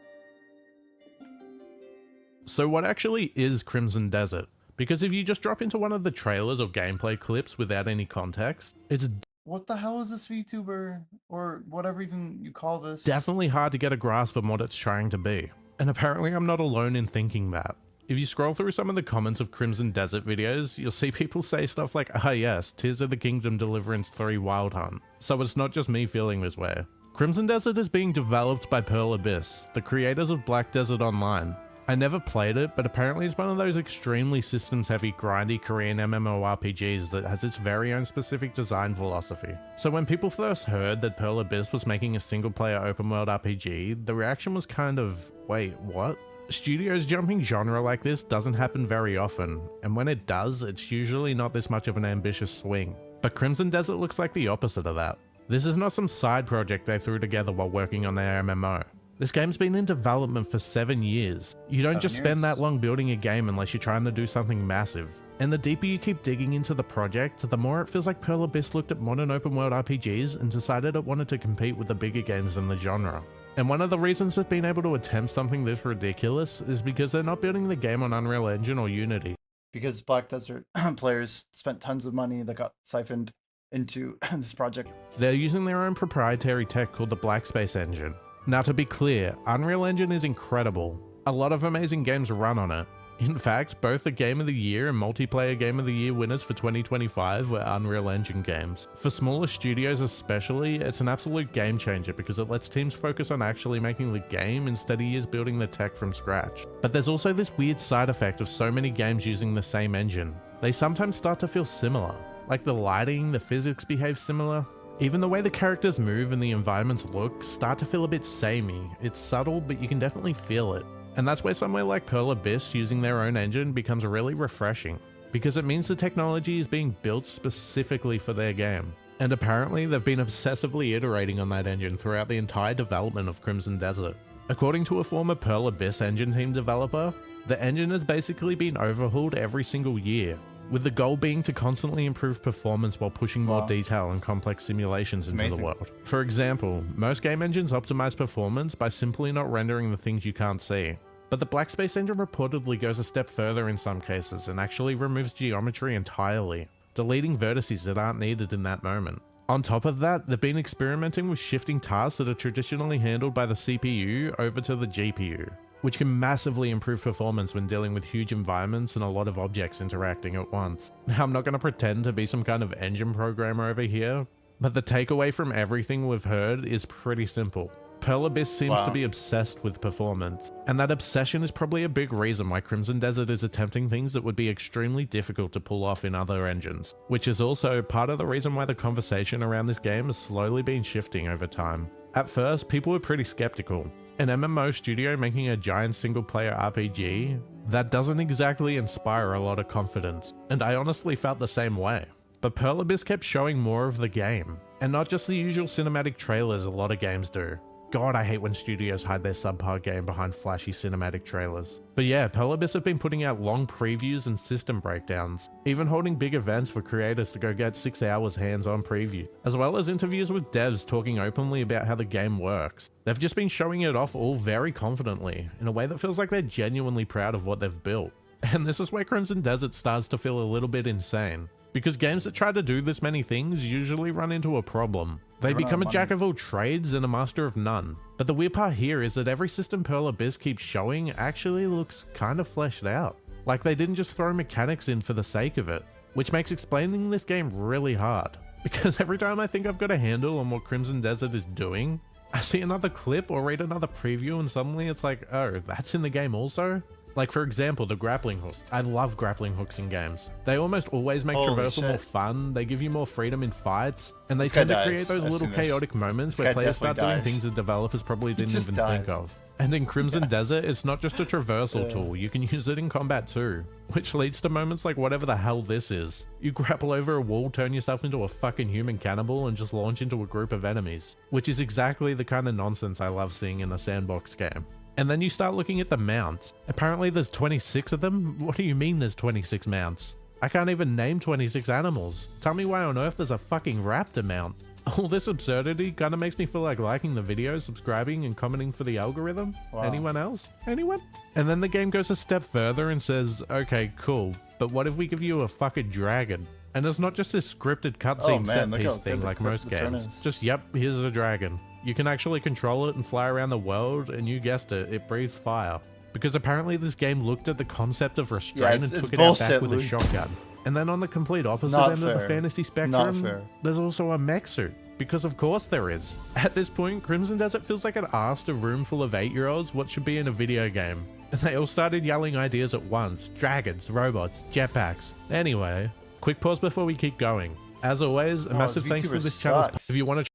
So what actually is Crimson Desert? Because if you just drop into one of the trailers or gameplay clips without any context, it's What the hell is this VTuber? Or whatever even you call this? definitely hard to get a grasp on what it's trying to be. And apparently I'm not alone in thinking that. If you scroll through some of the comments of Crimson Desert videos, you'll see people say stuff like, ah yes, Tears of the Kingdom Deliverance 3 Wild Hunt. So it's not just me feeling this way. Crimson Desert is being developed by Pearl Abyss, the creators of Black Desert Online. I never played it, but apparently it's one of those extremely systems-heavy, grindy Korean MMORPGs that has its very own specific design philosophy. So when people first heard that Pearl Abyss was making a single-player open-world RPG, the reaction was kind of, wait, what? Studios jumping genre like this doesn't happen very often, and when it does, it's usually not this much of an ambitious swing. But Crimson Desert looks like the opposite of that. This is not some side project they threw together while working on their MMO. This game's been in development for 7 years. You don't just spend that long building a game unless you're trying to do something massive. And the deeper you keep digging into the project, the more it feels like Pearl Abyss looked at modern open world RPGs and decided it wanted to compete with the bigger games in the genre. And one of the reasons they've been able to attempt something this ridiculous is because they're not building the game on Unreal Engine or Unity. Because Black Desert players spent tons of money that got siphoned into this project. They're using their own proprietary tech called the Blackspace Engine. Now to be clear, Unreal Engine is incredible. A lot of amazing games run on it. In fact, both the Game of the Year and Multiplayer Game of the Year winners for 2025 were Unreal Engine games. For smaller studios especially, it's an absolute game changer because it lets teams focus on actually making the game instead of years building the tech from scratch. But there's also this weird side effect of so many games using the same engine. They sometimes start to feel similar. Like the lighting, the physics behave similar. Even the way the characters move and the environments look start to feel a bit samey. It's subtle, but you can definitely feel it. And that's where somewhere like Pearl Abyss using their own engine becomes really refreshing, because it means the technology is being built specifically for their game. And apparently they've been obsessively iterating on that engine throughout the entire development of Crimson Desert. According to a former Pearl Abyss engine team developer, the engine has basically been overhauled every single year, with the goal being to constantly improve performance while pushing more detail and complex simulations into the world. For example, most game engines optimize performance by simply not rendering the things you can't see. But the Black Space engine reportedly goes a step further in some cases and actually removes geometry entirely, deleting vertices that aren't needed in that moment. On top of that, they've been experimenting with shifting tasks that are traditionally handled by the CPU over to the GPU, which can massively improve performance when dealing with huge environments and a lot of objects interacting at once. Now, I'm not going to pretend to be some kind of engine programmer over here, but the takeaway from everything we've heard is pretty simple. Pearl Abyss seems to be obsessed with performance, and that obsession is probably a big reason why Crimson Desert is attempting things that would be extremely difficult to pull off in other engines, which is also part of the reason why the conversation around this game has slowly been shifting over time. At first, people were pretty skeptical. An MMO studio making a giant single-player RPG? That doesn't exactly inspire a lot of confidence, and I honestly felt the same way. But Pearl Abyss kept showing more of the game, and not just the usual cinematic trailers a lot of games do. God, I hate when studios hide their subpar game behind flashy cinematic trailers. But yeah, Pearl Abyss have been putting out long previews and system breakdowns, even holding big events for creators to go get 6 hours hands-on preview, as well as interviews with devs talking openly about how the game works. They've just been showing it off all very confidently, in a way that feels like they're genuinely proud of what they've built. And this is where Crimson Desert starts to feel a little bit insane, because games that try to do this many things usually run into a problem. They become a jack of all trades and a master of none. But the weird part here is that every system Pearl Abyss keeps showing actually looks kind of fleshed out. Like they didn't just throw mechanics in for the sake of it, which makes explaining this game really hard. Because every time I think I've got a handle on what Crimson Desert is doing, I see another clip or read another preview and suddenly it's like, oh, that's in the game also? Like for example, the grappling hooks. I love grappling hooks in games. They almost always make traversal more fun, they give you more freedom in fights, and they tend to create those little chaotic moments where players start doing things that developers probably didn't even think of. And in Crimson Desert, it's not just a traversal tool, you can use it in combat too. Which leads to moments like whatever the hell this is. You grapple over a wall, turn yourself into a fucking human cannibal, and just launch into a group of enemies. Which is exactly the kind of nonsense I love seeing in a sandbox game. And then you start looking at the mounts. Apparently there's 26 of them? What do you mean there's 26 mounts? I can't even name 26 animals. Tell me why on earth there's a fucking raptor mount. All this absurdity kinda makes me feel like liking the video, subscribing, and commenting for the algorithm. Wow. Anyone else? Anyone? And then the game goes a step further and says, okay, cool, but what if we give you a fucking dragon? And it's not just this scripted cutscene set piece thing like most games. Just, yep, here's a dragon. You can actually control it and fly around the world, and you guessed it, it breathes fire. Because apparently this game looked at the concept of restraint and took it out back with a shotgun. And then on the complete opposite end of the fantasy spectrum, there's also a mech suit. Because of course there is. At this point, Crimson Desert feels like it asked a room full of 8-year-olds what should be in a video game. And they all started yelling ideas at once. Dragons, robots, jetpacks. Anyway, quick pause before we keep going. As always, a massive thanks to this channel if you want to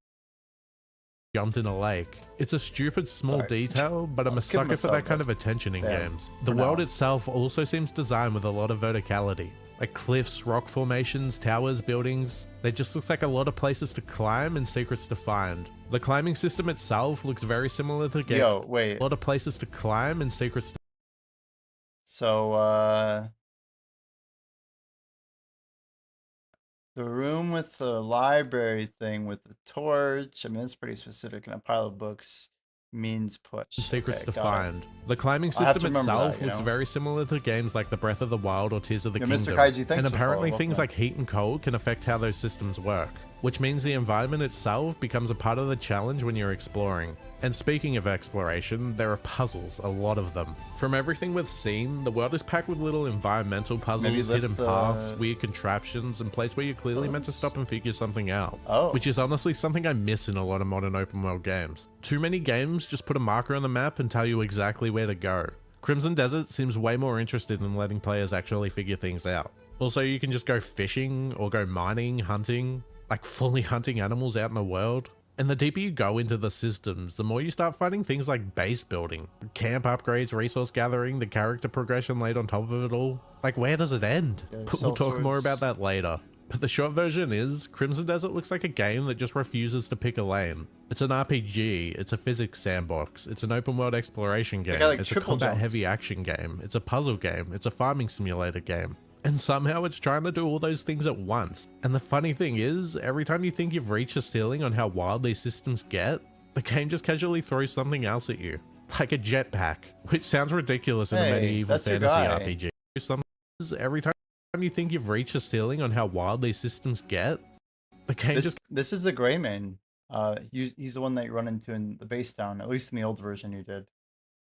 jumped in a lake. It's a stupid small detail, but I'm a sucker for that kind of attention in games. The world itself also seems designed with a lot of verticality. Like cliffs, rock formations, towers, buildings. They just look like a lot of places to climb and secrets to find. The climbing system itself looks very similar to game. Yo, wait. A lot of places to climb and secrets to... So, the room with the library thing with the torch, I mean, it's pretty specific, and a pile of books means push. Secrets to find. The climbing system itself looks very similar to games like the Breath of the Wild or Tears of the Kingdom. Mr. Kaiji, thanks and apparently for things like heat and cold can affect how those systems work, which means the environment itself becomes a part of the challenge when you're exploring. And speaking of exploration, there are puzzles, a lot of them. From everything we've seen, the world is packed with little environmental puzzles, hidden paths, weird contraptions, and places where you're clearly meant to stop and figure something out. Which is honestly something I miss in a lot of modern open world games. Too many games just put a marker on the map and tell you exactly where to go. Crimson Desert seems way more interested in letting players actually figure things out. Also, you can just go fishing or go mining, hunting, like fully hunting animals out in the world. And the deeper you go into the systems, the more you start finding things like base building, camp upgrades, resource gathering, the character progression laid on top of it all. Like, where does it end? But we'll talk more about that later. But the short version is, Crimson Desert looks like a game that just refuses to pick a lane. It's an RPG, it's a physics sandbox, it's an open world exploration game, it's a combat heavy action game, it's a puzzle game, it's a farming simulator game. And somehow it's trying to do all those things at once. And the funny thing is, every time you think you've reached a ceiling on how wild these systems get, the game just casually throws something else at you. Like a jetpack, which sounds ridiculous in a medieval fantasy RPG. Every time you think you've reached a ceiling on how wild these systems get, the game This is a Greymane. He's the one that you run into in the base town, at least in the old version you did.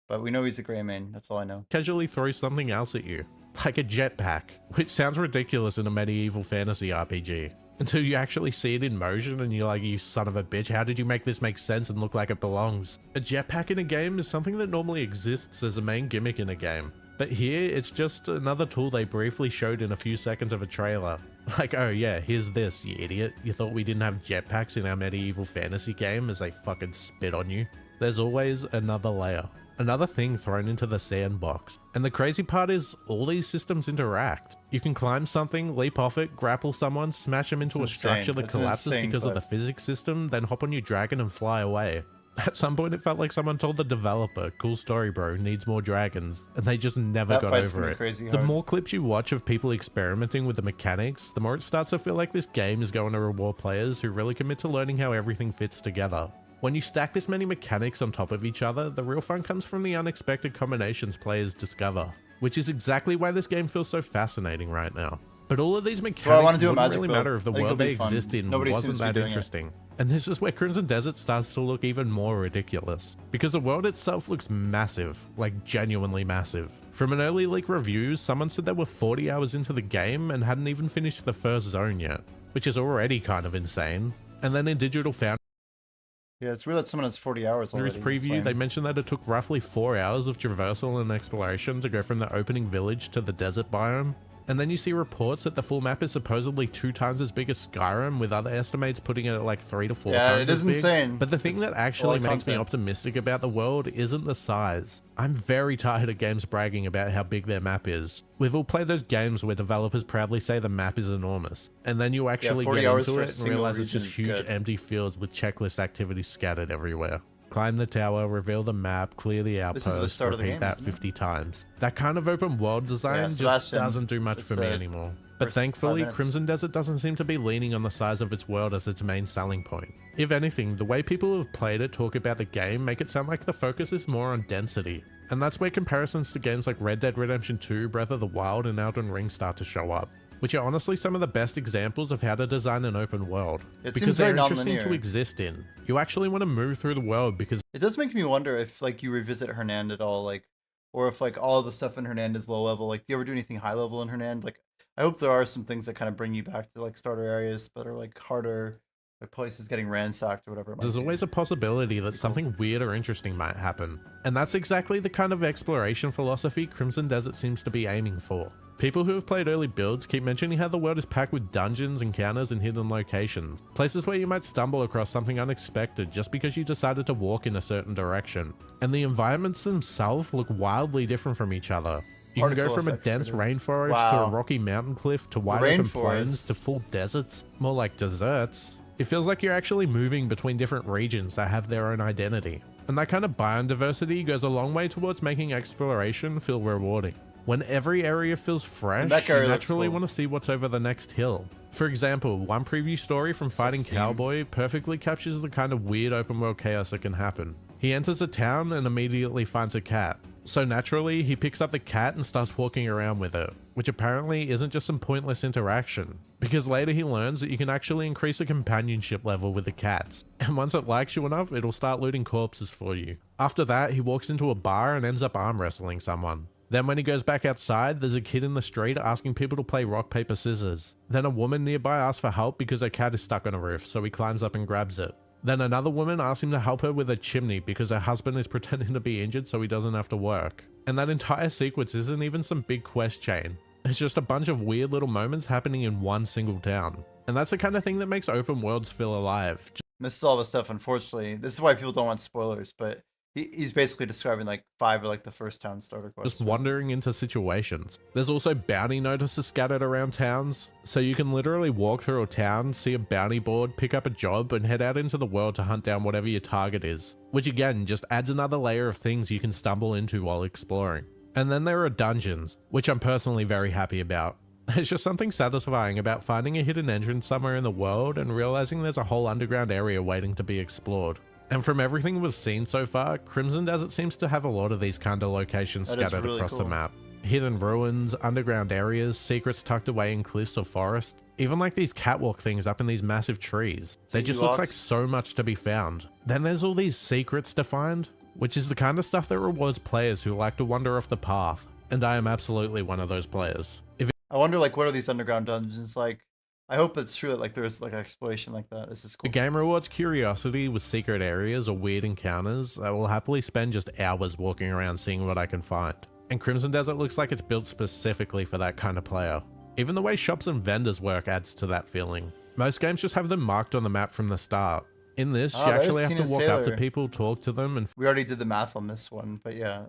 But we know he's a Greymane, that's all I know. Casually throws something else at you. Like a jetpack, which sounds ridiculous in a medieval fantasy RPG. Until you actually see it in motion and you're like, you son of a bitch, how did you make this make sense and look like it belongs? A jetpack in a game is something that normally exists as a main gimmick in a game. But here, it's just another tool they briefly showed in a few seconds of a trailer. Like, oh yeah, here's this, you idiot. You thought we didn't have jetpacks in our medieval fantasy game as they fucking spit on you? There's always another layer. Another thing thrown into the sandbox. And the crazy part is, all these systems interact. You can climb something, leap off it, grapple someone, smash them into a structure that collapses because of the physics system, then hop on your dragon and fly away. At some point it felt like someone told the developer, cool story bro, needs more dragons, and they just never got over it. The more clips you watch of people experimenting with the mechanics, the more it starts to feel like this game is going to reward players who really commit to learning how everything fits together. When you stack this many mechanics on top of each other, the real fun comes from the unexpected combinations players discover, which is exactly why this game feels so fascinating right now. But all of these mechanics wouldn't really matter if the world they exist in wasn't that interesting. And this is where Crimson Desert starts to look even more ridiculous. Because the world itself looks massive, like genuinely massive. From an early leak review, someone said they were 40 hours into the game and hadn't even finished the first zone yet, which is already kind of insane. And then in Digital Foundry, yeah, it's weird that someone has 40 hours already. In his preview, they mentioned that it took roughly 4 hours of traversal and exploration to go from the opening village to the desert biome. And then you see reports that the full map is supposedly 2 times as big as Skyrim, with other estimates putting it at like 3 to 4 times as big. Insane. But the thing that actually makes me optimistic about the world isn't the size. I'm very tired of games bragging about how big their map is. We've all played those games where developers proudly say the map is enormous, and then you actually get into it and realize it's just huge empty fields with checklist activities scattered everywhere. Climb the tower, reveal the map, clear the outpost, repeat that 50 times. That kind of open world design just doesn't do much for me anymore. But thankfully, Crimson Desert doesn't seem to be leaning on the size of its world as its main selling point. If anything, the way people who have played it talk about the game make it sound like the focus is more on density. And that's where comparisons to games like Red Dead Redemption 2, Breath of the Wild, and Elden Ring start to show up, which are honestly some of the best examples of how to design an open world. Because they're interesting to exist in. You actually want to move through the world because it does make me wonder if like you revisit Hernand at all, like, or if like all the stuff in Hernand is low level. Like, do you ever do anything high level in Hernand? Like, I hope there are some things that kind of bring you back to like starter areas, but are like harder, like places getting ransacked or whatever. There's always a possibility that something weird or interesting might happen. And that's exactly the kind of exploration philosophy Crimson Desert seems to be aiming for. People who have played early builds keep mentioning how the world is packed with dungeons, encounters, and hidden locations. Places where you might stumble across something unexpected just because you decided to walk in a certain direction. And the environments themselves look wildly different from each other. You can go from a dense rainforest to a rocky mountain cliff to wide open plains to full deserts. More like deserts. It feels like you're actually moving between different regions that have their own identity. And that kind of biome diversity goes a long way towards making exploration feel rewarding. When every area feels fresh, you naturally want to see what's over the next hill. For example, one preview story from Fighting Cowboy perfectly captures the kind of weird open world chaos that can happen. He enters a town and immediately finds a cat. So naturally, he picks up the cat and starts walking around with it, which apparently isn't just some pointless interaction, because later he learns that you can actually increase the companionship level with the cats, and once it likes you enough, it'll start looting corpses for you. After that, he walks into a bar and ends up arm wrestling someone. Then when he goes back outside, there's a kid in the street asking people to play rock, paper, scissors. Then a woman nearby asks for help because her cat is stuck on a roof, so he climbs up and grabs it. Then another woman asks him to help her with a chimney because her husband is pretending to be injured so he doesn't have to work. And that entire sequence isn't even some big quest chain. It's just a bunch of weird little moments happening in one single town. And that's the kind of thing that makes open worlds feel alive. This is all the stuff, unfortunately. This is why people don't want spoilers, but He's basically describing like 5 of like the first town starter quests. Just wandering into situations. There's also bounty notices scattered around towns, so you can literally walk through a town, see a bounty board, pick up a job, and head out into the world to hunt down whatever your target is, which again just adds another layer of things you can stumble into while exploring. And then there are dungeons, which I'm personally very happy about. There's just something satisfying about finding a hidden entrance somewhere in the world and realizing there's a whole underground area waiting to be explored. And from everything we've seen so far, Crimson Desert seems to have a lot of these kind of locations scattered really across the map. Hidden ruins, underground areas, secrets tucked away in cliffs or forests, even like these catwalk things up in these massive trees. They just look like so much to be found. Then there's all these secrets to find, which is the kind of stuff that rewards players who like to wander off the path, and I am absolutely one of those players. I wonder like what are these underground dungeons like? I hope it's true that like there's like exploration like that. This is cool. The game rewards curiosity with secret areas or weird encounters. I will happily spend just hours walking around seeing what I can find. And Crimson Desert looks like it's built specifically for that kind of player. Even the way shops and vendors work adds to that feeling. Most games just have them marked on the map from the start. In this, you actually have to walk up to people, talk to them, and... We already did the math on this one, but yeah.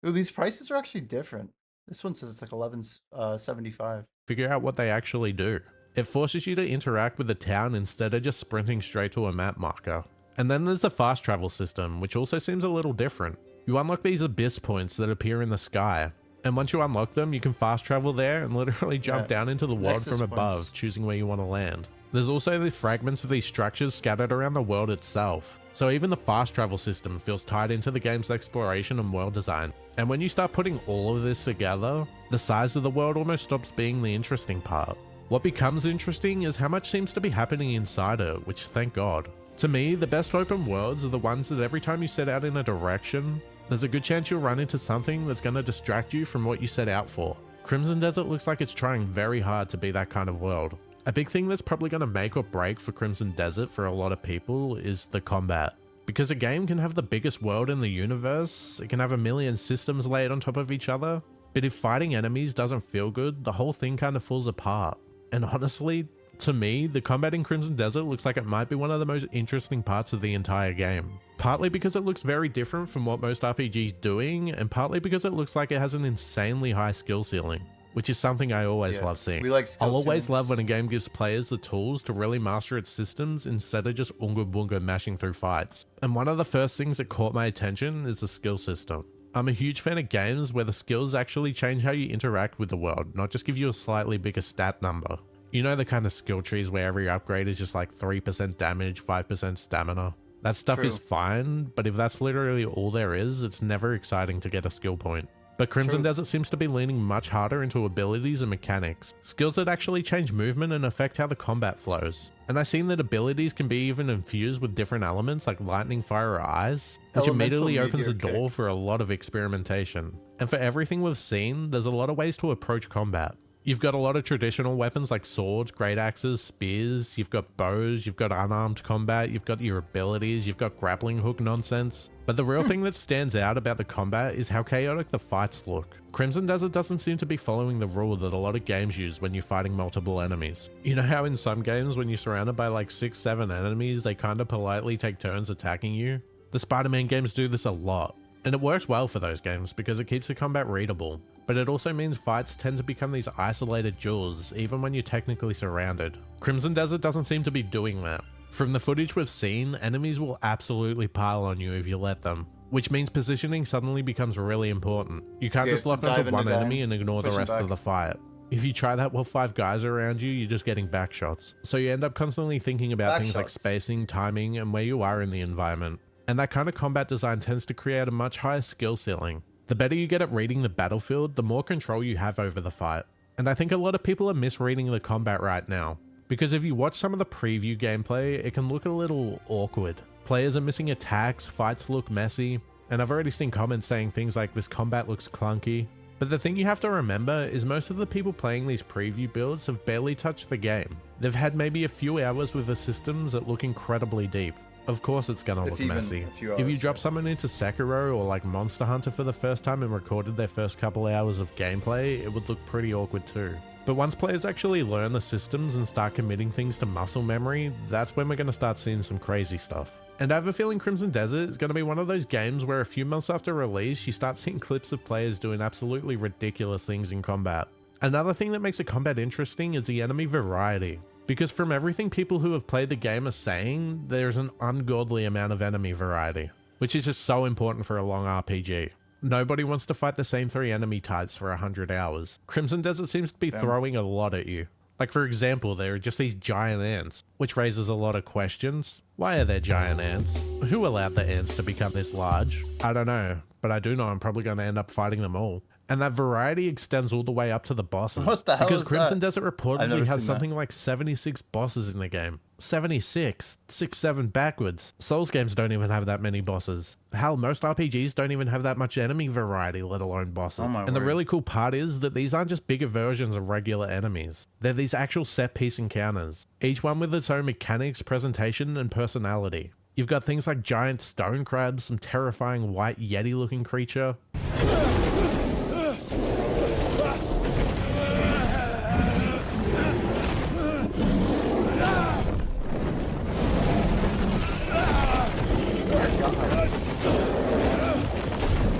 Ooh, these prices are actually different. This one says it's like $11.75. Figure out what they actually do. It forces you to interact with the town instead of just sprinting straight to a map marker. And then there's the fast travel system, which also seems a little different. You unlock these abyss points that appear in the sky, and once you unlock them, you can fast travel there and literally jump down into the world from above, choosing where you want to land. There's also the fragments of these structures scattered around the world itself, so even the fast travel system feels tied into the game's exploration and world design. And when you start putting all of this together, the size of the world almost stops being the interesting part. What becomes interesting is how much seems to be happening inside it, which thank God. To me, the best open worlds are the ones that every time you set out in a direction, there's a good chance you'll run into something that's going to distract you from what you set out for. Crimson Desert looks like it's trying very hard to be that kind of world. A big thing that's probably going to make or break for Crimson Desert for a lot of people is the combat. Because a game can have the biggest world in the universe, it can have a million systems laid on top of each other, but if fighting enemies doesn't feel good, the whole thing kind of falls apart. And honestly, to me, the combat in Crimson Desert looks like it might be one of the most interesting parts of the entire game. Partly because it looks very different from what most RPGs doing, and partly because it looks like it has an insanely high skill ceiling, which is something I always love seeing. I'll always love when a game gives players the tools to really master its systems instead of just unga bunga mashing through fights. And one of the first things that caught my attention is the skill system. I'm a huge fan of games where the skills actually change how you interact with the world, not just give you a slightly bigger stat number. You know the kind of skill trees where every upgrade is just like 3% damage, 5% stamina? That stuff is fine, but if that's literally all there is, it's never exciting to get a skill point. But Crimson Desert seems to be leaning much harder into abilities and mechanics, skills that actually change movement and affect how the combat flows. And I've seen that abilities can be even infused with different elements like lightning, fire, or eyes, which immediately opens the door for a lot of experimentation. And for everything we've seen, there's a lot of ways to approach combat. You've got a lot of traditional weapons like swords, great axes, spears, you've got bows, you've got unarmed combat, you've got your abilities, you've got grappling hook nonsense. But the real thing that stands out about the combat is how chaotic the fights look. Crimson Desert doesn't seem to be following the rule that a lot of games use when you're fighting multiple enemies. You know how in some games when you're surrounded by like 6-7 enemies, they kind of politely take turns attacking you? The Spider-Man games do this a lot. And it works well for those games because it keeps the combat readable, but it also means fights tend to become these isolated duels even when you're technically surrounded. Crimson Desert doesn't seem to be doing that. From the footage we've seen, enemies will absolutely pile on you if you let them, which means positioning suddenly becomes really important. You can't just lock onto one enemy and ignore the rest of the fight. If you try that while 5 guys are around you, you're just getting back shots. So you end up constantly thinking about things like spacing, timing, and where you are in the environment. And that kind of combat design tends to create a much higher skill ceiling. The better you get at reading the battlefield, the more control you have over the fight. And I think a lot of people are misreading the combat right now. Because if you watch some of the preview gameplay, it can look a little awkward. Players are missing attacks, fights look messy, and I've already seen comments saying things like this combat looks clunky. But the thing you have to remember is most of the people playing these preview builds have barely touched the game. They've had maybe a few hours with the systems that look incredibly deep. Of course it's gonna look messy. If you drop someone into Sekiro or like Monster Hunter for the first time and recorded their first couple hours of gameplay, it would look pretty awkward too. But once players actually learn the systems and start committing things to muscle memory, that's when we're gonna start seeing some crazy stuff. And I have a feeling Crimson Desert is going to be one of those games where a few months after release, you start seeing clips of players doing absolutely ridiculous things in combat. Another thing that makes the combat interesting is the enemy variety. Because from everything people who have played the game are saying, there's an ungodly amount of enemy variety, which is just so important for a long RPG. Nobody wants to fight the same 3 enemy types for 100 hours. Crimson Desert seems to be throwing a lot at you. Like for example, there are just these giant ants, which raises a lot of questions. Why are there giant ants? Who allowed the ants to become this large? I don't know, but I do know I'm probably going to end up fighting them all. And that variety extends all the way up to the bosses. What the hell because is Crimson that? Desert I've reportedly never has seen something like 76 bosses in the game. 76. 6-7 backwards. Souls games don't even have that many bosses. Hell, most RPGs don't even have that much enemy variety, let alone bosses. Oh my and the word. really cool part is that these aren't just bigger versions of regular enemies. They're these actual set-piece encounters, each one with its own mechanics, presentation, and personality. You've got things like giant stone crabs, some terrifying white yeti-looking creature,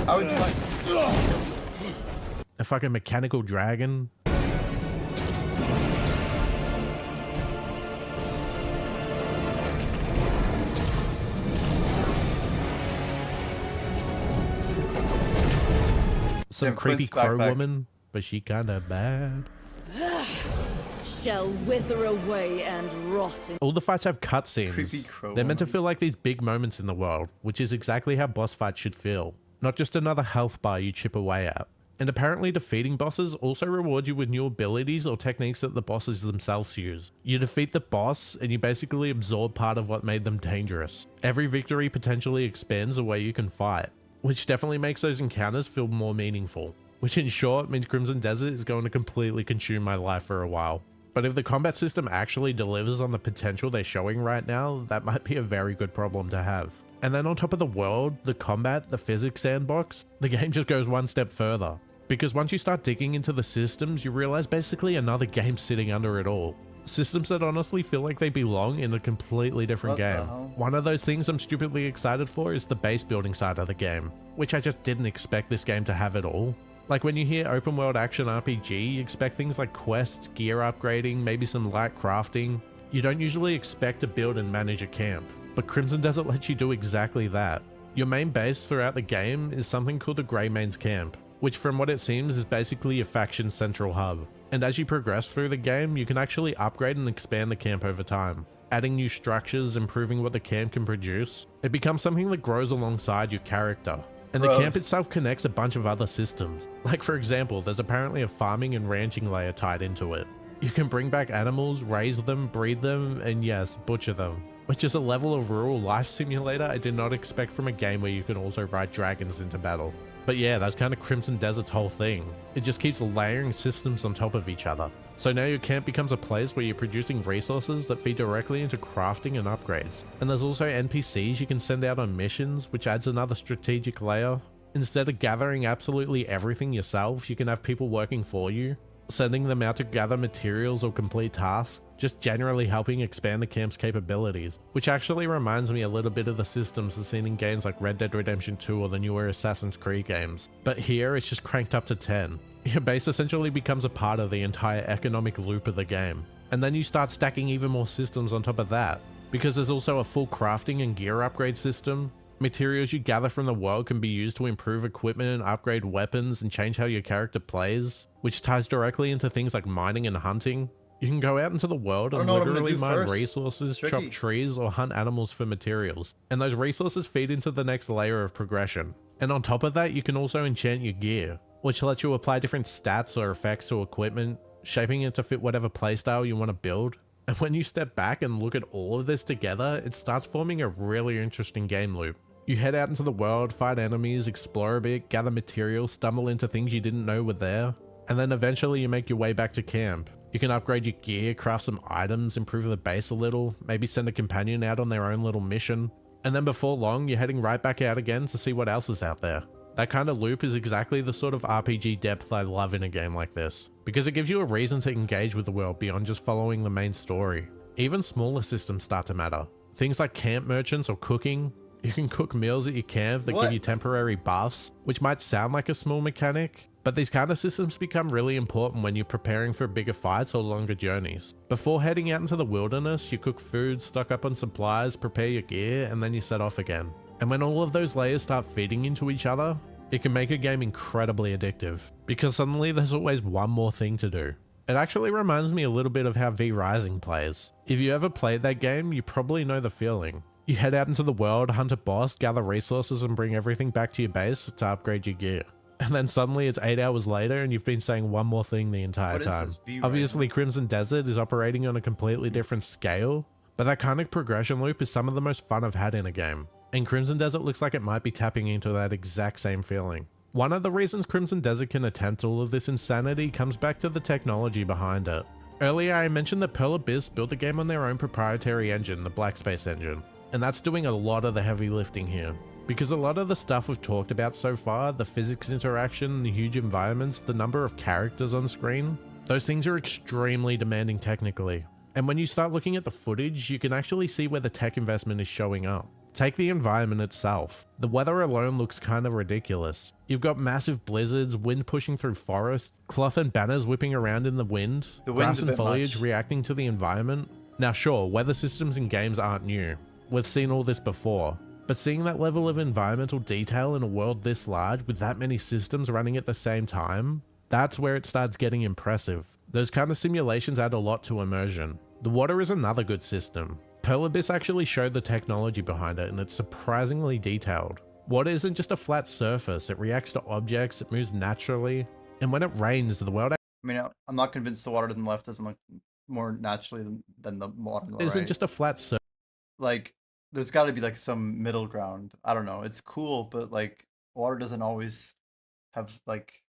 How would you like? a fucking mechanical dragon. Some Damn, creepy Clint's crow backpack. woman, but she kinda bad. Shall wither away and rot in. All the fights have Creepy cutscenes. crow They're meant to woman. feel like these big moments in the world, which is exactly how boss fights should feel. Not just another health bar you chip away at. And apparently defeating bosses also rewards you with new abilities or techniques that the bosses themselves use. You defeat the boss and you basically absorb part of what made them dangerous. Every victory potentially expands the way you can fight, which definitely makes those encounters feel more meaningful. Which in short means Crimson Desert is going to completely consume my life for a while. But if the combat system actually delivers on the potential they're showing right now, that might be a very good problem to have. And then on top of the world, the combat, the physics sandbox, the game just goes one step further. Because once you start digging into the systems, you realize basically another game sitting under it all. Systems that honestly feel like they belong in a completely different What the game. hell? One of those things I'm stupidly excited for is the base building side of the game, which I just didn't expect this game to have at all. Like when you hear open world action RPG, you expect things like quests, gear upgrading, maybe some light crafting. You don't usually expect to build and manage a camp, but Crimson Desert lets you do exactly that. Your main base throughout the game is something called the Greymane's Camp, which from what it seems is basically a faction's central hub. And as you progress through the game, you can actually upgrade and expand the camp over time, adding new structures, improving what the camp can produce. It becomes something that grows alongside your character. And the camp itself connects a bunch of other systems. Like for example, there's apparently a farming and ranching layer tied into it. You can bring back animals, raise them, breed them, and yes, butcher them. Which is a level of rural life simulator I did not expect from a game where you can also ride dragons into battle. But yeah, that's kind of Crimson Desert's whole thing. It just keeps layering systems on top of each other. So now your camp becomes a place where you're producing resources that feed directly into crafting and upgrades. And there's also NPCs you can send out on missions, which adds another strategic layer. Instead of gathering absolutely everything yourself, you can have people working for you, sending them out to gather materials or complete tasks, just generally helping expand the camp's capabilities. Which actually reminds me a little bit of the systems we've seen in games like Red Dead Redemption 2 or the newer Assassin's Creed games. But here it's just cranked up to 10. Your base essentially becomes a part of the entire economic loop of the game. And then you start stacking even more systems on top of that, because there's also a full crafting and gear upgrade system. Materials you gather from the world can be used to improve equipment and upgrade weapons and change how your character plays, which ties directly into things like mining and hunting. You can go out into the world and literally mine resources, chop trees, or hunt animals for materials. And those resources feed into the next layer of progression. And on top of that, you can also enchant your gear, which lets you apply different stats or effects to equipment, shaping it to fit whatever playstyle you want to build. And when you step back and look at all of this together, it starts forming a really interesting game loop. You head out into the world, fight enemies, explore a bit, gather materials, stumble into things you didn't know were there, and then eventually you make your way back to camp. You can upgrade your gear, craft some items, improve the base a little, maybe send a companion out on their own little mission, and then before long you're heading right back out again to see what else is out there. That kind of loop is exactly the sort of RPG depth I love in a game like this, because it gives you a reason to engage with the world beyond just following the main story. Even smaller systems start to matter. Things like camp merchants or cooking. You can cook meals at your camp that give you temporary buffs, which might sound like a small mechanic, but these kind of systems become really important when you're preparing for bigger fights or longer journeys. Before heading out into the wilderness, you cook food, stock up on supplies, prepare your gear, and then you set off again. And when all of those layers start feeding into each other, it can make a game incredibly addictive, because suddenly there's always one more thing to do. It actually reminds me a little bit of how V Rising plays. If you ever played that game, you probably know the feeling. You head out into the world, hunt a boss, gather resources, and bring everything back to your base to upgrade your gear. And then suddenly it's 8 hours later and you've been saying one more thing the entire time. Obviously Crimson Desert is operating on a completely different scale, but that kind of progression loop is some of the most fun I've had in a game. And Crimson Desert looks like it might be tapping into that exact same feeling. One of the reasons Crimson Desert can attempt all of this insanity comes back to the technology behind it. Earlier I mentioned that Pearl Abyss built the game on their own proprietary engine, the Black Space engine. And that's doing a lot of the heavy lifting here. Because a lot of the stuff we've talked about so far, the physics interaction, the huge environments, the number of characters on screen, those things are extremely demanding technically. And when you start looking at the footage, you can actually see where the tech investment is showing up. Take the environment itself. The weather alone looks kind of ridiculous. You've got massive blizzards, wind pushing through forests, cloth and banners whipping around in the wind, grass and foliage reacting to the environment. Now sure, weather systems in games aren't new. We've seen all this before, but seeing that level of environmental detail in a world this large with that many systems running at the same time, that's where it starts getting impressive. Those kind of simulations add a lot to immersion. The water is another good system. Pearl Abyss actually showed the technology behind it and it's surprisingly detailed. Water isn't just a flat surface, it reacts to objects, it moves naturally, and when it rains, the world I'm not convinced the water to the left doesn't look more naturally than the water on the right. isn't just a flat surface. Like, there's got to be like some middle ground. I don't know. It's cool, but like water doesn't always have like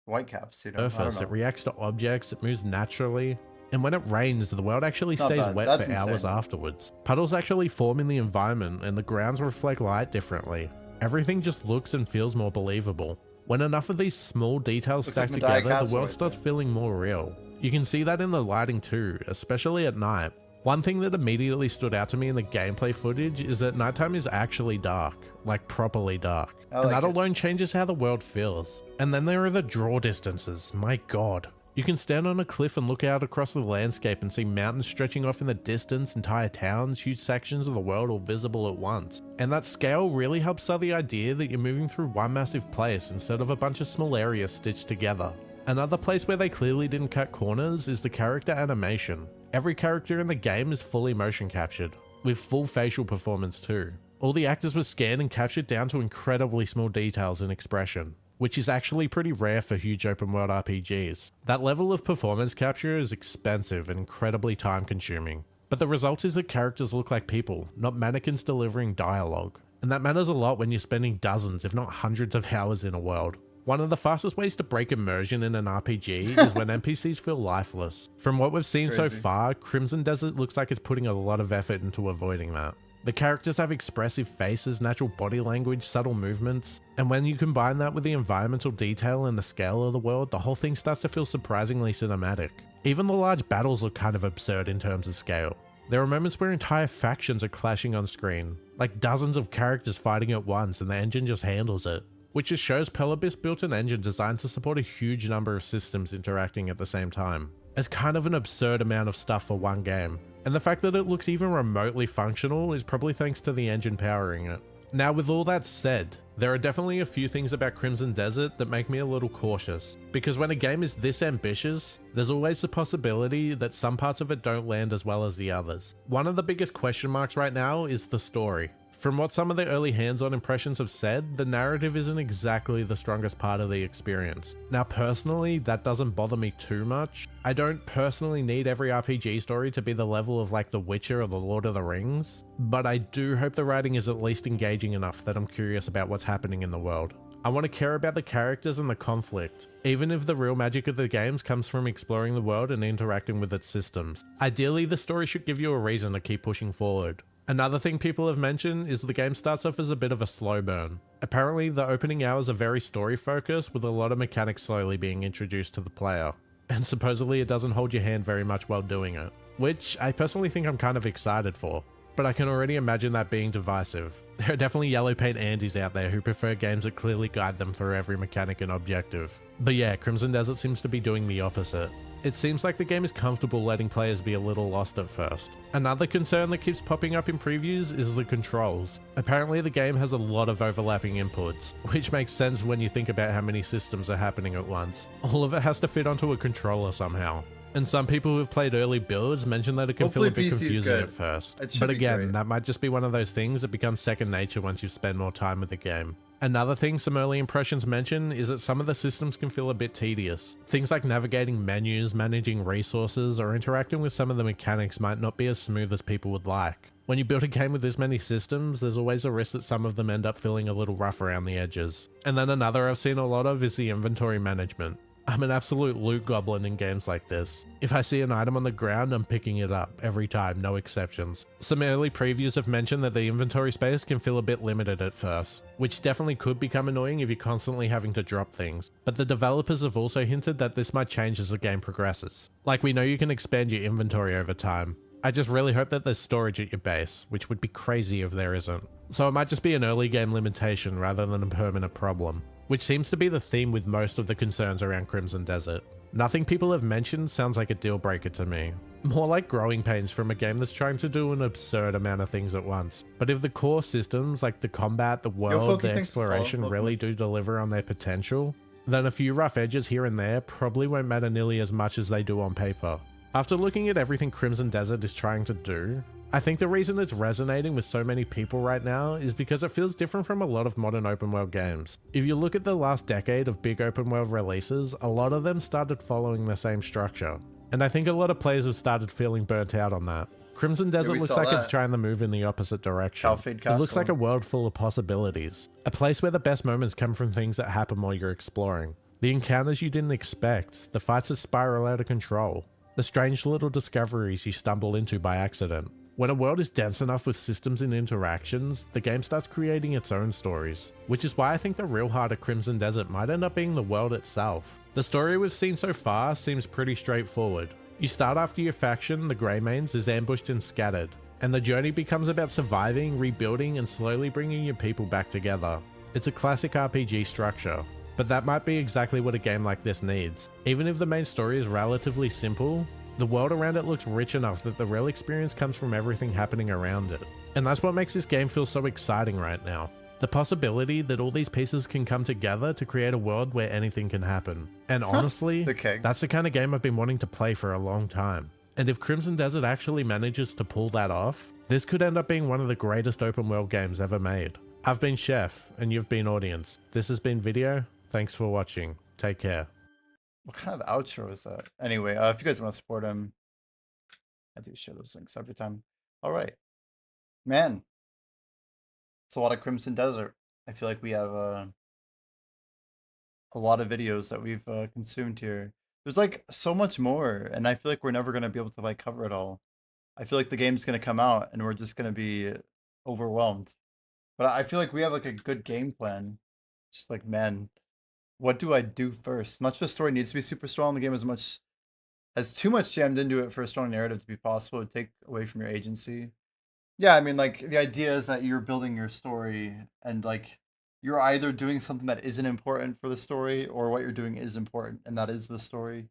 white caps, you know? It reacts to objects, it moves naturally, and when it rains, the world actually stays wet for hours afterwards. Puddles actually form in the environment and the grounds reflect light differently. Everything just looks and feels more believable. When enough of these small details stack together, the world starts feeling more real. You can see that in the lighting too, especially at night. One thing that immediately stood out to me in the gameplay footage is that nighttime is actually dark, like properly dark. And that alone changes how the world feels. And then there are the draw distances, my god. You can stand on a cliff and look out across the landscape and see mountains stretching off in the distance, entire towns, huge sections of the world all visible at once. And that scale really helps sell the idea that you're moving through one massive place instead of a bunch of small areas stitched together. Another place where they clearly didn't cut corners is the character animation. Every character in the game is fully motion captured, with full facial performance too. All the actors were scanned and captured down to incredibly small details and expression, which is actually pretty rare for huge open world RPGs. That level of performance capture is expensive and incredibly time consuming, but the result is that characters look like people, not mannequins delivering dialogue. And that matters a lot when you're spending dozens, if not hundreds of hours in a world. One of the fastest ways to break immersion in an RPG is when NPCs feel lifeless. From what we've seen so far, Crimson Desert looks like it's putting a lot of effort into avoiding that. The characters have expressive faces, natural body language, subtle movements, and when you combine that with the environmental detail and the scale of the world, the whole thing starts to feel surprisingly cinematic. Even the large battles look kind of absurd in terms of scale. There are moments where entire factions are clashing on screen, like dozens of characters fighting at once, and the engine just handles it. Which just shows Pearl Abyss built an engine designed to support a huge number of systems interacting at the same time. It's kind of an absurd amount of stuff for one game, and the fact that it looks even remotely functional is probably thanks to the engine powering it. Now with all that said, there are definitely a few things about Crimson Desert that make me a little cautious, because when a game is this ambitious, there's always the possibility that some parts of it don't land as well as the others. One of the biggest question marks right now is the story. From what some of the early hands-on impressions have said, the narrative isn't exactly the strongest part of the experience. Now personally, that doesn't bother me too much. I don't personally need every RPG story to be the level of like The Witcher or The Lord of the Rings, but I do hope the writing is at least engaging enough that I'm curious about what's happening in the world. I want to care about the characters and the conflict, even if the real magic of the games comes from exploring the world and interacting with its systems. Ideally, the story should give you a reason to keep pushing forward. Another thing people have mentioned is the game starts off as a bit of a slow burn. Apparently the opening hours are very story focused, with a lot of mechanics slowly being introduced to the player, and supposedly it doesn't hold your hand very much while doing it, which I personally think I'm kind of excited for. but I can already imagine that being divisive. There are definitely yellow paint Andys out there who prefer games that clearly guide them through every mechanic and objective. But yeah, Crimson Desert seems to be doing the opposite. It seems like the game is comfortable letting players be a little lost at first. Another concern that keeps popping up in previews is the controls. Apparently the game has a lot of overlapping inputs, which makes sense when you think about how many systems are happening at once. All of it has to fit onto a controller somehow. And some people who have played early builds mention that it can feel a bit confusing at first. But again, that might just be one of those things that becomes second nature once you've spent more time with the game. Another thing some early impressions mention is that some of the systems can feel a bit tedious. Things like navigating menus, managing resources, or interacting with some of the mechanics might not be as smooth as people would like. When you build a game with this many systems, there's always a risk that some of them end up feeling a little rough around the edges. And then another I've seen a lot of is the inventory management. I'm an absolute loot goblin in games like this. If I see an item on the ground, I'm picking it up every time, no exceptions. Some early previews have mentioned that the inventory space can feel a bit limited at first, which definitely could become annoying if you're constantly having to drop things. But the developers have also hinted that this might change as the game progresses. Like, we know you can expand your inventory over time. I just really hope that there's storage at your base, which would be crazy if there isn't. So it might just be an early game limitation rather than a permanent problem, which seems to be the theme with most of the concerns around Crimson Desert. Nothing people have mentioned sounds like a deal breaker to me. More like growing pains from a game that's trying to do an absurd amount of things at once. But if the core systems like the combat, the world, the exploration really do deliver on their potential, then a few rough edges here and there probably won't matter nearly as much as they do on paper. After looking at everything Crimson Desert is trying to do, I think the reason it's resonating with so many people right now is because it feels different from a lot of modern open world games. If you look at the last decade of big open world releases, a lot of them started following the same structure. And I think a lot of players have started feeling burnt out on that. Crimson Desert looks like it's trying to move in the opposite direction. It looks like a world full of possibilities. A place where the best moments come from things that happen while you're exploring. The encounters you didn't expect, the fights that spiral out of control, the strange little discoveries you stumble into by accident. When a world is dense enough with systems and interactions, the game starts creating its own stories, which is why I think the real heart of Crimson Desert might end up being the world itself. The story we've seen so far seems pretty straightforward. You start after your faction, the Greymanes, is ambushed and scattered, and the journey becomes about surviving, rebuilding, and slowly bringing your people back together. It's a classic RPG structure, but that might be exactly what a game like this needs. Even if the main story is relatively simple, the world around it looks rich enough that the real experience comes from everything happening around it. And that's what makes this game feel so exciting right now. The possibility that all these pieces can come together to create a world where anything can happen. And honestly, that's the kind of game I've been wanting to play for a long time. And if Crimson Desert actually manages to pull that off, this could end up being one of the greatest open world games ever made. I've been Chef, and you've been Audience. This has been Video. Thanks for watching. Take care. What kind of outro is that? Anyway, if you guys want to support him, I do share those links every time. All right, man. It's a lot of Crimson Desert. I feel like we have a lot of videos that we've consumed here. There's like so much more, and I feel like we're never gonna be able to like cover it all. I feel like the game's gonna come out, and we're just gonna be overwhelmed. But I feel like we have like a good game plan. Just like, man, what do I do first? Not just the story needs to be super strong. The game has too much jammed into it for a strong narrative to be possible. It would take away from your agency. Yeah, I mean, like, the idea is that you're building your story, and like you're either doing something that isn't important for the story, or what you're doing is important, and that is the story.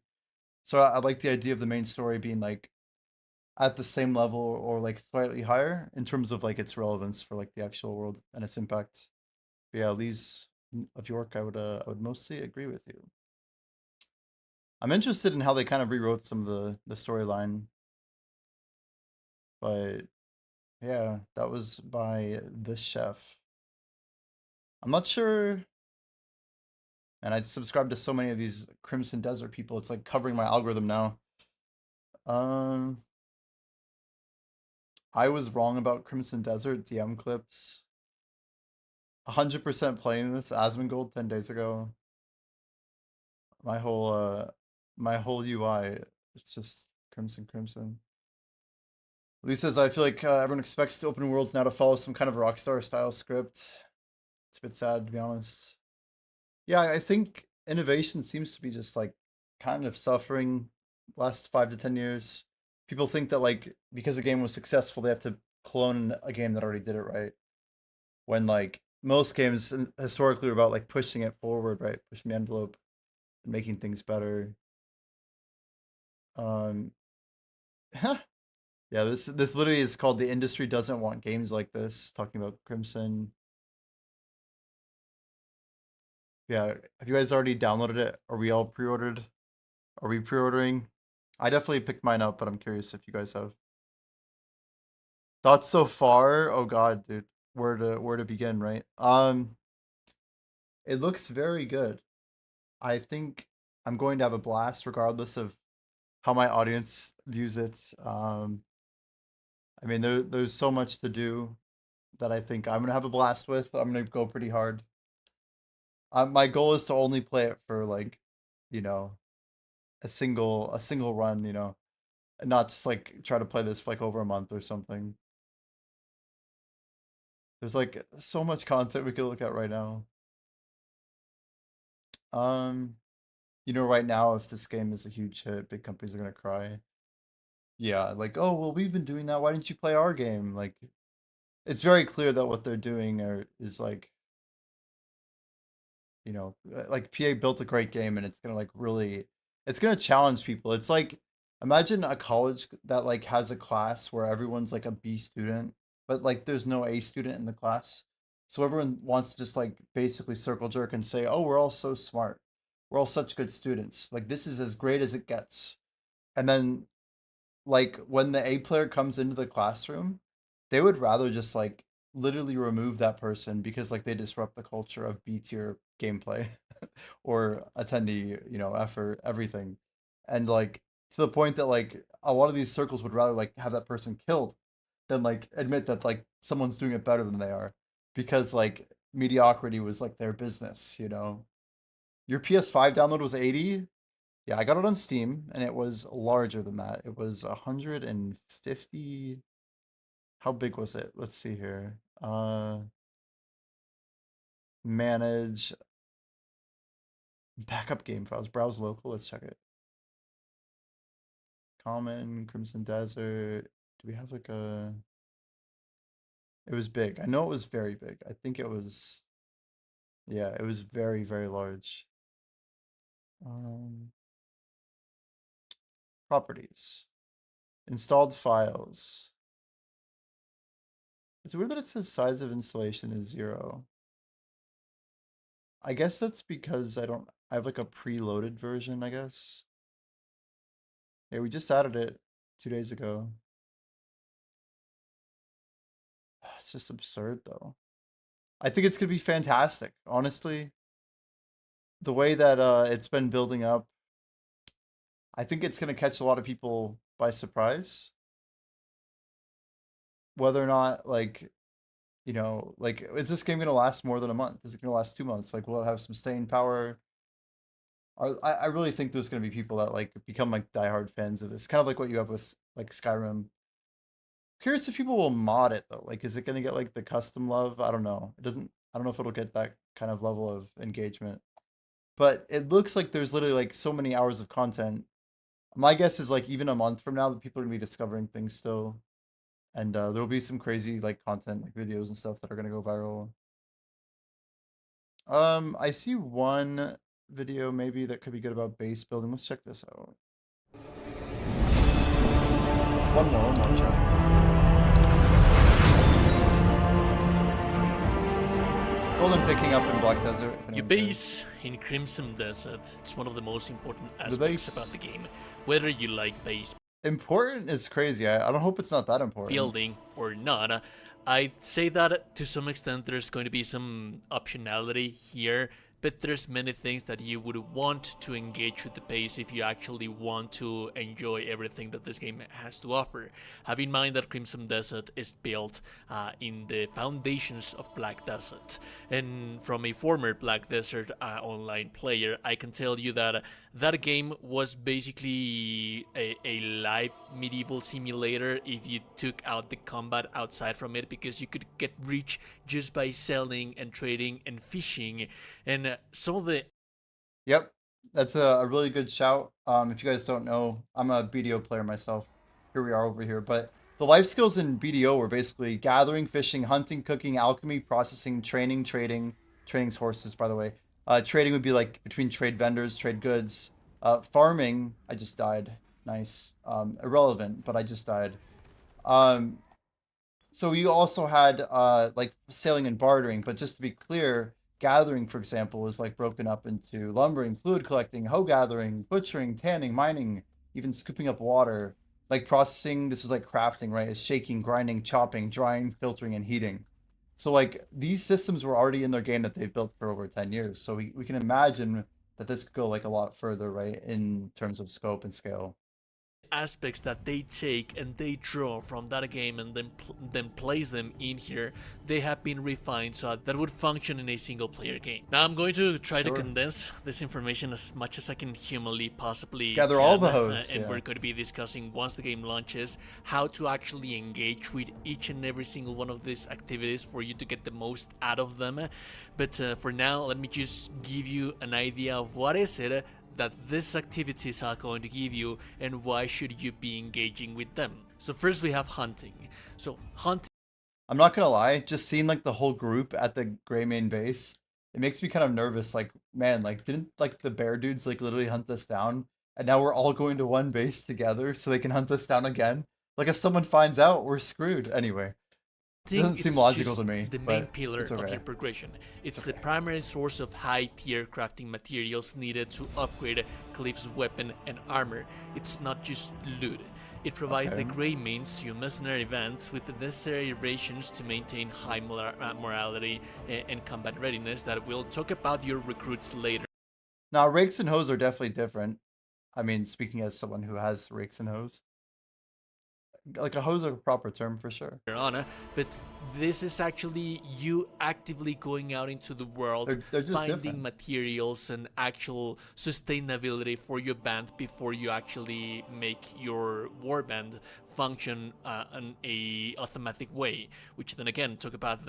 So I like the idea of the main story being like at the same level or like slightly higher in terms of like its relevance for like the actual world and its impact. But yeah, Lee's of York, I would mostly agree with you. I'm interested in how they kind of rewrote some of the storyline, but yeah, that was by the chef. I'm not sure, and I subscribe to so many of these Crimson Desert people. It's like covering my algorithm now. I was wrong about Crimson Desert DM clips. 100% playing this Asmongold 10 days ago. My whole UI, it's just Crimson. Lee says, I feel like everyone expects open worlds now to follow some kind of Rockstar style script. It's a bit sad, to be honest. Yeah, I think innovation seems to be just like kind of suffering last 5 to 10 years. People think that like because a game was successful, they have to clone a game that already did it right. When like most games historically are about like pushing it forward, right? Pushing the envelope, and making things better. Yeah, this literally is called "The Industry Doesn't Want Games Like This," talking about Crimson. Yeah, have you guys already downloaded it? Are we all pre-ordered? Are we pre-ordering? I definitely picked mine up, but I'm curious if you guys have. Thoughts so far? Oh god, dude. Where to begin, right? It looks very good. I think I'm going to have a blast regardless of how my audience views it. I mean, there's so much to do that I think I'm gonna have a blast with. I'm gonna go pretty hard. My goal is to only play it for like, you know, a single run, you know, and not just like try to play this for like over a month or something. There's like so much content we could look at right now. You know, right now, if this game is a huge hit, big companies are gonna cry. Yeah, like, oh well, we've been doing that. Why didn't you play our game? Like, it's very clear that what they're doing is like, you know, like PA built a great game and it's gonna like really, it's gonna challenge people. It's like, imagine a college that like has a class where everyone's like a B student, but like there's no A student in the class. So everyone wants to just like basically circle jerk and say, oh, we're all so smart. We're all such good students. Like this is as great as it gets. And then like when the A player comes into the classroom, they would rather just like literally remove that person because like they disrupt the culture of B tier gameplay or attendee, you know, effort, everything. And like to the point that like a lot of these circles would rather like have that person killed than like admit that like someone's doing it better than they are because like mediocrity was like their business, you know. Your PS5 download was 80? Yeah, I got it on Steam, and it was larger than that. It was 150. How big was it? Let's see here. Manage backup game files. Browse local. Let's check it. Common, Crimson Desert. Do we have like a? It was big. I know it was very big. I think it was. Yeah, it was very, very large. Properties. Installed files. It's weird that it says size of installation is 0. I guess that's because I have like a preloaded version, I guess. Yeah, we just added it 2 days ago. It's just absurd though. I think it's gonna be fantastic, honestly. The way that it's been building up, I think it's gonna catch a lot of people by surprise. Whether or not like, you know, like is this game gonna last more than a month? Is it gonna last 2 months? Like will it have some staying power? I really think there's gonna be people that like become like diehard fans of this, kind of like what you have with like Skyrim. Curious if people will mod it though. Like, is it gonna get like the custom love? I don't know. It doesn't. I don't know if it'll get that kind of level of engagement. But it looks like there's literally like so many hours of content. My guess is like even a month from now, that people are gonna be discovering things still, and there'll be some crazy like content, like videos and stuff that are gonna go viral. I see one video maybe that could be good about base building. Let's check this out. One more, chat. Golden picking up in Black Desert. Your base in Crimson Desert, it's one of the most important aspects about the game. Whether you like base important is crazy. I don't hope it's not that important. Building or not, I'd say that to some extent there's going to be some optionality here, but there's many things that you would want to engage with the base if you actually want to enjoy everything that this game has to offer. Have in mind that Crimson Desert is built in the foundations of Black Desert, and from a former Black Desert online player, I can tell you that that game was basically a live medieval simulator if you took out the combat outside from it, because you could get rich just by selling and trading and fishing, and some of the... Yep, that's a really good shout. If you guys don't know, I'm a BDO player myself. Here we are over here, but the life skills in BDO were basically gathering, fishing, hunting, cooking, alchemy, processing, training, trading. Training's horses, by the way. Trading would be like between trade vendors, trade goods. Farming, I just died. Nice. Irrelevant, but I just died. So you also had like sailing and bartering, but just to be clear, gathering, for example, is like broken up into lumbering, fluid collecting, hoe gathering, butchering, tanning, mining, even scooping up water. Like processing, this was like crafting, right? Is shaking, grinding, chopping, drying, filtering, and heating. So like these systems were already in their game that they've built for over 10 years. So we can imagine that this could go like a lot further, right? In terms of scope and scale. Aspects that they take and they draw from that game and then place them in here, they have been refined so that would function in a single player game. Now I'm going to try to condense this information as much as I can humanly possibly gather all the hosts, and we're going to be discussing once the game launches how to actually engage with each and every single one of these activities for you to get the most out of them. But for now, let me just give you an idea of what is it that these activities are going to give you and why should you be engaging with them. So first we have hunting. So hunting, I'm not gonna lie, just seeing like the whole group at the Greymane base, it makes me kind of nervous. Like, man, like didn't like the bear dudes like literally hunt us down, and now we're all going to one base together so they can hunt us down again? Like if someone finds out, we're screwed. Anyway, it doesn't seem logical to me. The main pillar of your progression. It's the primary source of high-tier crafting materials needed to upgrade Cliff's weapon and armor. It's not just loot. It provides the Greymane's mercenary bands with the necessary rations to maintain high morality and combat readiness that we'll talk about your recruits later. Now, rakes and hoes are definitely different. I mean, speaking as someone who has rakes and hoes. Like a hose is a proper term for sure. But this is actually you actively going out into the world, they're just finding different. materials and actual sustainability for your band before you actually make your warband function in a automatic way, which then again talk about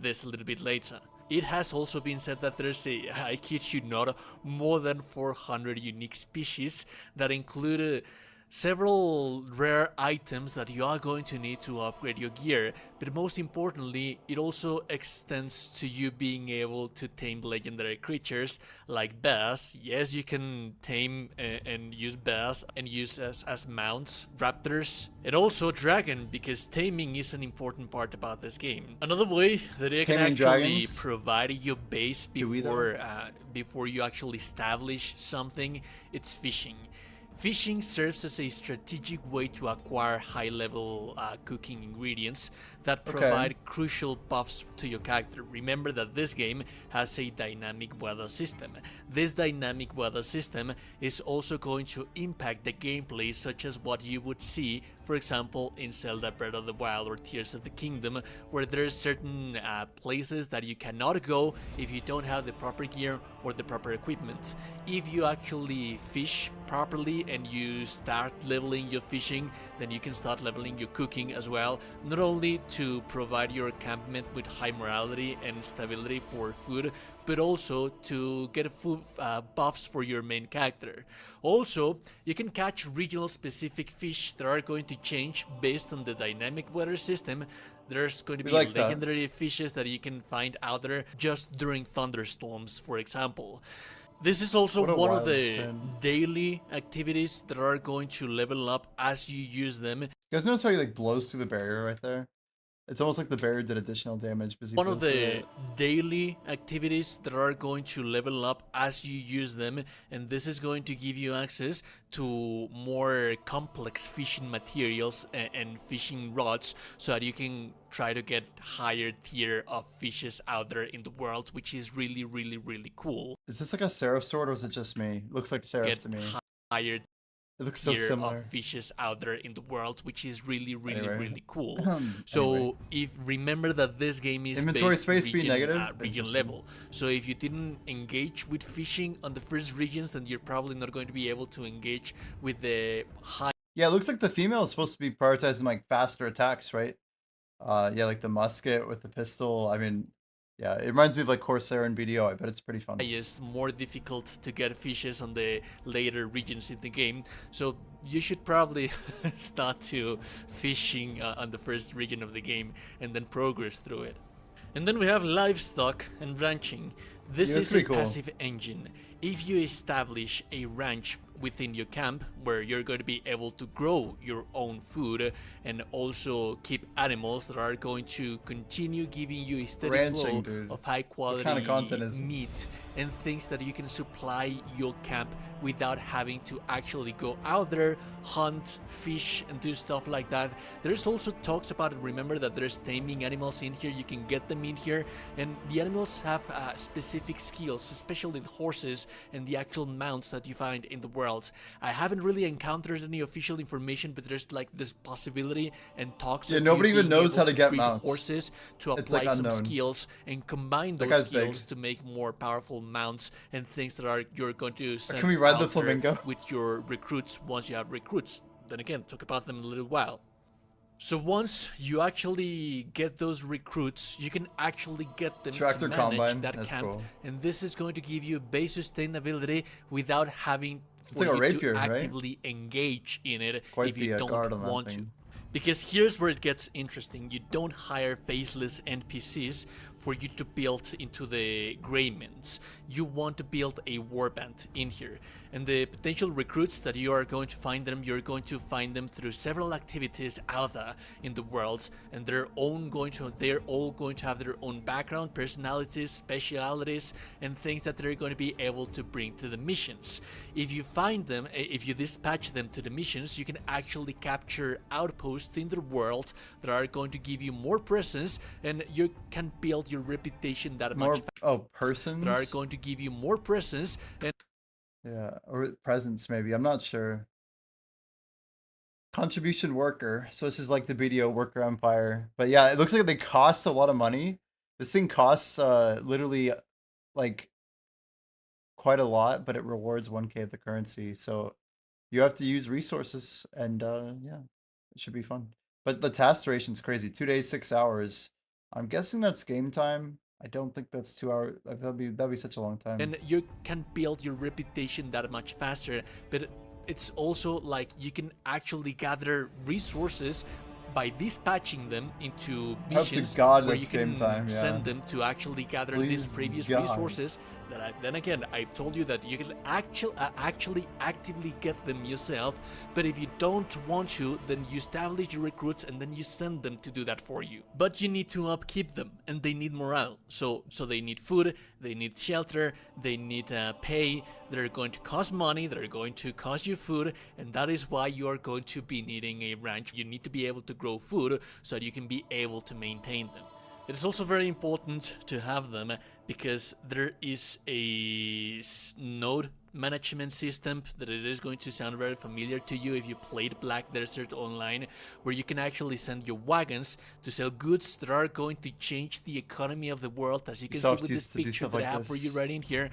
this a little bit later. It has also been said that there's I kid you not, more than 400 unique species that include several rare items that you are going to need to upgrade your gear, but most importantly, it also extends to you being able to tame legendary creatures like bears. Yes, you can tame and use bears and use as mounts, raptors, and also dragon, because taming is an important part about this game. Another way that you can actually provide your base before you actually establish something, it's fishing. Fishing serves as a strategic way to acquire high-level cooking ingredients that provide crucial buffs to your character. Remember that this game has a dynamic weather system. This dynamic weather system is also going to impact the gameplay, such as what you would see, for example, in Zelda Breath of the Wild or Tears of the Kingdom, where there are certain places that you cannot go if you don't have the proper gear or the proper equipment. If you actually fish properly and you start leveling your fishing, then you can start leveling your cooking as well, not only to provide your encampment with high morality and stability for food, but also to get food buffs for your main character. Also, you can catch regional specific fish that are going to change based on the dynamic weather system. There's going to be legendary fishes that you can find out there just during thunderstorms, for example. This is also one of the daily activities that are going to level up as you use them. You guys notice how he like blows through the barrier right there? It's almost like the barrier did additional damage. One of the daily activities that are going to level up as you use them, and this is going to give you access to more complex fishing materials and fishing rods, so that you can try to get higher tier of fishes out there in the world, which is really, really, really cool. Is this like a Seraph sword, or is it just me? It looks like Seraph to me. Higher It looks so similar. Of fishes out there in the world, which is really, really, really cool. So if remember that this game is inventory based space being negative region level. So if you didn't engage with fishing on the first regions, then you're probably not going to be able to engage with the high. Yeah, it looks like the female is supposed to be prioritizing like faster attacks, right? Yeah, like the musket with the pistol. I mean, Yeah, it reminds me of like Corsair and BDO. I bet it's pretty fun. It's more difficult to get fishes on the later regions in the game, so you should probably start to fishing on the first region of the game and then progress through it. And then we have livestock and ranching. This is a passive engine. If you establish a ranch within your camp where you're going to be able to grow your own food and also keep animals that are going to continue giving you a steady flow of high quality meat and things that you can supply your camp without having to actually go out there, hunt, fish, and do stuff like that. There's also talks about it. Remember that there's taming animals in here. You can get them in here, and the animals have specific skills, especially the horses and the actual mounts that you find in the world. I haven't really encountered any official information, but there's like this possibility and talks. Yeah, nobody even knows how to get mounts. Horses to apply some skills and combine those skills to make more powerful mounts and things that are you're going to send. Can we ride the flamingo with your recruits once you have recruits? Then again, talk about them in a little while. So once you actually get those recruits, you can actually get them to manage that camp, and this is going to give you base sustainability without having for you to actively engage in it if you don't want to. Because here's where it gets interesting. You don't hire faceless NPCs for you to build into the Greymans. You want to build a warband in here. And the potential recruits that you are going to find them, you're going to find them through several activities out there in the world, and they're all going to have their own background, personalities, specialities, and things that they're going to be able to bring to the missions. If you find them, if you dispatch them to the missions, you can actually capture outposts in the world that are going to give you more presence, and you can build your reputation that much faster. Persons? That are going to give you more presence and or presence maybe, I'm not sure. Contribution worker, so this is like the BDO worker empire, but yeah, it looks like they cost a lot of money. This thing costs literally like quite a lot, but it rewards 1k of the currency, so you have to use resources, and yeah, it should be fun. But the task duration's crazy. 2 days, 6 hours. I'm guessing that's game time. I don't think that's 2 hours. That'd be such a long time. And you can build your reputation that much faster, but it's also like you can actually gather resources by dispatching them into missions where you can send them to actually gather these previous resources. Then again, I've told you that you can actually actively get them yourself, but if you don't want to, then you establish your recruits and then you send them to do that for you. But you need to upkeep them, and they need morale. So they need food, they need shelter, they need pay. They're going to cost money, they're going to cost you food, and that is why you are going to be needing a ranch. You need to be able to grow food so that you can be able to maintain them. It is also very important to have them because there is a node management system that it is going to sound very familiar to you if you played Black Desert Online, where you can actually send your wagons to sell goods that are going to change the economy of the world. As you can see with this picture that I have for you right in here,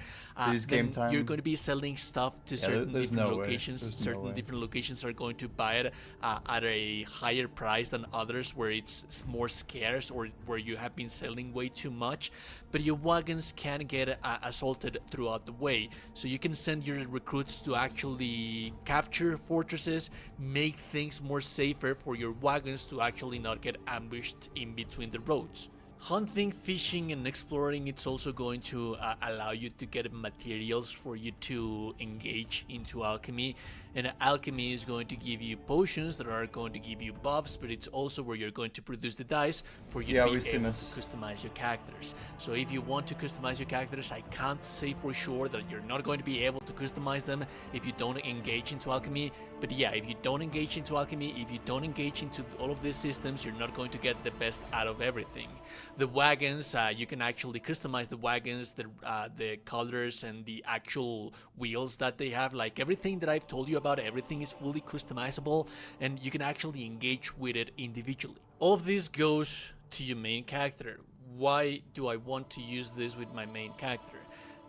you're going to be selling stuff to certain different locations. Certain different locations are going to buy it at a higher price than others where it's more scarce or where you have been selling way too much, but your wagons can get assaulted throughout the way, so you can send your recruits to actually capture fortresses, make things more safer for your wagons to actually not get ambushed in between the roads. Hunting, fishing, and exploring, it's also going to allow you to get materials for you to engage into alchemy. And alchemy is going to give you potions that are going to give you buffs, but it's also where you're going to produce the dice for you to be able to customize your characters. So if you want to customize your characters, I can't say for sure that you're not going to be able to customize them if you don't engage into alchemy. But yeah, if you don't engage into alchemy, if you don't engage into all of these systems, you're not going to get the best out of everything. The wagons, you can actually customize the wagons, the colors, and the actual wheels that they have. Like everything that I've told you about, everything is fully customizable, and you can actually engage with it individually. All of this goes to your main character. Why do I want to use this with my main character?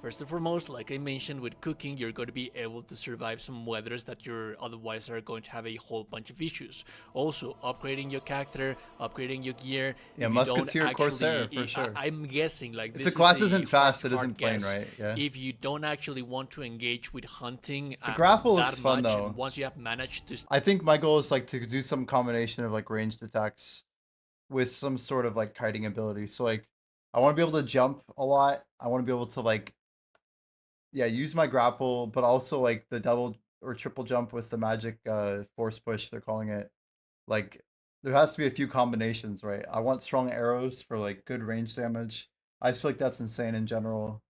First and foremost, like I mentioned, with cooking, you're going to be able to survive some weathers that you're otherwise are going to have a whole bunch of issues. Also, upgrading your character, upgrading your gear. Yeah, If you don't Musketeer, Corsair, actually, for sure. I'm guessing like If this the class is a isn't fast, it hard isn't plain, guess. right? Yeah. If you don't actually want to engage with hunting The grapple that looks fun much, though. and once you have managed to I think my goal is like to do some combination of like ranged attacks with some sort of like kiting ability. So like I want to be able to jump a lot. I want to be able to like use my grapple, but also like the double or triple jump with the magic force push they're calling it. Like there has to be a few combinations, right? I want strong arrows for like good range damage. I just feel like that's insane in general.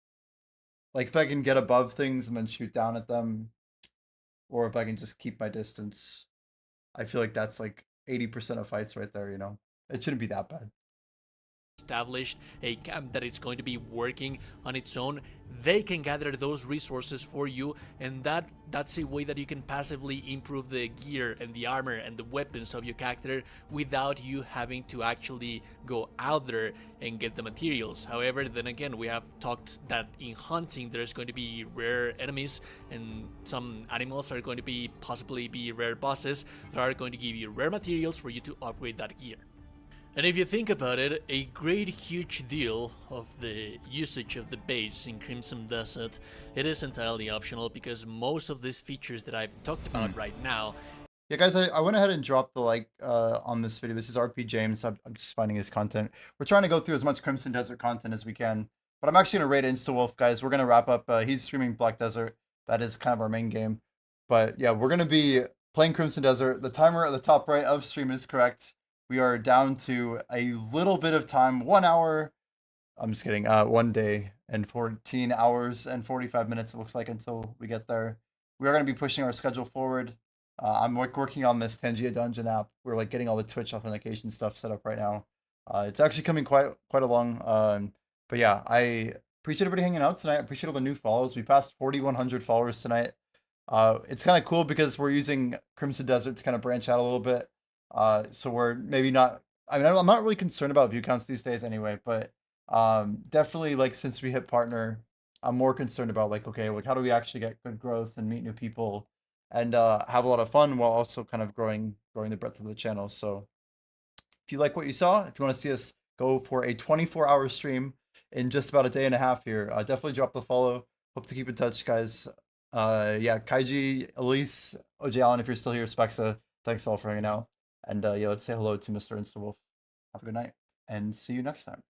Like if I can get above things and then shoot down at them, or if I can just keep my distance, I feel like that's like 80% of fights right there, you know? It shouldn't be that bad. established a camp that is going to be working on its own, they can gather those resources for you, and that's a way that you can passively improve the gear and the armor and the weapons of your character without you having to actually go out there and get the materials. However, then again, we have talked that in hunting there's going to be rare enemies, and some animals are going to be possibly be rare bosses that are going to give you rare materials for you to upgrade that gear. And if you think about it, a great huge deal of the usage of the base in Crimson Desert, it is entirely optional because most of these features that I've talked about right now. Yeah, guys, I went ahead and dropped the like on this video. This is RP James. I'm just finding his content. We're trying to go through as much Crimson Desert content as we can, but I'm actually going to raid InstaWolf, guys. We're going to wrap up. He's streaming Black Desert. That is kind of our main game. But yeah, we're going to be playing Crimson Desert. The timer at the top right of stream is correct. We are down to a little bit of time, 1 hour. I'm just kidding. 1 day and 14 hours and 45 minutes, it looks like, until we get there. We are going to be pushing our schedule forward. I'm working on this Tangia Dungeon app. We're like getting all the Twitch authentication stuff set up right now. It's actually coming quite along. But yeah, I appreciate everybody hanging out tonight. I appreciate all the new follows. We passed 4,100 followers tonight. It's kind of cool because we're using Crimson Desert to kind of branch out a little bit. So we're maybe not, I mean, I'm not really concerned about view counts these days anyway, but definitely like since we hit partner, I'm more concerned about like, okay, like how do we actually get good growth and meet new people and have a lot of fun while also kind of growing the breadth of the channel. So if you like what you saw, if you want to see us go for a 24-hour stream in just about a day and a half here, definitely drop the follow. Hope to keep in touch, guys. Yeah, Kaiji, Elise, OJ Allen, if you're still here, Spexa, thanks all for hanging out. And yeah, let's say hello to Mr. InstaWolf. Have a good night and see you next time.